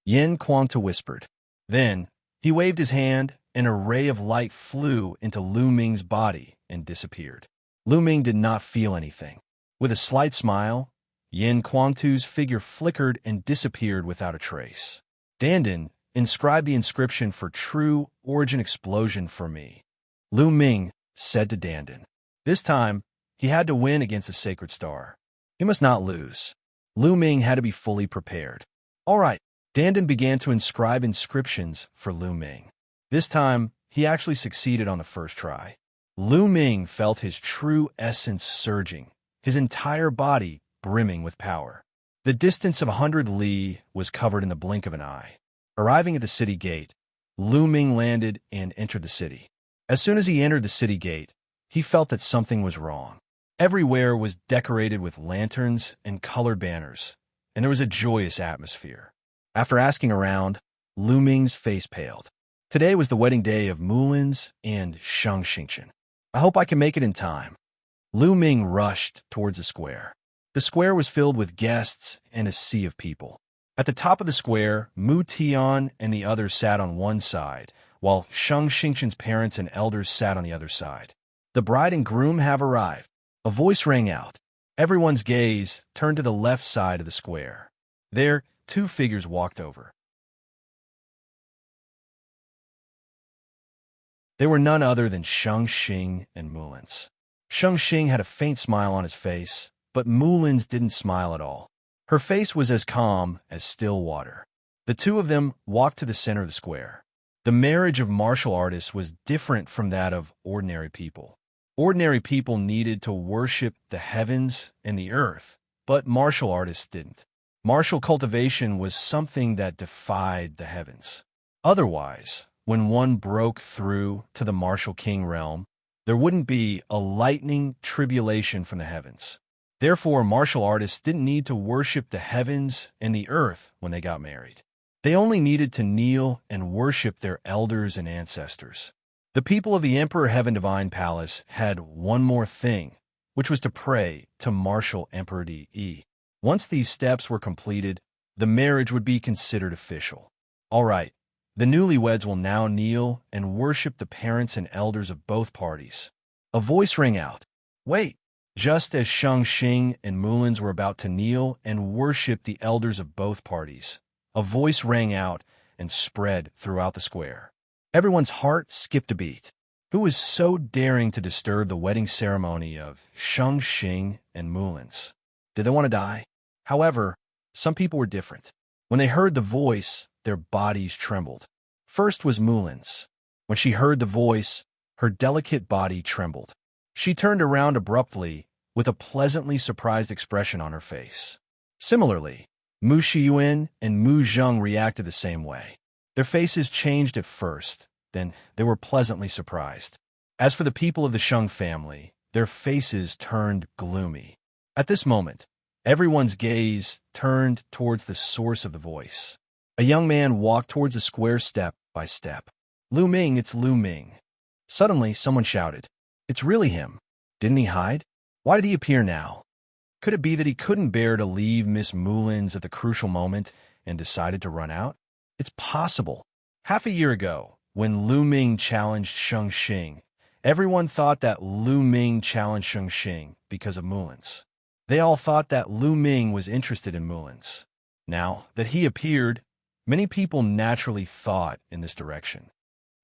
Yin Quanta whispered. Then, he waved his hand, and a ray of light flew into Lu Ming's body and disappeared. Lu Ming did not feel anything. With a slight smile, Yin Quantu's figure flickered and disappeared without a trace. Dandan, inscribe the inscription for true origin explosion for me. Lu Ming said to Dandan. This time, he had to win against the Sacred Star. He must not lose. Lu Ming had to be fully prepared. All right, Dandan began to inscribe inscriptions for Lu Ming. This time, he actually succeeded on the first try. Lu Ming felt his true essence surging, his entire body brimming with power. The distance of 100 li was covered in the blink of an eye. Arriving at the city gate, Lu Ming landed and entered the city. As soon as he entered the city gate, he felt that something was wrong. Everywhere was decorated with lanterns and colored banners, and there was a joyous atmosphere. After asking around, Lu Ming's face paled. Today was the wedding day of Mulin's and Xianxia. I hope I can make it in time. Lu Ming rushed towards the square. The square was filled with guests and a sea of people. At the top of the square, Mu Tian and the others sat on one side, while Xianxia's parents and elders sat on the other side. The bride and groom have arrived. A voice rang out. Everyone's gaze turned to the left side of the square. There, two figures walked over. They were none other than Xianxia and Mulin's. Xianxia had a faint smile on his face, but Mulin's didn't smile at all. Her face was as calm as still water. The two of them walked to the center of the square. The marriage of martial artists was different from that of ordinary people. Ordinary people needed to worship the heavens and the earth, but martial artists didn't. Martial cultivation was something that defied the heavens. Otherwise, when one broke through to the martial king realm, there wouldn't be a lightning tribulation from the heavens. Therefore, martial artists didn't need to worship the heavens and the earth when they got married. They only needed to kneel and worship their elders and ancestors. The people of the Emperor Heaven Divine Palace had one more thing, which was to pray to martial Emperor Di. Once these steps were completed, the marriage would be considered official. All right, the newlyweds will now kneel and worship the parents and elders of both parties. A voice rang out. Wait! Just as Xianxia and Mulin's were about to kneel and worship the elders of both parties, a voice rang out and spread throughout the square. Everyone's heart skipped a beat. Who was so daring to disturb the wedding ceremony of Xianxia and Mulin's? Did they want to die? However, some people were different. When they heard the voice, their bodies trembled. First was Mulin's. When she heard the voice, her delicate body trembled. She turned around abruptly, with a pleasantly surprised expression on her face. Similarly, Mu Xiyuan and Mu Zheng reacted the same way. Their faces changed at first, then they were pleasantly surprised. As for the people of the Sheng family, their faces turned gloomy. At this moment, everyone's gaze turned towards the source of the voice. A young man walked towards the square step by step. "Lu Ming, it's Lu Ming." Suddenly, someone shouted, "It's really him. Didn't he hide? Why did he appear now?" Could it be that he couldn't bear to leave Miss Mulin's at the crucial moment and decided to run out? It's possible. Half a year ago, when Lu Ming challenged Sheng Xing, everyone thought that Lu Ming challenged Sheng Xing because of Mulin's. They all thought that Lu Ming was interested in Mulin's. Now that he appeared, many people naturally thought in this direction.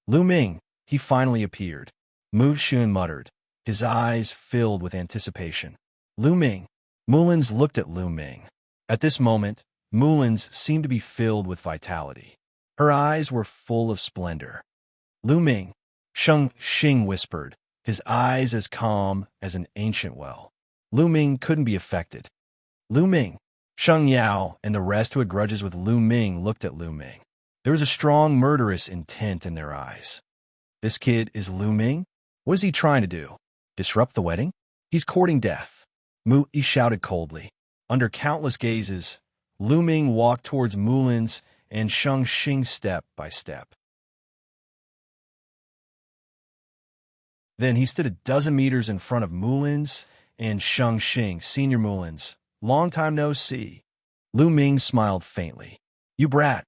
"Lu Ming, he finally appeared," Mu Xun muttered, his eyes filled with anticipation. "Lu Ming." Mulin's looked at Lu Ming. At this moment, Mulin's seemed to be filled with vitality. Her eyes were full of splendor. "Lu Ming," Sheng Xing whispered, his eyes as calm as an ancient well. Lu Ming couldn't be affected. "Lu Ming." Sheng Yao and the rest who had grudges with Lu Ming looked at Lu Ming. There was a strong murderous intent in their eyes. This kid is Lu Ming? What is he trying to do? Disrupt the wedding? He's courting death. Mu Yi shouted coldly. Under countless gazes, Lu Ming walked towards Mulin's and Sheng Xing step by step. Then he stood a dozen meters in front of Mulin's and Sheng Xing, Senior Mulin's. "Long time no see." Lu Ming smiled faintly. "You brat.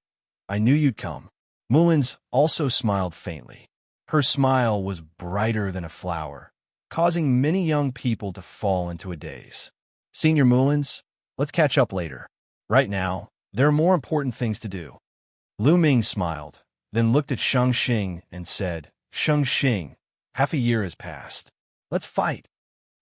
I knew you'd come." Mulin's also smiled faintly. Her smile was brighter than a flower, causing many young people to fall into a daze. "Senior Mulin's, let's catch up later. Right now, there are more important things to do." Lu Ming smiled, then looked at Sheng Xing and said, "Sheng Xing, half a year has passed. Let's fight."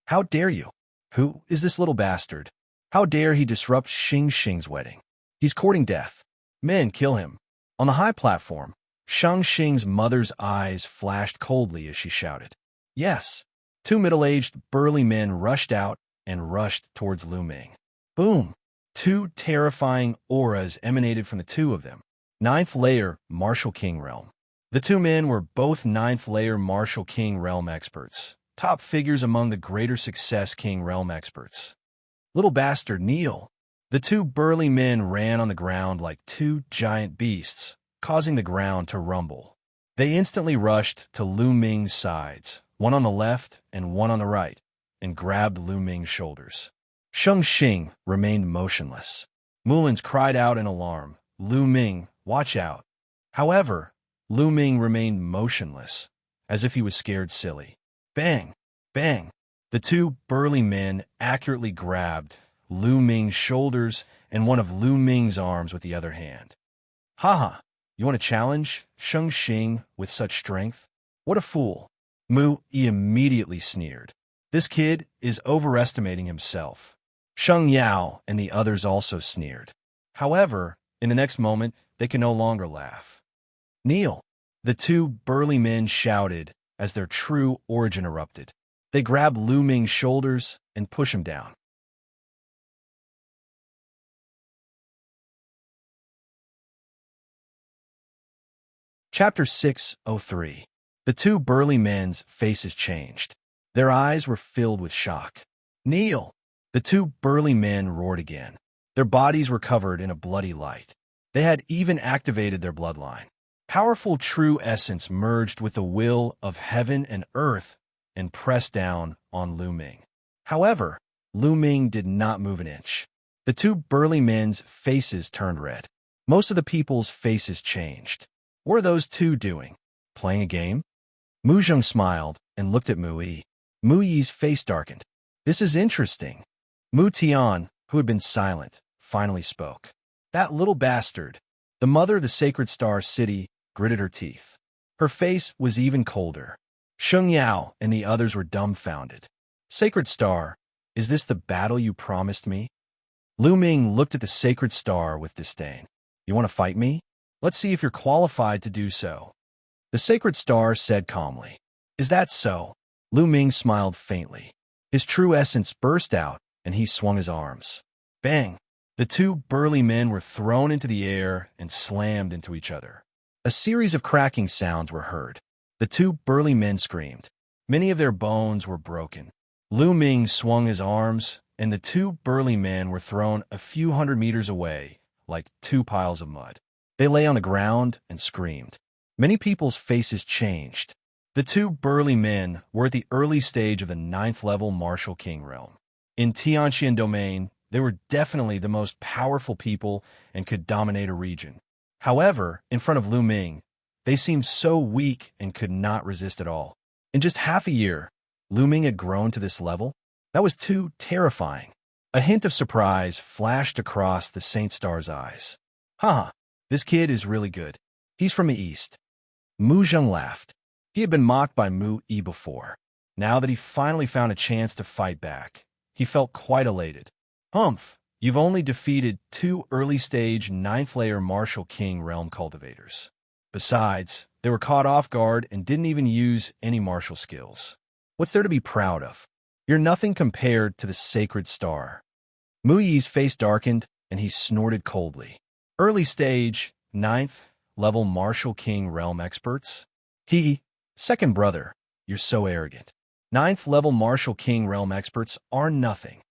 "How dare you? Who is this little bastard? How dare he disrupt Xing Xing's wedding? He's courting death. Men, kill him." On the high platform, Sheng Xing's mother's eyes flashed coldly as she shouted, "Yes." Two middle-aged, burly men rushed out and rushed towards Lu Ming. Boom! Two terrifying auras emanated from the two of them. Ninth layer Martial King Realm. The two men were both ninth layer Martial King Realm experts, top figures among the Greater Success King Realm experts. "Little bastard, kneel." The two burly men ran on the ground like two giant beasts, causing the ground to rumble. They instantly rushed to Lu Ming's sides, one on the left and one on the right, and grabbed Lu Ming's shoulders. Sheng Xing remained motionless. Mulin's cried out in alarm, "Lu Ming, watch out." However, Lu Ming remained motionless, as if he was scared silly. Bang! Bang! The two burly men accurately grabbed Lu Ming's shoulders and one of Lu Ming's arms with the other hand. "Haha, you want to challenge Sheng Xing with such strength? What a fool." Mu Yi immediately sneered. "This kid is overestimating himself." Sheng Yao and the others also sneered. However, in the next moment, they could no longer laugh. "Kneel!" The two burly men shouted as their true origin erupted. They grabbed Lu Ming's shoulders and pushed him down. Chapter 603. The two burly men's faces changed. Their eyes were filled with shock. "Kneel!" The two burly men roared again. Their bodies were covered in a bloody light. They had even activated their bloodline. Powerful true essence merged with the will of heaven and earth and pressed down on Lu Ming. However, Lu Ming did not move an inch. The two burly men's faces turned red. Most of the people's faces changed. What are those two doing? Playing a game? Mu Zheng smiled and looked at Mu Yi. Mu Yi's face darkened. "This is interesting." Mu Tian, who had been silent, finally spoke. "That little bastard." The mother of the Sacred Star City gritted her teeth. Her face was even colder. Sheng Yao and the others were dumbfounded. "Sacred Star, is this the battle you promised me?" Lu Ming looked at the sacred star with disdain. You want to fight me? Let's see if you're qualified to do so. The sacred star said calmly. Is that so? Lu Ming smiled faintly. His true essence burst out, and he swung his arms. Bang! The two burly men were thrown into the air and slammed into each other. A series of cracking sounds were heard. The two burly men screamed. Many of their bones were broken. Lu Ming swung his arms, and the two burly men were thrown a few hundred meters away, like two piles of mud. They lay on the ground and screamed. Many people's faces changed. The two burly men were at the early stage of the 9th level Martial King realm. In Xianxia domain, they were definitely the most powerful people and could dominate a region. However, in front of Lu Ming, they seemed so weak and could not resist at all. In just half a year, Lu Ming had grown to this level? That was too terrifying. A hint of surprise flashed across the Saint Star's eyes. Haha, this kid is really good. He's from the east. Mu Zheng laughed. He had been mocked by Mu Yi before. Now that he finally found a chance to fight back, he felt quite elated. Humph, you've only defeated 2 early-stage 9th-layer Martial King realm cultivators. Besides, they were caught off guard and didn't even use any martial skills. What's there to be proud of? You're nothing compared to the sacred star. Mu Yi's face darkened, and he snorted coldly. Early stage, 9th level Martial King realm experts? Second brother, you're so arrogant. 9th level Martial King realm experts are nothing.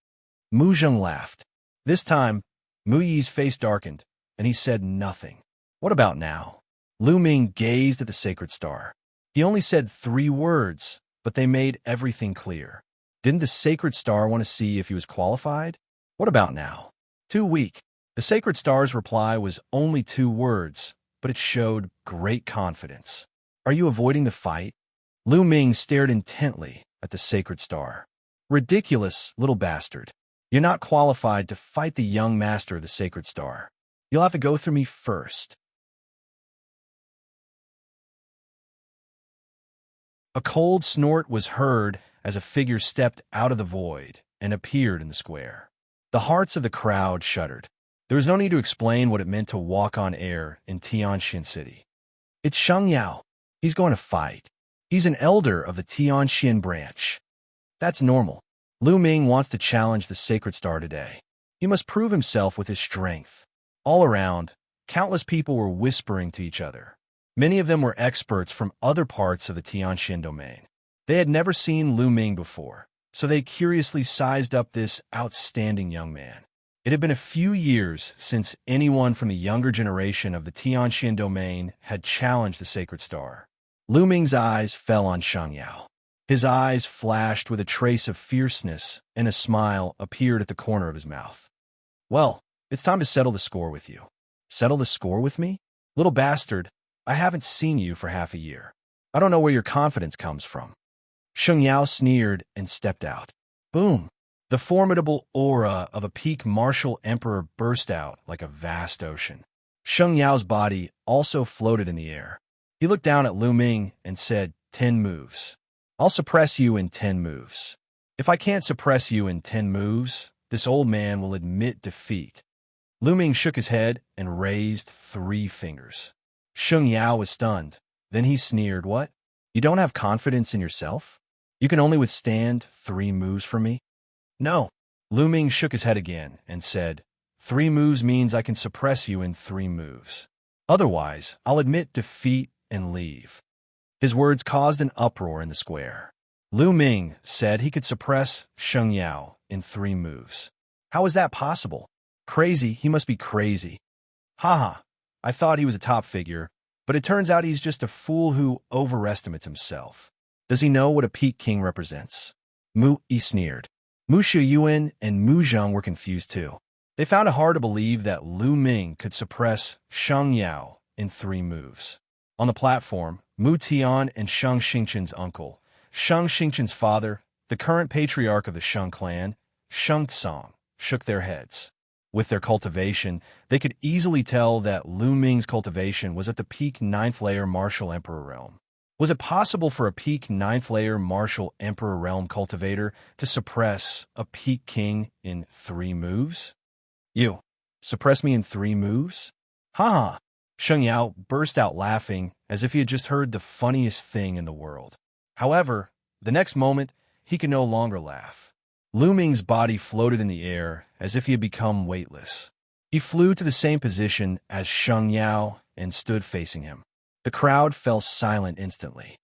Mu Zheng laughed. This time, Mu Yi's face darkened, and he said nothing. What about now? Lu Ming gazed at the sacred star. He only said 3 words, but they made everything clear. Didn't the sacred star want to see if he was qualified? What about now? Too weak. The sacred star's reply was only 2 words, but it showed great confidence. Are you avoiding the fight? Lu Ming stared intently at the sacred star. Ridiculous little bastard. You're not qualified to fight the young master of the sacred star. You'll have to go through me first. A cold snort was heard as a figure stepped out of the void and appeared in the square. The hearts of the crowd shuddered. There was no need to explain what it meant to walk on air in Tianxian City. It's Xianxia. He's going to fight. He's an elder of the Tianxian branch. That's normal. Lu Ming wants to challenge the sacred star today. He must prove himself with his strength. All around, countless people were whispering to each other. Many of them were experts from other parts of the Tianxian domain. They had never seen Lu Ming before, so they curiously sized up this outstanding young man. It had been a few years since anyone from the younger generation of the Tianxian domain had challenged the sacred star. Lu Ming's eyes fell on Xianxia. His eyes flashed with a trace of fierceness, and a smile appeared at the corner of his mouth. Well, it's time to settle the score with you. Settle the score with me? Little bastard, I haven't seen you for half a year. I don't know where your confidence comes from. Xianxia sneered and stepped out. Boom! The formidable aura of a peak martial emperor burst out like a vast ocean. Xianxia's body also floated in the air. He looked down at Lu Ming and said, 10 moves. I'll suppress you in 10 moves. If I can't suppress you in 10 moves, this old man will admit defeat. Lu Ming shook his head and raised 3 fingers. Xianxia was stunned. Then he sneered, What? You don't have confidence in yourself? You can only withstand 3 moves from me? No. Lu Ming shook his head again and said, 3 moves means I can suppress you in 3 moves. Otherwise, I'll admit defeat and leave. His words caused an uproar in the square. Lu Ming said he could suppress Xianxia in 3 moves. How is that possible? Crazy, he must be crazy. Haha, I thought he was a top figure, but it turns out he's just a fool who overestimates himself. Does he know what a peak king represents? Mu Yi sneered. Mu Shiyuan and Mu Zheng were confused too. They found it hard to believe that Lu Ming could suppress Xianxia in 3 moves. On the platform, Mu Tian and Shang Xingqian's uncle, Shang Xingqian's father, the current patriarch of the Shang clan, Shang Tsang, shook their heads. With their cultivation, they could easily tell that Lu Ming's cultivation was at the peak 9th layer martial emperor realm. Was it possible for a peak 9th layer martial emperor realm cultivator to suppress a peak king in 3 moves? You suppress me in 3 moves? Ha ha! Xianxia burst out laughing as if he had just heard the funniest thing in the world. However, the next moment, he could no longer laugh. Lu Ming's body floated in the air as if he had become weightless. He flew to the same position as Xianxia and stood facing him. The crowd fell silent instantly.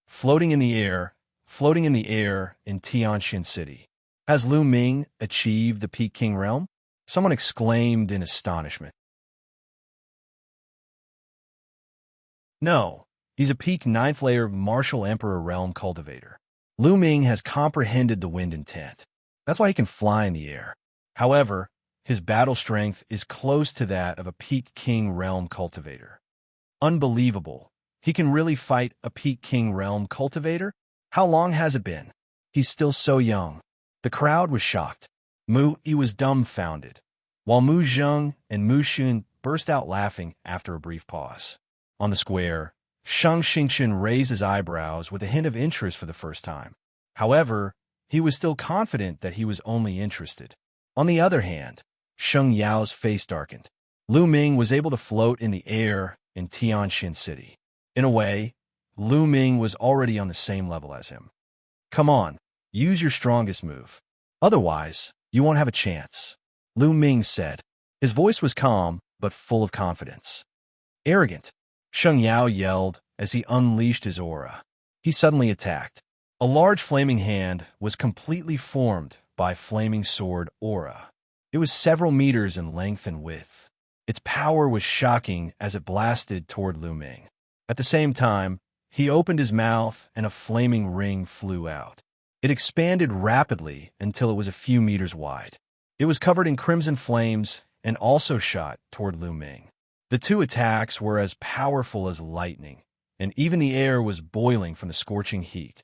Floating in the air in Tianxian City. Has Lu Ming achieved the Peak King realm? Someone exclaimed in astonishment. No, he's a peak 9th layer Martial Emperor realm cultivator. Lu Ming has comprehended the wind intent. That's why he can fly in the air. However, his battle strength is close to that of a peak king realm cultivator. Unbelievable. He can really fight a peak king realm cultivator? How long has it been? He's still so young. The crowd was shocked. Mu Yi was dumbfounded, while Mu Zheng and Mu Xun burst out laughing after a brief pause. On the square, Xianxia raised his eyebrows with a hint of interest for the first time. However, he was still confident that he was only interested. On the other hand, Xianxia's face darkened. Lu Ming was able to float in the air in Tianxian City. In a way, Lu Ming was already on the same level as him. Come on, use your strongest move. Otherwise, you won't have a chance, Lu Ming said. His voice was calm, but full of confidence. Arrogant, Xianxia yelled as he unleashed his aura. He suddenly attacked. A large flaming hand was completely formed by flaming sword aura. It was several meters in length and width. Its power was shocking as it blasted toward Lu Ming. At the same time, he opened his mouth and a flaming ring flew out. It expanded rapidly until it was a few meters wide. It was covered in crimson flames and also shot toward Lu Ming. The two attacks were as powerful as lightning, and even the air was boiling from the scorching heat.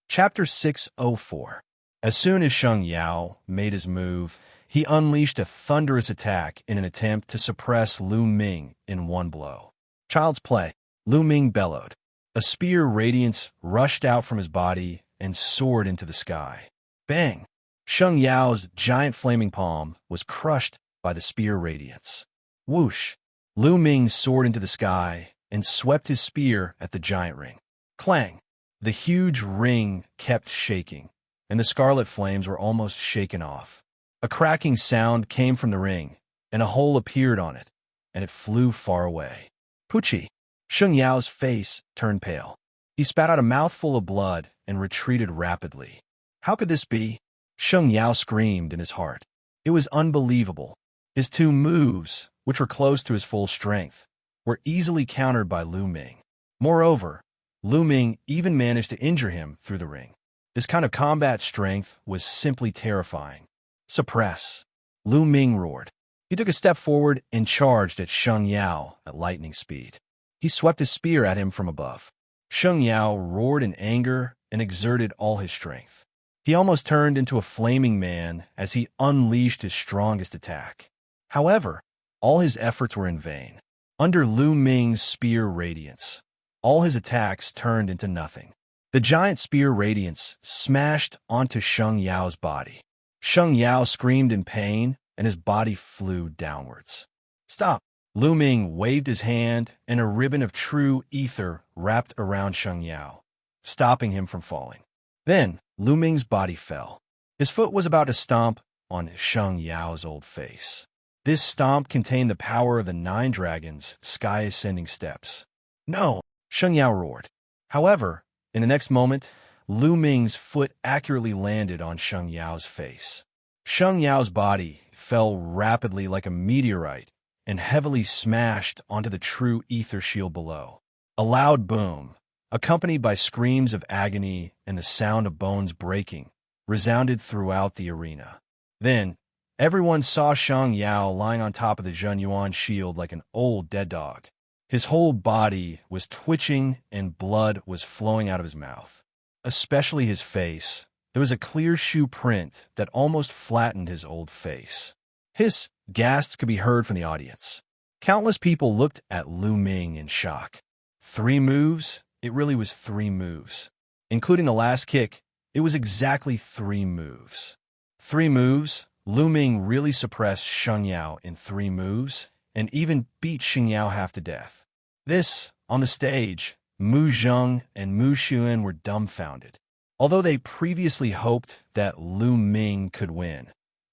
Chapter 604. As soon as Xianxia made his move, he unleashed a thunderous attack in an attempt to suppress Lu Ming in one blow. Child's play, Lu Ming bellowed. A spear radiance rushed out from his body and soared into the sky. Bang! Xianxia's giant flaming palm was crushed by the spear radiance. Whoosh! Lu Ming soared into the sky and swept his spear at the giant ring. Clang! The huge ring kept shaking, and the scarlet flames were almost shaken off. A cracking sound came from the ring, and a hole appeared on it, and it flew far away. Pucci! Xianxia's face turned pale. He spat out a mouthful of blood and retreated rapidly. How could this be? Xianxia screamed in his heart. It was unbelievable. His 2 moves, which were close to his full strength, were easily countered by Lu Ming. Moreover, Lu Ming even managed to injure him through the ring. This kind of combat strength was simply terrifying. Suppress! Lu Ming roared. He took a step forward and charged at Xianxia at lightning speed. He swept his spear at him from above. Xianxia roared in anger and exerted all his strength. He almost turned into a flaming man as he unleashed his strongest attack. However, all his efforts were in vain. Under Lu Ming's spear radiance, all his attacks turned into nothing. The giant spear radiance smashed onto Xianxia's body. Xianxia screamed in pain, and his body flew downwards. Stop! Lu Ming waved his hand, and a ribbon of true ether wrapped around Xianxia, stopping him from falling. Then, Lu Ming's body fell. His foot was about to stomp on Xianxia's old face. This stomp contained the power of the 9 dragons' sky-ascending steps. No! Xianxia roared. However, in the next moment, Lu Ming's foot accurately landed on Xianxia's face. Xianxia's body fell rapidly like a meteorite and heavily smashed onto the true ether shield below. A loud boom, accompanied by screams of agony and the sound of bones breaking, resounded throughout the arena. Then, everyone saw Xianxia lying on top of the Zhenyuan shield like an old dead dog. His whole body was twitching and blood was flowing out of his mouth. Especially his face. There was a clear shoe print that almost flattened his old face. Hiss, gasps could be heard from the audience. Countless people looked at Lu Ming in shock. 3 moves? It really was 3 moves. Including the last kick, it was exactly 3 moves. 3 moves, Lu Ming really suppressed Xianxia in 3 moves, and even beat Xianxia half to death. This, on the stage, Mu Zheng and Mu Xuan were dumbfounded. Although they previously hoped that Lu Ming could win,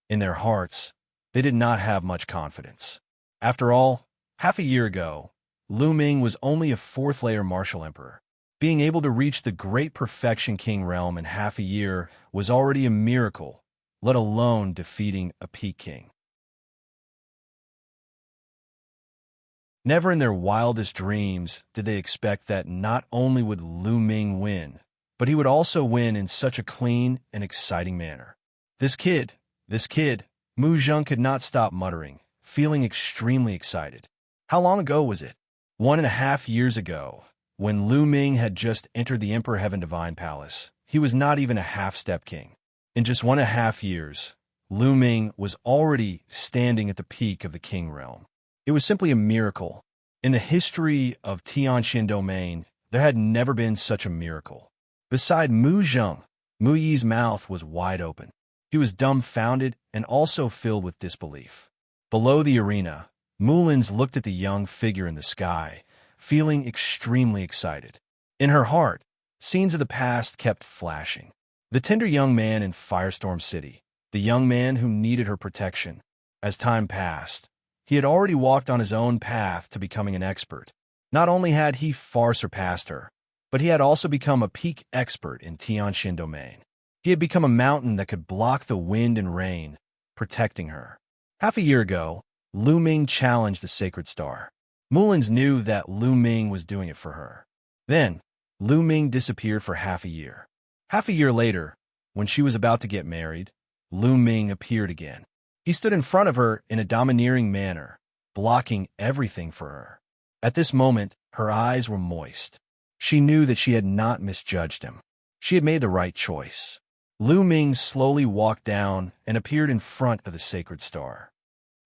in their hearts, they did not have much confidence. After all, half a year ago, Lu Ming was only a 4th-layer martial emperor. Being able to reach the great perfection king realm in half a year was already a miracle, let alone defeating a peak king. Never in their wildest dreams did they expect that not only would Lu Ming win, but he would also win in such a clean and exciting manner. This kid, Mu Zheng could not stop muttering, feeling extremely excited. How long ago was it? 1.5 years ago, when Lu Ming had just entered the Emperor Heaven Divine Palace. He was not even a half-step king. In just 1.5 years, Lu Ming was already standing at the peak of the king realm. It was simply a miracle. In the history of Tianxin domain, there had never been such a miracle. Beside Mu Zheng, Mu Yi's mouth was wide open. He was dumbfounded and also filled with disbelief. Below the arena, Mulins looked at the young figure in the sky, feeling extremely excited. In her heart, scenes of the past kept flashing. The tender young man in Firestorm City, the young man who needed her protection. As time passed, he had already walked on his own path to becoming an expert. Not only had he far surpassed her, but he had also become a peak expert in Tianxin domain. He had become a mountain that could block the wind and rain, protecting her. Half a year ago, Lu Ming challenged the Sacred Star. Mulins knew that Lu Ming was doing it for her. Then, Lu Ming disappeared for half a year. Half a year later, when she was about to get married, Lu Ming appeared again. He stood in front of her in a domineering manner, blocking everything for her. At this moment, her eyes were moist. She knew that she had not misjudged him. She had made the right choice. Lu Ming slowly walked down and appeared in front of the Sacred Star.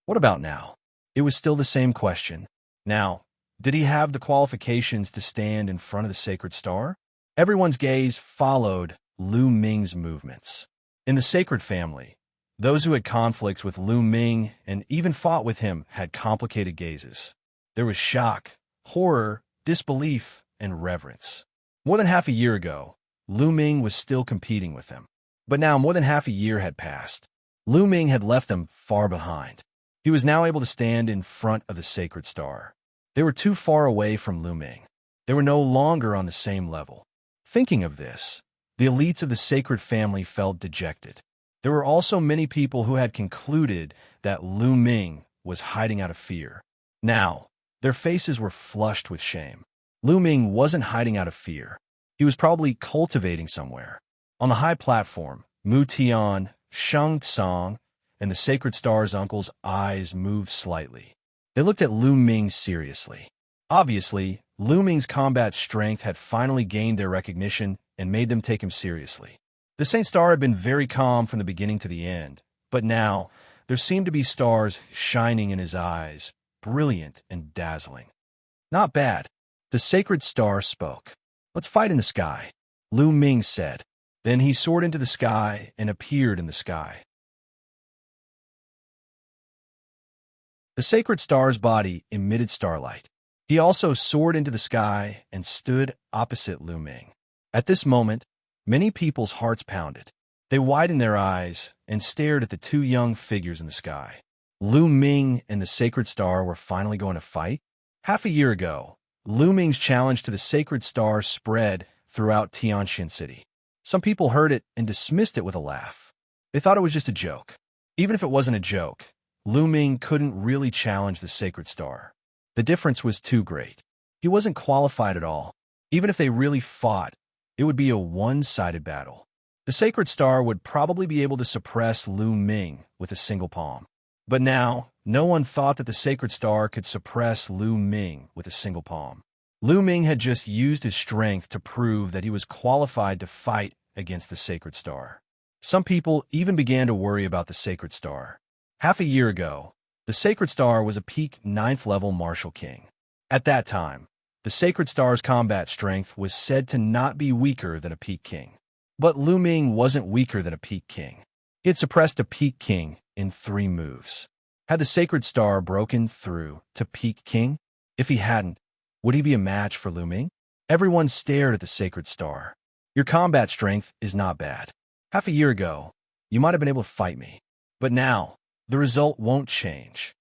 What about now? It was still the same question. Now, did he have the qualifications to stand in front of the Sacred Star? Everyone's gaze followed Lu Ming's movements. In the Sacred Family, those who had conflicts with Lu Ming and even fought with him had complicated gazes. There was shock, horror, disbelief, and reverence. More than half a year ago, Lu Ming was still competing with them. But now more than half a year had passed. Lu Ming had left them far behind. He was now able to stand in front of the Sacred Star. They were too far away from Lu Ming. They were no longer on the same level. Thinking of this, the elites of the Sacred Family felt dejected. There were also many people who had concluded that Lu Ming was hiding out of fear. Now, their faces were flushed with shame. Lu Ming wasn't hiding out of fear. He was probably cultivating somewhere. On the high platform, Mu Tian, Sheng Tsang, and the Sacred Star's uncle's eyes moved slightly. They looked at Lu Ming seriously. Obviously, Lu Ming's combat strength had finally gained their recognition and made them take him seriously. The Saint Star had been very calm from the beginning to the end, but now there seemed to be stars shining in his eyes, brilliant and dazzling. Not bad. The Sacred Star spoke. Let's fight in the sky, Lu Ming said. Then he soared into the sky and appeared in the sky. The Sacred Star's body emitted starlight. He also soared into the sky and stood opposite Lu Ming. At this moment, many people's hearts pounded. They widened their eyes and stared at the two young figures in the sky. Lu Ming and the Sacred Star were finally going to fight? Half a year ago, Lu Ming's challenge to the Sacred Star spread throughout Tianxin City. Some people heard it and dismissed it with a laugh. They thought it was just a joke. Even if it wasn't a joke, Lu Ming couldn't really challenge the Sacred Star. The difference was too great. He wasn't qualified at all. Even if they really fought, it would be a one-sided battle. The Sacred Star would probably be able to suppress Lu Ming with a single palm. But now, no one thought that the Sacred Star could suppress Lu Ming with a single palm. Lu Ming had just used his strength to prove that he was qualified to fight against the Sacred Star. Some people even began to worry about the Sacred Star. Half a year ago, the Sacred Star was a peak 9th-level martial king. At that time, The Sacred Star's combat strength was said to not be weaker than a Peak King. But Lu Ming wasn't weaker than a Peak King. He had suppressed a Peak King in 3 moves. Had the Sacred Star broken through to Peak King? If he hadn't, would he be a match for Lu Ming? Everyone stared at the Sacred Star. Your combat strength is not bad. Half a year ago, you might have been able to fight me. But now, the result won't change.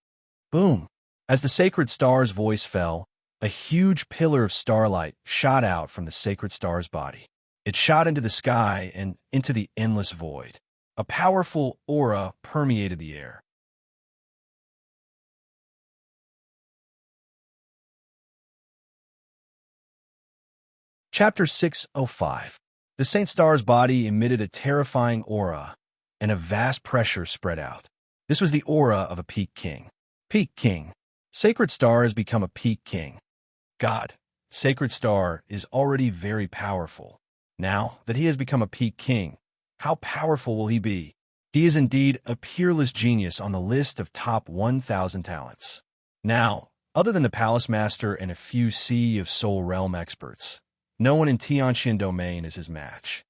Boom! As the Sacred Star's voice fell, a huge pillar of starlight shot out from the Sacred Star's body. It shot into the sky and into the endless void. A powerful aura permeated the air. Chapter 605. The Saint Star's body emitted a terrifying aura, and a vast pressure spread out. This was the aura of a Peak King. Peak King. Sacred Star has become a Peak King. God, Sacred Star is already very powerful. Now that he has become a Peak King, how powerful will he be? He is indeed a peerless genius on the list of top 1,000 talents. Now, other than the Palace Master and a few Sea of Soul Realm experts, no one in Xianxia domain is his match.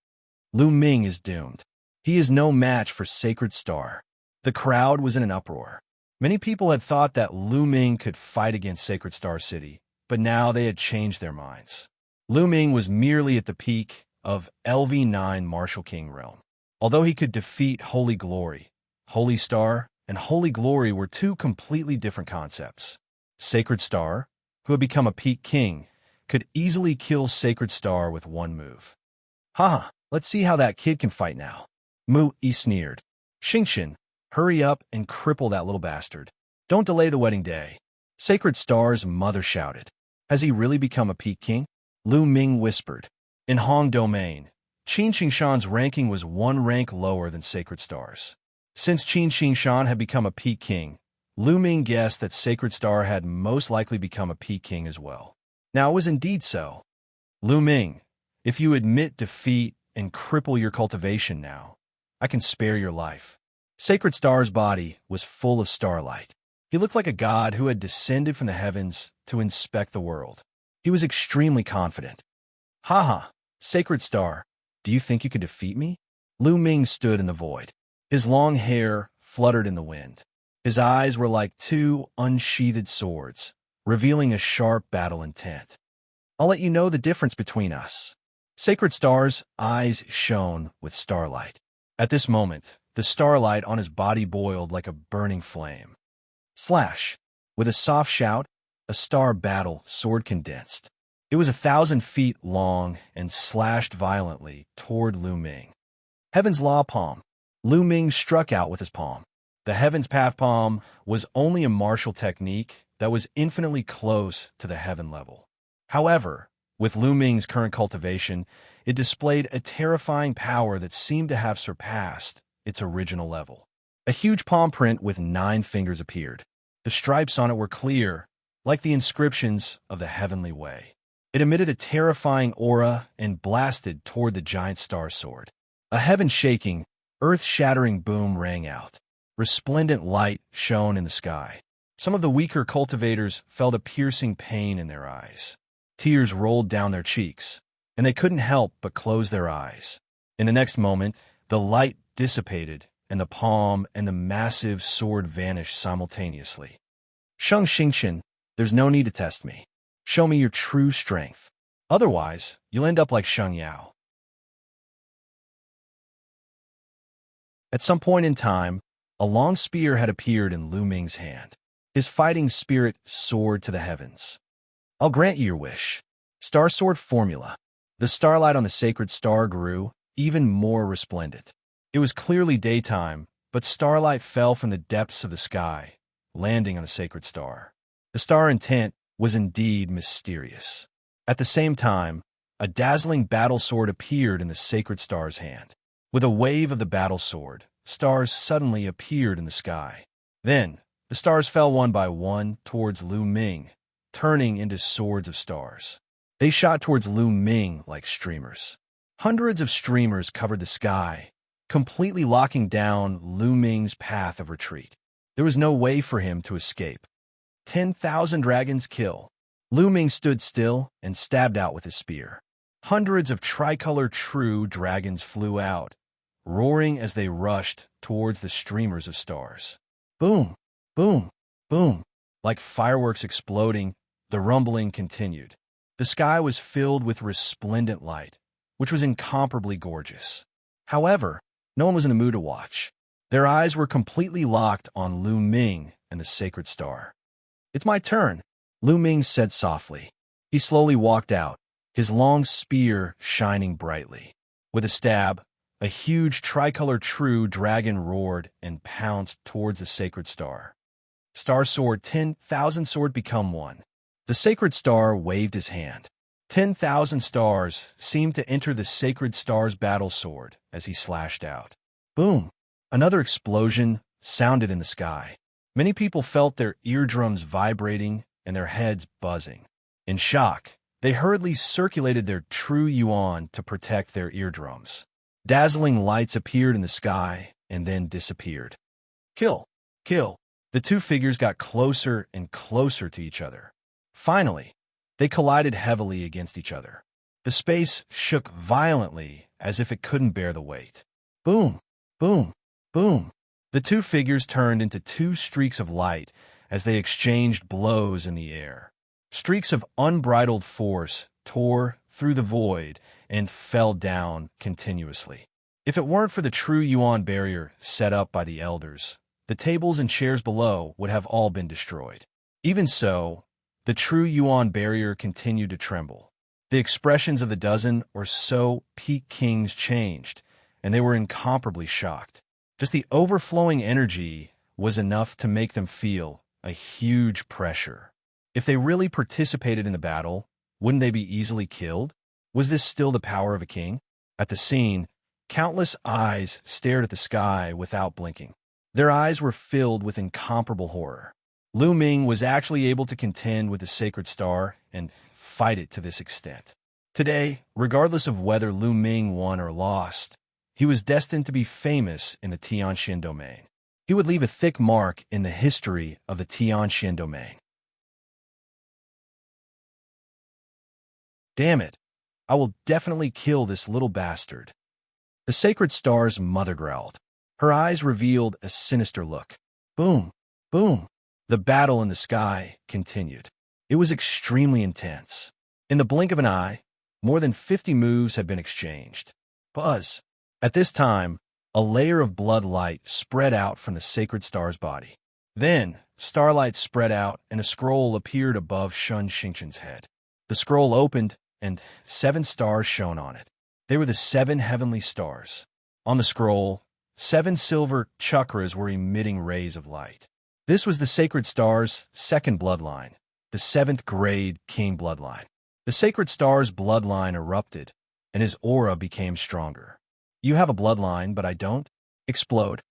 Lu Ming is doomed. He is no match for Sacred Star. The crowd was in an uproar. Many people had thought that Lu Ming could fight against Sacred Star City, but now they had changed their minds. Lu Ming was merely at the peak of LV9 Martial King realm. Although he could defeat Holy Glory, Holy Star and Holy Glory were 2 completely different concepts. Sacred Star, who had become a Peak King, could easily kill Sacred Star with 1 move. Haha, let's see how that kid can fight now. Mu Yi sneered. Xianxia, hurry up and cripple that little bastard. Don't delay the wedding day. Sacred Star's mother shouted. Has he really become a Peak King? Lu Ming whispered. In Hong domain, Qin Xingshan's ranking was 1 rank lower than Sacred Star's. Since Qin Xingshan had become a Peak King, Lu Ming guessed that Sacred Star had most likely become a Peak King as well. Now it was indeed so. Lu Ming, if you admit defeat and cripple your cultivation now, I can spare your life. Sacred Star's body was full of starlight. He looked like a god who had descended from the heavens to inspect the world. He was extremely confident. Haha, Sacred Star, do you think you could defeat me? Lu Ming stood in the void. His long hair fluttered in the wind. His eyes were like 2 unsheathed swords, revealing a sharp battle intent. I'll let you know the difference between us. Sacred Star's eyes shone with starlight. At this moment, the starlight on his body boiled like a burning flame. Slash! With a soft shout, a star battle sword condensed. It was 1,000 feet long and slashed violently toward Lu Ming. Heaven's Law Palm. Lu Ming struck out with his palm. The Heaven's Path Palm was only a martial technique that was infinitely close to the heaven level. However, with Lu Ming's current cultivation, it displayed a terrifying power that seemed to have surpassed its original level. A huge palm print with 9 fingers appeared. The stripes on it were clear, like the inscriptions of the heavenly way. It emitted a terrifying aura and blasted toward the giant star sword. A heaven-shaking, earth-shattering boom rang out. Resplendent light shone in the sky. Some of the weaker cultivators felt a piercing pain in their eyes. Tears rolled down their cheeks, and they couldn't help but close their eyes. In the next moment, the light dissipated, and the palm and the massive sword vanished simultaneously. Xianxia, there's no need to test me. Show me your true strength. Otherwise, you'll end up like Xianxia. At some point in time, a long spear had appeared in Lu Ming's hand. His fighting spirit soared to the heavens. I'll grant you your wish. Star Sword Formula. The starlight on the Sacred Star grew, even more resplendent. It was clearly daytime, but starlight fell from the depths of the sky, landing on the Sacred Star. The star intent was indeed mysterious. At the same time, a dazzling battle sword appeared in the Sacred Star's hand. With a wave of the battle sword, stars suddenly appeared in the sky. Then, the stars fell one by one towards Lu Ming, turning into swords of stars. They shot towards Lu Ming like streamers. Hundreds of streamers covered the sky, completely locking down Lu Ming's path of retreat. There was no way for him to escape. 10,000 dragons kill. Lu Ming stood still and stabbed out with his spear. Hundreds of tricolor true dragons flew out, roaring as they rushed towards the streamers of stars. Boom, boom, boom. Like fireworks exploding, the rumbling continued. The sky was filled with resplendent light, which was incomparably gorgeous. However, no one was in the mood to watch. Their eyes were completely locked on Lu Ming and the sacred star. "It's my turn," Lu Ming said softly. He slowly walked out, his long spear shining brightly. With a stab, a huge tricolor true dragon roared and pounced towards the sacred star. Star sword 10,000 sword become one. The sacred star waved his hand. 10,000 stars seemed to enter the sacred star's battle sword as he slashed out. Boom! Another explosion sounded in the sky. Many people felt their eardrums vibrating and their heads buzzing. In shock, they hurriedly circulated their true yuan to protect their eardrums. Dazzling lights appeared in the sky and then disappeared. Kill! Kill! The two figures got closer and closer to each other. Finally, they collided heavily against each other. The space shook violently as if it couldn't bear the weight. Boom! Boom! Boom! The two figures turned into two streaks of light as they exchanged blows in the air. Streaks of unbridled force tore through the void and fell down continuously. If it weren't for the true yuan barrier set up by the elders, the tables and chairs below would have all been destroyed. Even so, the true yuan barrier continued to tremble. The expressions of the dozen or so peak kings changed, and they were incomparably shocked. Just the overflowing energy was enough to make them feel a huge pressure. If they really participated in the battle, wouldn't they be easily killed? Was this still the power of a king? At the scene, countless eyes stared at the sky without blinking. Their eyes were filled with incomparable horror. Lu Ming was actually able to contend with the sacred star and fight it to this extent. Today, regardless of whether Lu Ming won or lost, he was destined to be famous in the Xianxia domain. He would leave a thick mark in the history of the Xianxia domain. Damn it! I will definitely kill this little bastard. The sacred star's mother growled. Her eyes revealed a sinister look. Boom! Boom! The battle in the sky continued. It was extremely intense. In the blink of an eye, more than 50 moves had been exchanged. Buzz! At this time, a layer of blood light spread out from the sacred star's body. Then, starlight spread out and a scroll appeared above Xianxia's head. The scroll opened, and 7 stars shone on it. They were the 7 heavenly stars. On the scroll, 7 silver chakras were emitting rays of light. This was the sacred star's second bloodline, the 7th grade king bloodline. The sacred star's bloodline erupted, and his aura became stronger. You have a bloodline, but I don't? Explode.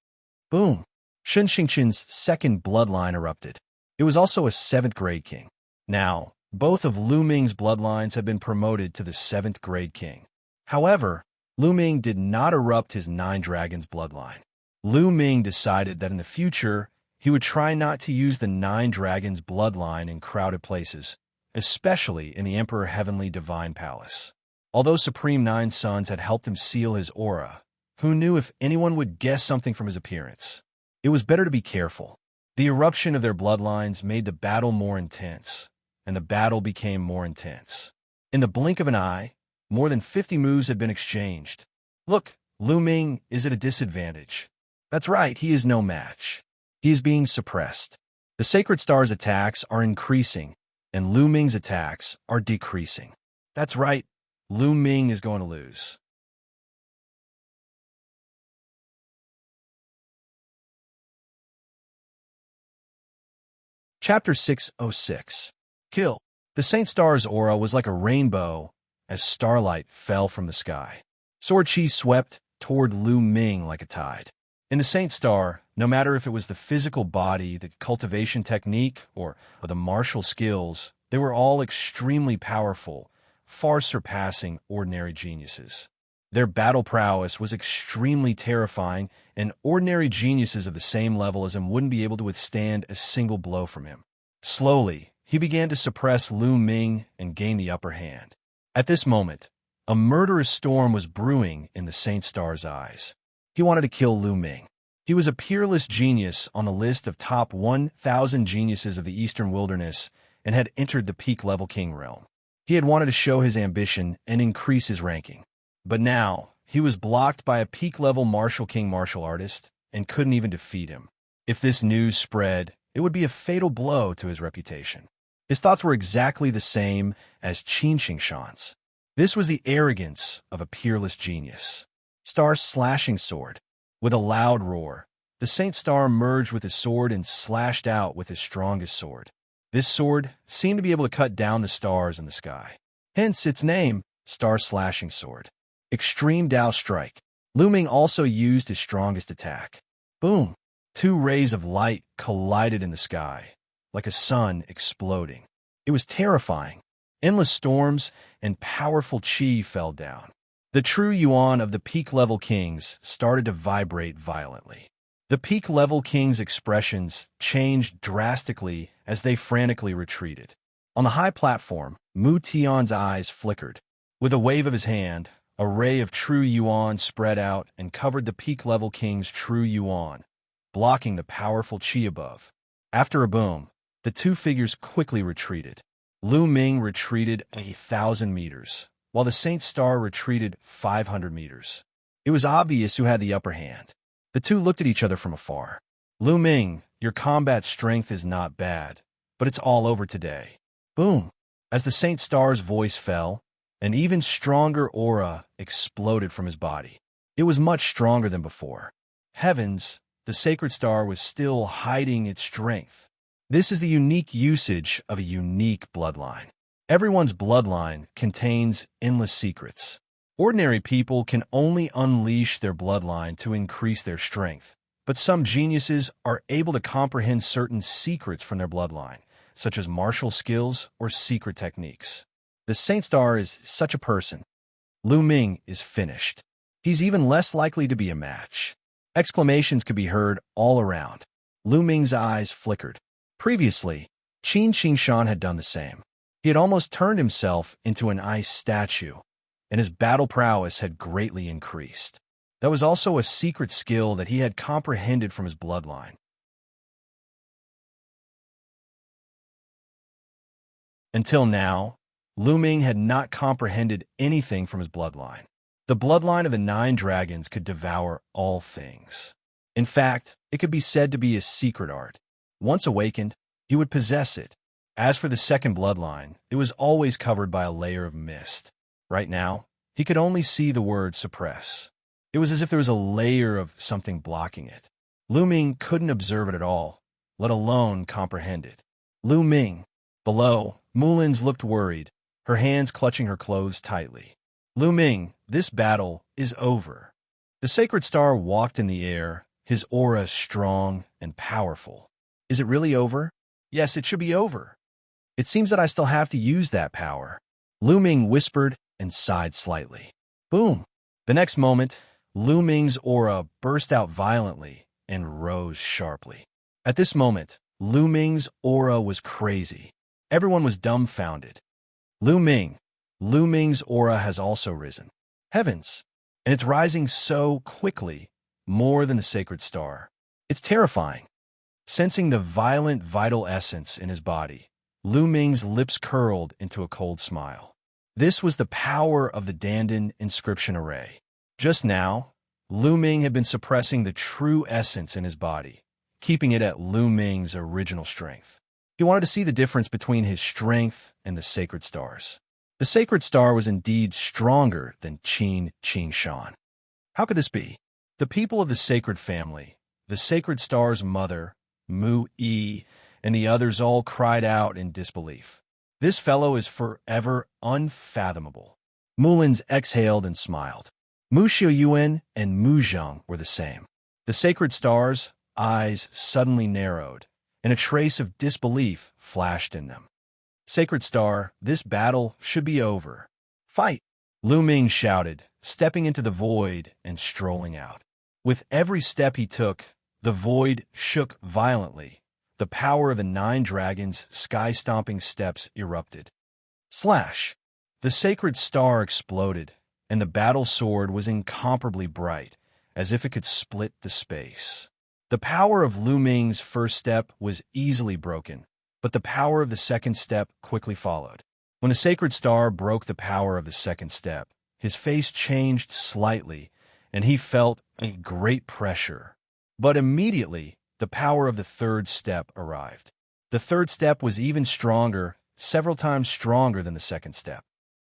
Boom. Xianxia's second bloodline erupted. It was also a 7th grade king. Now, both of Lu Ming's bloodlines have been promoted to the 7th grade king. However, Lu Ming did not erupt his 9 dragons bloodline. Lu Ming decided that in the future, he would try not to use the 9 dragons bloodline in crowded places, especially in the Emperor Heavenly Divine Palace. Although Supreme 9 Sons had helped him seal his aura, who knew if anyone would guess something from his appearance? It was better to be careful. The eruption of their bloodlines made the battle more intense, and the battle became more intense. In the blink of an eye, more than 50 moves had been exchanged. Look, Lu Ming is at a disadvantage. That's right, he is no match. He is being suppressed. The Sacred Star's attacks are increasing, and Lu Ming's attacks are decreasing. That's right, Lu Ming is going to lose. Chapter 606. Kill. The Saint Star's aura was like a rainbow as starlight fell from the sky. Sword Chi swept toward Lu Ming like a tide. In the Saint Star, no matter if it was the physical body, the cultivation technique, or the martial skills, they were all extremely powerful, far surpassing ordinary geniuses. Their battle prowess was extremely terrifying, and ordinary geniuses of the same level as him wouldn't be able to withstand a single blow from him. Slowly, he began to suppress Lu Ming and gain the upper hand. At this moment, a murderous storm was brewing in the Saint Star's eyes. He wanted to kill Lu Ming. He was a peerless genius on the list of top 1,000 geniuses of the Eastern Wilderness and had entered the peak-level king realm. He had wanted to show his ambition and increase his ranking. But now, he was blocked by a peak-level martial king martial artist and couldn't even defeat him. If this news spread, it would be a fatal blow to his reputation. His thoughts were exactly the same as Xianxia's. This was the arrogance of a peerless genius. Star's slashing sword. With a loud roar, the Saint Star merged with his sword and slashed out with his strongest sword. This sword seemed to be able to cut down the stars in the sky. Hence its name, Star Slashing Sword. Extreme Dao Strike. Lu Ming also used his strongest attack. Boom! 2 rays of light collided in the sky, like a sun exploding. It was terrifying. Endless storms and powerful qi fell down. The true yuan of the peak-level kings started to vibrate violently. The peak-level kings' expressions changed drastically as they frantically retreated. On the high platform, Mu Tian's eyes flickered. With a wave of his hand, a ray of true yuan spread out and covered the peak-level king's true yuan, blocking the powerful qi above. After a boom, the 2 figures quickly retreated. Lu Ming retreated 1,000 meters, while the Saint Star retreated 500 meters. It was obvious who had the upper hand. The 2 looked at each other from afar. Lu Ming, your combat strength is not bad, but it's all over today. Boom! As the Saint Star's voice fell, an even stronger aura exploded from his body. It was much stronger than before. Heavens, the Sacred Star was still hiding its strength. This is the unique usage of a unique bloodline. Everyone's bloodline contains endless secrets. Ordinary people can only unleash their bloodline to increase their strength, but some geniuses are able to comprehend certain secrets from their bloodline, such as martial skills or secret techniques. The Saint Star is such a person. Lu Ming is finished. He's even less likely to be a match. Exclamations could be heard all around. Lu Ming's eyes flickered. Previously, Xianxia had done the same. He had almost turned himself into an ice statue, and his battle prowess had greatly increased. That was also a secret skill that he had comprehended from his bloodline. Until now, Lu Ming had not comprehended anything from his bloodline. The bloodline of the 9 dragons could devour all things. In fact, it could be said to be a secret art. Once awakened, he would possess it. As for the second bloodline, it was always covered by a layer of mist. Right now, he could only see the word suppress. It was as if there was a layer of something blocking it. Lu Ming couldn't observe it at all, let alone comprehend it. Lu Ming. Below, Mulins looked worried, her hands clutching her clothes tightly. Lu Ming, this battle is over. The Sacred Star walked in the air, his aura strong and powerful. Is it really over? Yes, it should be over. It seems that I still have to use that power. Lu Ming whispered and sighed slightly. Boom! The next moment, Lu Ming's aura burst out violently and rose sharply. At this moment, Lu Ming's aura was crazy. Everyone was dumbfounded. Lu Ming's aura has also risen. Heavens! And it's rising so quickly, more than the Sacred Star. It's terrifying. Sensing the violent vital essence in his body, Lu Ming's lips curled into a cold smile. This was the power of the Dandan inscription array. Just now, Lu Ming had been suppressing the true essence in his body, keeping it at Lu Ming's original strength. He wanted to see the difference between his strength and the Sacred Star's. The Sacred Star was indeed stronger than Xianxia. How could this be? The people of the Sacred Family, the Sacred Star's mother, Mu Yi, and the others all cried out in disbelief. This fellow is forever unfathomable. Mulins exhaled and smiled. Mu Xiuyuan and Mu Zheng were the same. The Sacred Star's eyes suddenly narrowed, and a trace of disbelief flashed in them. Sacred Star, this battle should be over. Fight! Lu Ming shouted, stepping into the void and strolling out. With every step he took, the void shook violently, the power of the 9 dragons' sky-stomping steps erupted. Slash! The sacred star exploded, and the battle sword was incomparably bright, as if it could split the space. The power of Lu Ming's first step was easily broken, but the power of the second step quickly followed. When the sacred star broke the power of the second step, his face changed slightly, and he felt a great pressure. But immediately, the power of the third step arrived. The third step was even stronger, several times stronger than the second step.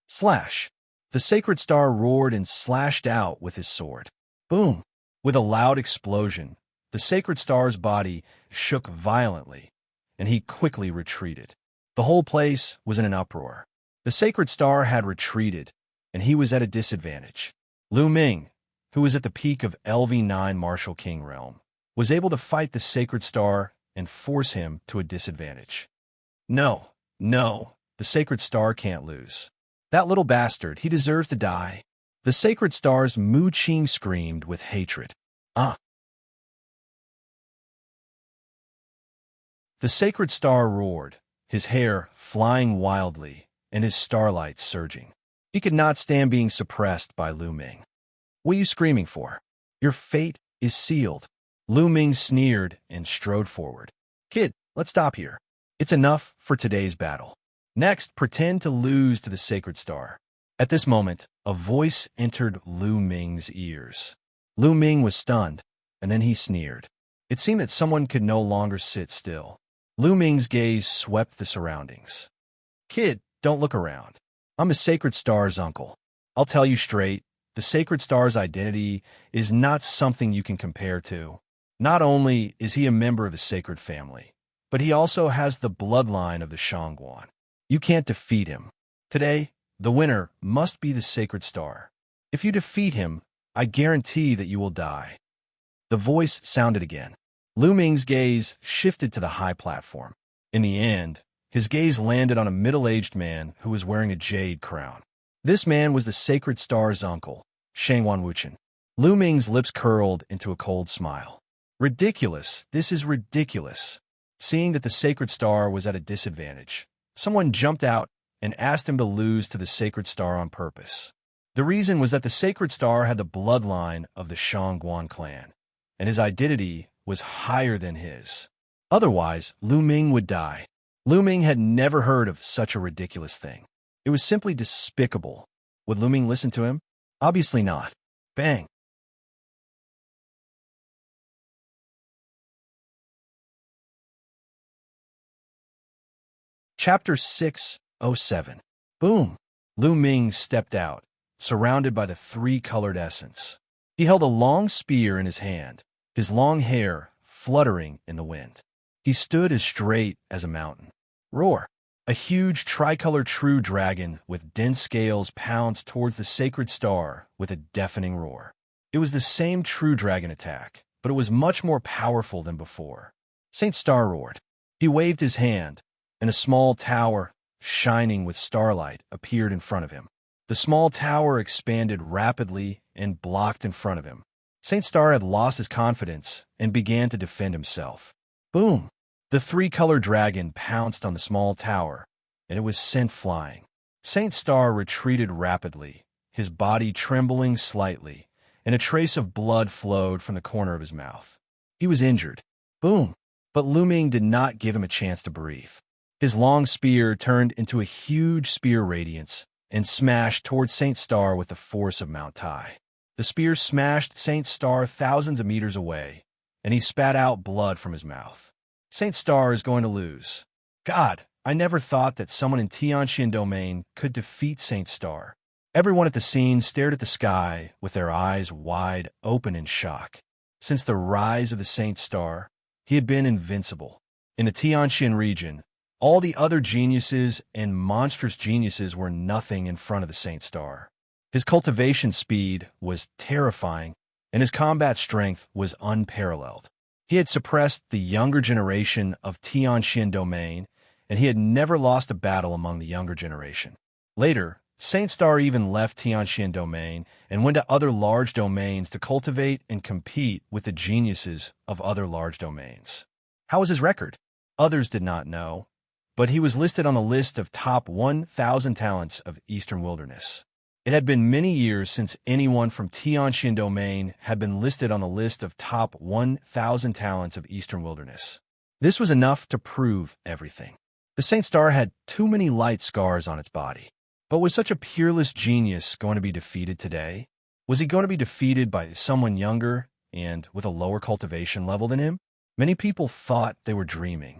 Slash! The sacred star roared and slashed out with his sword. Boom! With a loud explosion, the sacred star's body shook violently, and he quickly retreated. The whole place was in an uproar. The sacred star had retreated, and he was at a disadvantage. Lu Ming, who was at the peak of LV9 Martial King realm, was able to fight the sacred star and force him to a disadvantage. No, the sacred star can't lose. That little bastard, he deserves to die. The sacred star's Mu Qing screamed with hatred. Ah! The sacred star roared, his hair flying wildly and his starlight surging. He could not stand being suppressed by Lu Ming. What are you screaming for? Your fate is sealed. Lu Ming sneered and strode forward. Kid, let's stop here. It's enough for today's battle. Next, pretend to lose to the sacred star. At this moment, a voice entered Lu Ming's ears. Lu Ming was stunned, and then he sneered. It seemed that someone could no longer sit still. Lu Ming's gaze swept the surroundings. Kid, don't look around. I'm the sacred star's uncle. I'll tell you straight, the sacred star's identity is not something you can compare to. Not only is he a member of the sacred family, but he also has the bloodline of the Shangguan. You can't defeat him. Today, the winner must be the sacred star. If you defeat him, I guarantee that you will die. The voice sounded again. Lu Ming's gaze shifted to the high platform. In the end, his gaze landed on a middle-aged man who was wearing a jade crown. This man was the sacred star's uncle, Shangguan Wuchen. Lu Ming's lips curled into a cold smile. Ridiculous, this is ridiculous. Seeing that the sacred star was at a disadvantage, someone jumped out and asked him to lose to the sacred star on purpose. The reason was that the sacred star had the bloodline of the Shangguan clan, and his identity was higher than his. Otherwise, Lu Ming would die. Lu Ming had never heard of such a ridiculous thing. It was simply despicable. Would Lu Ming listen to him? Obviously not. Bang! Chapter 607. Boom! Lu Ming stepped out, surrounded by the 3-colored essence. He held a long spear in his hand, his long hair fluttering in the wind. He stood as straight as a mountain. Roar! A huge tricolored true dragon with dense scales pounced towards the sacred star with a deafening roar. It was the same true dragon attack, but it was much more powerful than before. Saint Star roared. He waved his hand, and a small tower, shining with starlight, appeared in front of him. The small tower expanded rapidly and blocked in front of him. Saint Star had lost his confidence and began to defend himself. Boom! The 3-colored dragon pounced on the small tower, and it was sent flying. Saint Star retreated rapidly, his body trembling slightly, and a trace of blood flowed from the corner of his mouth. He was injured. Boom! But Lu Ming did not give him a chance to breathe. His long spear turned into a huge spear radiance and smashed towards Saint Star with the force of Mount Tai. The spear smashed Saint Star thousands of meters away, and he spat out blood from his mouth. Saint Star is going to lose. God, I never thought that someone in Xianxia domain could defeat Saint Star. Everyone at the scene stared at the sky with their eyes wide open in shock. Since the rise of the Saint Star, he had been invincible. In the Tianxian region, all the other geniuses and monstrous geniuses were nothing in front of the Saint Star. His cultivation speed was terrifying, and his combat strength was unparalleled. He had suppressed the younger generation of Tianxian domain, and he had never lost a battle among the younger generation. Later, Saint Star even left Tianxian domain and went to other large domains to cultivate and compete with the geniuses of other large domains. How was his record? Others did not know, but he was listed on the list of top 1,000 talents of Eastern Wilderness. It had been many years since anyone from Xianxia domain had been listed on the list of top 1,000 talents of Eastern Wilderness. This was enough to prove everything. The Saint Star had too many light scars on its body. But was such a peerless genius going to be defeated today? Was he going to be defeated by someone younger and with a lower cultivation level than him? Many people thought they were dreaming.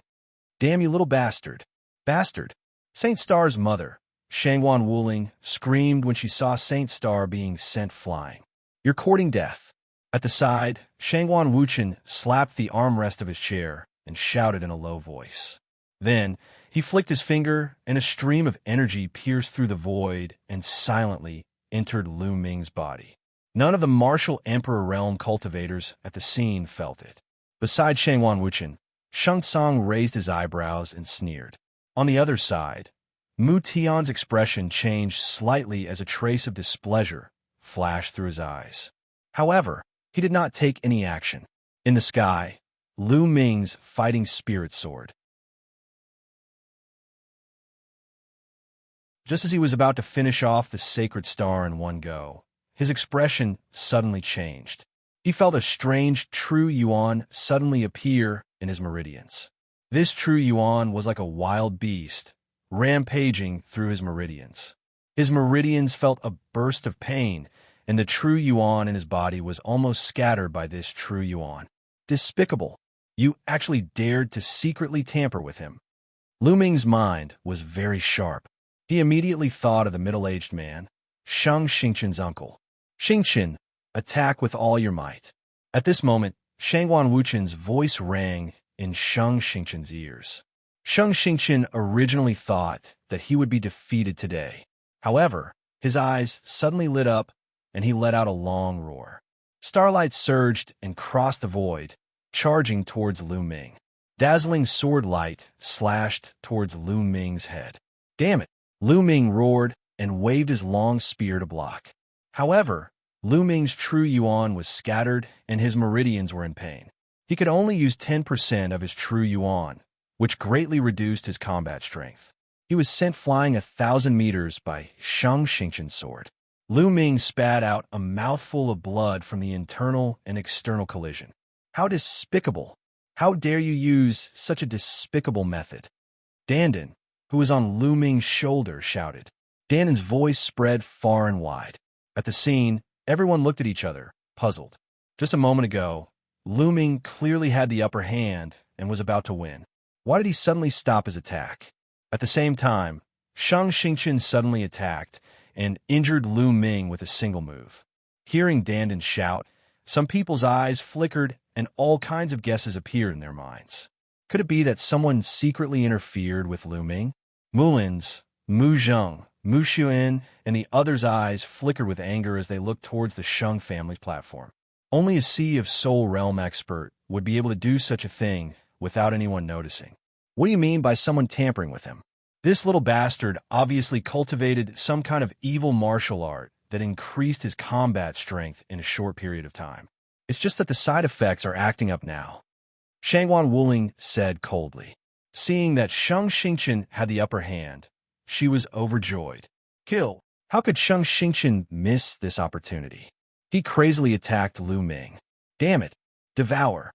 Damn you little bastard. Bastard. Saint Star's mother, Shangwan Wuling, screamed when she saw Saint Star being sent flying. You're courting death. At the side, Shangwan Wuchen slapped the armrest of his chair and shouted in a low voice. Then, he flicked his finger, and a stream of energy pierced through the void and silently entered Lu Ming's body. None of the martial Emperor Realm cultivators at the scene felt it. Beside Shangwan Wuchen, Sheng Tsang raised his eyebrows and sneered. On the other side, Mu Tian's expression changed slightly as a trace of displeasure flashed through his eyes. However, he did not take any action. In the sky, Lu Ming's fighting spirit soared. Just as he was about to finish off the sacred star in one go, his expression suddenly changed. He felt a strange true yuan suddenly appear in his meridians. This true yuan was like a wild beast, rampaging through his meridians. His meridians felt a burst of pain, and the true yuan in his body was almost scattered by this true yuan. Despicable. You actually dared to secretly tamper with him. Lu Ming's mind was very sharp. He immediately thought of the middle-aged man, Sheng Xingqian's uncle. Xingqian, attack with all your might. At this moment, Shangwan Wuchen's voice rang in Sheng Xingqian's ears. Sheng Xingqian originally thought that he would be defeated today. However, his eyes suddenly lit up, and he let out a long roar. Starlight surged and crossed the void, charging towards Lu Ming. Dazzling sword light slashed towards Lu Ming's head. Damn it! Lu Ming roared and waved his long spear to block. However, Lu Ming's true yuan was scattered and his meridians were in pain. He could only use 10% of his true yuan, which greatly reduced his combat strength. He was sent flying 1,000 meters by Sheng Xingqian's sword. Lu Ming spat out a mouthful of blood from the internal and external collision. How despicable! How dare you use such a despicable method? Dandan, who was on Lu Ming's shoulder, shouted. Dandan's voice spread far and wide. At the scene, everyone looked at each other, puzzled. Just a moment ago, Lu Ming clearly had the upper hand and was about to win. Why did he suddenly stop his attack? At the same time, Sheng Xingqian suddenly attacked and injured Lu Ming with a single move. Hearing Dandan shout, some people's eyes flickered and all kinds of guesses appeared in their minds. Could it be that someone secretly interfered with Lu Ming? Mulin's, Mu Zheng, Mu Xuan, and the others' eyes flickered with anger as they looked towards the Sheng family's platform. Only a Sea of Soul Realm expert would be able to do such a thing without anyone noticing. What do you mean by someone tampering with him? This little bastard obviously cultivated some kind of evil martial art that increased his combat strength in a short period of time. It's just that the side effects are acting up now. Shangwan Wuling said coldly. Seeing that Sheng Xingqian had the upper hand, she was overjoyed. Kill! How could Sheng Xingqian miss this opportunity? He crazily attacked Lu Ming. Damn it! Devour!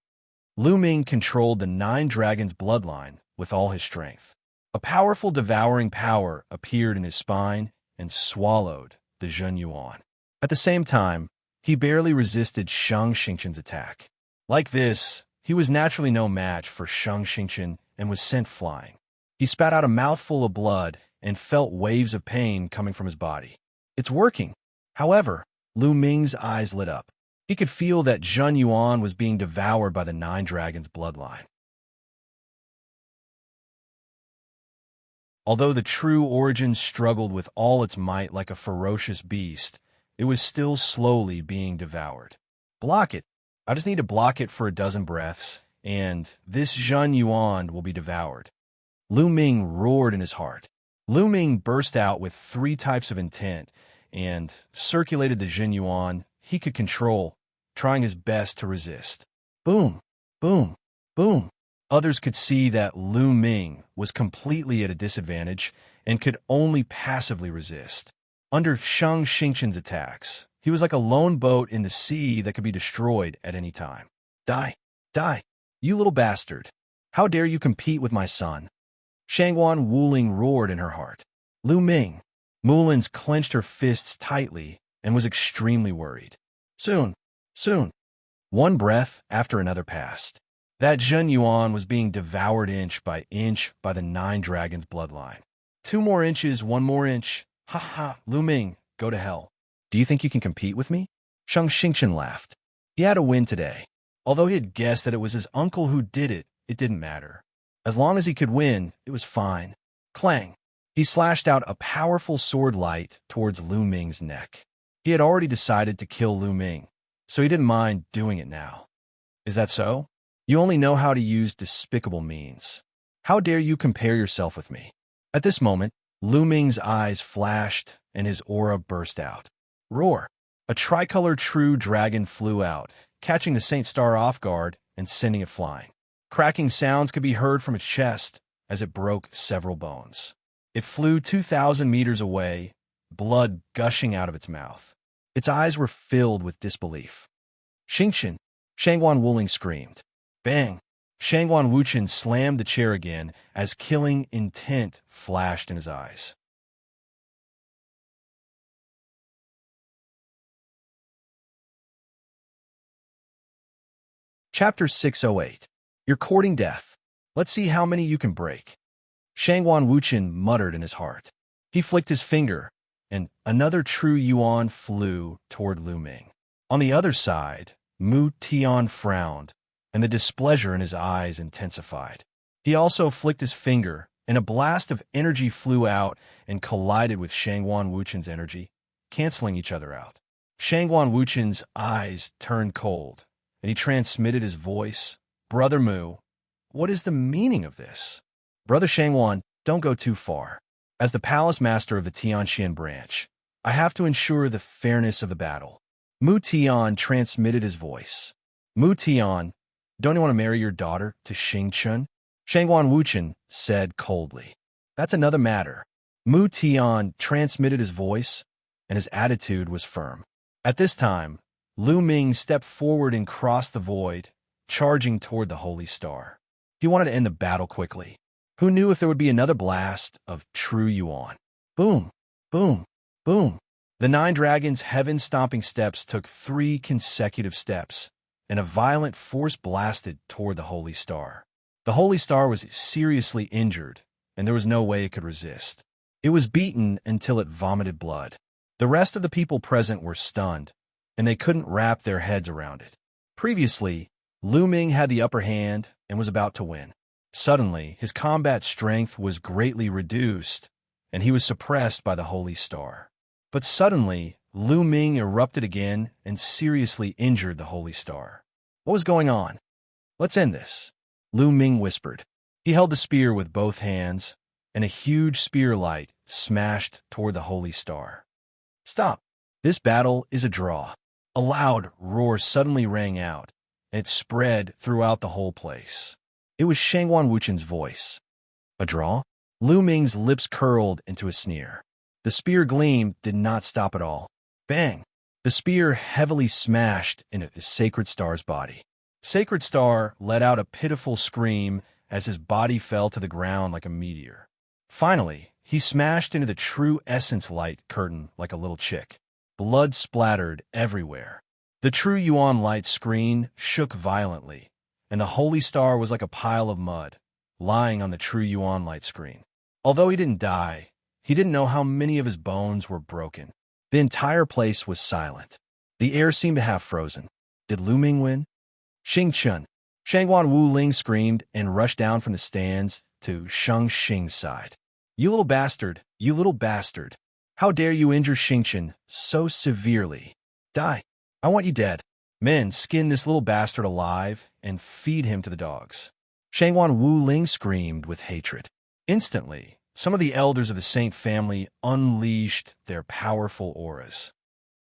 Lu Ming controlled the 9 Dragons bloodline with all his strength. A powerful devouring power appeared in his spine and swallowed the Zhen Yuan. At the same time, he barely resisted Sheng Xingqian's attack. Like this, he was naturally no match for Sheng Xingqian and was sent flying. He spat out a mouthful of blood and felt waves of pain coming from his body. It's working. However, Lu Ming's eyes lit up. He could feel that Zhen Yuan was being devoured by the 9 Dragons bloodline. Although the true origin struggled with all its might like a ferocious beast, it was still slowly being devoured. Block it. I just need to block it for a dozen breaths, and this Zhen Yuan will be devoured. Lu Ming roared in his heart. Lu Ming burst out with 3 types of intent and circulated the Zhen Yuan he could control, trying his best to resist. Boom, boom, boom. Others could see that Lu Ming was completely at a disadvantage and could only passively resist. Under Xianxia's attacks, he was like a lone boat in the sea that could be destroyed at any time. Die! Die! You little bastard! How dare you compete with my son? Shangwan Wuling roared in her heart. Lu Ming. Mulin's clenched her fists tightly and was extremely worried. Soon. One breath after another passed. That Zhen Yuan was being devoured inch by the 9 dragons' bloodline. 2 more inches, 1 more inch. Ha ha, Lu Ming, go to hell. Do you think you can compete with me? Xianxia laughed. He had a win today. Although he had guessed that it was his uncle who did it, it didn't matter. As long as he could win, it was fine. Clang! He slashed out a powerful sword light towards Lu Ming's neck. He had already decided to kill Lu Ming, so he didn't mind doing it now. Is that so? You only know how to use despicable means. How dare you compare yourself with me? At this moment, Lu Ming's eyes flashed and his aura burst out. Roar! A tricolor true dragon flew out, catching the Saint Star off guard and sending it flying. Cracking sounds could be heard from its chest as it broke several bones. It flew 2,000 meters away, blood gushing out of its mouth. Its eyes were filled with disbelief. Xingqian, Shangwan Wuling screamed. Bang! Shangwan Wuchen slammed the chair again as killing intent flashed in his eyes. Chapter 608. You're courting death. Let's see how many you can break. Shangwan Wuchen muttered in his heart. He flicked his finger, and another true yuan flew toward Lu Ming. On the other side, Mu Tian frowned, and the displeasure in his eyes intensified. He also flicked his finger, and a blast of energy flew out and collided with Shangwan Wuchen's energy, canceling each other out. Shangwan Wuchen's eyes turned cold, and he transmitted his voice. Brother Mu, what is the meaning of this? Brother Shangwan, don't go too far. As the palace master of the Tianxian branch, I have to ensure the fairness of the battle. Mu Tian transmitted his voice. Mu Tian, don't you want to marry your daughter to Xingqian? Shangwan Wuchen said coldly. That's another matter. Mu Tian transmitted his voice, and his attitude was firm. At this time, Lu Ming stepped forward and crossed the void, charging toward the Holy Star. He wanted to end the battle quickly. Who knew if there would be another blast of true yuan? Boom, boom, boom. The 9 dragons' heaven-stomping steps took 3 consecutive steps, and a violent force blasted toward the Holy Star. The Holy Star was seriously injured, and there was no way it could resist. It was beaten until it vomited blood. The rest of the people present were stunned, and they couldn't wrap their heads around it. Previously, Lu Ming had the upper hand and was about to win. Suddenly, his combat strength was greatly reduced, and he was suppressed by the Holy Star. But suddenly, Lu Ming erupted again and seriously injured the Holy Star. What was going on? Let's end this, Lu Ming whispered. He held the spear with both hands, and a huge spear light smashed toward the Holy Star. Stop! This battle is a draw. A loud roar suddenly rang out, and it spread throughout the whole place. It was Shangwan Wuchen's voice. A draw? Lu Ming's lips curled into a sneer. The spear gleam did not stop at all. Bang! The spear heavily smashed into the Sacred Star's body. Sacred Star let out a pitiful scream as his body fell to the ground like a meteor. Finally, he smashed into the true essence light curtain like a little chick. Blood splattered everywhere. The true yuan light screen shook violently, and the Holy Star was like a pile of mud, lying on the true yuan light screen. Although he didn't die, he didn't know how many of his bones were broken. The entire place was silent. The air seemed to have frozen. Did Lu Ming win? Xingqian. Shangwan Wuling screamed and rushed down from the stands to Xianxia's side. You little bastard! You little bastard! How dare you injure Xingqian so severely? Die! I want you dead. Men, skin this little bastard alive and feed him to the dogs. Shangwan Wuling screamed with hatred. Instantly, some of the elders of the Saint family unleashed their powerful auras.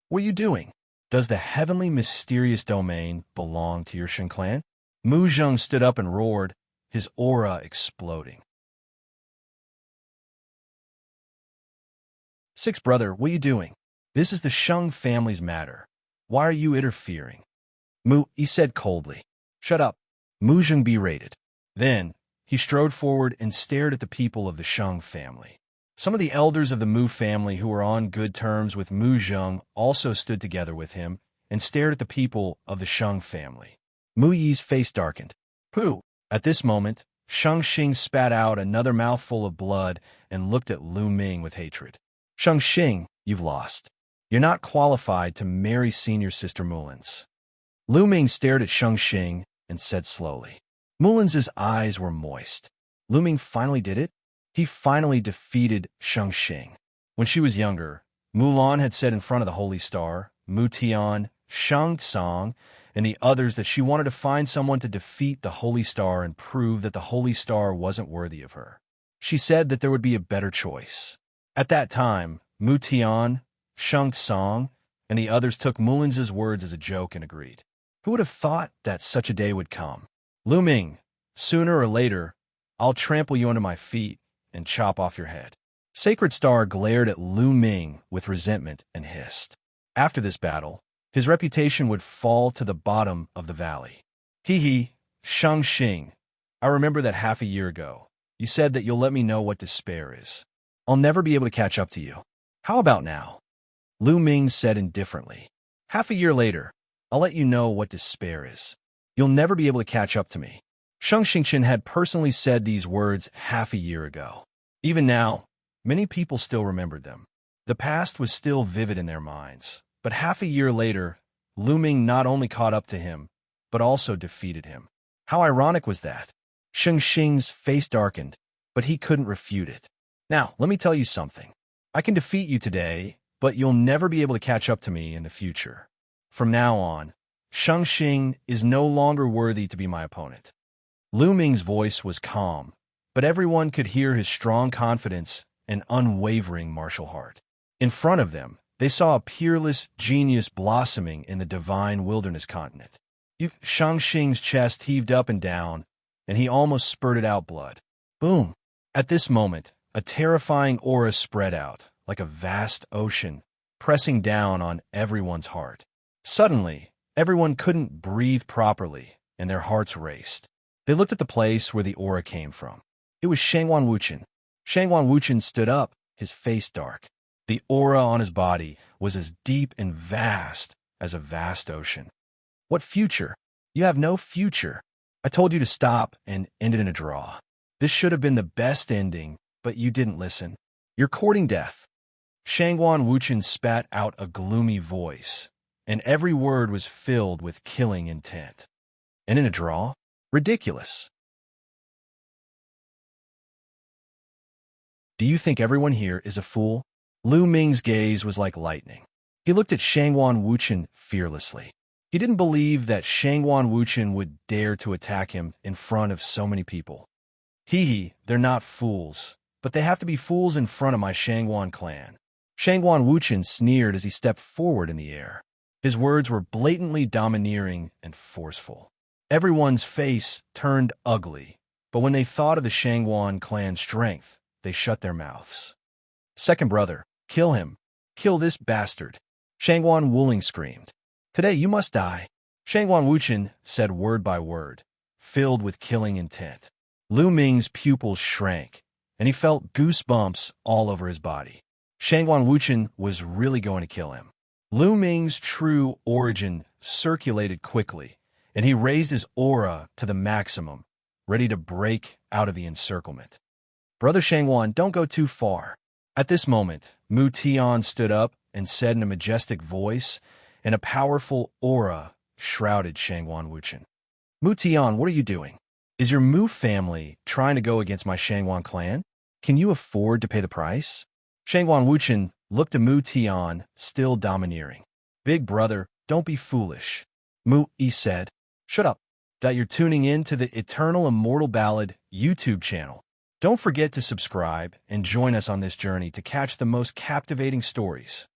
What are you doing? Does the heavenly mysterious domain belong to your Shen clan? Mu Zheng stood up and roared, his aura exploding. Sixth brother, what are you doing? This is the Sheng family's matter. Why are you interfering? He said coldly. Shut up. Mu Zheng berated. Then, he strode forward and stared at the people of the Sheng family. Some of the elders of the Mu family who were on good terms with Mu Zheng also stood together with him and stared at the people of the Sheng family. Mu Yi's face darkened. Pooh! At this moment, Xianxia spat out another mouthful of blood and looked at Lu Ming with hatred. Xianxia, you've lost. You're not qualified to marry senior sister Mulin's. Lu Ming stared at Xianxia and said slowly. Mulin's eyes were moist. Lu Ming finally did it? He finally defeated Xianxia. When she was younger, Mulan had said in front of the Holy Star, Mu Tian, Shang Tsang, and the others that she wanted to find someone to defeat the Holy Star and prove that the Holy Star wasn't worthy of her. She said that there would be a better choice. At that time, Mu Tian, Shang Tsang, and the others took Mulin's words as a joke and agreed. Who would have thought that such a day would come? Lu Ming, sooner or later, I'll trample you under my feet and chop off your head. Sacred Star glared at Lu Ming with resentment and hissed. After this battle, his reputation would fall to the bottom of the valley. Hee, Xianxia, I remember that half a year ago. You said that you'll let me know what despair is. I'll never be able to catch up to you. How about now? Lu Ming said indifferently. Half a year later, I'll let you know what despair is. You'll never be able to catch up to me. Xianxia had personally said these words half a year ago. Even now, many people still remembered them. The past was still vivid in their minds. But half a year later, Lu Ming not only caught up to him, but also defeated him. How ironic was that? Xianxia's face darkened, but he couldn't refute it. Now, let me tell you something. I can defeat you today, but you'll never be able to catch up to me in the future. From now on, Xianxia is no longer worthy to be my opponent. Lu Ming's voice was calm, but everyone could hear his strong confidence and unwavering martial heart. In front of them, they saw a peerless genius blossoming in the divine wilderness continent. Xianxia's chest heaved up and down, and he almost spurted out blood. Boom! At this moment, a terrifying aura spread out, like a vast ocean, pressing down on everyone's heart. Suddenly, everyone couldn't breathe properly, and their hearts raced. They looked at the place where the aura came from. It was Shangwan Wuchen. Shangwan Wuchen stood up, his face dark. The aura on his body was as deep and vast as a vast ocean. What future? You have no future. I told you to stop and end it in a draw. This should have been the best ending, but you didn't listen. You're courting death. Shangwan Wuchen spat out a gloomy voice, and every word was filled with killing intent. And in a draw? Ridiculous. Do you think everyone here is a fool? Lu Ming's gaze was like lightning. He looked at Shangwan Wuchen fearlessly. He didn't believe that Shangwan Wuchen would dare to attack him in front of so many people. They're not fools, but they have to be fools in front of my Shangwan clan. Shangwan Wuchen sneered as he stepped forward in the air. His words were blatantly domineering and forceful. Everyone's face turned ugly, but when they thought of the Shangwan clan's strength, they shut their mouths. Second brother, kill him. Kill this bastard. Shangwan Wuling screamed. Today you must die. Shangwan Wuchen said word by word, filled with killing intent. Lu Ming's pupils shrank, and he felt goosebumps all over his body. Shangwan Wuchen was really going to kill him. Lu Ming's true origin circulated quickly, and he raised his aura to the maximum, ready to break out of the encirclement. Brother Shangwan, don't go too far. At this moment, Mu Tian stood up and said in a majestic voice, and a powerful aura shrouded Shangwan Wuchen. Mu Tian, what are you doing? Is your Mu family trying to go against my Shangwan clan? Can you afford to pay the price? Shangwan Wuchen looked at Mu Tian, still domineering. Big brother, don't be foolish. Mu Yi said. Shut up. That you're tuning in to the Eternal Immortal Ballad YouTube channel. Don't forget to subscribe and join us on this journey to catch the most captivating stories.